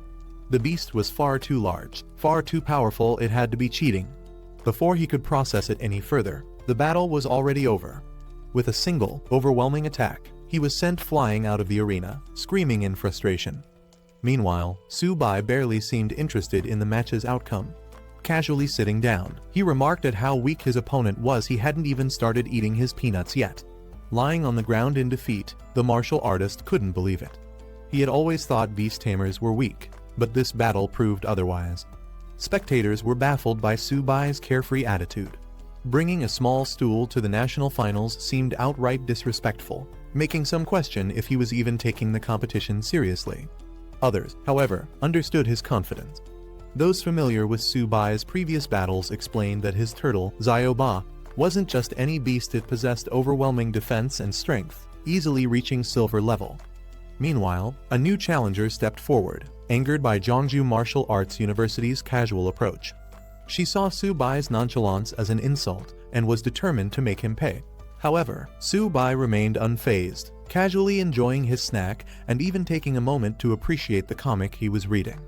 The beast was far too large, far too powerful. It had to be cheating. Before he could process it any further, the battle was already over. With a single, overwhelming attack, he was sent flying out of the arena, screaming in frustration. Meanwhile, Subai barely seemed interested in the match's outcome. Casually sitting down, he remarked at how weak his opponent was. He hadn't even started eating his peanuts yet. Lying on the ground in defeat, the martial artist couldn't believe it. He had always thought beast tamers were weak, but this battle proved otherwise. Spectators were baffled by Subai's carefree attitude. Bringing a small stool to the national finals seemed outright disrespectful, making some question if he was even taking the competition seriously. Others, however, understood his confidence. Those familiar with Subai's previous battles explained that his turtle, Xiaoba, wasn't just any beast. It possessed overwhelming defense and strength, easily reaching silver level. Meanwhile, a new challenger stepped forward, angered by Jeongju Martial Arts University's casual approach. She saw Subai's nonchalance as an insult and was determined to make him pay. However, Subai remained unfazed, casually enjoying his snack and even taking a moment to appreciate the comic he was reading.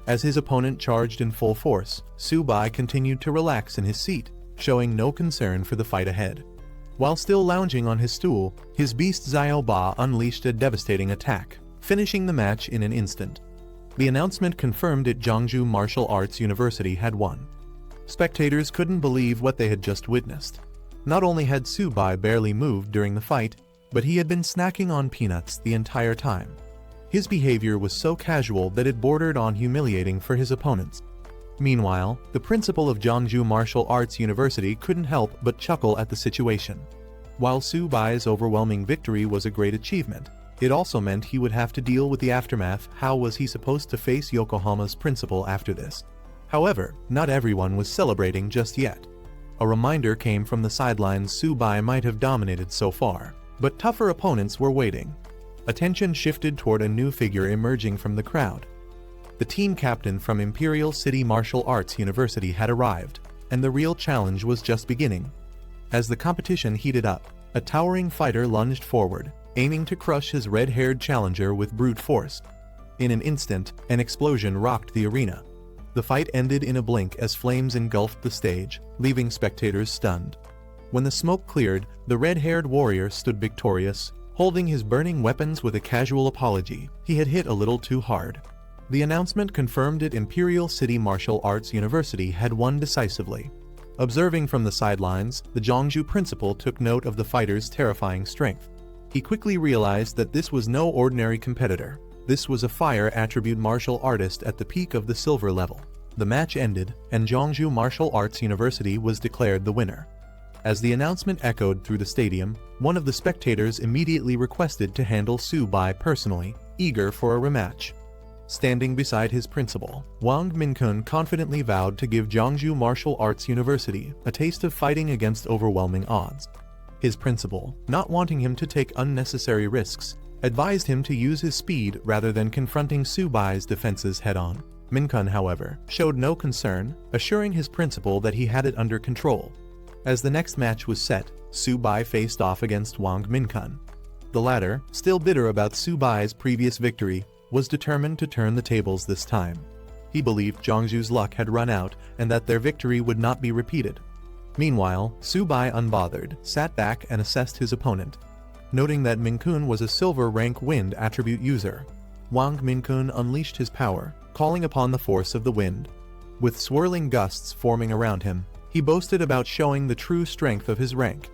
As his opponent charged in full force, Subai continued to relax in his seat, showing no concern for the fight ahead. While still lounging on his stool, his beast Xiaoba unleashed a devastating attack, finishing the match in an instant. The announcement confirmed that Jeongju Martial Arts University had won. Spectators couldn't believe what they had just witnessed. Not only had Subai barely moved during the fight, but he had been snacking on peanuts the entire time. His behavior was so casual that it bordered on humiliating for his opponents. Meanwhile, the principal of Jeongju Martial Arts University couldn't help but chuckle at the situation. While Subai's overwhelming victory was a great achievement, it also meant he would have to deal with the aftermath. How was he supposed to face Yokohama's principal after this? However, not everyone was celebrating just yet. A reminder came from the sidelines. Subai might have dominated so far, but tougher opponents were waiting. Attention shifted toward a new figure emerging from the crowd. The team captain from Imperial City Martial Arts University had arrived, and the real challenge was just beginning. As the competition heated up, a towering fighter lunged forward, aiming to crush his red-haired challenger with brute force. In an instant, an explosion rocked the arena. The fight ended in a blink as flames engulfed the stage, leaving spectators stunned. When the smoke cleared, the red-haired warrior stood victorious, holding his burning weapons with a casual apology. He had hit a little too hard. The announcement confirmed that Imperial City Martial Arts University had won decisively. Observing from the sidelines, the Jeongju principal took note of the fighter's terrifying strength. He quickly realized that this was no ordinary competitor. This was a fire attribute martial artist at the peak of the silver level. The match ended, and Jeongju Martial Arts University was declared the winner. As the announcement echoed through the stadium, one of the spectators immediately requested to handle Subai personally, eager for a rematch. standing beside his principal, Wang Minkun confidently vowed to give Jiangsu Martial Arts University a taste of fighting against overwhelming odds. His principal, not wanting him to take unnecessary risks, advised him to use his speed rather than confronting Su Bai's defenses head-on. Minkun, however, showed no concern, assuring his principal that he had it under control. As the next match was set, Su Bai faced off against Wang Minkun. The latter, still bitter about Su Bai's previous victory, was determined to turn the tables this time. He believed Jiangsu's luck had run out and that their victory would not be repeated. Meanwhile, Su Bai, unbothered, sat back and assessed his opponent. Noting that Minkun was a silver rank wind attribute user, Wang Minkun unleashed his power, calling upon the force of the wind. With swirling gusts forming around him, he boasted about showing the true strength of his rank.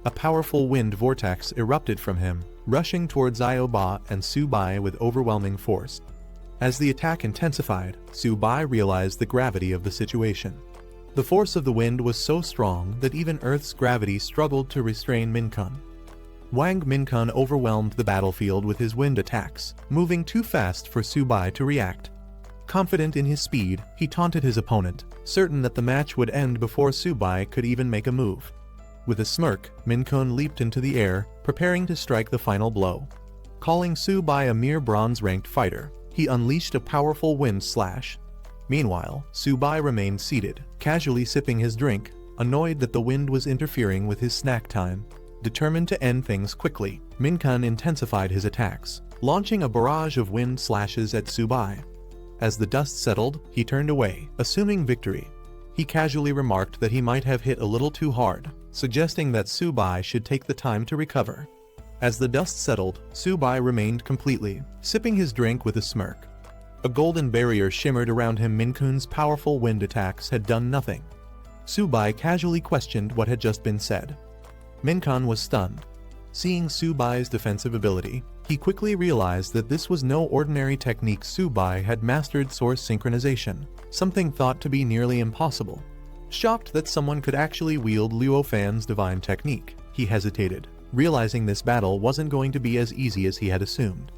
A powerful wind vortex erupted from him, rushing towards Xiao Ba and Su Bai with overwhelming force. As the attack intensified, Su Bai realized the gravity of the situation. The force of the wind was so strong that even Earth's gravity struggled to restrain Minkun. Wang Minkun overwhelmed the battlefield with his wind attacks, moving too fast for Su Bai to react. Confident in his speed, he taunted his opponent, certain that the match would end before Su Bai could even make a move. With a smirk, Minkun leaped into the air, preparing to strike the final blow. Calling Su Bai a mere bronze-ranked fighter, he unleashed a powerful wind slash. Meanwhile, Su Bai remained seated, casually sipping his drink, annoyed that the wind was interfering with his snack time. Determined to end things quickly, Minkun intensified his attacks, launching a barrage of wind slashes at Su Bai. As the dust settled, he turned away, assuming victory. He casually remarked that he might have hit a little too hard, suggesting that Su Bai should take the time to recover. As the dust settled, Su Bai remained completely, sipping his drink with a smirk. A golden barrier shimmered around him. Minkun's powerful wind attacks had done nothing. Su Bai casually questioned what had just been said. Minkun was stunned. Seeing Su Bai's defensive ability, he quickly realized that this was no ordinary technique. Su Bai had mastered source synchronization, something thought to be nearly impossible. Shocked that someone could actually wield Luo Fan's divine technique, he hesitated, realizing this battle wasn't going to be as easy as he had assumed.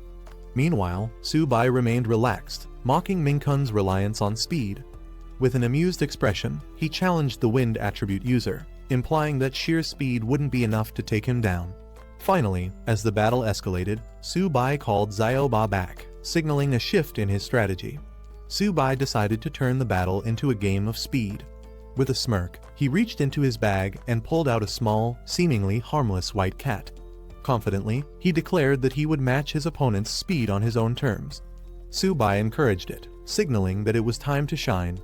Meanwhile, Su Bai remained relaxed, mocking Minkun's reliance on speed. With an amused expression, he challenged the wind attribute user, implying that sheer speed wouldn't be enough to take him down. Finally, as the battle escalated, Su Bai called Xiao Ba back, signaling a shift in his strategy. Su Bai decided to turn the battle into a game of speed. With a smirk, he reached into his bag and pulled out a small, seemingly harmless white cat. Confidently, he declared that he would match his opponent's speed on his own terms. Su Bai encouraged it, signaling that it was time to shine.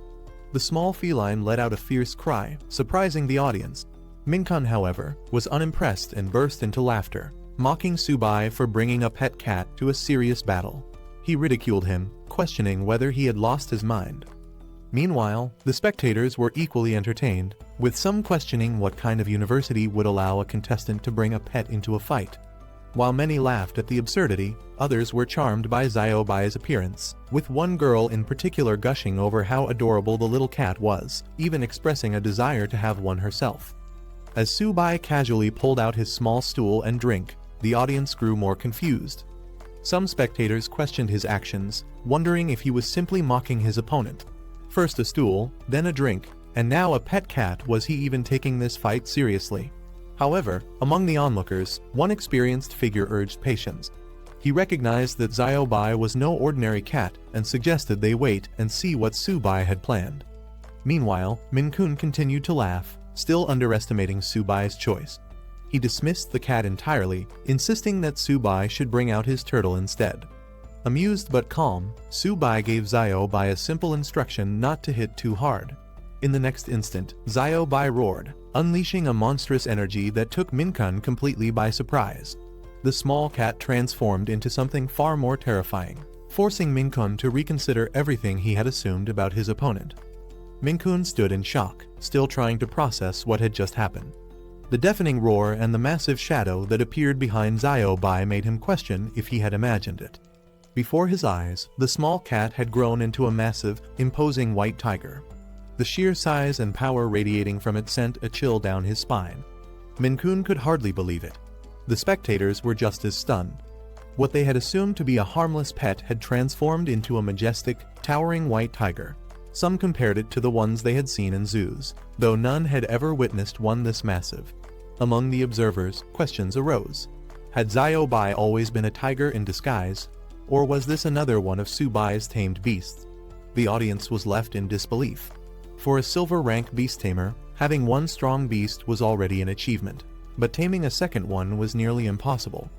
The small feline let out a fierce cry, surprising the audience. Minkun, however, was unimpressed and burst into laughter, mocking Su Bai for bringing a pet cat to a serious battle. He ridiculed him, questioning whether he had lost his mind. Meanwhile, the spectators were equally entertained, with some questioning what kind of university would allow a contestant to bring a pet into a fight. While many laughed at the absurdity, others were charmed by Xiao Bai's appearance, with one girl in particular gushing over how adorable the little cat was, even expressing a desire to have one herself. As Su Bai casually pulled out his small stool and drink, the audience grew more confused. Some spectators questioned his actions, wondering if he was simply mocking his opponent. First a stool, then a drink, and now a pet cat. Was he even taking this fight seriously? However, among the onlookers, one experienced figure urged patience. He recognized that Xiao Bai was no ordinary cat and suggested they wait and see what Su Bai had planned. Meanwhile, Minkun continued to laugh, still underestimating Su Bai's choice. He dismissed the cat entirely, insisting that Su Bai should bring out his turtle instead. Amused but calm, Su Bai gave Xiao Bai a simple instruction not to hit too hard. In the next instant, Xiao Bai roared, unleashing a monstrous energy that took Minkun completely by surprise. The small cat transformed into something far more terrifying, forcing Minkun to reconsider everything he had assumed about his opponent. Minkun stood in shock, still trying to process what had just happened. The deafening roar and the massive shadow that appeared behind Xiao Bai made him question if he had imagined it. Before his eyes, the small cat had grown into a massive, imposing white tiger. The sheer size and power radiating from it sent a chill down his spine. Minkun could hardly believe it. The spectators were just as stunned. What they had assumed to be a harmless pet had transformed into a majestic, towering white tiger. Some compared it to the ones they had seen in zoos, though none had ever witnessed one this massive. Among the observers, questions arose. Had Xiaobai always been a tiger in disguise, or was this another one of Subai's tamed beasts? The audience was left in disbelief. For a silver rank beast tamer, having one strong beast was already an achievement, but taming a second one was nearly impossible.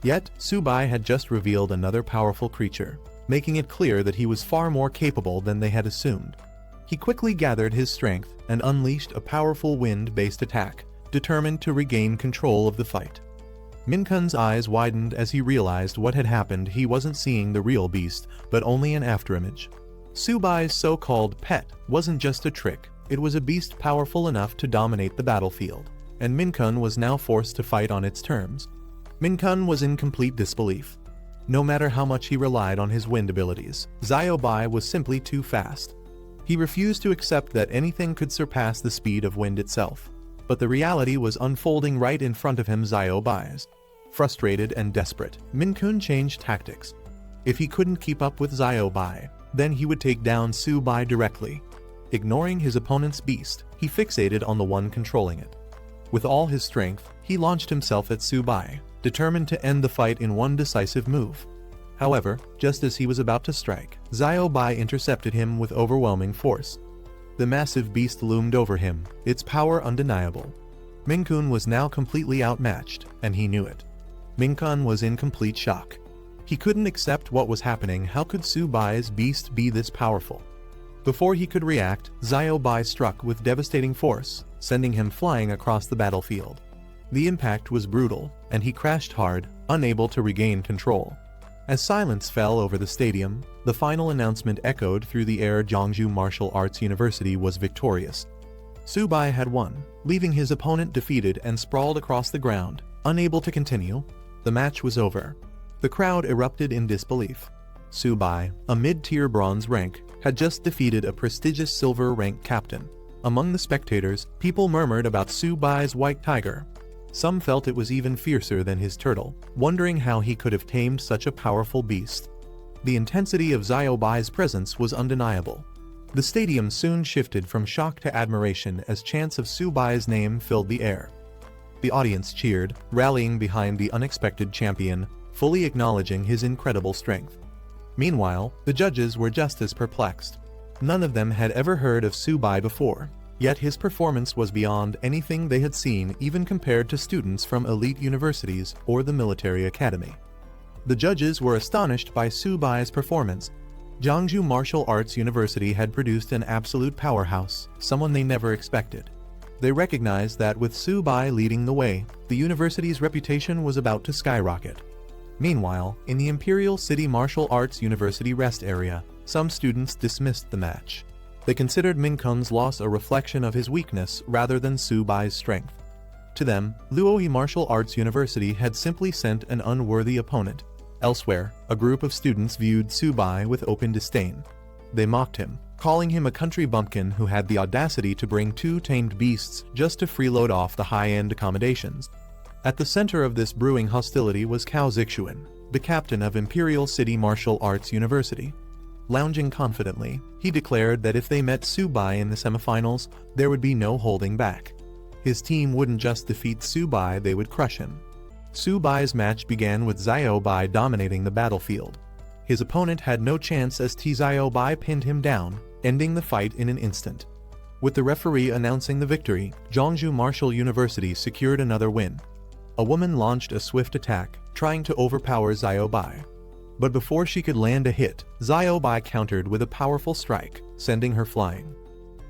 Yet, Subai had just revealed another powerful creature, making it clear that he was far more capable than they had assumed. He quickly gathered his strength and unleashed a powerful wind-based attack, determined to regain control of the fight. Minkun's eyes widened as he realized what had happened. He wasn't seeing the real beast, but only an afterimage. Subai's so-called pet wasn't just a trick, it was a beast powerful enough to dominate the battlefield, and Minkun was now forced to fight on its terms. Minkun was in complete disbelief. No matter how much he relied on his wind abilities, Xiaobai was simply too fast. He refused to accept that anything could surpass the speed of wind itself. But the reality was unfolding right in front of him. Xiaobai's. Frustrated and desperate, Minkun changed tactics. If he couldn't keep up with Xiaobai, then he would take down Subai directly. Ignoring his opponent's beast, he fixated on the one controlling it. With all his strength, he launched himself at Subai, determined to end the fight in one decisive move. However, just as he was about to strike, Xiaobai intercepted him with overwhelming force. The massive beast loomed over him, its power undeniable. Minkun was now completely outmatched, and he knew it. Minkun was in complete shock. He couldn't accept what was happening. How could Subai's beast be this powerful? Before he could react, Xiaobai struck with devastating force, sending him flying across the battlefield. The impact was brutal, and he crashed hard, unable to regain control. As silence fell over the stadium, the final announcement echoed through the air. Jeongju Martial Arts University was victorious. Subai had won, leaving his opponent defeated and sprawled across the ground, unable to continue. The match was over. The crowd erupted in disbelief. Subai, a mid-tier bronze rank, had just defeated a prestigious silver rank captain. Among the spectators, people murmured about Subai's white tiger. Some felt it was even fiercer than his turtle, wondering how he could have tamed such a powerful beast. The intensity of Xiaobai's presence was undeniable. The stadium soon shifted from shock to admiration as chants of Subai's name filled the air. The audience cheered, rallying behind the unexpected champion, fully acknowledging his incredible strength. Meanwhile, the judges were just as perplexed. None of them had ever heard of Subai before. Yet his performance was beyond anything they had seen, even compared to students from elite universities or the military academy. The judges were astonished by Subai's performance. Jeongju Martial Arts University had produced an absolute powerhouse, someone they never expected. They recognized that with Subai leading the way, the university's reputation was about to skyrocket. Meanwhile, in the Imperial City Martial Arts University rest area, some students dismissed the match. They considered Minkun's loss a reflection of his weakness rather than Subai's strength. To them, Luoyi Martial Arts University had simply sent an unworthy opponent. Elsewhere, a group of students viewed Subai with open disdain. They mocked him, calling him a country bumpkin who had the audacity to bring two tamed beasts just to freeload off the high-end accommodations. At the center of this brewing hostility was Cao Zixuan, the captain of Imperial City Martial Arts University. Lounging confidently, he declared that if they met Subai in the semifinals, there would be no holding back. His team wouldn't just defeat Subai, they would crush him. Subai's match began with Xiaobai dominating the battlefield. His opponent had no chance as Xiaobai pinned him down, ending the fight in an instant. With the referee announcing the victory, Jeongju Martial University secured another win. A woman launched a swift attack, trying to overpower Xiaobai. But before she could land a hit, Xiaobai countered with a powerful strike, sending her flying.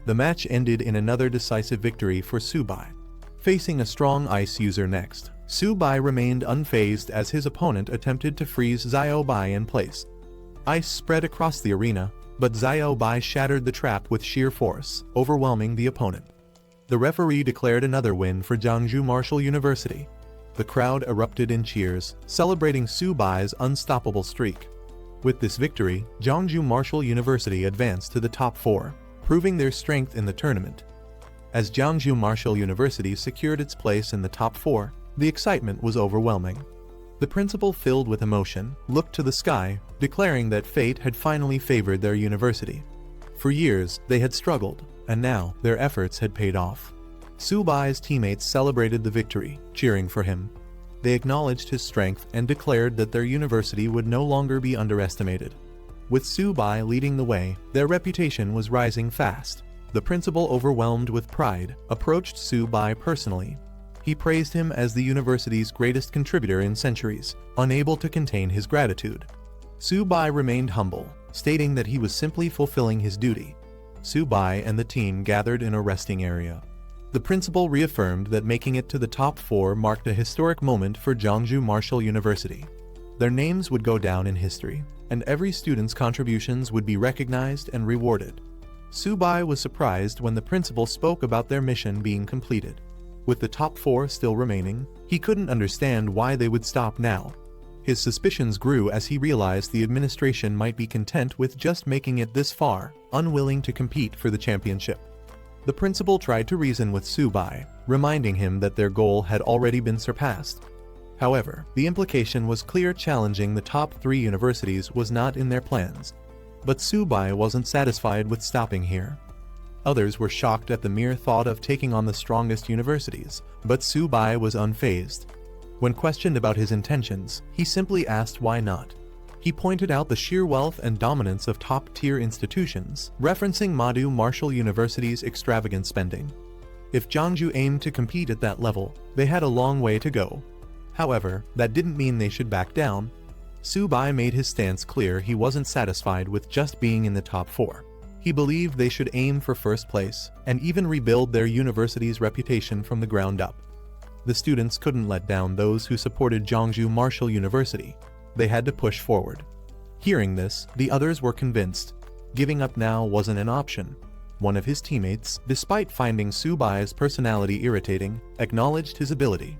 The match ended in another decisive victory for Subai. Facing a strong ice user next, Subai remained unfazed as his opponent attempted to freeze Xiaobai in place. Ice spread across the arena, but Xiaobai shattered the trap with sheer force, overwhelming the opponent. The referee declared another win for Jeongju Martial University. The crowd erupted in cheers, celebrating Subai's unstoppable streak. With this victory, Jeongju Martial University advanced to the top 4, proving their strength in the tournament. As Jeongju Martial University secured its place in the top 4, the excitement was overwhelming. The principal, filled with emotion, looked to the sky, declaring that fate had finally favored their university. For years, they had struggled, and now their efforts had paid off. Su-bai's teammates celebrated the victory, cheering for him. They acknowledged his strength and declared that their university would no longer be underestimated. With Su-bai leading the way, their reputation was rising fast. The principal, overwhelmed with pride, approached Su-bai personally. He praised him as the university's greatest contributor in centuries, unable to contain his gratitude. Su-bai remained humble, stating that he was simply fulfilling his duty. Su-bai and the team gathered in a resting area. The principal reaffirmed that making it to the top 4 marked a historic moment for Jeongju Martial University. Their names would go down in history, and every student's contributions would be recognized and rewarded. Su-bai was surprised when the principal spoke about their mission being completed. With the top 4 still remaining, he couldn't understand why they would stop now. His suspicions grew as he realized the administration might be content with just making it this far, unwilling to compete for the championship. The principal tried to reason with Su-bai, reminding him that their goal had already been surpassed. However, the implication was clear: challenging the top 3 universities was not in their plans. But Su-bai wasn't satisfied with stopping here. Others were shocked at the mere thought of taking on the strongest universities, but Su-bai was unfazed. When questioned about his intentions, he simply asked why not. He pointed out the sheer wealth and dominance of top-tier institutions, referencing Madu Martial University's extravagant spending. If Jeongju aimed to compete at that level, they had a long way to go. However, that didn't mean they should back down. Su-bai made his stance clear: he wasn't satisfied with just being in the top 4. He believed they should aim for first place, and even rebuild their university's reputation from the ground up. The students couldn't let down those who supported Jeongju Martial University. They had to push forward. Hearing this, the others were convinced. Giving up now wasn't an option. One of his teammates, despite finding Su-bai's personality irritating, acknowledged his ability.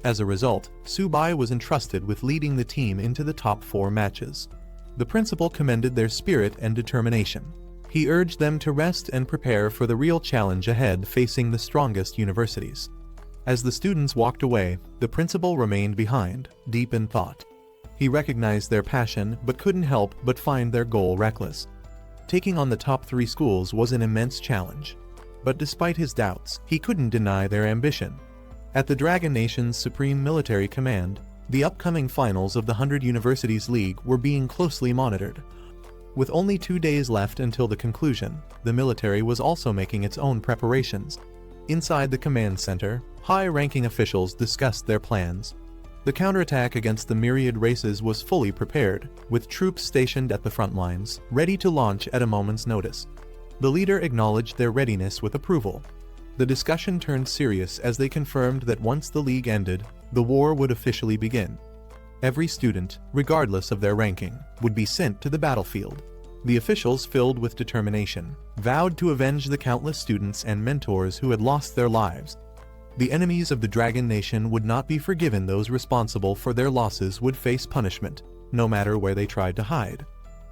As a result, Su-bai was entrusted with leading the team into the top 4 matches. The principal commended their spirit and determination. He urged them to rest and prepare for the real challenge ahead, facing the strongest universities. As the students walked away, the principal remained behind, deep in thought. He recognized their passion but couldn't help but find their goal reckless. Taking on the top 3 schools was an immense challenge. But despite his doubts, he couldn't deny their ambition. At the Dragon Nation's Supreme Military Command, the upcoming finals of the 100 Universities League were being closely monitored. With only 2 days left until the conclusion, the military was also making its own preparations. Inside the command center, high-ranking officials discussed their plans. The counterattack against the myriad races was fully prepared, with troops stationed at the front lines, ready to launch at a moment's notice. The leader acknowledged their readiness with approval. The discussion turned serious as they confirmed that once the league ended, the war would officially begin. Every student, regardless of their ranking, would be sent to the battlefield. The officials, filled with determination, vowed to avenge the countless students and mentors who had lost their lives. The enemies of the Dragon Nation would not be forgiven. Those responsible for their losses would face punishment, no matter where they tried to hide.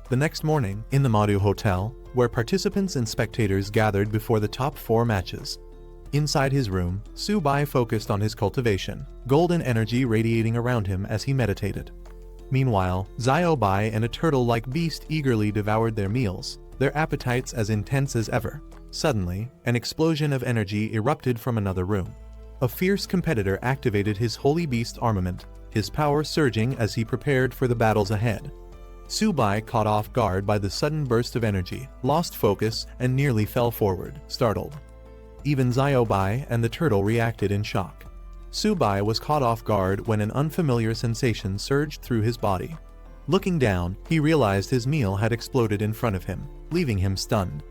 The next morning, in the Madu Hotel, where participants and spectators gathered before the top 4 matches. Inside his room, Su-bai focused on his cultivation, golden energy radiating around him as he meditated. Meanwhile, Xiaobai and a turtle-like beast eagerly devoured their meals, their appetites as intense as ever. Suddenly, an explosion of energy erupted from another room. A fierce competitor activated his holy beast armament, his power surging as he prepared for the battles ahead. Su-bai, caught off guard by the sudden burst of energy, lost focus and nearly fell forward, startled. Even Xiaobai and the turtle reacted in shock. Su-bai was caught off guard when an unfamiliar sensation surged through his body. Looking down, he realized his meal had exploded in front of him, leaving him stunned.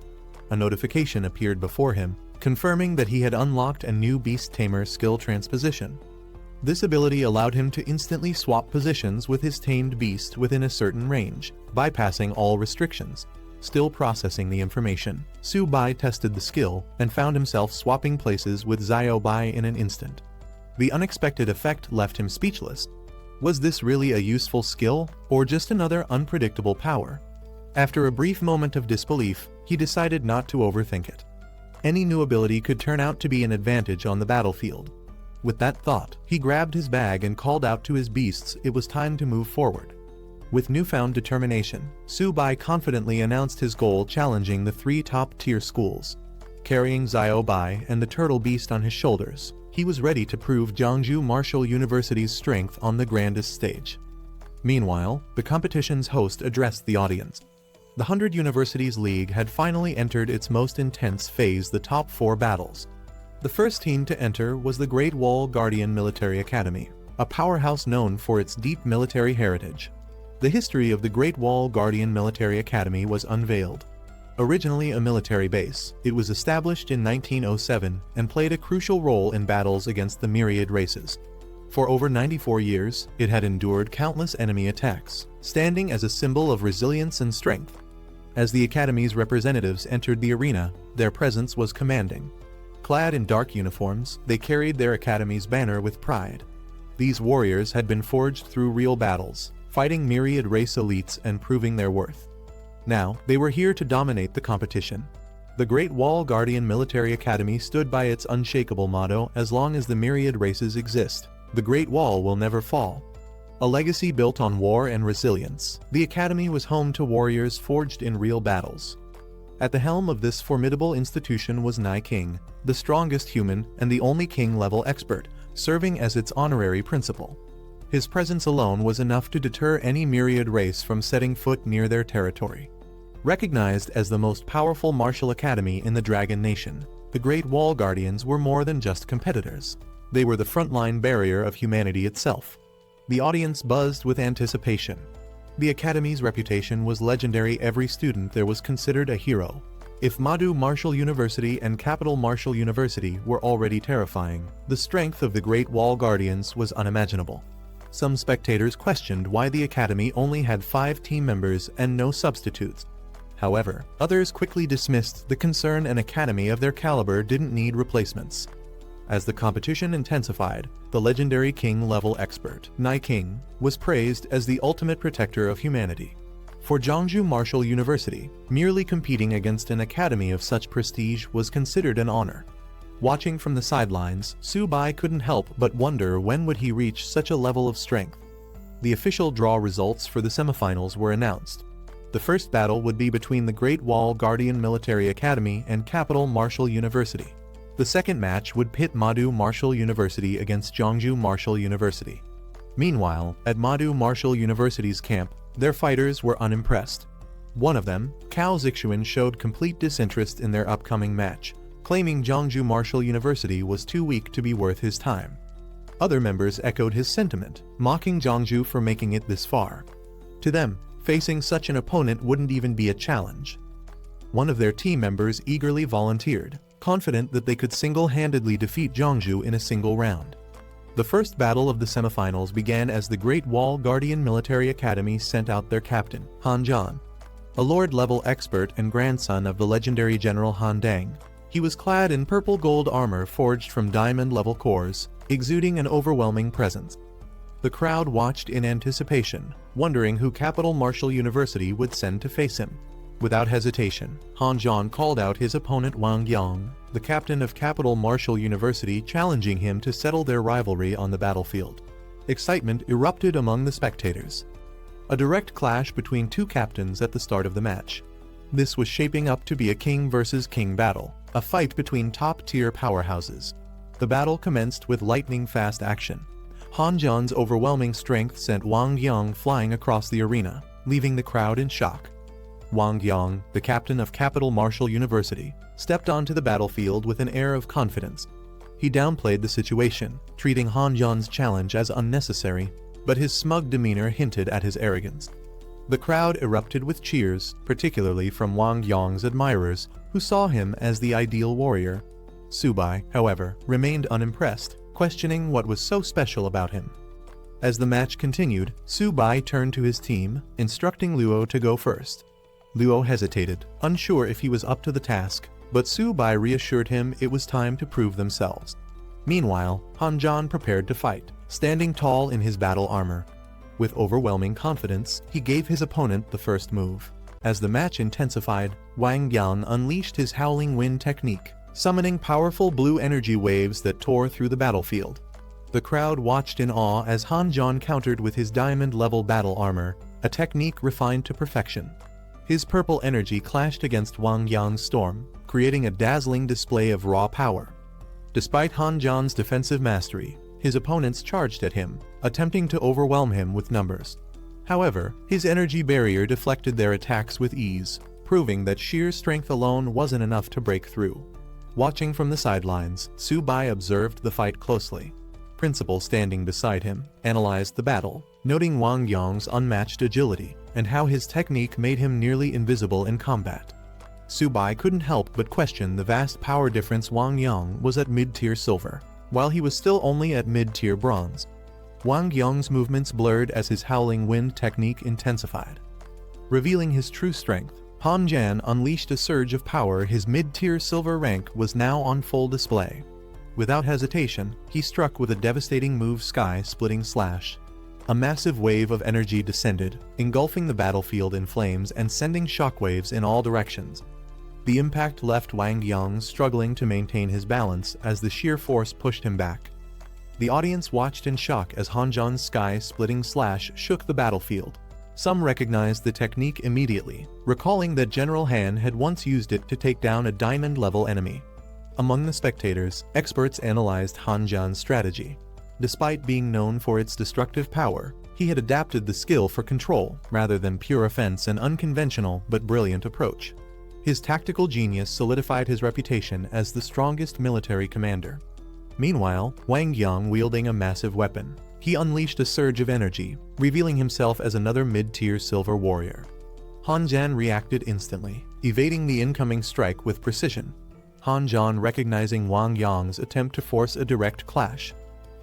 A notification appeared before him, confirming that he had unlocked a new Beast Tamer skill transposition. This ability allowed him to instantly swap positions with his tamed beast within a certain range, bypassing all restrictions. Still processing the information, Su-bai tested the skill and found himself swapping places with Xiaobai in an instant. The unexpected effect left him speechless. Was this really a useful skill, or just another unpredictable power? After a brief moment of disbelief, he decided not to overthink it. Any new ability could turn out to be an advantage on the battlefield. With that thought, he grabbed his bag and called out to his beasts it was time to move forward. With newfound determination, Su-bai confidently announced his goal, challenging the 3 top-tier schools. Carrying Xiao-bai and the turtle beast on his shoulders, he was ready to prove Jiangsu Martial University's strength on the grandest stage. Meanwhile, the competition's host addressed the audience. The 100 Universities League had finally entered its most intense phase, the top 4 battles. The first team to enter was the Great Wall Guardian Military Academy, a powerhouse known for its deep military heritage. The history of the Great Wall Guardian Military Academy was unveiled. Originally a military base, it was established in 1907 and played a crucial role in battles against the myriad races. For over 94 years, it had endured countless enemy attacks, standing as a symbol of resilience and strength. As the Academy's representatives entered the arena, their presence was commanding. Clad in dark uniforms, they carried their Academy's banner with pride. These warriors had been forged through real battles, fighting myriad race elites and proving their worth. Now, they were here to dominate the competition. The Great Wall Guardian Military Academy stood by its unshakable motto: as long as the myriad races exist, the Great Wall will never fall. A legacy built on war and resilience, the Academy was home to warriors forged in real battles. At the helm of this formidable institution was Nai King, the strongest human and the only king-level expert, serving as its honorary principal. His presence alone was enough to deter any myriad race from setting foot near their territory. Recognized as the most powerful martial academy in the Dragon Nation, the Great Wall Guardians were more than just competitors. They were the frontline barrier of humanity itself. The audience buzzed with anticipation. The Academy's reputation was legendary. Every student there was considered a hero. If Madu Martial University and Capital Martial University were already terrifying, the strength of the Great Wall Guardians was unimaginable. Some spectators questioned why the Academy only had 5 team members and no substitutes. However, others quickly dismissed the concern. An academy of their caliber didn't need replacements. As the competition intensified, the legendary king-level expert, Nai King, was praised as the ultimate protector of humanity. For Jiangsu Martial University, merely competing against an academy of such prestige was considered an honor. Watching from the sidelines, Su-bai couldn't help but wonder when would he reach such a level of strength. The official draw results for the semifinals were announced. The first battle would be between the Great Wall Guardian Military Academy and Capital Martial University. The second match would pit Madu Martial University against Jiangsu Martial University. Meanwhile, at Madu Martial University's camp, their fighters were unimpressed. One of them, Cao Zixuan, showed complete disinterest in their upcoming match, claiming Jiangsu Martial University was too weak to be worth his time. Other members echoed his sentiment, mocking Jiangsu for making it this far. To them, facing such an opponent wouldn't even be a challenge. One of their team members eagerly volunteered, confident that they could single-handedly defeat Jiangsu in a single round. The first battle of the semifinals began as the Great Wall Guardian Military Academy sent out their captain, Han Zhan. A lord-level expert and grandson of the legendary General Han Dang, he was clad in purple gold armor forged from diamond-level cores, exuding an overwhelming presence. The crowd watched in anticipation, wondering who Capital Martial University would send to face him. Without hesitation, Han Zhan called out his opponent Wang Yang, the captain of Capital Martial University, challenging him to settle their rivalry on the battlefield. Excitement erupted among the spectators. A direct clash between 2 captains at the start of the match. This was shaping up to be a king versus king battle, a fight between top-tier powerhouses. The battle commenced with lightning-fast action. Han Zhan's overwhelming strength sent Wang Yang flying across the arena, leaving the crowd in shock. Wang Yang, the captain of Capital Martial University, stepped onto the battlefield with an air of confidence. He downplayed the situation, treating Han Zhan's challenge as unnecessary, but his smug demeanor hinted at his arrogance. The crowd erupted with cheers, particularly from Wang Yang's admirers, who saw him as the ideal warrior. Su-bai, however, remained unimpressed, questioning what was so special about him. As the match continued, Su-bai turned to his team, instructing Luo to go first. Luo hesitated, unsure if he was up to the task, but Su-bai reassured him it was time to prove themselves. Meanwhile, Han Zhan prepared to fight, standing tall in his battle armor. With overwhelming confidence, he gave his opponent the first move. As the match intensified, Wang Yang unleashed his Howling Wind technique, summoning powerful blue energy waves that tore through the battlefield. The crowd watched in awe as Han John countered with his diamond-level battle armor, a technique refined to perfection. His purple energy clashed against Wang Yang's storm, creating a dazzling display of raw power. Despite Han John's defensive mastery, his opponents charged at him, attempting to overwhelm him with numbers. However, his energy barrier deflected their attacks with ease, proving that sheer strength alone wasn't enough to break through. Watching from the sidelines, Su Bai observed the fight closely. Principal, standing beside him, analyzed the battle, noting Wang Yang's unmatched agility and how his technique made him nearly invisible in combat. Su Bai couldn't help but question the vast power difference. Wang Yang was at mid-tier silver, while he was still only at mid-tier bronze. Wang Yang's movements blurred as his howling wind technique intensified. Revealing his true strength, Han Jan unleashed a surge of power. His mid-tier silver rank was now on full display. Without hesitation, he struck with a devastating move, sky-splitting slash. A massive wave of energy descended, engulfing the battlefield in flames and sending shockwaves in all directions. The impact left Wang Yang struggling to maintain his balance as the sheer force pushed him back. The audience watched in shock as Han Jan's sky-splitting slash shook the battlefield. Some recognized the technique immediately, recalling that General Han had once used it to take down a diamond-level enemy. Among the spectators, experts analyzed Han Jan's strategy. Despite being known for its destructive power, he had adapted the skill for control rather than pure offense, an unconventional but brilliant approach. His tactical genius solidified his reputation as the strongest military commander. Meanwhile, Wang Yang wielding a massive weapon, he unleashed a surge of energy, revealing himself as another mid-tier silver warrior. Han Jan reacted instantly, evading the incoming strike with precision. Han Jan, recognizing Wang Yang's attempt to force a direct clash.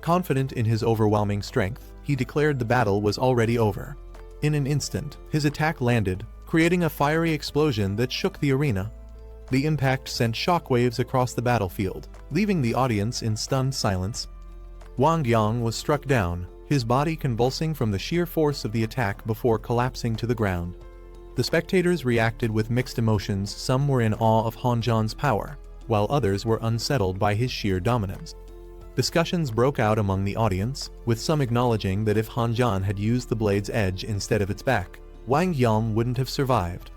Confident in his overwhelming strength, he declared the battle was already over. In an instant, his attack landed, creating a fiery explosion that shook the arena. The impact sent shockwaves across the battlefield, leaving the audience in stunned silence. Wang Yang was struck down, his body convulsing from the sheer force of the attack before collapsing to the ground. The spectators reacted with mixed emotions. Some were in awe of Han Jan's power, while others were unsettled by his sheer dominance. Discussions broke out among the audience, with some acknowledging that if Han Jan had used the blade's edge instead of its back, Wang Yang wouldn't have survived.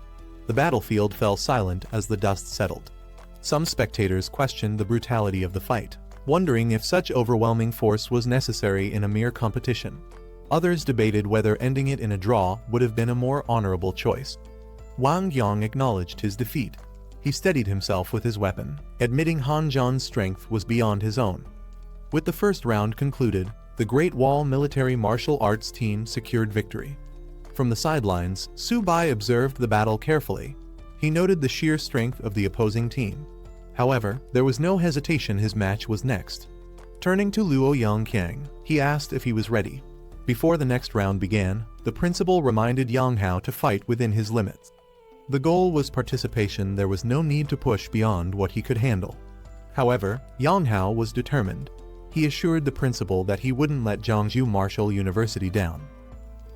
The battlefield fell silent as the dust settled. Some spectators questioned the brutality of the fight, wondering if such overwhelming force was necessary in a mere competition. Others debated whether ending it in a draw would have been a more honorable choice. Wang Yang acknowledged his defeat. He steadied himself with his weapon, admitting Han Jan's strength was beyond his own. With the first round concluded, the Great Wall military martial arts team secured victory. From the sidelines, Su Bai observed the battle carefully. He noted the sheer strength of the opposing team. However, there was no hesitation. His match was next. Turning to Luo Yangqiang, he asked if he was ready. Before the next round began, the principal reminded Yang Hao to fight within his limits. The goal was participation. There was no need to push beyond what he could handle. However, Yang Hao was determined. He assured the principal that he wouldn't let Jiangsu Martial University down.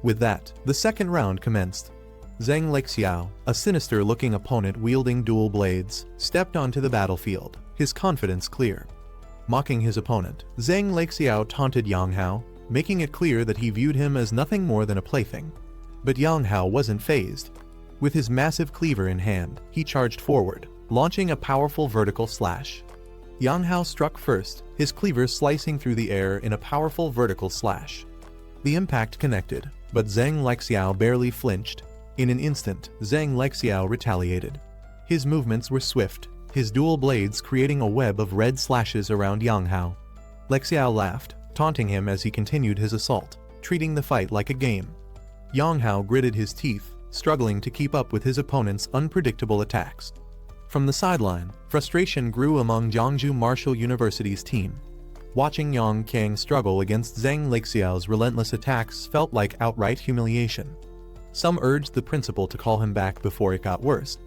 With that, the second round commenced. Zhang Lexiao, a sinister-looking opponent wielding dual blades, stepped onto the battlefield, his confidence clear. Mocking his opponent, Zhang Lexiao taunted Yang Hao, making it clear that he viewed him as nothing more than a plaything. But Yang Hao wasn't fazed. With his massive cleaver in hand, he charged forward, launching a powerful vertical slash. Yang Hao struck first, his cleaver slicing through the air in a powerful vertical slash. The impact connected, but Zhang Lexiao barely flinched. In an instant, Zhang Lexiao retaliated. His movements were swift, his dual blades creating a web of red slashes around Yang Hao. Lexiao laughed, taunting him as he continued his assault, treating the fight like a game. Yang Hao gritted his teeth, struggling to keep up with his opponent's unpredictable attacks. From the sideline, frustration grew among Jiangsu Martial University's team. Watching Yang Qiang struggle against Zhang Lexiao's relentless attacks felt like outright humiliation. Some urged the principal to call him back before it got worse.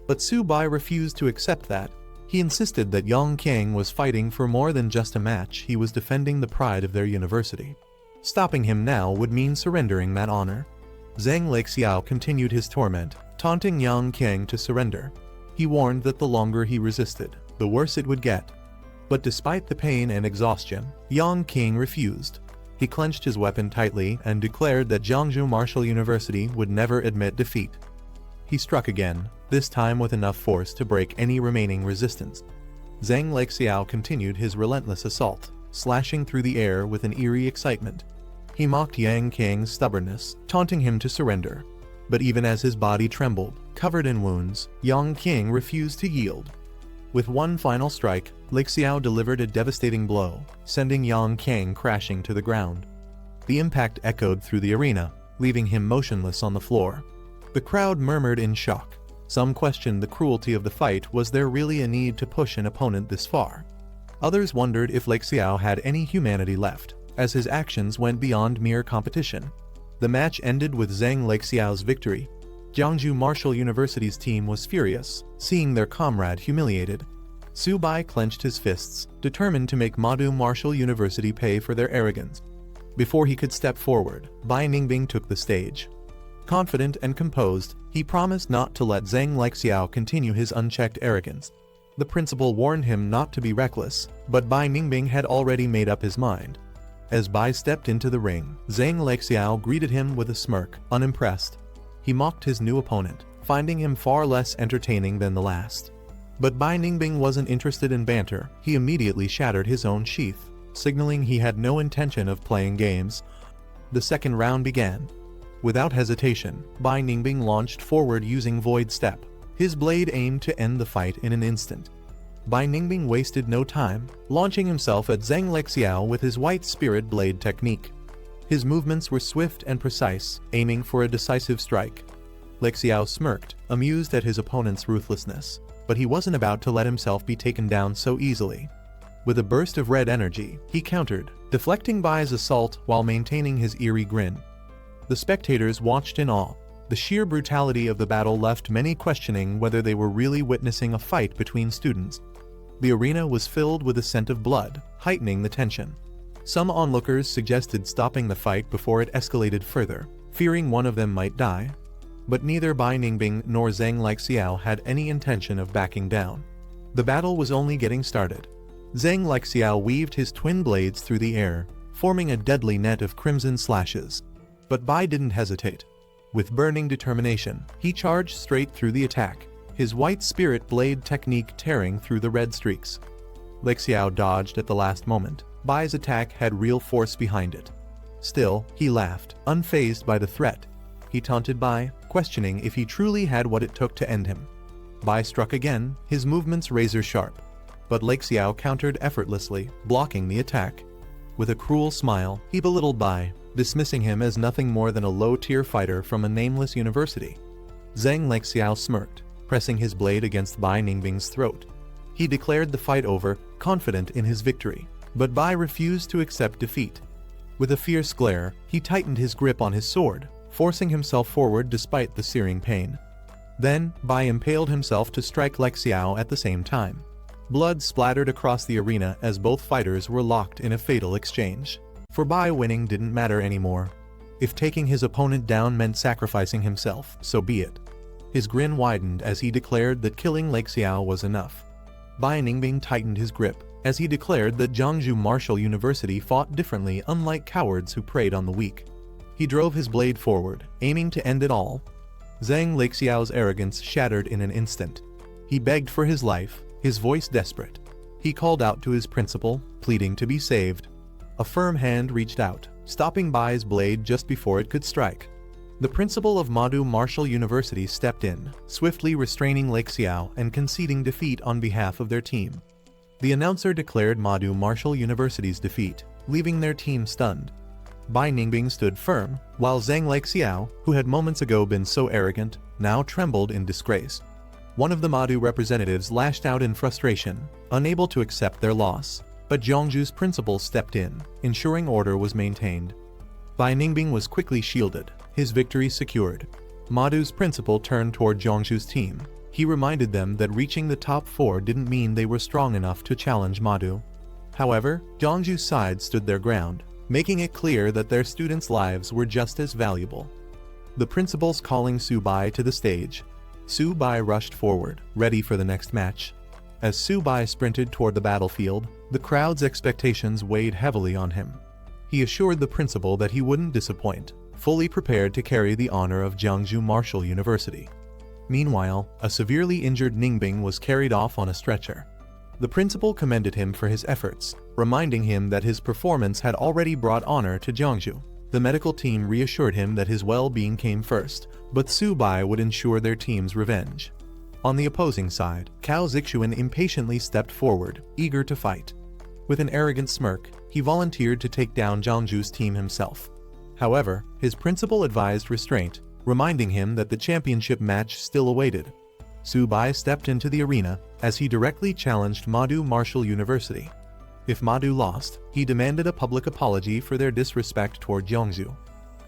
But Su Bai refused to accept that. He insisted that Yang Qiang was fighting for more than just a match. He was defending the pride of their university. Stopping him now would mean surrendering that honor. Zhang Lexiao continued his torment, taunting Yang Qiang to surrender. He warned that the longer he resisted, the worse it would get. But despite the pain and exhaustion, Yang King refused. He clenched his weapon tightly and declared that Jiangsu Martial University would never admit defeat. He struck again, this time with enough force to break any remaining resistance. Zhang Lexiao continued his relentless assault, slashing through the air with an eerie excitement. He mocked Yang King's stubbornness, taunting him to surrender. But even as his body trembled, covered in wounds, Yang King refused to yield. With one final strike, Lexiao delivered a devastating blow, sending Yang King crashing to the ground. The impact echoed through the arena, leaving him motionless on the floor. The crowd murmured in shock. Some questioned the cruelty of the fight. Was there really a need to push an opponent this far? Others wondered if Lexiao had any humanity left, as his actions went beyond mere competition. The match ended with Zhang Lexiao's victory. Jiangsu Martial University's team was furious, seeing their comrade humiliated. Su Bai clenched his fists, determined to make Madu Martial University pay for their arrogance. Before he could step forward, Bai Ningbing took the stage. Confident and composed, he promised not to let Zhang Lexiao continue his unchecked arrogance. The principal warned him not to be reckless, but Bai Ningbing had already made up his mind. As Bai stepped into the ring, Zhang Lexiao greeted him with a smirk, unimpressed. He mocked his new opponent, finding him far less entertaining than the last. But Bai Ningbing wasn't interested in banter. He immediately shattered his own sheath, signaling he had no intention of playing games. The second round began. Without hesitation, Bai Ningbing launched forward using Void Step. His blade aimed to end the fight in an instant. Bai Ningbing wasted no time, launching himself at Zhang Lexiao with his White Spirit Blade technique. His movements were swift and precise, aiming for a decisive strike. Lexiao smirked, amused at his opponent's ruthlessness, but he wasn't about to let himself be taken down so easily. With a burst of red energy, he countered, deflecting Bai's assault while maintaining his eerie grin. The spectators watched in awe. The sheer brutality of the battle left many questioning whether they were really witnessing a fight between students. The arena was filled with a scent of blood, heightening the tension. Some onlookers suggested stopping the fight before it escalated further, fearing one of them might die. But neither Bai Ningbing nor Zhang Lexiao had any intention of backing down. The battle was only getting started. Zhang Lexiao weaved his twin blades through the air, forming a deadly net of crimson slashes. But Bai didn't hesitate. With burning determination, he charged straight through the attack, his White Spirit Blade technique tearing through the red streaks. Lexiao dodged at the last moment. Bai's attack had real force behind it. Still, he laughed, unfazed by the threat. He taunted Bai, questioning if he truly had what it took to end him. Bai struck again, his movements razor-sharp. But Lexiao countered effortlessly, blocking the attack. With a cruel smile, he belittled Bai, dismissing him as nothing more than a low-tier fighter from a nameless university. Zhang Lexiao smirked, pressing his blade against Bai Ningbing's throat. He declared the fight over, confident in his victory. But Bai refused to accept defeat. With a fierce glare, he tightened his grip on his sword, forcing himself forward despite the searing pain. Then, Bai impaled himself to strike Lexiao at the same time. Blood splattered across the arena as both fighters were locked in a fatal exchange. For Bai, winning didn't matter anymore. If taking his opponent down meant sacrificing himself, so be it. His grin widened as he declared that killing Lexiao was enough. Bai Ningbing tightened his grip, as he declared that Jiangsu Martial University fought differently, unlike cowards who preyed on the weak. He drove his blade forward, aiming to end it all. Zhang Lexiao's arrogance shattered in an instant. He begged for his life, his voice desperate. He called out to his principal, pleading to be saved. A firm hand reached out, stopping Bai's blade just before it could strike. The principal of Madu Martial University stepped in, swiftly restraining Lexiao and conceding defeat on behalf of their team. The announcer declared Madu Martial University's defeat, leaving their team stunned. Bai Ningbing stood firm, while Zhang Lexiao, who had moments ago been so arrogant, now trembled in disgrace. One of the Madu representatives lashed out in frustration, unable to accept their loss. But Jiangsu's principal stepped in, ensuring order was maintained. Bai Ningbing was quickly shielded, his victory secured. Madu's principal turned toward Jiangsu's team. He reminded them that reaching the top 4 didn't mean they were strong enough to challenge Madu. However, Jiangsu's side stood their ground, making it clear that their students' lives were just as valuable. The principal's calling Su Bai to the stage. Su Bai rushed forward, ready for the next match. As Su Bai sprinted toward the battlefield, The crowd's expectations weighed heavily on him. He assured the principal that he wouldn't disappoint, fully prepared to carry the honor of Jiangsu Martial University. Meanwhile, a severely injured Ningbing was carried off on a stretcher. The principal commended him for his efforts, reminding him that his performance had already brought honor to Jiangsu. The medical team reassured him that his well-being came first, but Su Bai would ensure their team's revenge. On the opposing side, Cao Zixuan impatiently stepped forward, eager to fight. With an arrogant smirk, he volunteered to take down Jiangsu's team himself. However, his principal advised restraint, reminding him that the championship match still awaited. Su Bai stepped into the arena as he directly challenged Madu Martial University. If Madu lost, he demanded a public apology for their disrespect toward Jiangsu.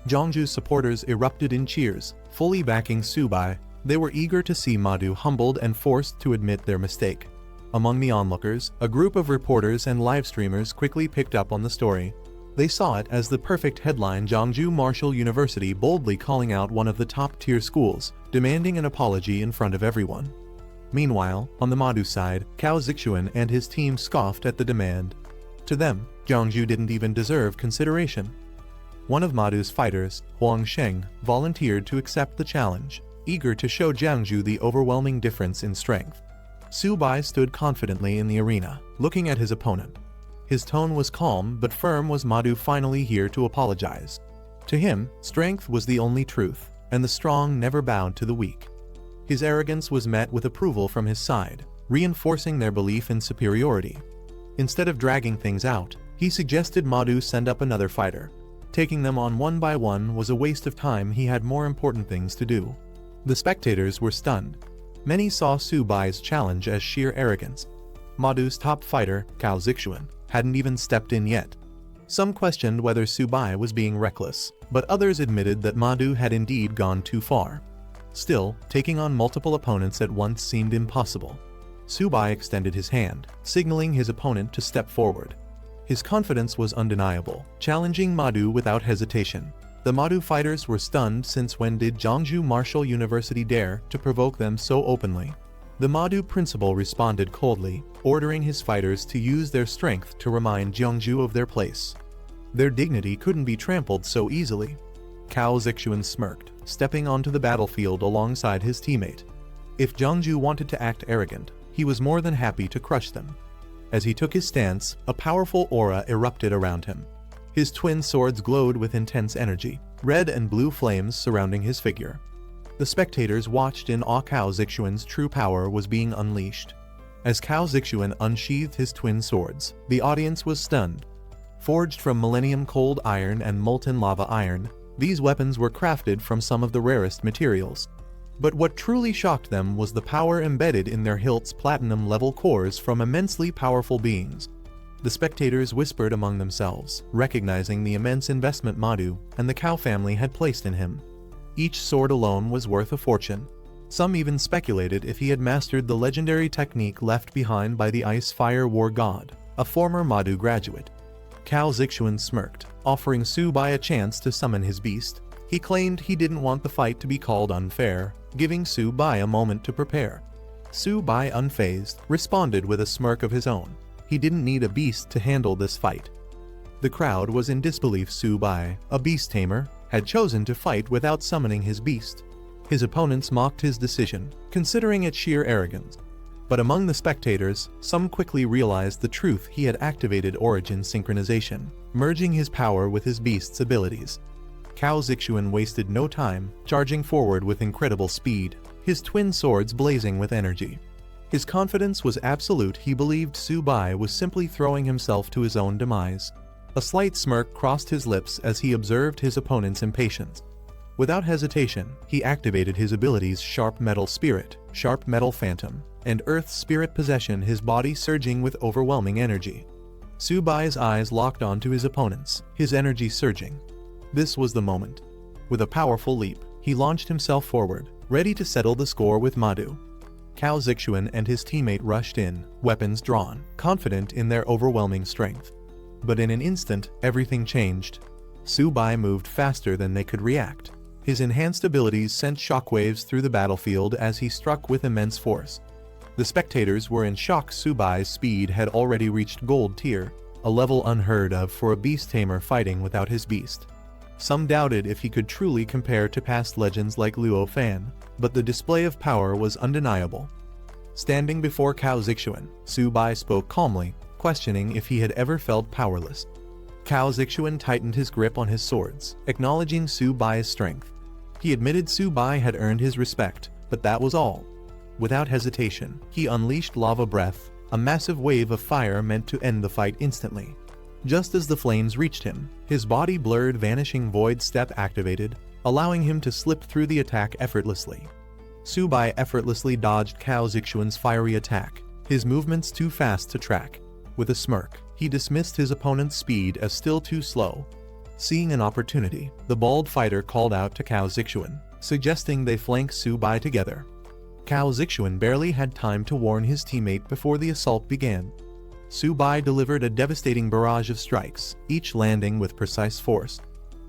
Jiangsu's supporters erupted in cheers, fully backing Su Bai. They were eager to see Madu humbled and forced to admit their mistake. Among the onlookers, a group of reporters and live streamers quickly picked up on the story. They saw it as the perfect headline: Jiangsu Martial University boldly calling out one of the top-tier schools, demanding an apology in front of everyone. Meanwhile, on the Madu side, Cao Zixuan and his team scoffed at the demand. To them, Jiangsu didn't even deserve consideration. One of Madu's fighters, Huang Sheng, volunteered to accept the challenge, eager to show Jiangsu the overwhelming difference in strength. Su Bai stood confidently in the arena, looking at his opponent. His tone was calm but firm. Was Madu finally here to apologize? To him, strength was the only truth, and the strong never bowed to the weak. His arrogance was met with approval from his side, reinforcing their belief in superiority. Instead of dragging things out, he suggested Madu send up another fighter. Taking them on one by one was a waste of time. He had more important things to do. The spectators were stunned. Many saw Su Bai's challenge as sheer arrogance. Madu's top fighter, Cao Zixuan, hadn't even stepped in yet. Some questioned whether Su Bai was being reckless, but others admitted that Madu had indeed gone too far. Still, taking on multiple opponents at once seemed impossible. Su Bai extended his hand, signaling his opponent to step forward. His confidence was undeniable, challenging Madu without hesitation. The Madu fighters were stunned. Since when did Jiangsu Martial University dare to provoke them so openly? The Madu principal responded coldly, ordering his fighters to use their strength to remind Jiangsu of their place. Their dignity couldn't be trampled so easily. Cao Zixuan smirked, stepping onto the battlefield alongside his teammate. If Jiangsu wanted to act arrogant, he was more than happy to crush them. As he took his stance, a powerful aura erupted around him. His twin swords glowed with intense energy, red and blue flames surrounding his figure. The spectators watched in awe. Cao Zixuan's true power was being unleashed. As Cao Zixuan unsheathed his twin swords, the audience was stunned. Forged from millennium cold iron and molten lava iron, these weapons were crafted from some of the rarest materials. But what truly shocked them was the power embedded in their hilts: platinum-level cores from immensely powerful beings. The spectators whispered among themselves, recognizing the immense investment Madu and the Cao family had placed in him. Each sword alone was worth a fortune. Some even speculated if he had mastered the legendary technique left behind by the Ice-Fire War God, a former Madu graduate. Cao Zixuan smirked, offering Su Bai a chance to summon his beast. He claimed he didn't want the fight to be called unfair, giving Su Bai a moment to prepare. Su Bai, unfazed, responded with a smirk of his own. He didn't need a beast to handle this fight. The crowd was in disbelief. Su Bai, a beast tamer, had chosen to fight without summoning his beast. His opponents mocked his decision, considering it sheer arrogance. But among the spectators, some quickly realized the truth. He had activated origin synchronization, merging his power with his beast's abilities. Cao Zixuan wasted no time, charging forward with incredible speed, his twin swords blazing with energy. His confidence was absolute. He believed Su Bai was simply throwing himself to his own demise. A slight smirk crossed his lips as he observed his opponent's impatience. Without hesitation, he activated his abilities: Sharp Metal Spirit, Sharp Metal Phantom, and Earth Spirit Possession, his body surging with overwhelming energy. Su Bai's eyes locked onto his opponent's, his energy surging. This was the moment. With a powerful leap, he launched himself forward, ready to settle the score with Madu. Cao Zixuan and his teammate rushed in, weapons drawn, confident in their overwhelming strength. But in an instant, everything changed. Su Bai moved faster than they could react. His enhanced abilities sent shockwaves through the battlefield as he struck with immense force. The spectators were in shock. Subai's speed had already reached gold tier, a level unheard of for a beast tamer fighting without his beast. Some doubted if he could truly compare to past legends like Luo Fan, but the display of power was undeniable. Standing before Cao Zixuan, Subai spoke calmly, questioning if he had ever felt powerless. Cao Zixuan tightened his grip on his swords, acknowledging Subai's strength. He admitted Subai had earned his respect, but that was all. Without hesitation, he unleashed lava breath, a massive wave of fire meant to end the fight instantly. Just as the flames reached him, his body blurred. Vanishing Void Step activated, allowing him to slip through the attack effortlessly. Subai effortlessly dodged Cao Zixuan's fiery attack, his movements too fast to track. With a smirk, he dismissed his opponent's speed as still too slow. Seeing an opportunity, the bald fighter called out to Cao Zixuan, suggesting they flank Subai together. Cao Zixuan barely had time to warn his teammate before the assault began. Subai delivered a devastating barrage of strikes, each landing with precise force.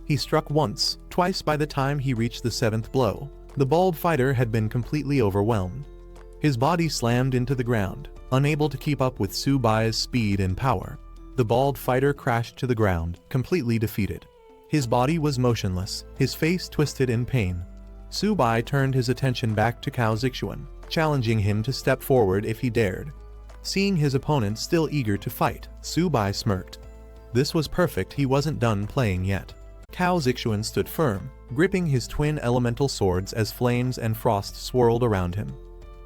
He struck once, twice. By the time he reached the seventh blow, the bald fighter had been completely overwhelmed. His body slammed into the ground, unable to keep up with Subai's speed and power. The bald fighter crashed to the ground, completely defeated. His body was motionless, his face twisted in pain. Subai turned his attention back to Cao Zixuan, challenging him to step forward if he dared. Seeing his opponent still eager to fight, Subai smirked. This was perfect. He wasn't done playing yet. Cao Zixuan stood firm, gripping his twin elemental swords as flames and frost swirled around him.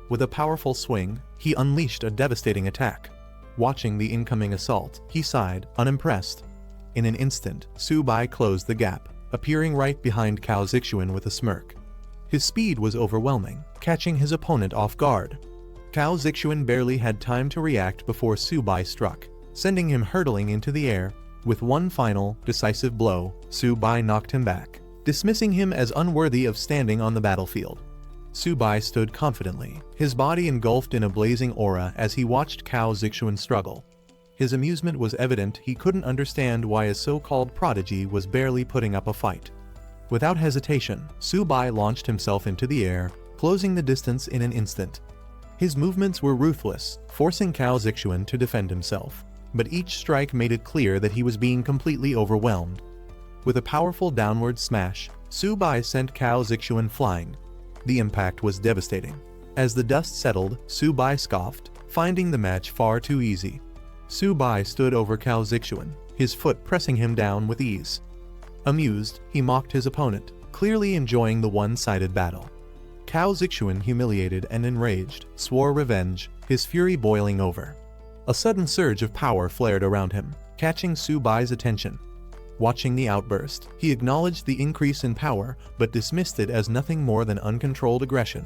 With a powerful swing, he unleashed a devastating attack. Watching the incoming assault, he sighed, unimpressed. In an instant, Subai closed the gap, appearing right behind Cao Zixuan with a smirk. His speed was overwhelming, catching his opponent off guard. Cao Zixuan barely had time to react before Subai struck, sending him hurtling into the air. With one final, decisive blow, Subai knocked him back, dismissing him as unworthy of standing on the battlefield. Subai stood confidently, his body engulfed in a blazing aura as he watched Cao Zixuan struggle. His amusement was evident. He couldn't understand why a so-called prodigy was barely putting up a fight. Without hesitation, Subai launched himself into the air, closing the distance in an instant. His movements were ruthless, forcing Cao Zixuan to defend himself, but each strike made it clear that he was being completely overwhelmed. With a powerful downward smash, Subai sent Cao Zixuan flying. The impact was devastating. As the dust settled, Subai scoffed, finding the match far too easy. Subai stood over Cao Zixuan, his foot pressing him down with ease. Amused, he mocked his opponent, clearly enjoying the one-sided battle. Cao Zixuan, humiliated and enraged, swore revenge, his fury boiling over. A sudden surge of power flared around him, catching Subai's attention. Watching the outburst, he acknowledged the increase in power, but dismissed it as nothing more than uncontrolled aggression.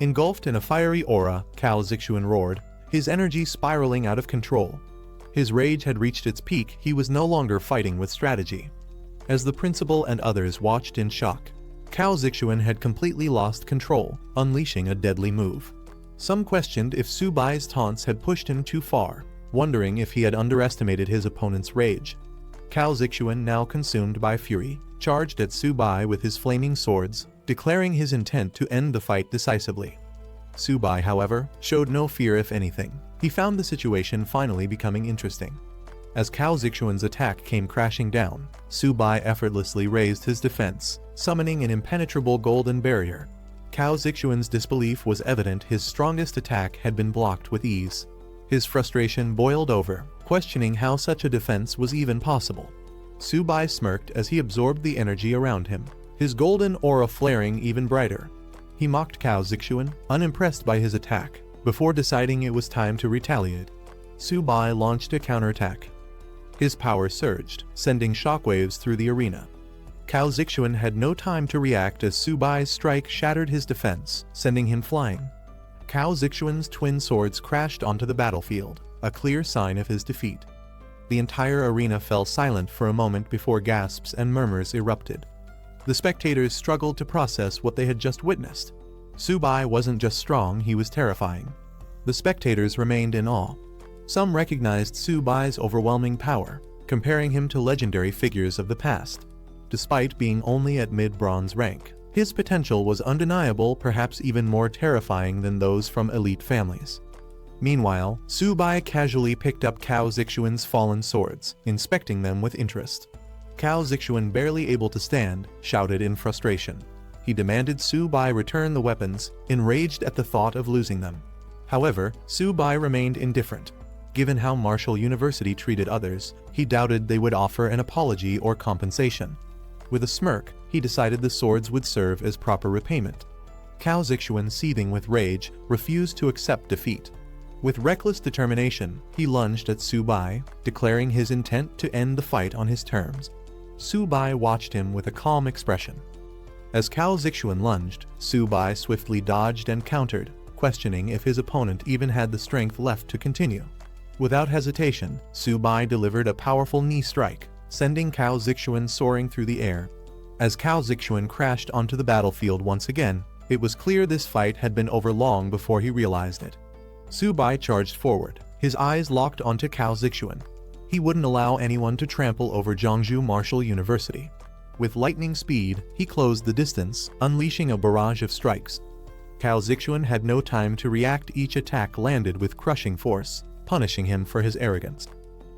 Engulfed in a fiery aura, Cao Zixuan roared, his energy spiraling out of control. His rage had reached its peak. He was no longer fighting with strategy. As the principal and others watched in shock, Cao Zixuan had completely lost control, unleashing a deadly move. Some questioned if Subai's taunts had pushed him too far, wondering if he had underestimated his opponent's rage. Cao Zixuan, now consumed by fury, charged at Subai with his flaming swords, declaring his intent to end the fight decisively. Subai, however, showed no fear. If anything, he found the situation finally becoming interesting. As Cao Zixuan's attack came crashing down, Subai effortlessly raised his defense, summoning an impenetrable golden barrier. Cao Zixuan's disbelief was evident. His strongest attack had been blocked with ease. His frustration boiled over, questioning how such a defense was even possible. Subai smirked as he absorbed the energy around him, his golden aura flaring even brighter. He mocked Cao Zixuan, unimpressed by his attack, before deciding it was time to retaliate. Subai launched a counterattack. His power surged, sending shockwaves through the arena. Cao Zixuan had no time to react as Subai's strike shattered his defense, sending him flying. Cao Zixuan's twin swords crashed onto the battlefield, a clear sign of his defeat. The entire arena fell silent for a moment before gasps and murmurs erupted. The spectators struggled to process what they had just witnessed. Subai wasn't just strong, he was terrifying. The spectators remained in awe. Some recognized Subai's overwhelming power, comparing him to legendary figures of the past. Despite being only at mid-bronze rank, His potential was undeniable, perhaps even more terrifying than those from elite families. Meanwhile, Su Bai casually picked up Cao Zixuan's fallen swords, inspecting them with interest. Cao Zixuan, barely able to stand, shouted in frustration. He demanded Su Bai return the weapons, enraged at the thought of losing them. However, Su Bai remained indifferent. Given how Martial University treated others, he doubted they would offer an apology or compensation. With a smirk, he decided the swords would serve as proper repayment. Cao Zixuan, seething with rage, refused to accept defeat. With reckless determination, he lunged at Su Bai, declaring his intent to end the fight on his terms. Su Bai watched him with a calm expression. As Cao Zixuan lunged, Su Bai swiftly dodged and countered, questioning if his opponent even had the strength left to continue. Without hesitation, Su Bai delivered a powerful knee strike, sending Cao Zixuan soaring through the air. As Cao Zixuan crashed onto the battlefield once again, it was clear this fight had been over long before he realized it. Su Bai charged forward, his eyes locked onto Cao Zixuan. He wouldn't allow anyone to trample over Zhongzhou Martial University. With lightning speed, he closed the distance, unleashing a barrage of strikes. Cao Zixuan had no time to react. Each attack landed with crushing force, punishing him for his arrogance.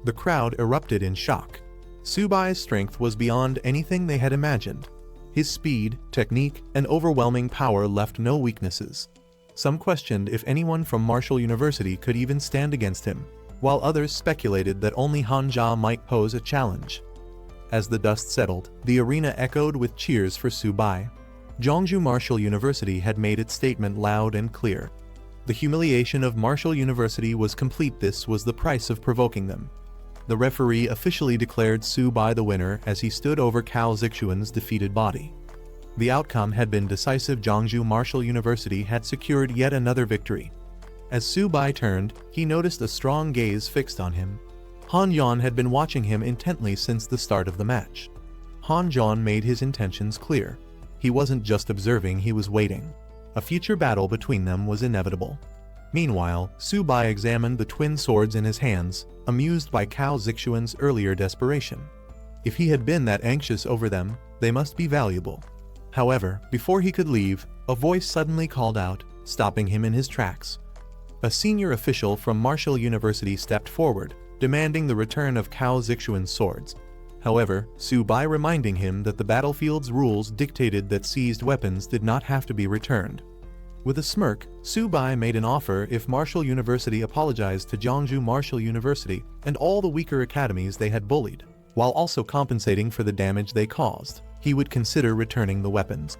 The crowd erupted in shock. Su Bai's strength was beyond anything they had imagined. His speed, technique, and overwhelming power left no weaknesses. Some questioned if anyone from Martial University could even stand against him, while others speculated that only Han Jia might pose a challenge. As the dust settled, the arena echoed with cheers for Su Bai. Zhongzhou Martial University had made its statement loud and clear. The humiliation of Martial University was complete. This was the price of provoking them. The referee officially declared Su Bai the winner as he stood over Cao Zixuan's defeated body. The outcome had been decisive. Zhongzhou Martial University had secured yet another victory. As Su Bai turned, he noticed a strong gaze fixed on him. Han Yan had been watching him intently since the start of the match. Han Yan made his intentions clear. He wasn't just observing, he was waiting. A future battle between them was inevitable. Meanwhile, Su Bai examined the twin swords in his hands, amused by Cao Zixuan's earlier desperation. If he had been that anxious over them, they must be valuable. However, before he could leave, a voice suddenly called out, stopping him in his tracks. A senior official from Martial University stepped forward, demanding the return of Cao Zixuan's swords. However, Su Bai reminding him that the battlefield's rules dictated that seized weapons did not have to be returned. With a smirk, Su Bai made an offer. If Martial University apologized to Zhongzhou Martial University and all the weaker academies they had bullied, while also compensating for the damage they caused, he would consider returning the weapons.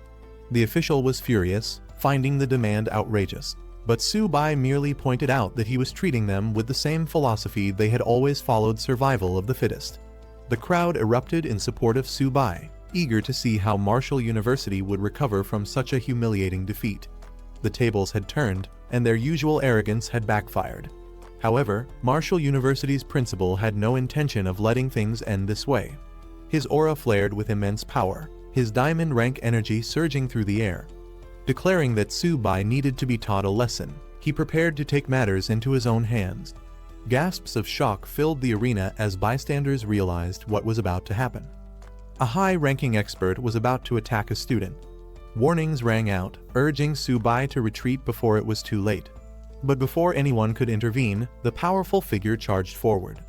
The official was furious, finding the demand outrageous. But Su Bai merely pointed out that he was treating them with the same philosophy they had always followed: survival of the fittest. The crowd erupted in support of Su Bai, eager to see how Martial University would recover from such a humiliating defeat. The tables had turned, and their usual arrogance had backfired. However, Martial University's principal had no intention of letting things end this way. His aura flared with immense power, his diamond rank energy surging through the air. Declaring that Su Bai needed to be taught a lesson, he prepared to take matters into his own hands. Gasps of shock filled the arena as bystanders realized what was about to happen. A high-ranking expert was about to attack a student. Warnings rang out, urging Su Bai to retreat before it was too late. But before anyone could intervene, the powerful figure charged forward.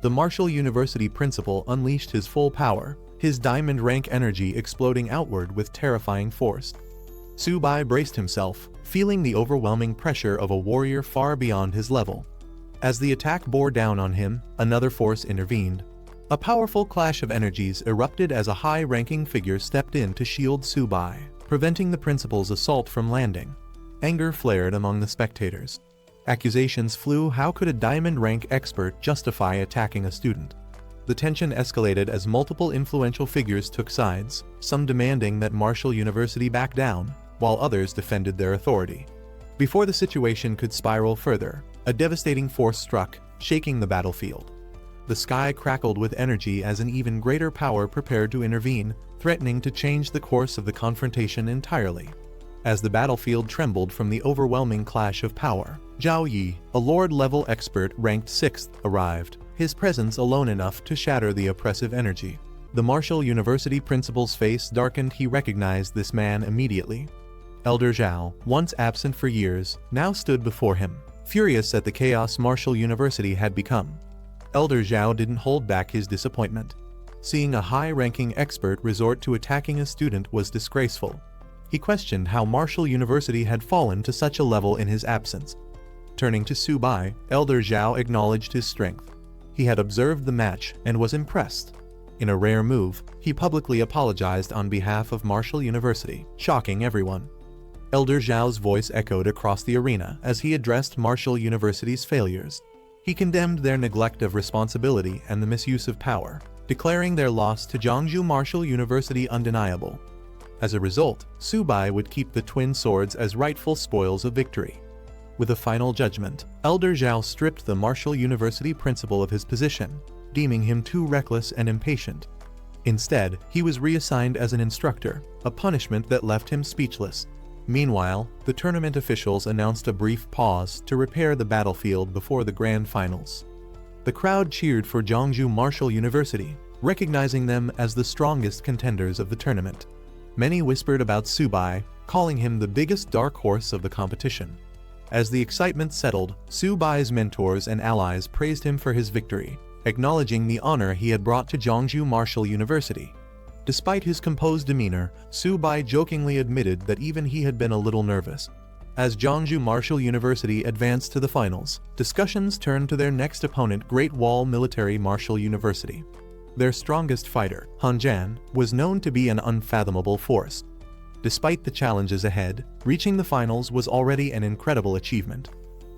The Martial University principal unleashed his full power, his diamond rank energy exploding outward with terrifying force. Su Bai braced himself, feeling the overwhelming pressure of a warrior far beyond his level. As the attack bore down on him, another force intervened. A powerful clash of energies erupted as a high-ranking figure stepped in to shield Su Bai, preventing the principal's assault from landing. Anger flared among the spectators. Accusations flew. How could a diamond rank expert justify attacking a student? The tension escalated as multiple influential figures took sides, some demanding that Martial University back down, while others defended their authority. Before the situation could spiral further, a devastating force struck, shaking the battlefield. The sky crackled with energy as an even greater power prepared to intervene, threatening to change the course of the confrontation entirely. As the battlefield trembled from the overwhelming clash of power, Zhao Yi, a Lord-level expert ranked 6th, arrived, his presence alone enough to shatter the oppressive energy. The Martial University principal's face darkened. He recognized this man immediately. Elder Zhao, once absent for years, now stood before him, furious at the chaos Martial University had become. Elder Zhao didn't hold back his disappointment. Seeing a high-ranking expert resort to attacking a student was disgraceful. He questioned how Martial University had fallen to such a level in his absence. Turning to Su Bai, Elder Zhao acknowledged his strength. He had observed the match and was impressed. In a rare move, he publicly apologized on behalf of Martial University, shocking everyone. Elder Zhao's voice echoed across the arena as he addressed Martial University's failures. He condemned their neglect of responsibility and the misuse of power, declaring their loss to Jiangsu Martial University undeniable. As a result, Su Bai would keep the twin swords as rightful spoils of victory. With a final judgment, Elder Zhao stripped the Martial University principal of his position, deeming him too reckless and impatient. Instead, he was reassigned as an instructor, a punishment that left him speechless. Meanwhile, the tournament officials announced a brief pause to repair the battlefield before the grand finals. The crowd cheered for Jiangsu Martial University, recognizing them as the strongest contenders of the tournament. Many whispered about Su Bai, calling him the biggest dark horse of the competition. As the excitement settled, Su Bai's mentors and allies praised him for his victory, acknowledging the honor he had brought to Jiangsu Martial University. Despite his composed demeanor, Su Bai jokingly admitted that even he had been a little nervous. As Jiangsu Martial University advanced to the finals, discussions turned to their next opponent, Great Wall Military Martial University. Their strongest fighter, Han Jan, was known to be an unfathomable force. Despite the challenges ahead, reaching the finals was already an incredible achievement.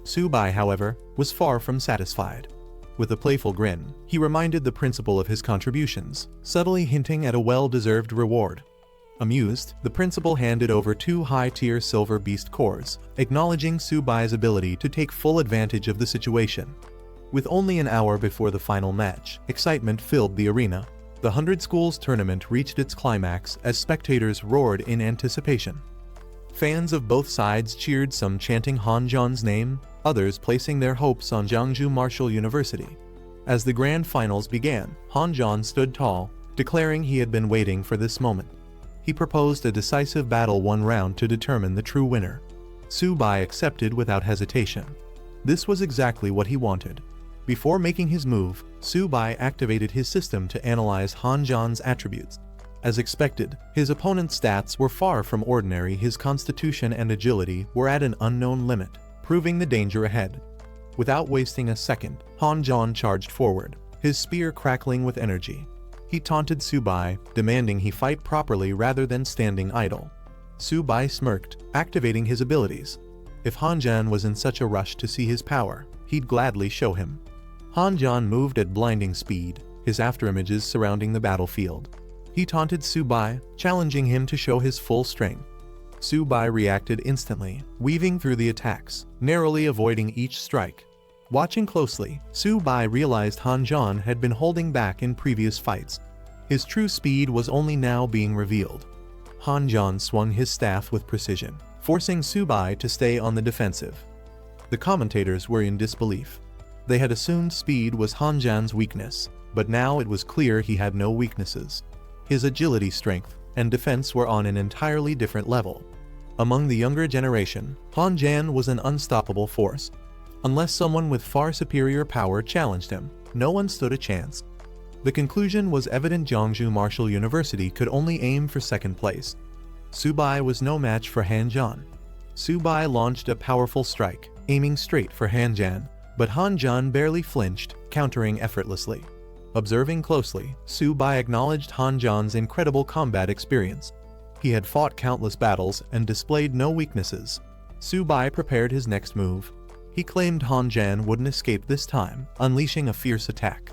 Su Bai, however, was far from satisfied. With a playful grin, he reminded the principal of his contributions, subtly hinting at a well-deserved reward. Amused, the principal handed over 2 high-tier silver beast cores, acknowledging Su Bai's ability to take full advantage of the situation. With only an hour before the final match, excitement filled the arena. The 100 Schools tournament reached its climax as spectators roared in anticipation. Fans of both sides cheered, some chanting Han Jan's name, others placing their hopes on Jiangsu Martial University. As the grand finals began, Han Jan stood tall, declaring he had been waiting for this moment. He proposed a decisive battle, 1 round to determine the true winner. Su Bai accepted without hesitation. This was exactly what he wanted. Before making his move, Su Bai activated his system to analyze Han Jan's attributes. As expected, his opponent's stats were far from ordinary. His constitution and agility were at an unknown limit, proving the danger ahead. Without wasting a second, Han Jan charged forward, his spear crackling with energy. He taunted Su Bai, demanding he fight properly rather than standing idle. Su Bai smirked, activating his abilities. If Han Jan was in such a rush to see his power, he'd gladly show him. Han Jan moved at blinding speed, his afterimages surrounding the battlefield. He taunted Su Bai, challenging him to show his full strength. Su Bai reacted instantly, weaving through the attacks, narrowly avoiding each strike. Watching closely, Su Bai realized Han Jan had been holding back in previous fights. His true speed was only now being revealed. Han Jan swung his staff with precision, forcing Su Bai to stay on the defensive. The commentators were in disbelief. They had assumed speed was Han Jan's weakness, but now it was clear he had no weaknesses. His agility, strength, and defense were on an entirely different level. Among the younger generation, Han Jan was an unstoppable force. Unless someone with far superior power challenged him, no one stood a chance. The conclusion was evident: Jiangsu Martial University could only aim for second place. Su Bai was no match for Han Jan. Su Bai launched a powerful strike, aiming straight for Han Jan, but Han Jan barely flinched, countering effortlessly. Observing closely, Su Bai acknowledged Han Jan's incredible combat experience. He had fought countless battles and displayed no weaknesses. Su Bai prepared his next move. He claimed Han Jan wouldn't escape this time, unleashing a fierce attack.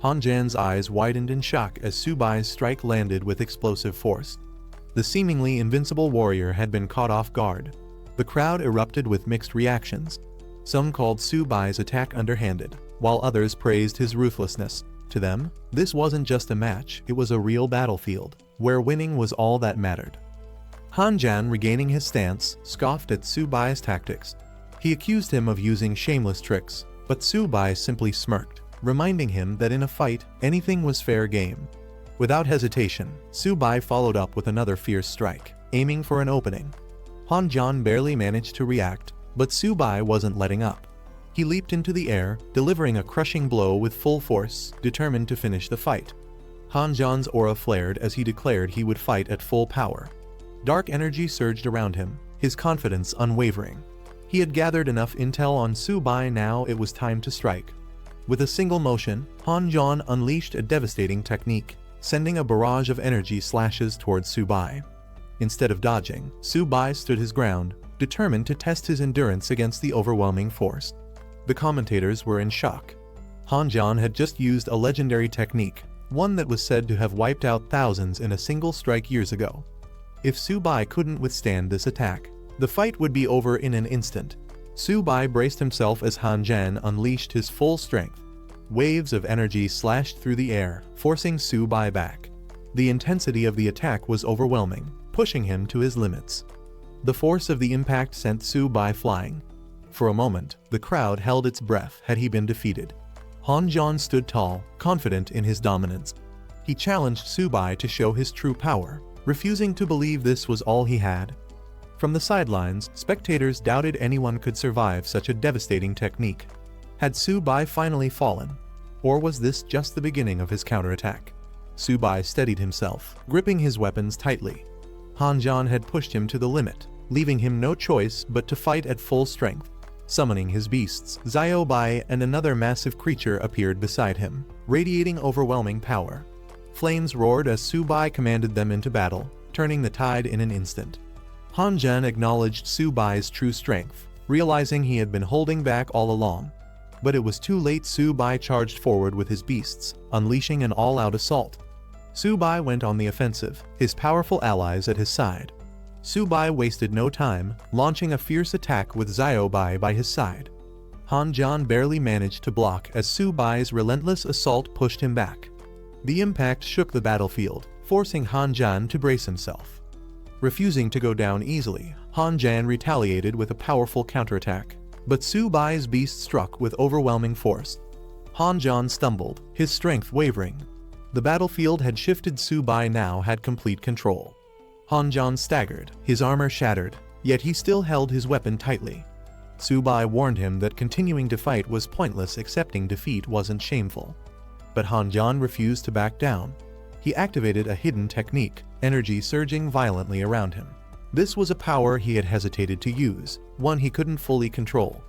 Han Jan's eyes widened in shock as Su Bai's strike landed with explosive force. The seemingly invincible warrior had been caught off guard. The crowd erupted with mixed reactions. Some called Su Bai's attack underhanded, while others praised his ruthlessness. To them, this wasn't just a match, it was a real battlefield, where winning was all that mattered. Han Jan, regaining his stance, scoffed at Su Bai's tactics. He accused him of using shameless tricks, but Su Bai simply smirked, reminding him that in a fight, anything was fair game. Without hesitation, Su-bai followed up with another fierce strike, aiming for an opening. Han Jian barely managed to react, but Su-bai wasn't letting up. He leaped into the air, delivering a crushing blow with full force, determined to finish the fight. Han Jian's aura flared as he declared he would fight at full power. Dark energy surged around him, his confidence unwavering. He had gathered enough intel on Su-bai, now it was time to strike. With a single motion, Han Jian unleashed a devastating technique, sending a barrage of energy slashes towards Su-bai. Instead of dodging, Su-bai stood his ground, determined to test his endurance against the overwhelming force. The commentators were in shock. Han Jian had just used a legendary technique, one that was said to have wiped out thousands in a single strike years ago. If Su-bai couldn't withstand this attack, the fight would be over in an instant. Su-bai braced himself as Han Jian unleashed his full strength. Waves of energy slashed through the air, forcing Su-bai back. The intensity of the attack was overwhelming, pushing him to his limits. The force of the impact sent Su-bai flying. For a moment, the crowd held its breath had he been defeated. Han Jian stood tall, confident in his dominance. He challenged Su-bai to show his true power, refusing to believe this was all he had. From the sidelines, spectators doubted anyone could survive such a devastating technique. Had Su-bai finally fallen? Or was this just the beginning of his counterattack? Su-bai steadied himself, gripping his weapons tightly. Han Jian had pushed him to the limit, leaving him no choice but to fight at full strength. Summoning his beasts, Bai and another massive creature appeared beside him, radiating overwhelming power. Flames roared as Su-bai commanded them into battle, turning the tide in an instant. Han Jian acknowledged Su-bai's true strength, realizing he had been holding back all along. But it was too late. Su-bai charged forward with his beasts, unleashing an all-out assault. Su-bai went on the offensive, his powerful allies at his side. Su-bai wasted no time, launching a fierce attack with Bai by his side. Han Jian barely managed to block as Su-bai's relentless assault pushed him back. The impact shook the battlefield, forcing Han Jian to brace himself. Refusing to go down easily, Han Jian retaliated with a powerful counterattack, but Su-bai's beast struck with overwhelming force. Han Jian stumbled, his strength wavering. The battlefield had shifted. Su-bai now had complete control. Han Jian staggered, his armor shattered, yet he still held his weapon tightly. Su-bai warned him that continuing to fight was pointless. Accepting defeat wasn't shameful. But Han Jian refused to back down. He activated a hidden technique, energy surging violently around him. This was a power he had hesitated to use, one he couldn't fully control.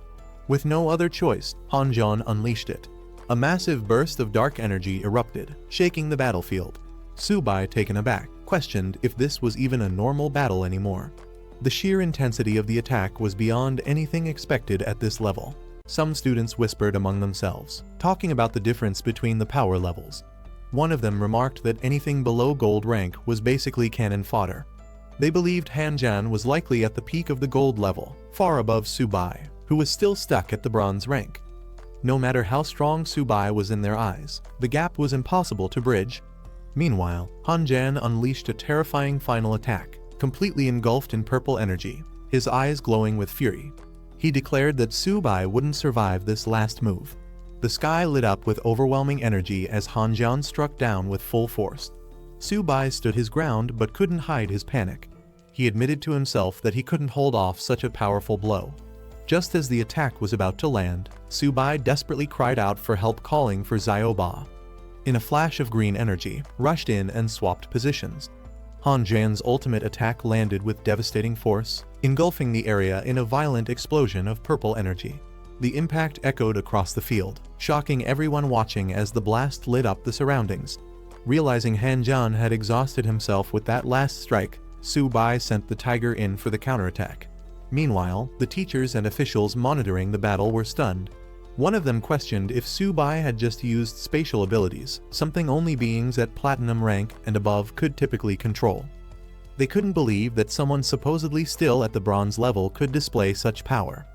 With no other choice, Han Jian unleashed it. A massive burst of dark energy erupted, shaking the battlefield. Su-bai, taken aback, questioned if this was even a normal battle anymore. The sheer intensity of the attack was beyond anything expected at this level. Some students whispered among themselves, talking about the difference between the power levels. One of them remarked that anything below gold rank was basically cannon fodder. They believed Han Jian was likely at the peak of the gold level, far above Su-bai, who was still stuck at the bronze rank. No matter how strong Su-bai was in their eyes, the gap was impossible to bridge. Meanwhile, Han Jian unleashed a terrifying final attack, completely engulfed in purple energy, his eyes glowing with fury. He declared that Su-bai wouldn't survive this last move. The sky lit up with overwhelming energy as Han Jian struck down with full force. Su-bai stood his ground but couldn't hide his panic. He admitted to himself that he couldn't hold off such a powerful blow. Just as the attack was about to land, Su-bai desperately cried out for help, calling for Bai. In a flash of green energy, rushed in and swapped positions. Han Jian's ultimate attack landed with devastating force, engulfing the area in a violent explosion of purple energy. The impact echoed across the field, shocking everyone watching as the blast lit up the surroundings. Realizing Han Jian had exhausted himself with that last strike, Su-bai sent the tiger in for the counterattack. Meanwhile, the teachers and officials monitoring the battle were stunned. One of them questioned if Su-bai had just used spatial abilities, something only beings at platinum rank and above could typically control. They couldn't believe that someone supposedly still at the bronze level could display such power.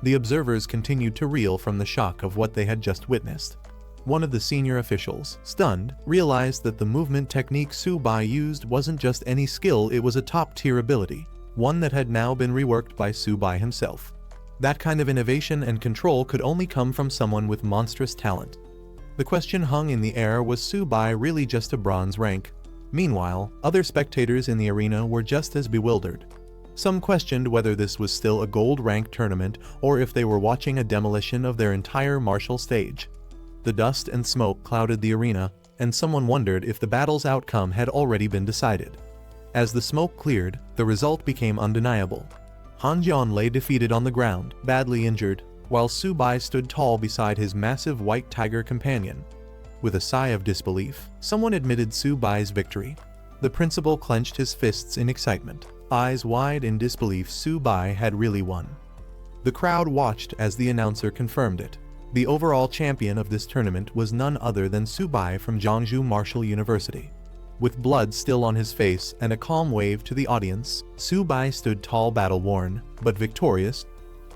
The observers continued to reel from the shock of what they had just witnessed. One of the senior officials, stunned, realized that the movement technique Su-bai used wasn't just any skill, it was a top-tier ability, one that had now been reworked by Su-bai himself. That kind of innovation and control could only come from someone with monstrous talent. The question hung in the air: was Su-bai really just a bronze rank? Meanwhile, other spectators in the arena were just as bewildered. Some questioned whether this was still a gold rank tournament or if they were watching a demolition of their entire martial stage. The dust and smoke clouded the arena, and someone wondered if the battle's outcome had already been decided. As the smoke cleared, the result became undeniable. Han Jian lay defeated on the ground, badly injured, while Su-bai stood tall beside his massive white tiger companion. With a sigh of disbelief, someone admitted Su-bai's victory. The principal clenched his fists in excitement. Eyes wide in disbelief, Su-bai had really won. The crowd watched as the announcer confirmed it. The overall champion of this tournament was none other than Su-bai from Jiangsu Martial University. With blood still on his face and a calm wave to the audience, Su-bai stood tall, battle-worn, but victorious.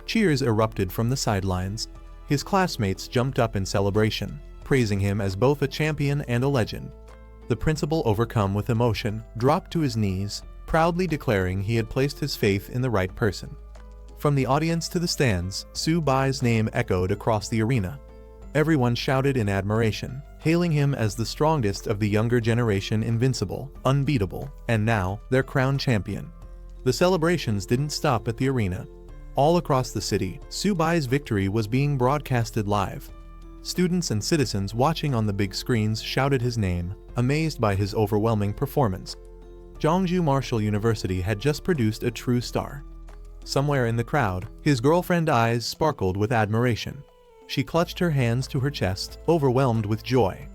Cheers erupted from the sidelines. His classmates jumped up in celebration, praising him as both a champion and a legend. The principal, overcome with emotion, dropped to his knees, proudly declaring he had placed his faith in the right person. From the audience to the stands, Su-bai's name echoed across the arena. Everyone shouted in admiration, hailing him as the strongest of the younger generation, invincible, unbeatable, and now, their crowned champion. The celebrations didn't stop at the arena. All across the city, Su-bai's victory was being broadcasted live. Students and citizens watching on the big screens shouted his name, amazed by his overwhelming performance. Jiangsu Martial University had just produced a true star. Somewhere in the crowd, his girlfriend's eyes sparkled with admiration. She clutched her hands to her chest, overwhelmed with joy.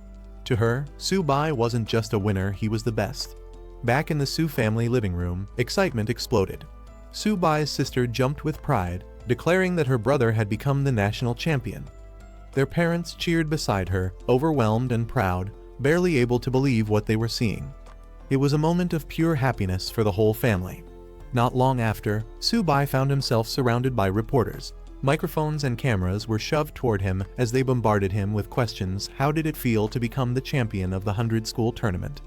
To her, Su-bai wasn't just a winner, he was the best. Back in the Su family living room, excitement exploded. Su-bai's sister jumped with pride, declaring that her brother had become the national champion. Their parents cheered beside her, overwhelmed and proud, barely able to believe what they were seeing. It was a moment of pure happiness for the whole family. Not long after, Su-bai found himself surrounded by reporters. Microphones and cameras were shoved toward him as they bombarded him with questions. How did it feel to become the champion of the 100-school tournament?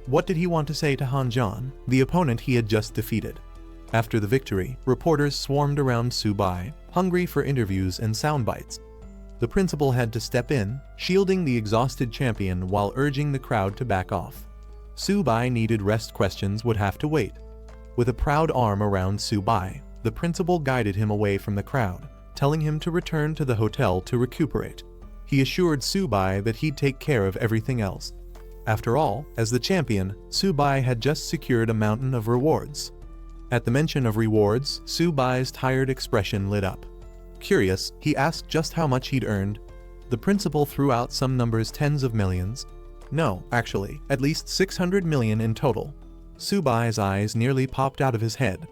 What did he want to say to Han Jian, the opponent he had just defeated? After the victory, reporters swarmed around Su-bai, hungry for interviews and sound bites. The principal had to step in, shielding the exhausted champion while urging the crowd to back off. Su-bai needed rest, questions would have to wait. With a proud arm around Su-bai, the principal guided him away from the crowd, telling him to return to the hotel to recuperate. He assured Su-bai that he'd take care of everything else. After all, as the champion, Su-bai had just secured a mountain of rewards. At the mention of rewards, Su-bai's tired expression lit up. Curious, he asked just how much he'd earned. The principal threw out some numbers, tens of millions. No, actually, at least 600 million in total. Su-bai's eyes nearly popped out of his head.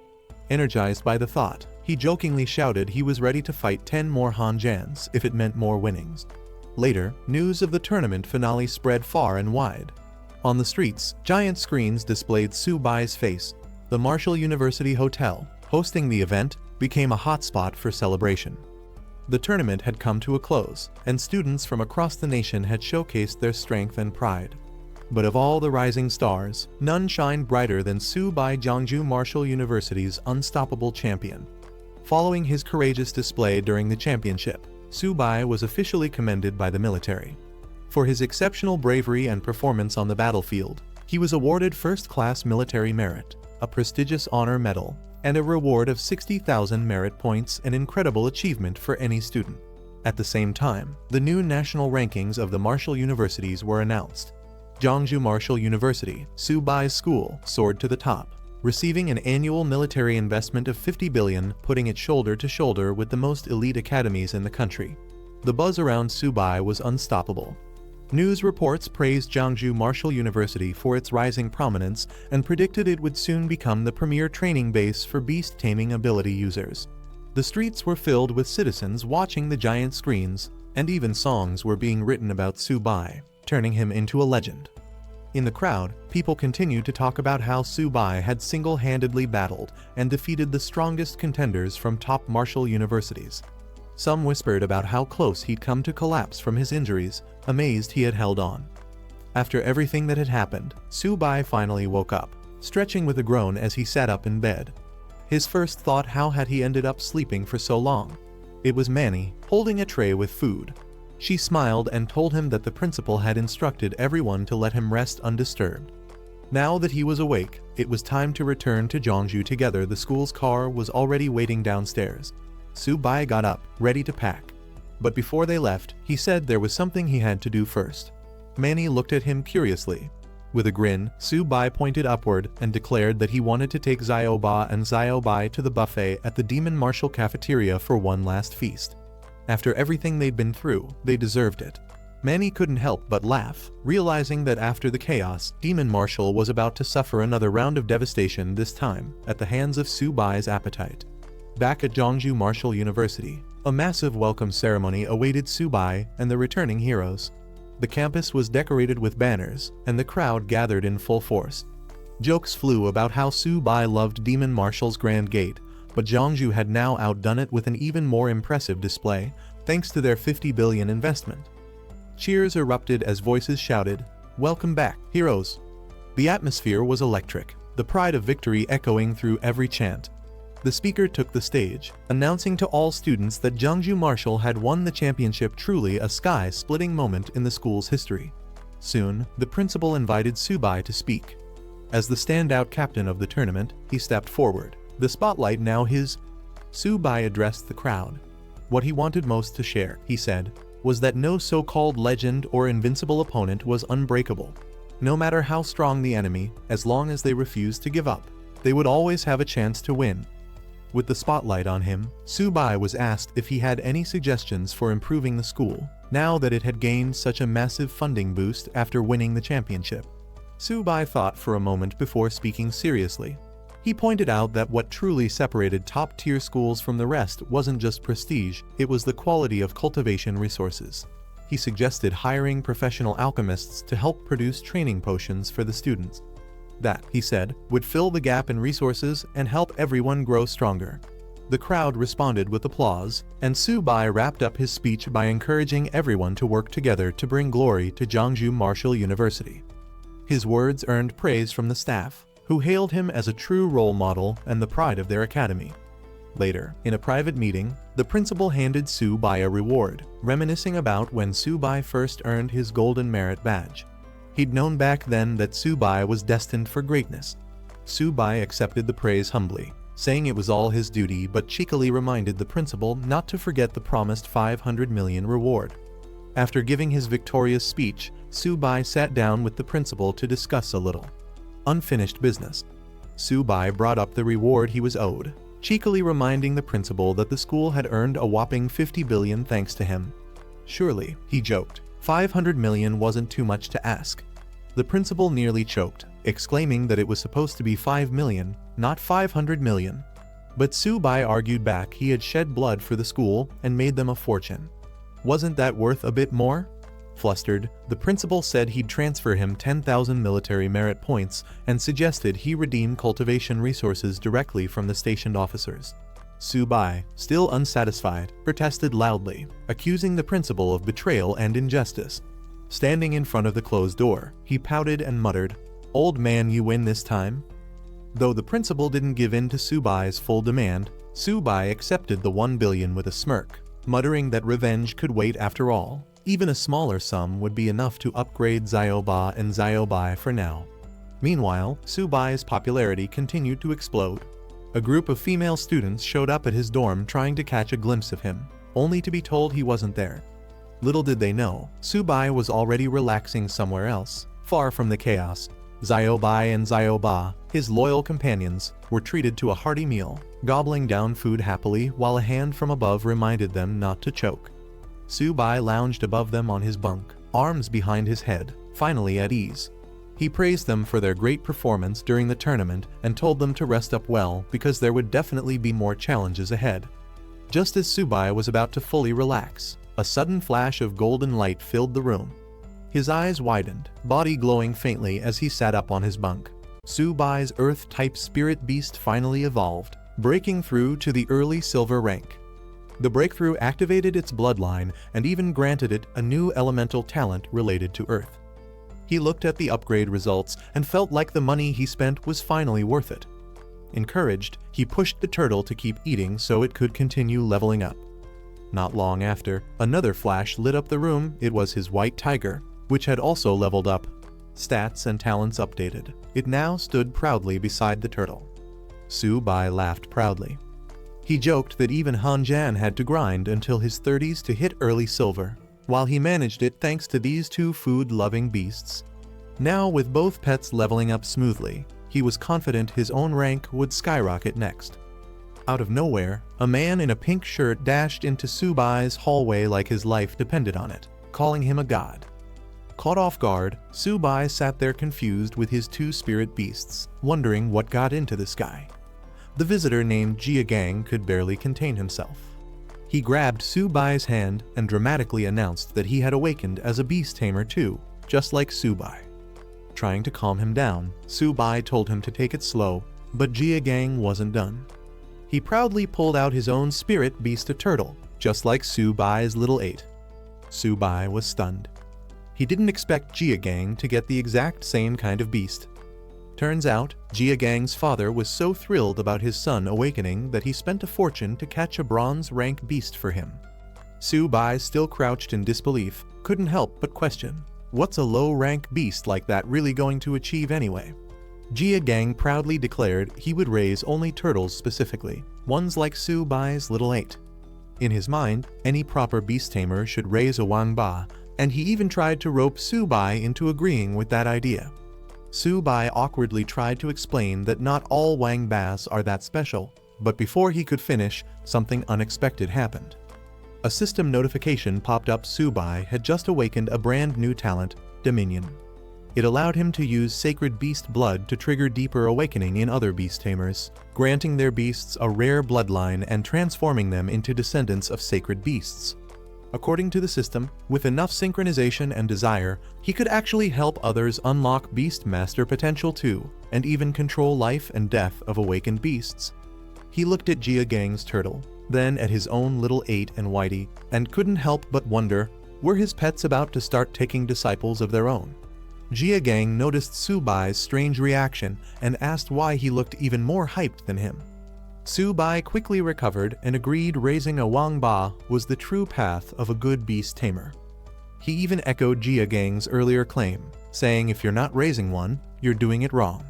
Energized by the thought, he jokingly shouted he was ready to fight 10 more Han Jians if it meant more winnings. Later, news of the tournament finale spread far and wide. On the streets, giant screens displayed Su-bai's face. The Martial University Hotel, hosting the event, became a hotspot for celebration. The tournament had come to a close, and students from across the nation had showcased their strength and pride. But of all the rising stars, none shined brighter than Su-bai, Jiangsu Martial University's unstoppable champion. Following his courageous display during the championship, Su-bai was officially commended by the military. For his exceptional bravery and performance on the battlefield, he was awarded first-class military merit, a prestigious honor medal, and a reward of 60,000 merit points, an incredible achievement for any student. At the same time, the new national rankings of the martial universities were announced. Jiangsu Martial University, Su-bai's school, soared to the top, receiving an annual military investment of 50 billion, putting it shoulder to shoulder with the most elite academies in the country. The buzz around Su-bai was unstoppable. News reports praised Jiangsu Martial University for its rising prominence and predicted it would soon become the premier training base for beast-taming ability users. The streets were filled with citizens watching the giant screens, and even songs were being written about Su-bai, turning him into a legend. In the crowd, people continued to talk about how Su-bai had single-handedly battled and defeated the strongest contenders from top martial universities. Some whispered about how close he'd come to collapse from his injuries, amazed he had held on. After everything that had happened, Su-bai finally woke up, stretching with a groan as he sat up in bed. His first thought, how had he ended up sleeping for so long? It was Manny, holding a tray with food. She smiled and told him that the principal had instructed everyone to let him rest undisturbed. Now that he was awake, it was time to return to Jeongju together. The school's car was already waiting downstairs. Su-bai got up, ready to pack. But before they left, he said there was something he had to do first. Manny looked at him curiously. With a grin, Su-bai pointed upward and declared that he wanted to take Xiaoba and Xiaobai to the buffet at the Demon Marshal cafeteria for one last feast. After everything they'd been through, they deserved it. Manny couldn't help but laugh, realizing that after the chaos, Demon Marshal was about to suffer another round of devastation, this time at the hands of Su-bai's appetite. Back at Jeongju Martial University, a massive welcome ceremony awaited Su-bai and the returning heroes. The campus was decorated with banners, and the crowd gathered in full force. Jokes flew about how Su-bai loved Demon Marshal's Grand Gate, but Jeongju had now outdone it with an even more impressive display, thanks to their 50 billion investment. Cheers erupted as voices shouted, "Welcome back, heroes!" The atmosphere was electric, the pride of victory echoing through every chant. The speaker took the stage, announcing to all students that Jeongju Martial had won the championship, truly a sky-splitting moment in the school's history. Soon, the principal invited Su-bai to speak. As the standout captain of the tournament, he stepped forward, the spotlight now his. Su-bai addressed the crowd. What he wanted most to share, he said, was that no so-called legend or invincible opponent was unbreakable. No matter how strong the enemy, as long as they refused to give up, they would always have a chance to win. With the spotlight on him, Su-bai was asked if he had any suggestions for improving the school, now that it had gained such a massive funding boost after winning the championship. Su-bai thought for a moment before speaking seriously. He pointed out that what truly separated top-tier schools from the rest wasn't just prestige, it was the quality of cultivation resources. He suggested hiring professional alchemists to help produce training potions for the students. That, he said, would fill the gap in resources and help everyone grow stronger. The crowd responded with applause, and Su-bai wrapped up his speech by encouraging everyone to work together to bring glory to Jeongju Martial University. His words earned praise from the staff, who hailed him as a true role model and the pride of their academy. Later, in a private meeting, the principal handed Su-bai a reward, reminiscing about when Su-bai first earned his Golden Merit Badge. He'd known back then that Su-bai was destined for greatness. Su-bai accepted the praise humbly, saying it was all his duty, but cheekily reminded the principal not to forget the promised 500 million reward. After giving his victorious speech, Su-bai sat down with the principal to discuss a little unfinished business. Su-bai brought up the reward he was owed, cheekily reminding the principal that the school had earned a whopping 50 billion thanks to him. Surely, he joked, 500 million wasn't too much to ask. The principal nearly choked, exclaiming that it was supposed to be 5 million, not 500 million. But Su-bai argued back he had shed blood for the school and made them a fortune. Wasn't that worth a bit more? Flustered, the principal said he'd transfer him 10,000 military merit points and suggested he redeem cultivation resources directly from the stationed officers. Su-bai, still unsatisfied, protested loudly, accusing the principal of betrayal and injustice. Standing in front of the closed door, he pouted and muttered, "Old man, you win this time?" Though the principal didn't give in to Su-bai's full demand, Su-bai accepted the 1 billion with a smirk, muttering that revenge could wait after all. Even a smaller sum would be enough to upgrade Xiaoba and Xiaobai for now. Meanwhile, Su-bai's popularity continued to explode. A group of female students showed up at his dorm trying to catch a glimpse of him, only to be told he wasn't there. Little did they know, Su-bai was already relaxing somewhere else, far from the chaos. Xiaobai and Xiaoba, his loyal companions, were treated to a hearty meal, gobbling down food happily while a hand from above reminded them not to choke. Su-bai lounged above them on his bunk, arms behind his head, finally at ease. He praised them for their great performance during the tournament and told them to rest up well because there would definitely be more challenges ahead. Just as Su-bai was about to fully relax, a sudden flash of golden light filled the room. His eyes widened, body glowing faintly as he sat up on his bunk. Su-bai's Earth-type spirit beast finally evolved, breaking through to the early silver rank. The breakthrough activated its bloodline and even granted it a new elemental talent related to Earth. He looked at the upgrade results and felt like the money he spent was finally worth it. Encouraged, he pushed the turtle to keep eating so it could continue leveling up. Not long after, another flash lit up the room. It was his white tiger, which had also leveled up. Stats and talents updated. It now stood proudly beside the turtle. Su-bai laughed proudly. He joked that even Han-jan had to grind until his 30s to hit early silver, while he managed it thanks to these two food-loving beasts. Now, with both pets leveling up smoothly, he was confident his own rank would skyrocket next. Out of nowhere, a man in a pink shirt dashed into Su-bai's hallway like his life depended on it, calling him a god. Caught off guard, Su-bai sat there confused with his two spirit beasts, wondering what got into this guy. The visitor named Jiagang could barely contain himself. He grabbed Su-bai's hand and dramatically announced that he had awakened as a beast tamer too, just like Su-bai. Trying to calm him down, Su-bai told him to take it slow, but Jiagang wasn't done. He proudly pulled out his own spirit beast, a turtle, just like Su-bai's little 8. Su-bai was stunned. He didn't expect Jiagang to get the exact same kind of beast. Turns out, Jiagang's father was so thrilled about his son awakening that he spent a fortune to catch a bronze rank beast for him. Su-bai, still crouched in disbelief, couldn't help but question, what's a low-rank beast like that really going to achieve anyway? Jiagang proudly declared he would raise only turtles specifically, ones like Su-bai's little 8. In his mind, any proper beast tamer should raise a wangba, and he even tried to rope Su-bai into agreeing with that idea. Su-bai awkwardly tried to explain that not all wangbas are that special, but before he could finish, something unexpected happened. A system notification popped up. Su-bai had just awakened a brand new talent, Dominion. It allowed him to use sacred beast blood to trigger deeper awakening in other beast tamers, granting their beasts a rare bloodline and transforming them into descendants of sacred beasts. According to the system, with enough synchronization and desire, he could actually help others unlock beast master potential too, and even control life and death of awakened beasts. He looked at Jiagang's turtle, then at his own little 8 and Whitey, and couldn't help but wonder, were his pets about to start taking disciples of their own? Jiagang noticed Su-bai's strange reaction and asked why he looked even more hyped than him. Su-bai quickly recovered and agreed raising a wangba was the true path of a good beast tamer. He even echoed Jiagang's earlier claim, saying if you're not raising one, you're doing it wrong.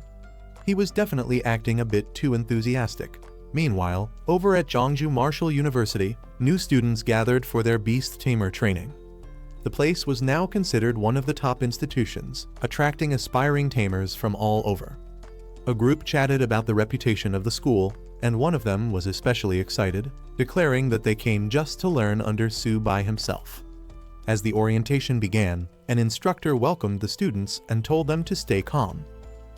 He was definitely acting a bit too enthusiastic. Meanwhile, over at Zhongju Martial University, new students gathered for their beast tamer training. The place was now considered one of the top institutions, attracting aspiring tamers from all over. A group chatted about the reputation of the school, and one of them was especially excited, declaring that they came just to learn under Su-bai himself. As the orientation began, an instructor welcomed the students and told them to stay calm.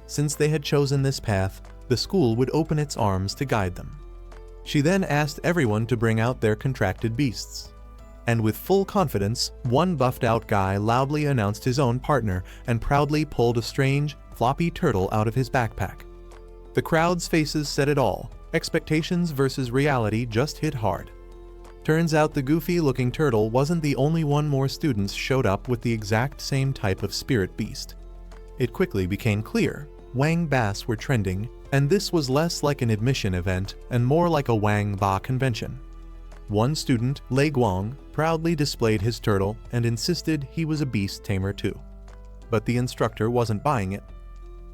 Since they had chosen this path, the school would open its arms to guide them. She then asked everyone to bring out their contracted beasts. And with full confidence, one buffed-out guy loudly announced his own partner and proudly pulled a strange, floppy turtle out of his backpack. The crowd's faces said it all. Expectations versus reality just hit hard. Turns out the goofy-looking turtle wasn't the only one. More students showed up with the exact same type of spirit beast. It quickly became clear, Wang Bass were trending, and this was less like an admission event and more like a Wang Ba convention. One student, Lei Guang, proudly displayed his turtle and insisted he was a beast tamer too. But the instructor wasn't buying it.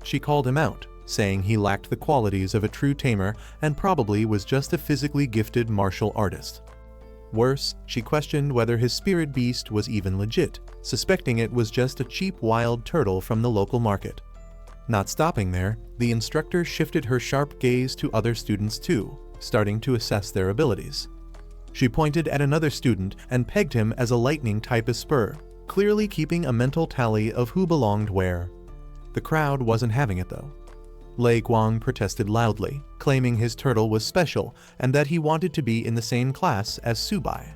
She called him out, saying he lacked the qualities of a true tamer and probably was just a physically gifted martial artist. Worse, she questioned whether his spirit beast was even legit, suspecting it was just a cheap wild turtle from the local market. Not stopping there, the instructor shifted her sharp gaze to other students too, starting to assess their abilities. She pointed at another student and pegged him as a lightning-type Asura, clearly keeping a mental tally of who belonged where. The crowd wasn't having it though. Lei Guang protested loudly, claiming his turtle was special and that he wanted to be in the same class as Su-bai.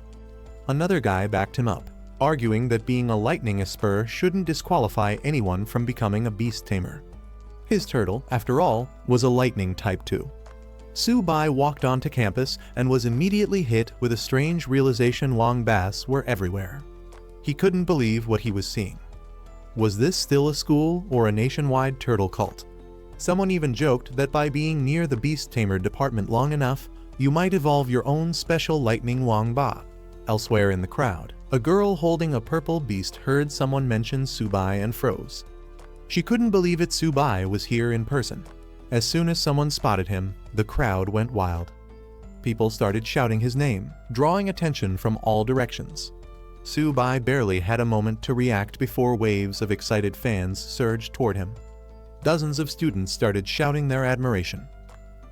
Another guy backed him up, arguing that being a lightning Asura shouldn't disqualify anyone from becoming a beast tamer. His turtle, after all, was a lightning type too. Su-bai walked onto campus and was immediately hit with a strange realization: Wang Bass were everywhere. He couldn't believe what he was seeing. Was this still a school or a nationwide turtle cult? Someone even joked that by being near the beast tamer department long enough, you might evolve your own special lightning Wang Ba. Elsewhere in the crowd, a girl holding a purple beast heard someone mention Subai and froze. She couldn't believe it. Subai was here in person. As soon as someone spotted him, the crowd went wild. People started shouting his name, drawing attention from all directions. Subai barely had a moment to react before waves of excited fans surged toward him. Dozens of students started shouting their admiration.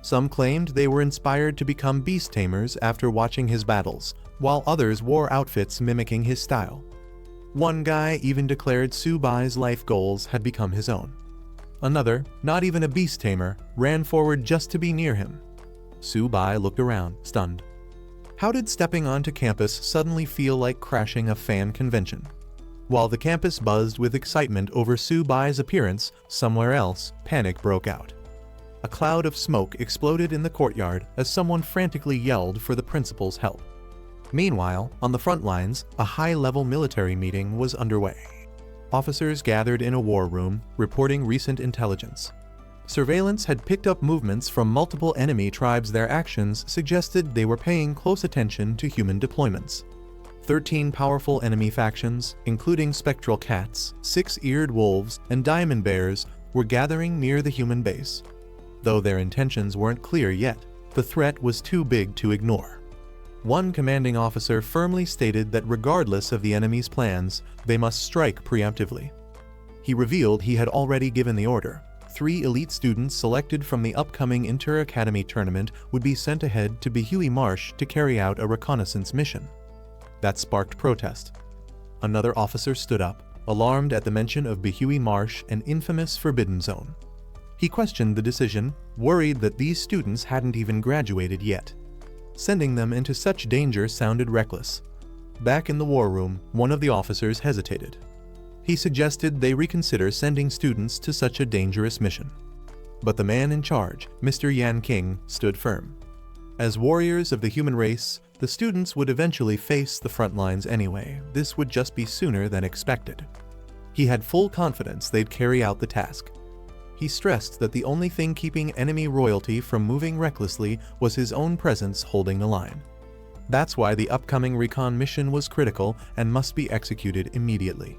Some claimed they were inspired to become beast tamers after watching his battles, while others wore outfits mimicking his style. One guy even declared Subai's life goals had become his own. Another, not even a beast tamer, ran forward just to be near him. Subai looked around, stunned. How did stepping onto campus suddenly feel like crashing a fan convention? While the campus buzzed with excitement over Subai's appearance, somewhere else, panic broke out. A cloud of smoke exploded in the courtyard as someone frantically yelled for the principal's help. Meanwhile, on the front lines, a high-level military meeting was underway. Officers gathered in a war room, reporting recent intelligence. Surveillance had picked up movements from multiple enemy tribes. Their actions suggested they were paying close attention to human deployments. 13 powerful enemy factions, including spectral cats, six-eared wolves, and diamond bears, were gathering near the human base. Though their intentions weren't clear yet, the threat was too big to ignore. One commanding officer firmly stated that regardless of the enemy's plans, they must strike preemptively. He revealed he had already given the order. 3 elite students selected from the upcoming inter-academy tournament would be sent ahead to Bihui Marsh to carry out a reconnaissance mission. That sparked protest. Another officer stood up, alarmed at the mention of Bihui Marsh, an infamous forbidden zone. He questioned the decision, worried that these students hadn't even graduated yet. Sending them into such danger sounded reckless. Back in the war room, one of the officers hesitated. He suggested they reconsider sending students to such a dangerous mission. But the man in charge, Mr. Yan King, stood firm. As warriors of the human race, the students would eventually face the front lines anyway. This would just be sooner than expected. He had full confidence they'd carry out the task. He stressed that the only thing keeping enemy royalty from moving recklessly was his own presence holding the line. That's why the upcoming recon mission was critical and must be executed immediately.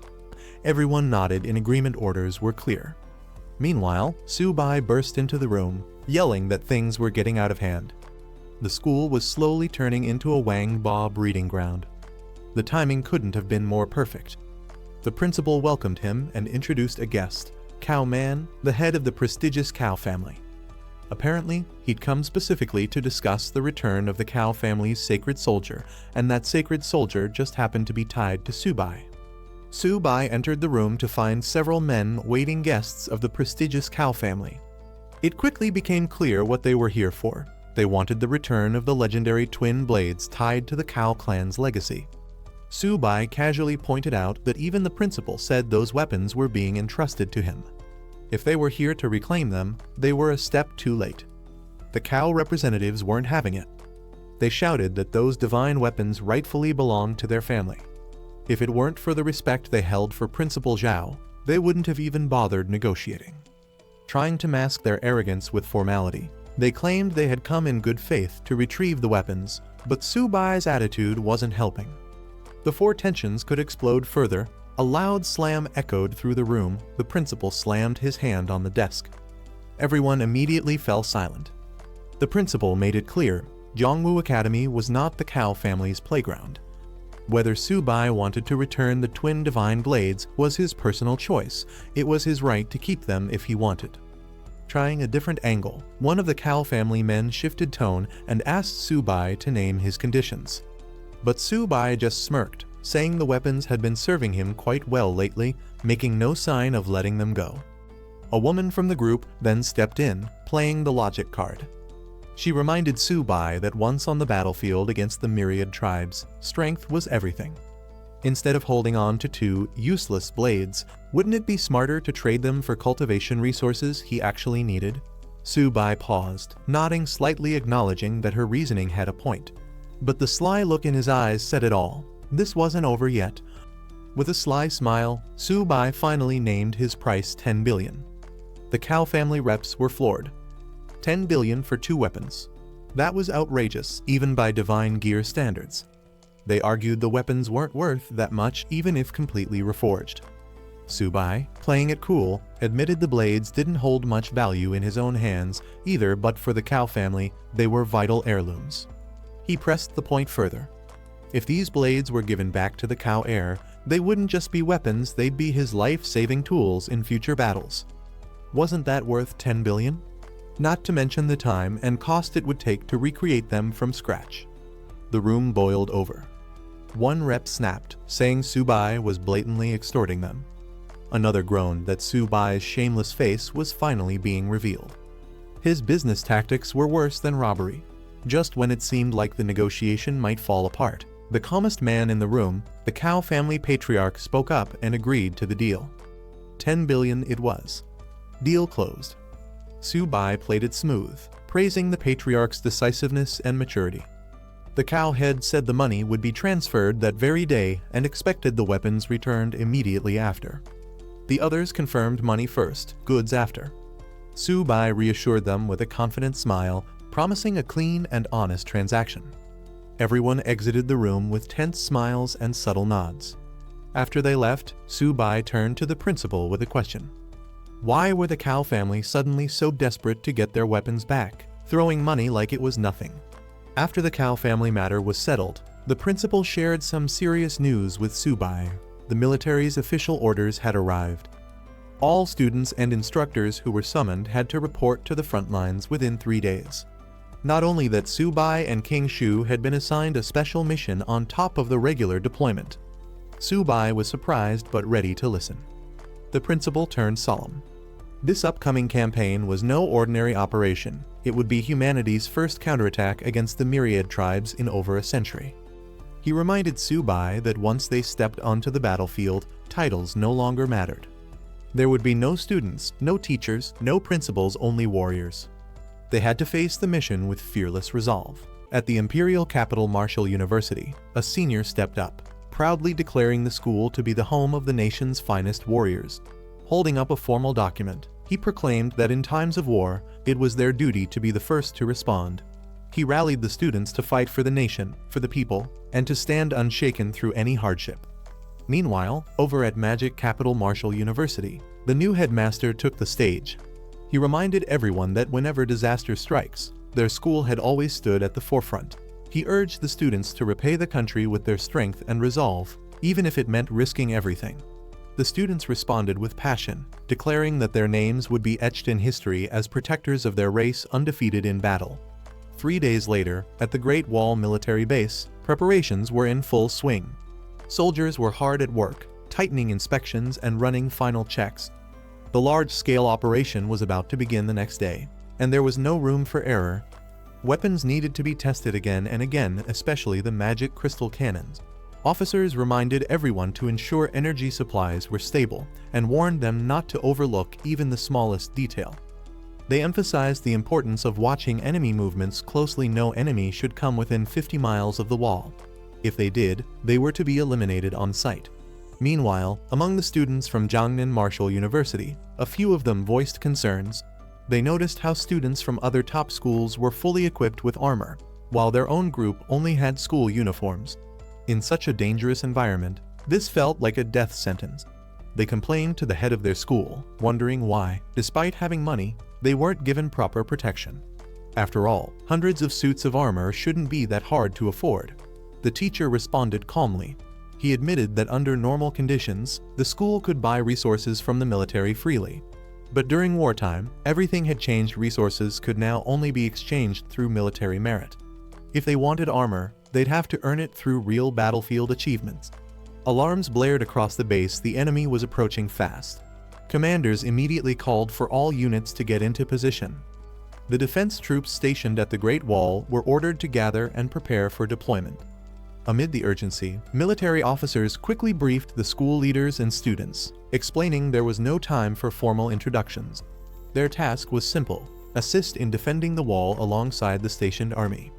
Everyone nodded in agreement. Orders were clear. Meanwhile, Subai burst into the room, yelling that things were getting out of hand. The school was slowly turning into a Wang Ba breeding ground. The timing couldn't have been more perfect. The principal welcomed him and introduced a guest, Cow Man, the head of the prestigious Cow family. Apparently, he'd come specifically to discuss the return of the Cow family's sacred soldier, and that sacred soldier just happened to be tied to Subai. Subai entered the room to find several men waiting guests of the prestigious Cow family. It quickly became clear what they were here for. They wanted the return of the legendary twin blades tied to the Cow clan's legacy. Subai casually pointed out that even the principal said those weapons were being entrusted to him. If they were here to reclaim them, they were a step too late. The Cow representatives weren't having it. They shouted that those divine weapons rightfully belonged to their family. If it weren't for the respect they held for Principal Zhao, they wouldn't have even bothered negotiating. Trying to mask their arrogance with formality, they claimed they had come in good faith to retrieve the weapons, but Subai's attitude wasn't helping. Before tensions could explode further, a loud slam echoed through the room. The principal slammed his hand on the desk. Everyone immediately fell silent. The principal made it clear, Zhongwu Academy was not the Cow family's playground. Whether Subai wanted to return the twin divine blades was his personal choice. It was his right to keep them if he wanted. Trying a different angle, one of the Cow family men shifted tone and asked Subai to name his conditions. But Subai just smirked, saying the weapons had been serving him quite well lately, making no sign of letting them go. A woman from the group then stepped in, playing the logic card. She reminded Subai that once on the battlefield against the myriad tribes, strength was everything. Instead of holding on to 2 useless blades, wouldn't it be smarter to trade them for cultivation resources he actually needed? Subai paused, nodding slightly, acknowledging that her reasoning had a point. But the sly look in his eyes said it all. This wasn't over yet. With a sly smile, Subai finally named his price 10 billion. The Cow family reps were floored. 10 billion for 2 weapons. That was outrageous, even by divine gear standards. They argued the weapons weren't worth that much even if completely reforged. Subai, playing it cool, admitted the blades didn't hold much value in his own hands either, but for the Kao family, they were vital heirlooms. He pressed the point further. If these blades were given back to the Kao heir, they wouldn't just be weapons, they'd be his life-saving tools in future battles. Wasn't that worth 10 billion? Not to mention the time and cost it would take to recreate them from scratch. The room boiled over. One rep snapped, saying Subai was blatantly extorting them. Another groaned that Subai's shameless face was finally being revealed. His business tactics were worse than robbery. Just when it seemed like the negotiation might fall apart, the calmest man in the room, the Kao family patriarch, spoke up and agreed to the deal. 10 billion it was. Deal closed. Subai played it smooth, praising the patriarch's decisiveness and maturity. The Kao head said the money would be transferred that very day and expected the weapons returned immediately after. The others confirmed money first, goods after. Subai reassured them with a confident smile, promising a clean and honest transaction. Everyone exited the room with tense smiles and subtle nods. After they left, Subai turned to the principal with a question. Why were the Kao family suddenly so desperate to get their weapons back, throwing money like it was nothing? After the Kao family matter was settled, the principal shared some serious news with Subai. The military's official orders had arrived. All students and instructors who were summoned had to report to the front lines within 3 days. Not only that, Subai and King Shu had been assigned a special mission on top of the regular deployment. Subai was surprised but ready to listen. The principal turned solemn. This upcoming campaign was no ordinary operation. It would be humanity's first counterattack against the myriad tribes in over a century. He reminded Subai that once they stepped onto the battlefield, titles no longer mattered. There would be no students, no teachers, no principals, only warriors. They had to face the mission with fearless resolve. At the imperial capital Martial University, a senior stepped up, proudly declaring the school to be the home of the nation's finest warriors. Holding up a formal document, he proclaimed that in times of war, it was their duty to be the first to respond. He rallied the students to fight for the nation, for the people, and to stand unshaken through any hardship. Meanwhile, over at Magic Capital Martial University, the new headmaster took the stage. He reminded everyone that whenever disaster strikes, their school had always stood at the forefront. He urged the students to repay the country with their strength and resolve, even if it meant risking everything. The students responded with passion, declaring that their names would be etched in history as protectors of their race, undefeated in battle. 3 days later, at the Great Wall military base, preparations were in full swing. Soldiers were hard at work, tightening inspections and running final checks. The large-scale operation was about to begin the next day, and there was no room for error. Weapons needed to be tested again and again, especially the magic crystal cannons. Officers reminded everyone to ensure energy supplies were stable and warned them not to overlook even the smallest detail. They emphasized the importance of watching enemy movements closely. No enemy should come within 50 miles of the wall. If they did, they were to be eliminated on sight. Meanwhile, among the students from Jiangnan Martial University, a few of them voiced concerns. They noticed how students from other top schools were fully equipped with armor, while their own group only had school uniforms. In such a dangerous environment, this felt like a death sentence. They complained to the head of their school, wondering why, despite having money, they weren't given proper protection. After all, hundreds of suits of armor shouldn't be that hard to afford. The teacher responded calmly. He admitted that under normal conditions, the school could buy resources from the military freely. But during wartime, everything had changed. Resources could now only be exchanged through military merit. If they wanted armor, they'd have to earn it through real battlefield achievements. Alarms blared across the base. The enemy was approaching fast. Commanders immediately called for all units to get into position. The defense troops stationed at the Great Wall were ordered to gather and prepare for deployment. Amid the urgency, military officers quickly briefed the school leaders and students, explaining there was no time for formal introductions. Their task was simple: assist in defending the wall alongside the stationed army.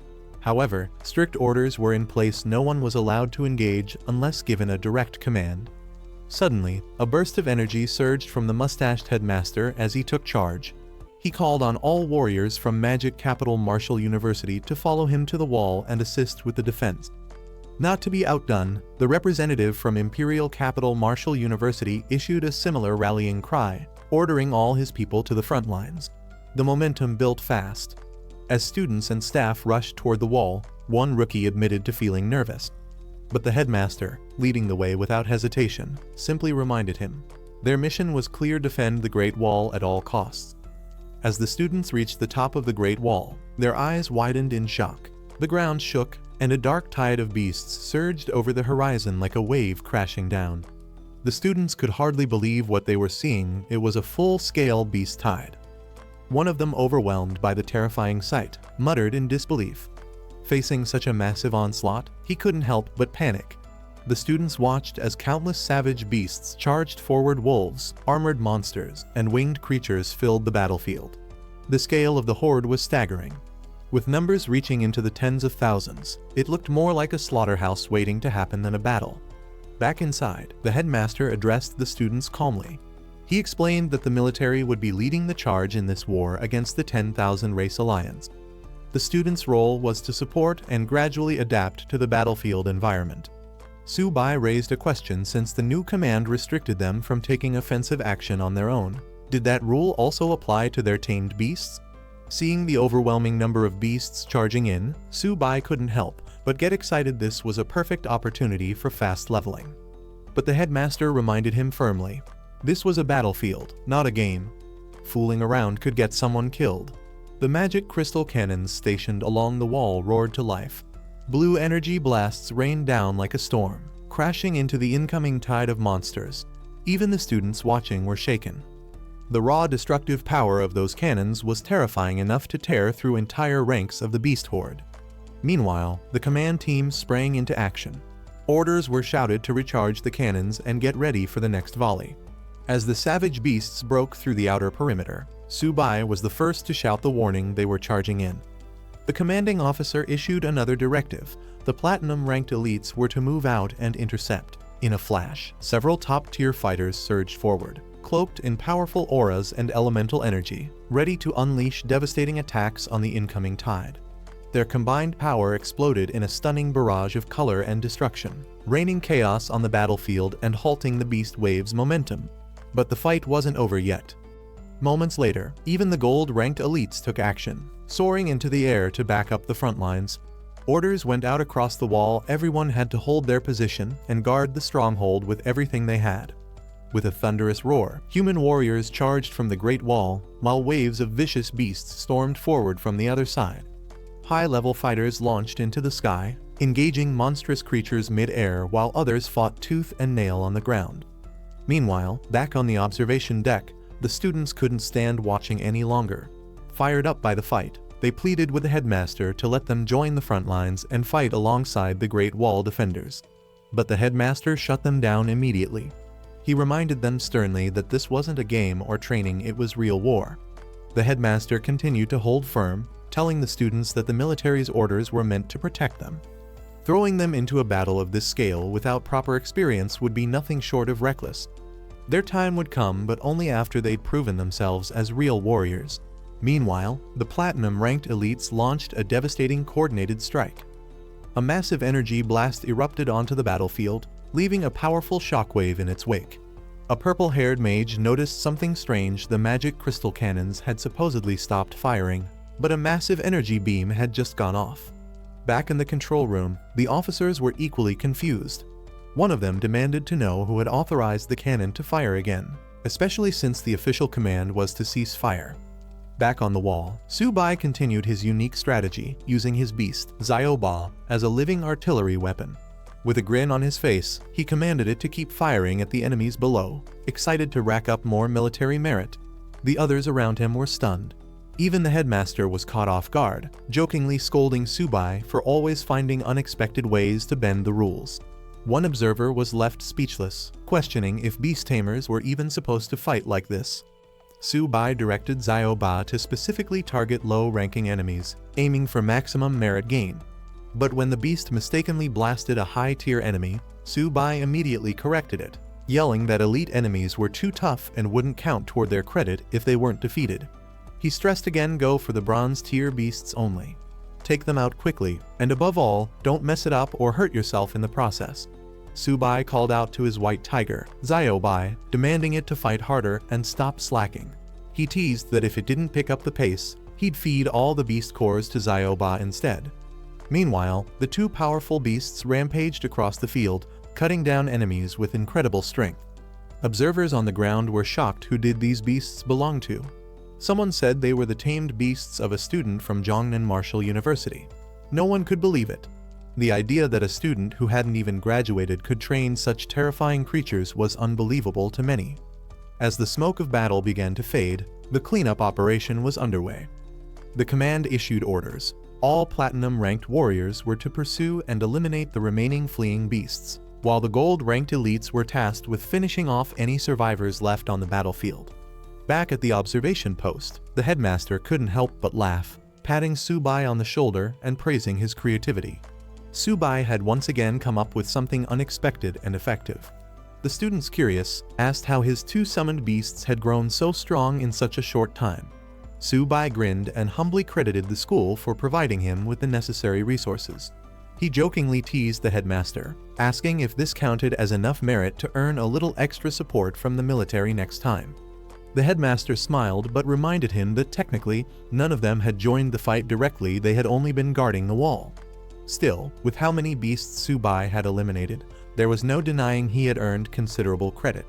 However, strict orders were in place. No one was allowed to engage unless given a direct command. Suddenly, a burst of energy surged from the mustached headmaster as he took charge. He called on all warriors from Magic Capital Martial University to follow him to the wall and assist with the defense. Not to be outdone, the representative from Imperial Capital Martial University issued a similar rallying cry, ordering all his people to the front lines. The momentum built fast. As students and staff rushed toward the wall, one rookie admitted to feeling nervous. But the headmaster, leading the way without hesitation, simply reminded him. Their mission was clear: defend the Great Wall at all costs. As the students reached the top of the Great Wall, their eyes widened in shock. The ground shook, and a dark tide of beasts surged over the horizon like a wave crashing down. The students could hardly believe what they were seeing. It was a full-scale beast tide. One of them, overwhelmed by the terrifying sight, muttered in disbelief. Facing such a massive onslaught, he couldn't help but panic. The students watched as countless savage beasts charged forward. Wolves, armored monsters, and winged creatures filled the battlefield. The scale of the horde was staggering. With numbers reaching into the tens of thousands, it looked more like a slaughterhouse waiting to happen than a battle. Back inside, the headmaster addressed the students calmly. He explained that the military would be leading the charge in this war against the 10,000 Race Alliance. The students' role was to support and gradually adapt to the battlefield environment. Su-bai raised a question, since the new command restricted them from taking offensive action on their own. Did that rule also apply to their tamed beasts? Seeing the overwhelming number of beasts charging in, Su-bai couldn't help but get excited. This was a perfect opportunity for fast leveling. But the headmaster reminded him firmly. This was a battlefield, not a game. Fooling around could get someone killed. The magic crystal cannons stationed along the wall roared to life. Blue energy blasts rained down like a storm, crashing into the incoming tide of monsters. Even the students watching were shaken. The raw destructive power of those cannons was terrifying enough to tear through entire ranks of the beast horde. Meanwhile, the command team sprang into action. Orders were shouted to recharge the cannons and get ready for the next volley. As the savage beasts broke through the outer perimeter, Su-bai was the first to shout the warning they were charging in. The commanding officer issued another directive. The platinum-ranked elites were to move out and intercept. In a flash, several top-tier fighters surged forward, cloaked in powerful auras and elemental energy, ready to unleash devastating attacks on the incoming tide. Their combined power exploded in a stunning barrage of color and destruction, raining chaos on the battlefield and halting the beast wave's momentum. But the fight wasn't over yet. Moments later, even the gold-ranked elites took action, soaring into the air to back up the front lines. Orders went out across the wall. Everyone had to hold their position and guard the stronghold with everything they had. With a thunderous roar, human warriors charged from the Great Wall, while waves of vicious beasts stormed forward from the other side. High-level fighters launched into the sky, engaging monstrous creatures mid-air, while others fought tooth and nail on the ground. Meanwhile, back on the observation deck, the students couldn't stand watching any longer. Fired up by the fight, they pleaded with the headmaster to let them join the front lines and fight alongside the Great Wall defenders. But the headmaster shut them down immediately. He reminded them sternly that this wasn't a game or training, it was real war. The headmaster continued to hold firm, telling the students that the military's orders were meant to protect them. Throwing them into a battle of this scale without proper experience would be nothing short of reckless. Their time would come, but only after they'd proven themselves as real warriors. Meanwhile, the platinum-ranked elites launched a devastating coordinated strike. A massive energy blast erupted onto the battlefield, leaving a powerful shockwave in its wake. A purple-haired mage noticed something strange. The magic crystal cannons had supposedly stopped firing, but a massive energy beam had just gone off. Back in the control room, the officers were equally confused. One of them demanded to know who had authorized the cannon to fire again, especially since the official command was to cease fire. Back on the wall, Su-bai continued his unique strategy, using his beast, Zioba, as a living artillery weapon. With a grin on his face, he commanded it to keep firing at the enemies below, excited to rack up more military merit. The others around him were stunned. Even the headmaster was caught off guard, jokingly scolding Su-bai for always finding unexpected ways to bend the rules. One observer was left speechless, questioning if beast tamers were even supposed to fight like this. Su-bai directed Zioba to specifically target low-ranking enemies, aiming for maximum merit gain. But when the beast mistakenly blasted a high-tier enemy, Su-bai immediately corrected it, yelling that elite enemies were too tough and wouldn't count toward their credit if they weren't defeated. He stressed again, go for the bronze-tier beasts only. Take them out quickly, and above all, don't mess it up or hurt yourself in the process. Subai called out to his white tiger, Xiaobai, demanding it to fight harder and stop slacking. He teased that if it didn't pick up the pace, he'd feed all the beast cores to Xiaobai instead. Meanwhile, the two powerful beasts rampaged across the field, cutting down enemies with incredible strength. Observers on the ground were shocked. Who did these beasts belong to? Someone said they were the tamed beasts of a student from Zhongnan Martial University. No one could believe it. The idea that a student who hadn't even graduated could train such terrifying creatures was unbelievable to many. As the smoke of battle began to fade, the cleanup operation was underway. The command issued orders. All platinum-ranked warriors were to pursue and eliminate the remaining fleeing beasts, while the gold-ranked elites were tasked with finishing off any survivors left on the battlefield. Back at the observation post, the headmaster couldn't help but laugh, patting Subai on the shoulder and praising his creativity. Subai had once again come up with something unexpected and effective. The students, curious, asked how his two summoned beasts had grown so strong in such a short time. Subai grinned and humbly credited the school for providing him with the necessary resources. He jokingly teased the headmaster, asking if this counted as enough merit to earn a little extra support from the military next time. The headmaster smiled but reminded him that technically, none of them had joined the fight directly. They had only been guarding the wall. Still, with how many beasts Subai had eliminated, there was no denying he had earned considerable credit.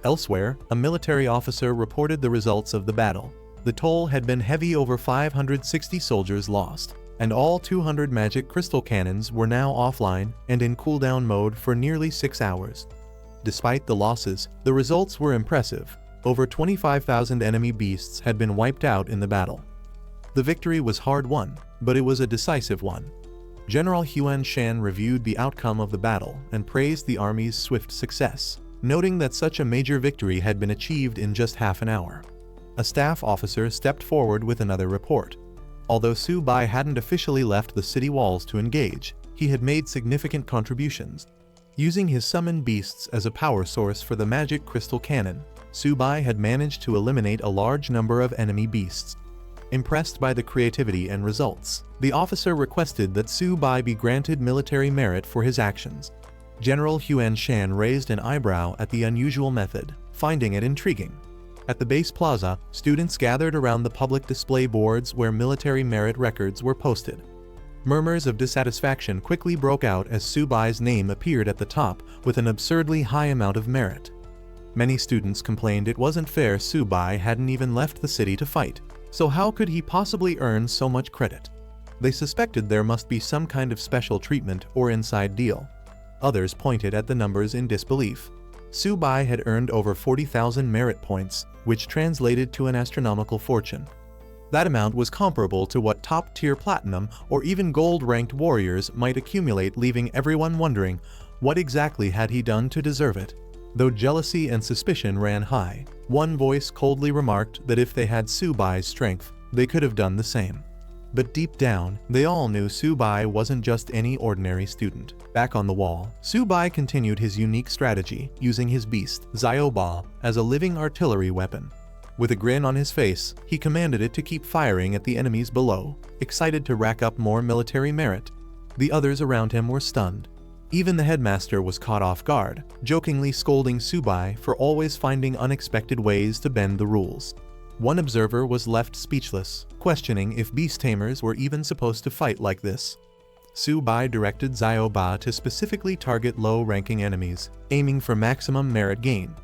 Elsewhere, a military officer reported the results of the battle. The toll had been heavy. Over 560 soldiers lost, and all 200 magic crystal cannons were now offline and in cooldown mode for nearly 6 hours. Despite the losses, the results were impressive. Over 25,000 enemy beasts had been wiped out in the battle. The victory was hard-won, but it was a decisive one. General Huan Shan reviewed the outcome of the battle and praised the army's swift success, noting that such a major victory had been achieved in just half an hour. A staff officer stepped forward with another report. Although Subai hadn't officially left the city walls to engage, he had made significant contributions. Using his summoned beasts as a power source for the magic crystal cannon, Subai had managed to eliminate a large number of enemy beasts. Impressed by the creativity and results, the officer requested that Subai be granted military merit for his actions. General Huan Shan raised an eyebrow at the unusual method, finding it intriguing. At the base plaza, students gathered around the public display boards where military merit records were posted. Murmurs of dissatisfaction quickly broke out as Subai's name appeared at the top with an absurdly high amount of merit. Many students complained it wasn't fair. Subai hadn't even left the city to fight, so how could he possibly earn so much credit? They suspected there must be some kind of special treatment or inside deal. Others pointed at the numbers in disbelief. Subai had earned over 40,000 merit points, which translated to an astronomical fortune. That amount was comparable to what top-tier platinum or even gold-ranked warriors might accumulate, leaving everyone wondering, what exactly had he done to deserve it? Though jealousy and suspicion ran high, one voice coldly remarked that if they had Subai's strength, they could have done the same. But deep down, they all knew Subai wasn't just any ordinary student. Back on the wall, Subai continued his unique strategy, using his beast, Xiaoba, as a living artillery weapon. With a grin on his face, he commanded it to keep firing at the enemies below, excited to rack up more military merit. The others around him were stunned. Even the headmaster was caught off guard, jokingly scolding Subai for always finding unexpected ways to bend the rules. One observer was left speechless, questioning if beast tamers were even supposed to fight like this. Subai directed Xiaoba to specifically target low-ranking enemies, aiming for maximum merit gain.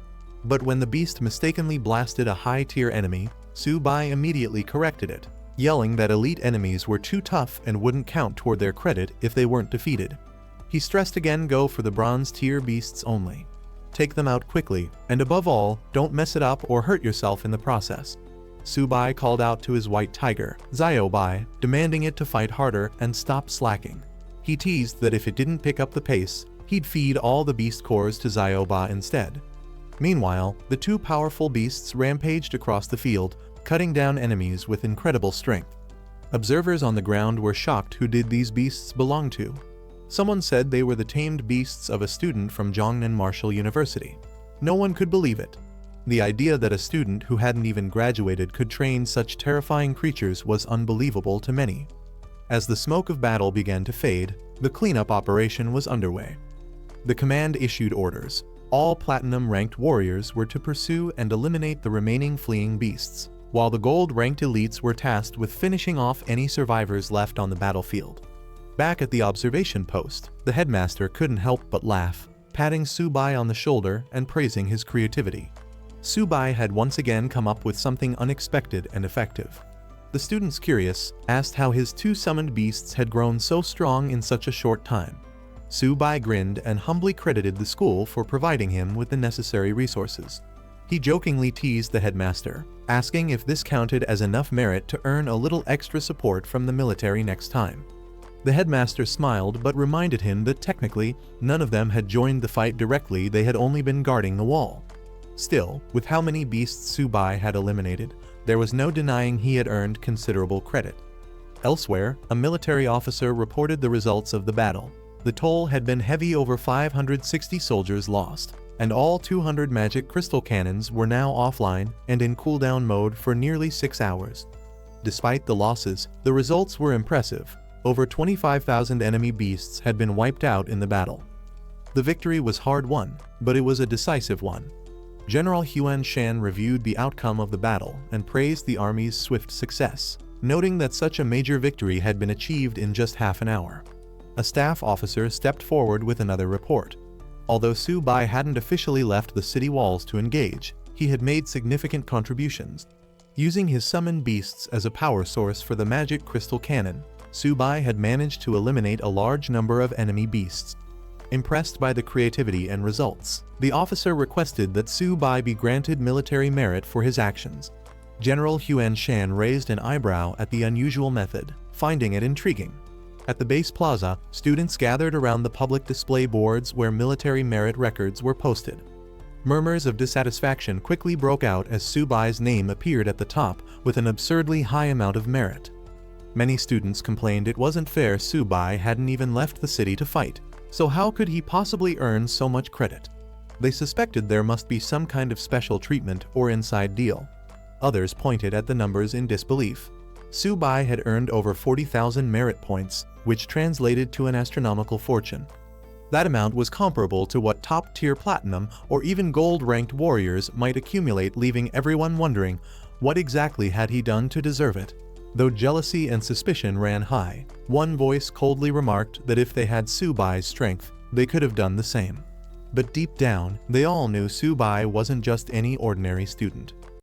But when the beast mistakenly blasted a high-tier enemy, Subai immediately corrected it, yelling that elite enemies were too tough and wouldn't count toward their credit if they weren't defeated. He stressed again, go for the bronze-tier beasts only. Take them out quickly, and above all, don't mess it up or hurt yourself in the process. Subai called out to his white tiger, Xiaobai, demanding it to fight harder and stop slacking. He teased that if it didn't pick up the pace, he'd feed all the beast cores to Xiaoba instead. Meanwhile, the two powerful beasts rampaged across the field, cutting down enemies with incredible strength. Observers on the ground were shocked. Who did these beasts belong to? Someone said they were the tamed beasts of a student from Zhongnan Martial University. No one could believe it. The idea that a student who hadn't even graduated could train such terrifying creatures was unbelievable to many. As the smoke of battle began to fade, the cleanup operation was underway. The command issued orders. All platinum-ranked warriors were to pursue and eliminate the remaining fleeing beasts, while the gold-ranked elites were tasked with finishing off any survivors left on the battlefield. Back at the observation post, the headmaster couldn't help but laugh, patting Subai on the shoulder and praising his creativity. Subai had once again come up with something unexpected and effective. The students, curious, asked how his 2 summoned beasts had grown so strong in such a short time. Subai grinned and humbly credited the school for providing him with the necessary resources. He jokingly teased the headmaster, asking if this counted as enough merit to earn a little extra support from the military next time. The headmaster smiled but reminded him that technically, none of them had joined the fight directly, they had only been guarding the wall. Still, with how many beasts Subai had eliminated, there was no denying he had earned considerable credit. Elsewhere, a military officer reported the results of the battle. The toll had been heavy, over 560 soldiers lost, and all 200 magic crystal cannons were now offline and in cooldown mode for nearly 6 hours. Despite the losses, the results were impressive. Over 25,000 enemy beasts had been wiped out in the battle. The victory was hard-won, but it was a decisive one. General Huan Shan reviewed the outcome of the battle and praised the army's swift success, noting that such a major victory had been achieved in just half an hour. A staff officer stepped forward with another report. Although Subai hadn't officially left the city walls to engage, he had made significant contributions. Using his summoned beasts as a power source for the magic crystal cannon, Subai had managed to eliminate a large number of enemy beasts. Impressed by the creativity and results, the officer requested that Subai be granted military merit for his actions. General Huan Shan raised an eyebrow at the unusual method, finding it intriguing. At the base plaza, students gathered around the public display boards where military merit records were posted. Murmurs of dissatisfaction quickly broke out as Subai's name appeared at the top with an absurdly high amount of merit. Many students complained it wasn't fair. Subai hadn't even left the city to fight, so how could he possibly earn so much credit? They suspected there must be some kind of special treatment or inside deal. Others pointed at the numbers in disbelief. Subai had earned over 40,000 merit points, which translated to an astronomical fortune. That amount was comparable to what top-tier platinum or even gold-ranked warriors might accumulate, leaving everyone wondering what exactly had he done to deserve it. Though jealousy and suspicion ran high, one voice coldly remarked that if they had Subai's strength, they could have done the same. But deep down, they all knew Subai wasn't just any ordinary student.